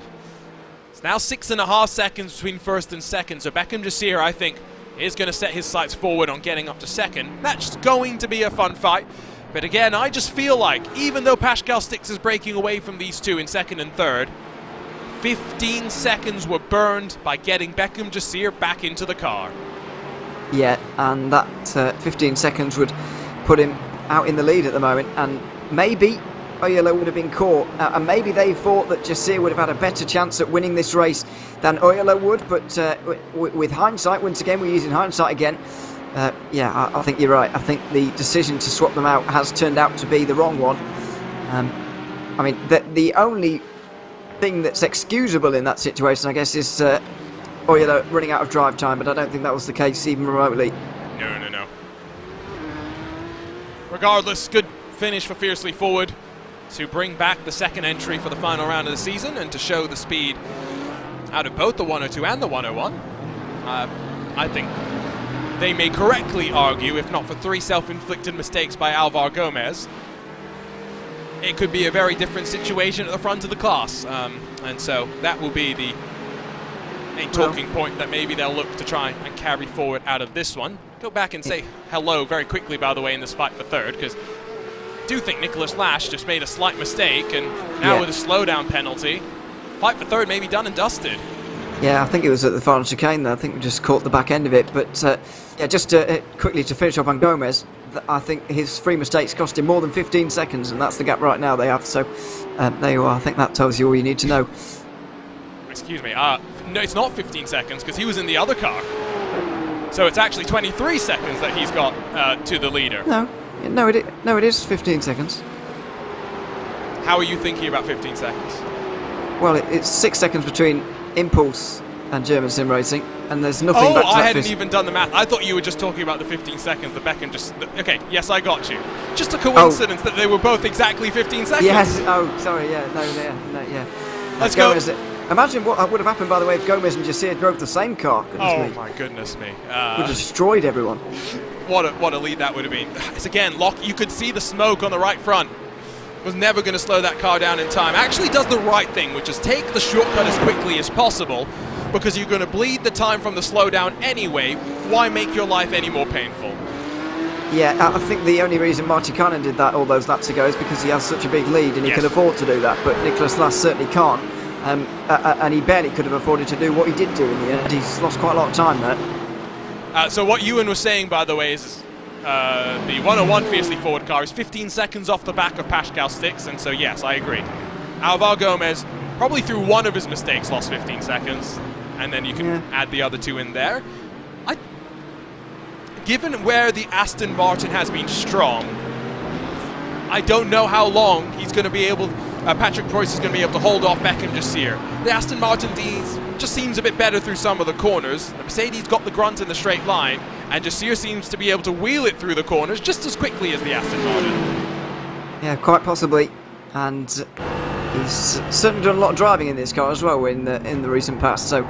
It's now 6.5 seconds between first and second, so Beckham Jasir, I think, is going to set his sights forward on getting up to second. That's going to be a fun fight. But again, I just feel like, even though Pascal Stix is breaking away from these 2 in second and third, 15 seconds were burned by getting Beckham Jasir back into the car. Yeah, and that 15 seconds would put him out in the lead at the moment, and maybe Oyela would have been caught, and maybe they thought that Jasir would have had a better chance at winning this race than Oyela would, but with hindsight, once again, we're using hindsight again, yeah, I think you're right. I think the decision to swap them out has turned out to be the wrong one. I mean, the only thing that's excusable in that situation, I guess, is Oyela running out of drive time, but I don't think that was the case even remotely. No. Regardless, good finish for Fiercely Forward to bring back the second entry for the final round of the season and to show the speed out of both the 102 and the 101. I think they may correctly argue, if not for 3 self-inflicted mistakes by Alvar Gomez, it could be a very different situation at the front of the class. And so that will be the main talking point that maybe they'll look to try and carry forward out of this one. Go back and say hello very quickly, by the way, in this fight for third, because I do think Nicholas Lash just made a slight mistake, and now with a slowdown penalty, fight for third may be done and dusted. Yeah, I think it was at the final chicane there. I think we just caught the back end of it. But yeah, just quickly to finish up on Gomez, I think his 3 mistakes cost him more than 15 seconds, and that's the gap right now they have. So there you are. I think that tells you all you need to know. Excuse me. No, it's not 15 seconds because he was in the other car. So it's actually 23 seconds that he's got to the leader. No, it is 15 seconds. How are you thinking about 15 seconds? Well, it's 6 seconds between Impulse and German Sim Racing, and there's nothing back to I that hadn't even done the math. I thought you were just talking about the 15 seconds that Beckham just... Okay, yes, I got you. Just a coincidence that they were both exactly 15 seconds. Yes, sorry, yeah. Let's go. Imagine what would have happened, by the way, if Gomez and Jasir drove the same car. My goodness me. Would have destroyed everyone. What a lead that would have been. It's again, you could see the smoke on the right front. Was never going to slow that car down in time. Actually does the right thing, which is take the shortcut as quickly as possible, because you're going to bleed the time from the slowdown anyway. Why make your life any more painful? Yeah, I think the only reason Marty Cannon did that all those laps ago is because he has such a big lead and he can afford to do that, but Nicholas Lass certainly can't. And he barely could have afforded to do what he did do in the end. He's lost quite a lot of time there. So what Ewan was saying, by the way, is the 101 Fiercely Forward car is 15 seconds off the back of Pascal Sticks, and so yes, I agree. Alvar Gomez, probably through one of his mistakes, lost 15 seconds, and then you can add the other 2 in there. Given where the Aston Martin has been strong, I don't know how long he's going to be able... Patrick Preuss is going to be able to hold off Beckham Jasir. The Aston Martin just seems a bit better through some of the corners. The Mercedes got the grunt in the straight line, and Jasir seems to be able to wheel it through the corners just as quickly as the Aston Martin. Yeah, quite possibly. And he's certainly done a lot of driving in this car as well in the recent past. So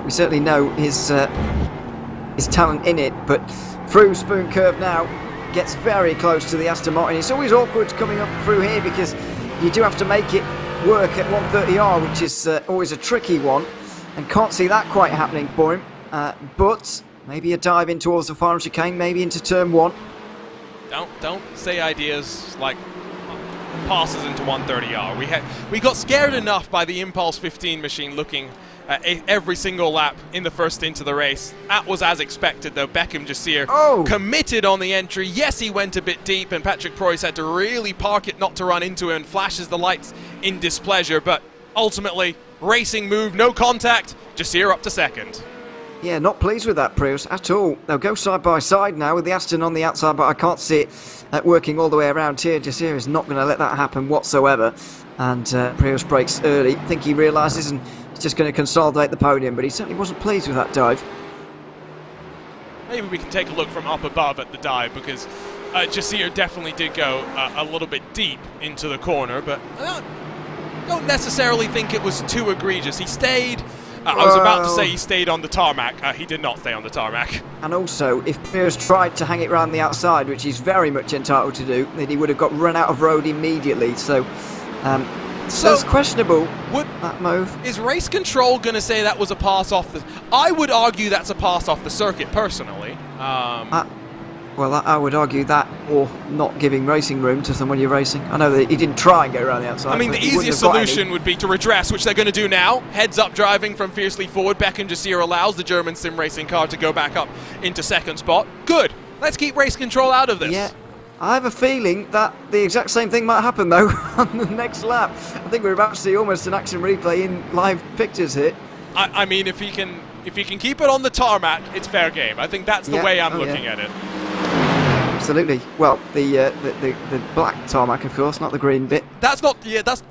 we certainly know his talent in it. But through Spoon Curve now, gets very close to the Aston Martin. It's always awkward coming up through here because you do have to make it work at 130R, which is always a tricky one, and can't see that quite happening for him. But maybe a dive in towards the final chicane, maybe into turn 1. Don't say ideas like passes into 130R. We got scared enough by the Impulse 15 machine looking every single lap in the first stint of the race. That was as expected, though. Beckham Jasir committed on the entry. Yes, he went a bit deep, and Patrick Preuss had to really park it not to run into him and flashes the lights in displeasure. But ultimately, racing move, no contact. Jasir up to second. Yeah, not pleased with that, Preuss, at all. They'll go side by side now with the Aston on the outside, but I can't see it working all the way around here. Jasir is not going to let that happen whatsoever. And Preuss brakes early. I think he realises and he's just going to consolidate the podium, but he certainly wasn't pleased with that dive. Maybe we can take a look from up above at the dive, because Jasir definitely did go a little bit deep into the corner, but I don't necessarily think it was too egregious. He stayed... I was about to say he stayed on the tarmac. He did not stay on the tarmac. And also, if Preuss tried to hang it round the outside, which he's very much entitled to do, then he would have got run out of road immediately. So it's questionable, that move. Is race control going to say that was a pass off the... I would argue that's a pass off the circuit, personally. Well, well, I would argue that, or not giving racing room to someone you're racing. I know that he didn't try and go around the outside. I mean, the easiest solution would be to redress, which they're going to do now. Heads up driving from fiercely forward. Beckham Jasir allows the German sim racing car to go back up into second spot. Good. Let's keep race control out of this. Yeah. I have a feeling that the exact same thing might happen, though, on the next lap. I think we're about to see almost an action replay in live pictures here. I mean, if he can keep it on the tarmac, it's fair game. I think that's the way I'm looking at it. Absolutely. Well, the black tarmac, of course, not the green bit. That's not. Yeah, that's.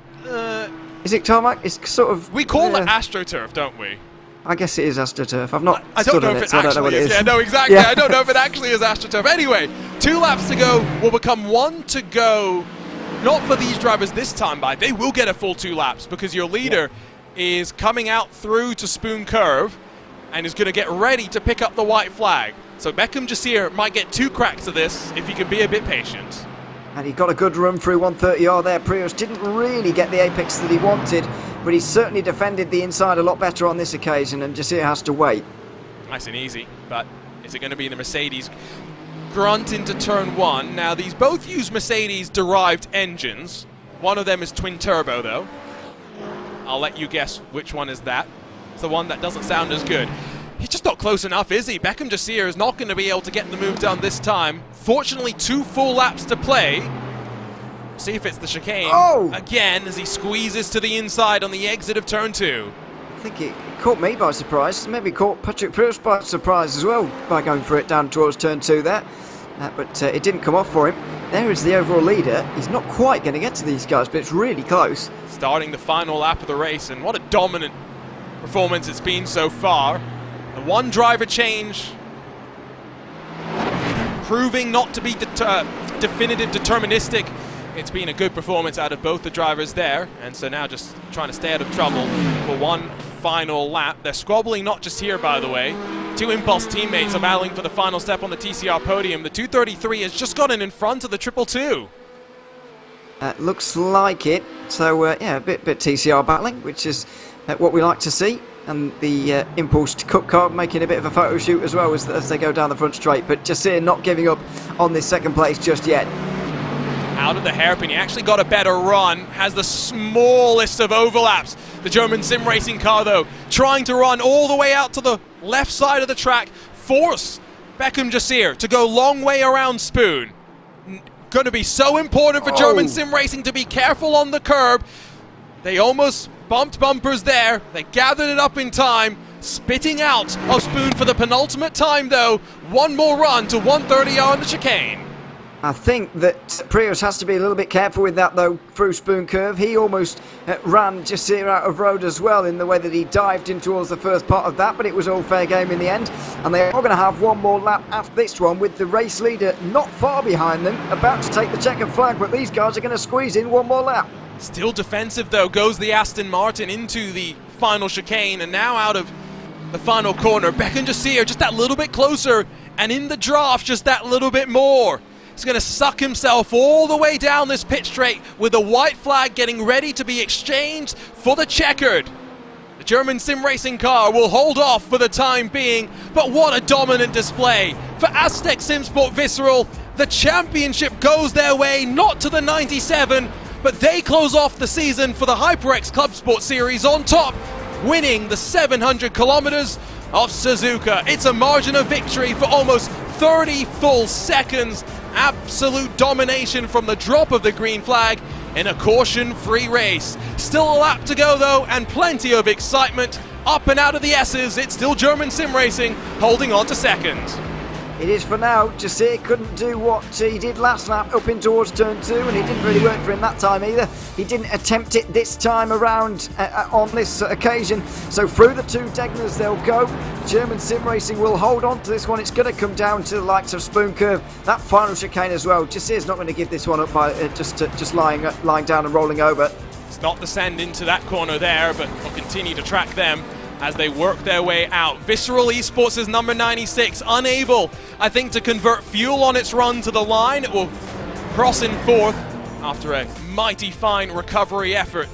Is it tarmac? It's sort of. We call it AstroTurf, don't we? I guess it is AstroTurf. I've not. I don't know if it actually is. Yeah, no, exactly. Yeah. I don't know if it actually is AstroTurf. Anyway, 2 laps to go. Will become 1 to go. Not for these drivers this time, but they will get a full 2 laps because your leader is coming out through to Spoon Curve and is going to get ready to pick up the white flag. So Beckham Jasir might get 2 cracks of this if he can be a bit patient. And he got a good run through 130R there. Prius didn't really get the apex that he wanted, but he certainly defended the inside a lot better on this occasion, and Jasir has to wait. Nice and easy, but is it going to be the Mercedes grunt into turn 1? Now, these both use Mercedes-derived engines. One of them is twin turbo, though. I'll let you guess which one is that. It's the one that doesn't sound as good. He's just not close enough, is he? Beckham Jasir is not going to be able to get the move done this time. Fortunately, 2 full laps to play. See if it's the chicane again as he squeezes to the inside on the exit of turn 2. I think it caught me by surprise. Maybe caught Patrick Prius by surprise as well by going for it down towards turn 2 there. But it didn't come off for him. There is the overall leader. He's not quite going to get to these guys, but it's really close. Starting the final lap of the race, and what a dominant performance it's been so far. The 1 driver change proving not to be definitive, deterministic. It's been a good performance out of both the drivers there, and so now just trying to stay out of trouble for 1 final lap. They're squabbling not just here, by the way. 2 Impulse teammates are battling for the final step on the TCR podium. The 233 has just gotten in front of the 222. Looks like it. So, yeah, a bit TCR battling, which is what we like to see. And the Impulse Cup car making a bit of a photo shoot as well as they go down the front straight. But Jasir not giving up on this second place just yet. Out of the hairpin, he actually got a better run, has the smallest of overlaps. The German sim racing car, though, trying to run all the way out to the left side of the track, force Beckham Jasir to go long way around Spoon. Going to be so important for German sim racing to be careful on the curb. They almost bumped bumpers there. They gathered it up in time, spitting out of Spoon for the penultimate time, though. 1 more run to 130R on the chicane. I think that Prius has to be a little bit careful with that, though, through Spoon Curve. He almost ran Jasir out of road as well in the way that he dived in towards the first part of that, but it was all fair game in the end. And they are going to have 1 more lap after this one with the race leader not far behind them, about to take the checkered flag, but these guys are going to squeeze in 1 more lap. Still defensive, though, goes the Aston Martin into the final chicane, and now out of the final corner, Beckham Jasir just that little bit closer, and in the draft just that little bit more. He's going to suck himself all the way down this pit straight with the white flag getting ready to be exchanged for the checkered. The German sim racing car will hold off for the time being, but what a dominant display for Aztec SimSport Visceral. The championship goes their way, not to the 97, but they close off the season for the HyperX ClubSport Series on top, winning the 700 kilometers of Suzuka. It's a margin of victory for almost 30 full seconds. Absolute domination from the drop of the green flag in a caution-free race. Still a lap to go, though, and plenty of excitement. Up and out of the S's, it's still German sim racing, holding on to second. It is for now. Jasir couldn't do what he did last lap up in towards turn 2, and it didn't really work for him that time either. He didn't attempt it this time around on this occasion. So through the 2 Degners they'll go. German sim racing will hold on to this one. It's going to come down to the likes of Spoon Curve. That final chicane as well. Jasir's not going to give this one up by just lying down and rolling over. It's not the send into that corner there, but we'll continue to track them as they work their way out. Visceral Esports is number 96, unable, I think, to convert fuel on its run to the line. It will cross in 4th after a mighty fine recovery effort,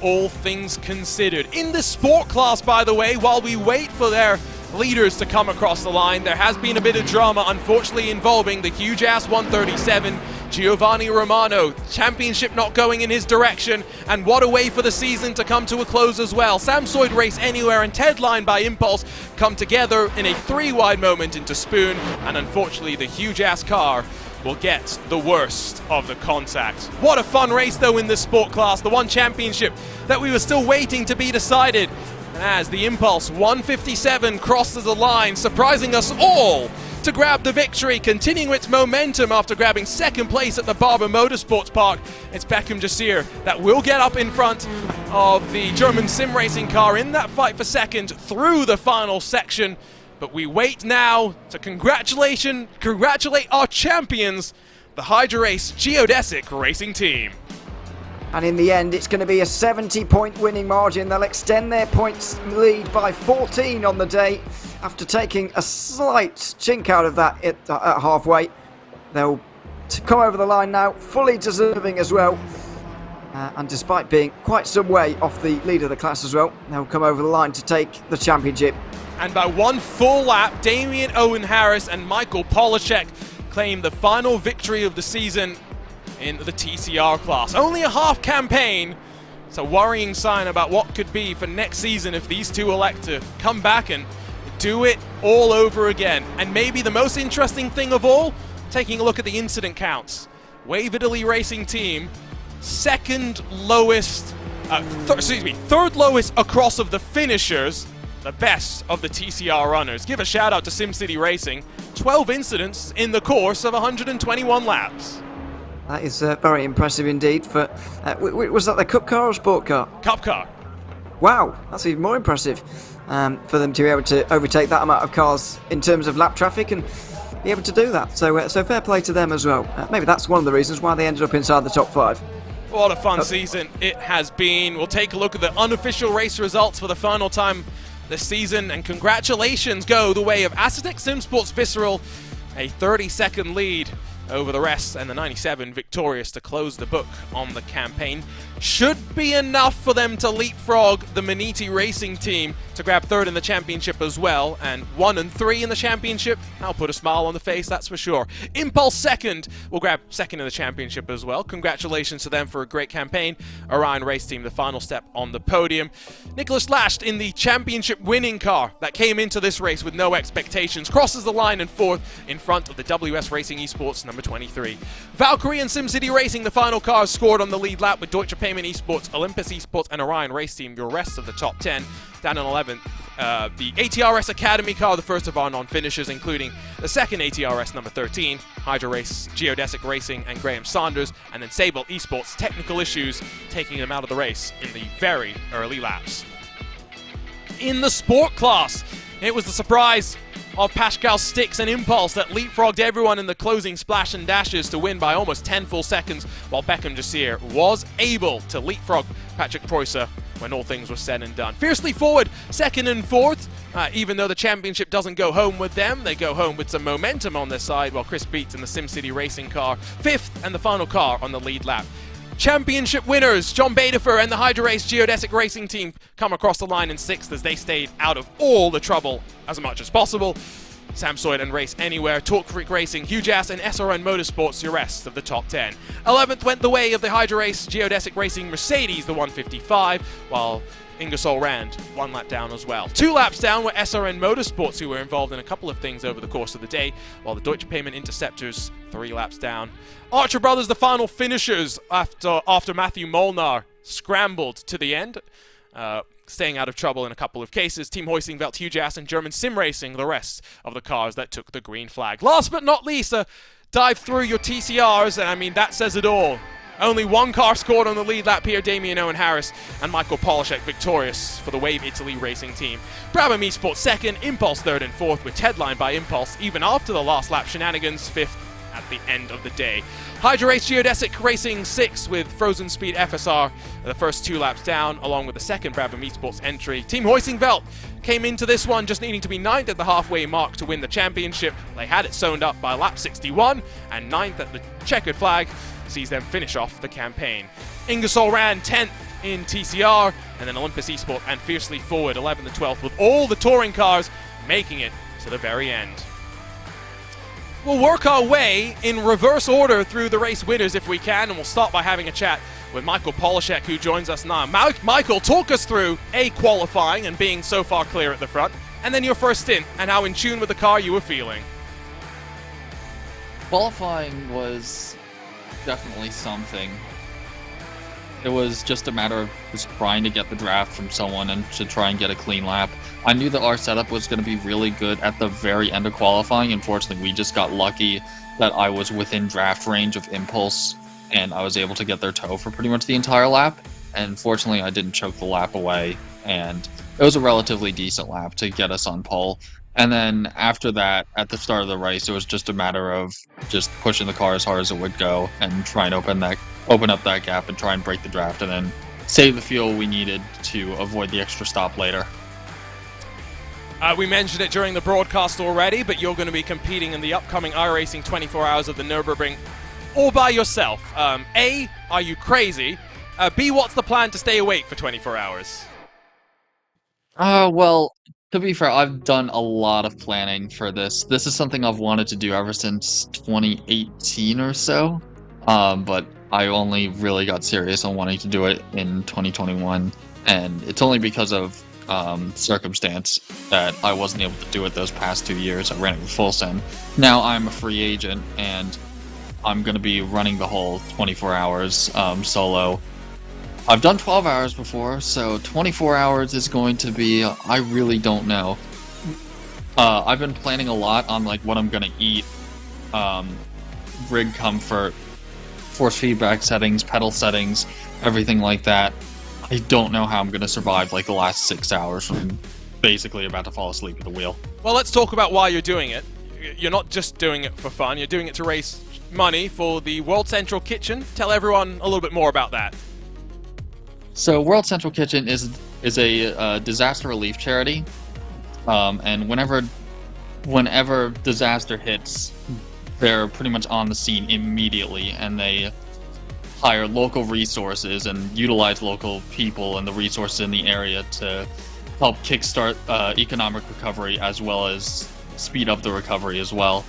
all things considered. In the sport class, by the way, while we wait for their leaders to come across the line. There has been a bit of drama, unfortunately, involving the huge-ass 137, Giovanni Romano. Championship not going in his direction, and what a way for the season to come to a close as well. Samsoid Race Anywhere and Ted Line by Impulse come together in a 3-wide moment into Spoon, and unfortunately the huge-ass car will get the worst of the contact. What a fun race though in this sport class, the one championship that we were still waiting to be decided, as the Impulse 157 crosses the line, surprising us all to grab the victory, continuing its momentum after grabbing second place at the Barber Motorsports Park. It's Beckham Jasir that will get up in front of the German sim racing car in that fight for second through the final section. But we wait now to congratulate our champions, the HyperX Geodesic Racing Team. And in the end, it's going to be a 70-point winning margin. They'll extend their points lead by 14 on the day after taking a slight chink out of that at halfway. They'll come over the line now, fully deserving as well. And despite being quite some way off the lead of the class as well, they'll come over the line to take the championship. And by one full lap, Damien Owen Harris and Michael Polishek claim the final victory of the season in the TCR class. Only a half campaign. It's a worrying sign about what could be for next season if these two elect to come back and do it all over again. And maybe the most interesting thing of all, taking a look at the incident counts. Wave Italy Racing Team, third lowest across of the finishers, the best of the TCR runners. Give a shout out to SimCity Racing. 12 incidents in the course of 121 laps. That is very impressive indeed. For was that the Cup car or Sport car? Cup car. Wow, that's even more impressive for them to be able to overtake that amount of cars in terms of lap traffic and be able to do that. So fair play to them as well. Maybe that's one of the reasons why they ended up inside the top 5. What a fun season it has been. We'll take a look at the unofficial race results for the final time this season, and congratulations go the way of Asetek SimSports Visceral, a 30-second lead over the rest, and the 97 victorious to close the book on the campaign. Should be enough for them to leapfrog the Maniti Racing Team to grab third in the championship as well, and 1 and 3 in the championship. I'll put a smile on the face, that's for sure. Impulse second will grab second in the championship as well. Congratulations to them for a great campaign. Orion Race Team, the final step on the podium. Nicholas Lasht in the championship winning car that came into this race with no expectations, crosses the line in fourth in front of the WS Racing Esports number 23. Valkyrie and SimCity Racing, the final cars scored on the lead lap with Deutsche Payment Esports, Olympus Esports and Orion Race Team, your rest of the top 10. Down in 11th, the ATRS Academy car, the first of our non-finishers, including the second ATRS number 13, Hydra Race, Geodesic Racing and Graham Saunders, and then Sable Esports, technical issues taking them out of the race in the very early laps. In the sport class, it was the surprise of Pascal Stix and Impulse that leapfrogged everyone in the closing splash and dashes to win by almost 10 full seconds, while Beckham Jasir was able to leapfrog Patrick Preußer when all things were said and done. Fiercely Forward, second and fourth. Even though the championship doesn't go home with them, they go home with some momentum on their side, while Chris Beats in the SimCity Racing car, fifth and the final car on the lead lap. Championship winners, John Badefer and the HyperX Geodesic Racing Team come across the line in sixth as they stayed out of all the trouble as much as possible. Samsoid and Race Anywhere, Talk Freak Racing, Huge Ass and SRN Motorsports, your rest of the top 10. 11th went the way of the HyperX Geodesic Racing Mercedes, the 155, while Ingersoll Rand 1 lap down as well. 2 laps down were SRN Motorsports, who were involved in a couple of things over the course of the day, while the Deutsche Payment Interceptors 3 laps down. Archer Brothers, the final finishers after Matthew Molnar scrambled to the end, staying out of trouble in a couple of cases. Team Hoisingveld, Huge Ass and German Sim Racing, the rest of the cars that took the green flag. Last but not least, dive through your TCRs, and I mean, that says it all. Only one car scored on the lead lap here, Damien Owen Harris and Michael Polishek victorious for the Wave Italy Racing Team. Brabham Esports second, Impulse third and fourth, with Ted Line by Impulse even after the last lap shenanigans, fifth at the end of the day. HyperX Geodesic Racing 6 with Frozen Speed FSR the first 2 laps down, along with the second Brabham Esports entry. Team Hoisingveld came into this one just needing to be 9th at the halfway mark to win the championship. They had it sewn up by lap 61, and 9th at the checkered flag sees them finish off the campaign. Ingersoll Rand 10th in TCR, and then Olympus Esports and Fiercely Forward 11th and 12th, with all the touring cars making it to the very end. We'll work our way in reverse order through the race winners if we can, and we'll start by having a chat with Michael Polishek, who joins us now. Michael, talk us through qualifying and being so far clear at the front, and then your first stint and how in tune with the car you were feeling. Qualifying was definitely something. It was just a matter of just trying to get the draft from someone and to try and get a clean lap. I knew that our setup was going to be really good at the very end of qualifying. Unfortunately, we just got lucky that I was within draft range of Impulse, and I was able to get their toe for pretty much the entire lap. And fortunately, I didn't choke the lap away, and it was a relatively decent lap to get us on pole. And then after that, at the start of the race, it was just a matter of just pushing the car as hard as it would go and try and open up that gap and try and break the draft, and then save the fuel we needed to avoid the extra stop later. We mentioned it during the broadcast already, but you're going to be competing in the upcoming iRacing 24 Hours of the Nürburgring all by yourself. A, are you crazy? B, what's the plan to stay awake for 24 hours? Well, to be fair, I've done a lot of planning for this. This is something I've wanted to do ever since 2018 or so, but I only really got serious on wanting to do it in 2021, and it's only because of circumstance that I wasn't able to do it those past 2 years. I ran it with full send. Now I'm a free agent, and I'm going to be running the whole 24 hours solo. I've done 12 hours before, so 24 hours is going to be, I really don't know. I've been planning a lot on like what I'm going to eat, rig comfort, force feedback settings, pedal settings, everything like that. I don't know how I'm going to survive like the last 6 hours from basically about to fall asleep at the wheel. Well, let's talk about why you're doing it. You're not just doing it for fun, you're doing it to raise money for the World Central Kitchen. Tell everyone a little bit more about that. So World Central Kitchen is a disaster relief charity, and whenever disaster hits, they're pretty much on the scene immediately, and they hire local resources and utilize local people and the resources in the area to help kickstart economic recovery as well as speed up the recovery as well.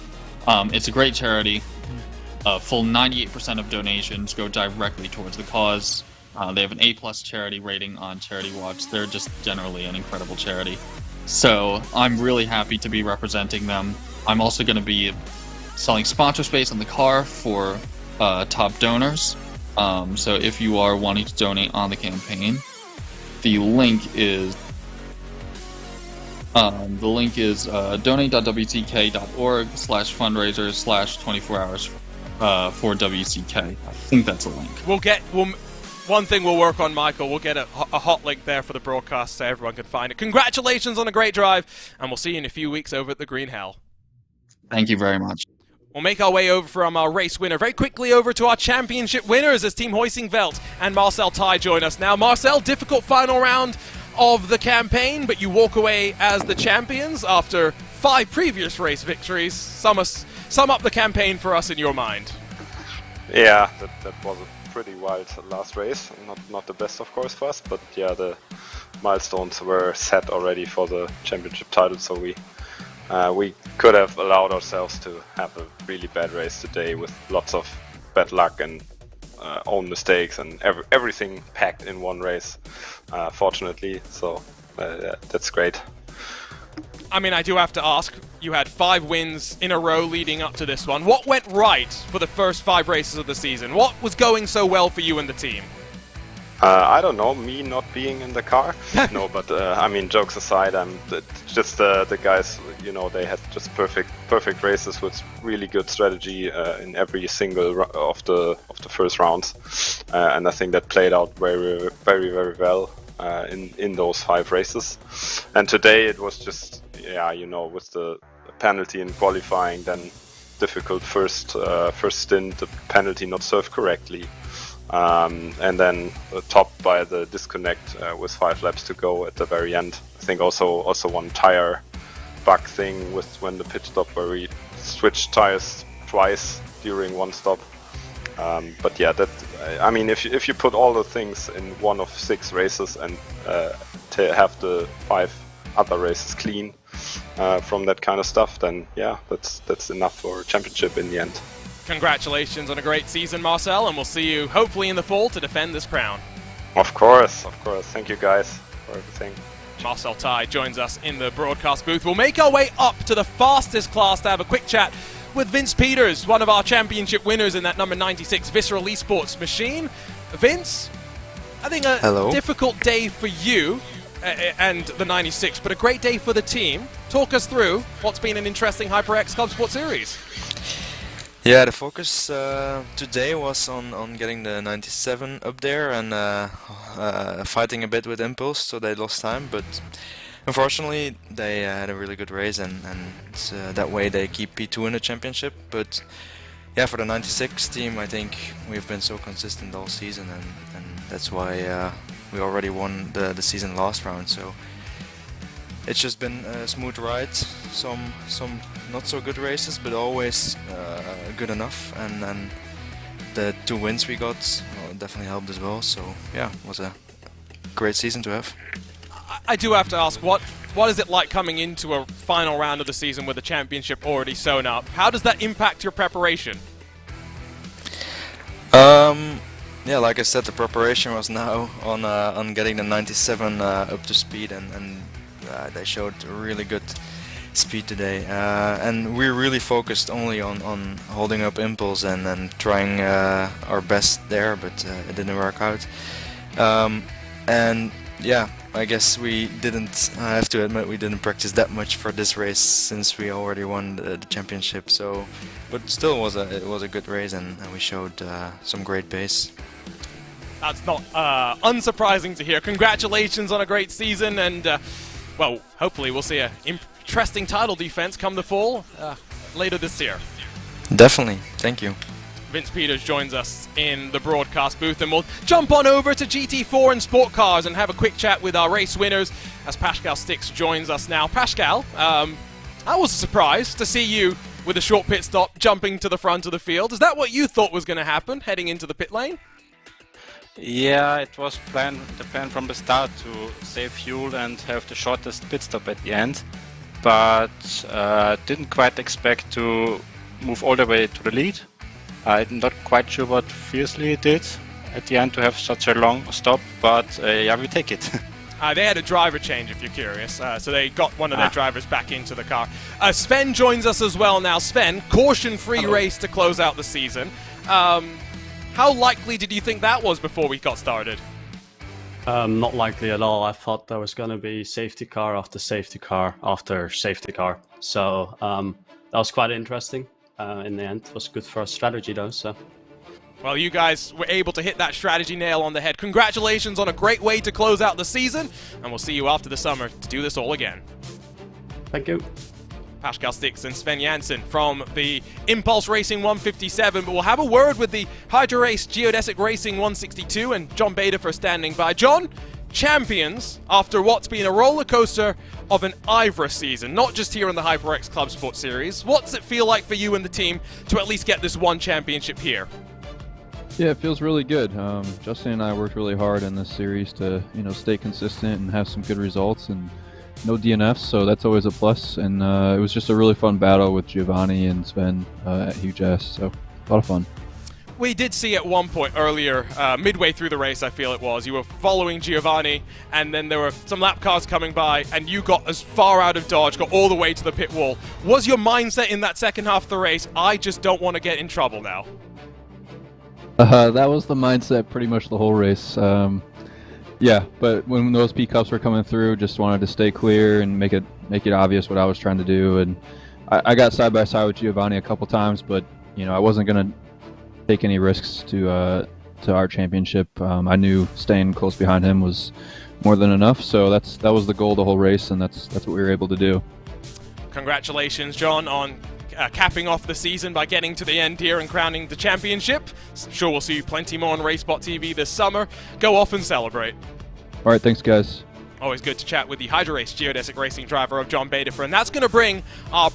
It's a great charity. Full 98% of donations go directly towards the cause. They have an A+ charity rating on Charity Watch. They're just generally an incredible charity. So I'm really happy to be representing them. I'm also going to be selling sponsor space on the car for top donors. So if you are wanting to donate on the campaign, the link is donate.wck.org/fundraisers/24 hours for WCK. I think that's a link. One thing we'll work on, Michael, we'll get a hot link there for the broadcast so everyone can find it. Congratulations on a great drive, and we'll see you in a few weeks over at the Green Hell. Thank you very much. We'll make our way over from our race winner very quickly over to our championship winners as Team Huizing-Veldt and Marcel Tai join us now. Marcel, difficult final round of the campaign, but you walk away as the champions after 5 previous race victories. Sum up the campaign for us in your mind. Yeah, that was a pretty wild last race. Not the best, of course, for us, but yeah, the milestones were set already for the championship title, so we could have allowed ourselves to have a really bad race today with lots of bad luck and own mistakes and everything packed in one race, fortunately, so that's great. I mean, I do have to ask, you had 5 wins in a row leading up to this one. What went right for the first 5 races of the season? What was going so well for you and the team? I don't know, me not being in the car. No, but I mean, jokes aside, just the guys, you know, they had just perfect races with really good strategy in every single of the first rounds, and I think that played out very, very, very well in those 5 races. And today it was just, yeah, you know, with the penalty in qualifying, then difficult first stint, the penalty not served correctly. And then topped by the disconnect with 5 laps to go at the very end. I think also one tire bug thing with when the pit stop where we switched tires twice during one stop. But yeah, I mean, if you put all the things in one of 6 races and to have the 5 other races clean, from that kind of stuff, then yeah, that's enough for a championship in the end. Congratulations on a great season, Marcel, and we'll see you hopefully in the fall to defend this crown. Of course. Thank you guys for everything. Marcel Tai joins us in the broadcast booth. We'll make our way up to the fastest class to have a quick chat with Vince Peters, one of our championship winners in that number 96 Visceral Esports machine. Vince, I think a difficult day for you and the 96, but a great day for the team. Talk us through what's been an interesting HyperX ClubSport series. Yeah, the focus today was on getting the 97 up there and fighting a bit with Impulse, so they lost time, but unfortunately they had a really good race and that way they keep P2 in the championship. But yeah, for the 96 team, I think we've been so consistent all season, and that's why we already won the season last round. So it's just been a smooth ride, some not so good races, but always good enough, and the 2 wins we got definitely helped as well. So yeah, it was a great season to have. I do have to ask, what is it like coming into a final round of the season with the championship already sewn up? How does that impact your preparation? Yeah, like I said, the preparation was now on getting the 97 up to speed, and they showed really good speed today, and we're really focused only on holding up Impulse and trying our best there, but it didn't work out. And yeah, I guess I have to admit, we didn't practice that much for this race since we already won the championship. So, but still, it was a good race, and we showed some great pace. That's not unsurprising to hear. Congratulations on a great season, and well, hopefully we'll see an interesting title defense come the fall later this year. Definitely, thank you. Vince Peters joins us in the broadcast booth, and we'll jump on over to GT4 and Sport Cars and have a quick chat with our race winners as Pascal Stix joins us now. Pascal, I was surprised to see you with a short pit stop jumping to the front of the field. Is that what you thought was going to happen heading into the pit lane? Yeah, it was the plan from the start to save fuel and have the shortest pit stop at the end, but didn't quite expect to move all the way to the lead. I'm not quite sure what Fiercely did at the end to have such a long stop, but yeah, we take it. They had a driver change, if you're curious, so they got one of their drivers back into the car. Sven joins us as well now. Sven, caution-free race to close out the season. How likely did you think that was before we got started? Not likely at all. I thought there was going to be safety car after safety car after safety car. So that was quite interesting. In the end, it was good for our strategy though. So, well, you guys were able to hit that strategy nail on the head. Congratulations on a great way to close out the season, and we'll see you after the summer to do this all again. Thank you. Pascal Stix and Sven Jansen from the Impulse Racing 157, but we'll have a word with the HyperX Geodesic Racing 162 and John Bader for standing by. John, champions after what's been a roller coaster of an IVRA season, not just here in the HyperX ClubSport series. What does it feel like for you and the team to at least get this one championship here? Yeah, it feels really good. Justin and I worked really hard in this series to, stay consistent and have some good results, and no DNFs, so that's always a plus. And it was just a really fun battle with Giovanni and Sven at Huge S, so a lot of fun. We did see at one point earlier, midway through the race, I feel it was, you were following Giovanni, and then there were some lap cars coming by, and you got as far out of dodge, got all the way to the pit wall. Was your mindset in that second half of the race, I just don't want to get in trouble now? That was the mindset pretty much the whole race. Yeah, but when those P-Cups were coming through, just wanted to stay clear and make it obvious what I was trying to do. And I got side by side with Giovanni a couple times, but I wasn't gonna take any risks to our championship. I knew staying close behind him was more than enough, so that was the goal of the whole race, and that's what we were able to do. Congratulations, John, on capping off the season by getting to the end here and crowning the championship. I'm sure we'll see you plenty more on RaceSpotTV this summer. Go off and celebrate. All right, thanks, guys. Always good to chat with the HyperX Geodesic Racing driver of John Bader, and that's going to bring our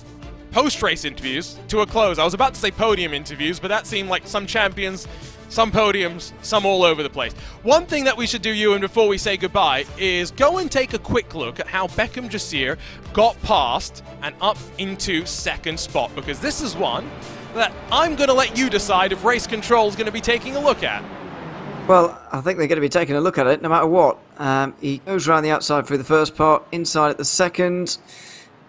post-race interviews to a close. I was about to say podium interviews, but that seemed like some champions, some podiums, some all over the place. One thing that we should do, Ewan, before we say goodbye, is go and take a quick look at how Beckham Jasir got past and up into second spot, because this is one that I'm going to let you decide if Race Control is going to be taking a look at. Well, I think they're going to be taking a look at it no matter what. He goes around the outside through the first part, inside at the second,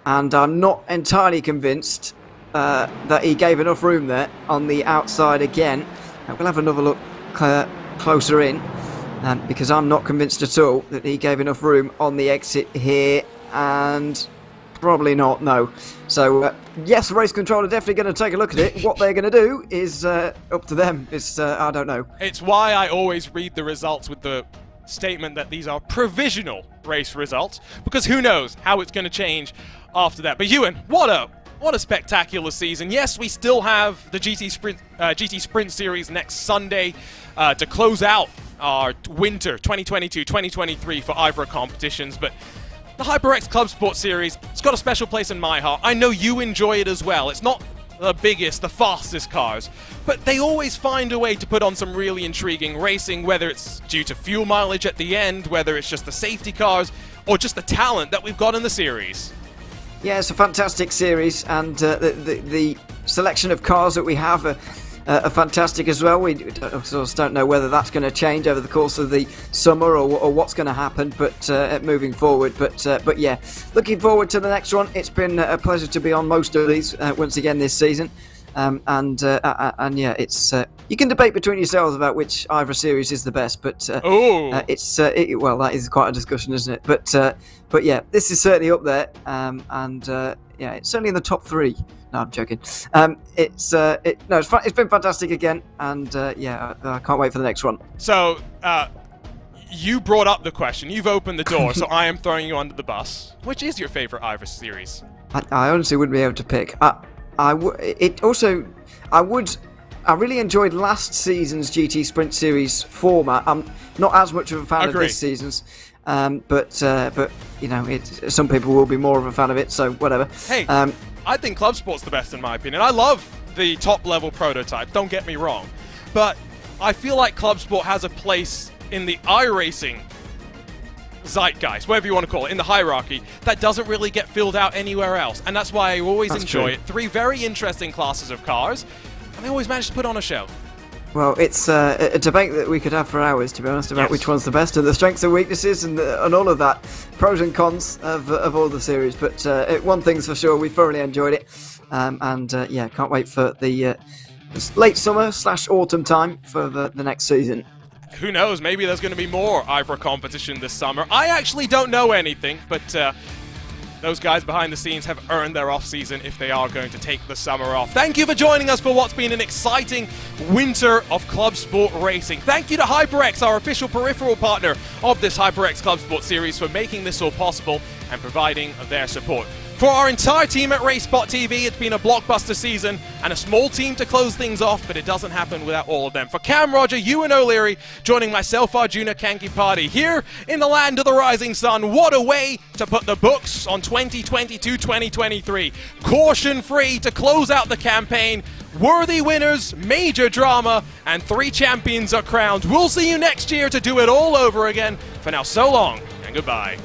and I'm not entirely convinced that he gave enough room there on the outside again. We'll have another look closer in, because I'm not convinced at all that he gave enough room on the exit here, and probably not, no. So, yes, Race Control are definitely going to take a look at it. What they're going to do is up to them. It's, I don't know. It's why I always read the results with the statement that these are provisional race results, because who knows how it's going to change after that. But Ewan, what a spectacular season. Yes, we still have the GT Sprint Series next Sunday to close out our winter 2022-2023 for IVRA competitions, but the HyperX ClubSport Series, it's got a special place in my heart. I know you enjoy it as well. It's not the biggest, the fastest cars, but they always find a way to put on some really intriguing racing, whether it's due to fuel mileage at the end, whether it's just the safety cars, or just the talent that we've got in the series. Yeah, it's a fantastic series, and the selection of cars that we have are fantastic as well. We don't know whether that's going to change over the course of the summer or what's going to happen, but moving forward. But yeah, looking forward to the next one. It's been a pleasure to be on most of these once again this season, and yeah, it's you can debate between yourselves about which IVRA series is the best, but well, that is quite a discussion, isn't it? But yeah, this is certainly up there, and yeah, it's certainly in the top 3. No, I'm joking. It's been fantastic again, and yeah, I can't wait for the next one. So, you brought up the question. You've opened the door, so I am throwing you under the bus. Which is your favorite IVRA series? I honestly wouldn't be able to pick. I really enjoyed last season's GT Sprint Series format. I'm not as much of a fan of this season's, but you know, some people will be more of a fan of it. So whatever. Hey. I think ClubSport's the best in my opinion. I love the top-level prototype, don't get me wrong. But I feel like ClubSport has a place in the iRacing zeitgeist, whatever you want to call it, in the hierarchy, that doesn't really get filled out anywhere else. And that's why I always enjoy it. 3 very interesting classes of cars, and they always manage to put on a show. Well, it's a debate that we could have for hours, to be honest, about which one's the best and the strengths and weaknesses and all of that, pros and cons of all the series. But one thing's for sure, we thoroughly enjoyed it, and yeah, can't wait for the late summer / autumn time for the next season. Who knows? Maybe there's going to be more IVRA competition this summer. I actually don't know anything, but those guys behind the scenes have earned their off-season if they are going to take the summer off. Thank you for joining us for what's been an exciting winter of Club Sport racing. Thank you to HyperX, our official peripheral partner of this HyperX Club Sport series, for making this all possible and providing their support. For our entire team at RaceSpotTV, it's been a blockbuster season and a small team to close things off, but it doesn't happen without all of them. For Cam, Roger, Ewan O'Leary, joining myself, Arjuna Kankipati, here in the land of the rising sun. What a way to put the books on 2022-2023. Caution-free to close out the campaign. Worthy winners, major drama, and 3 champions are crowned. We'll see you next year to do it all over again. For now, so long and goodbye.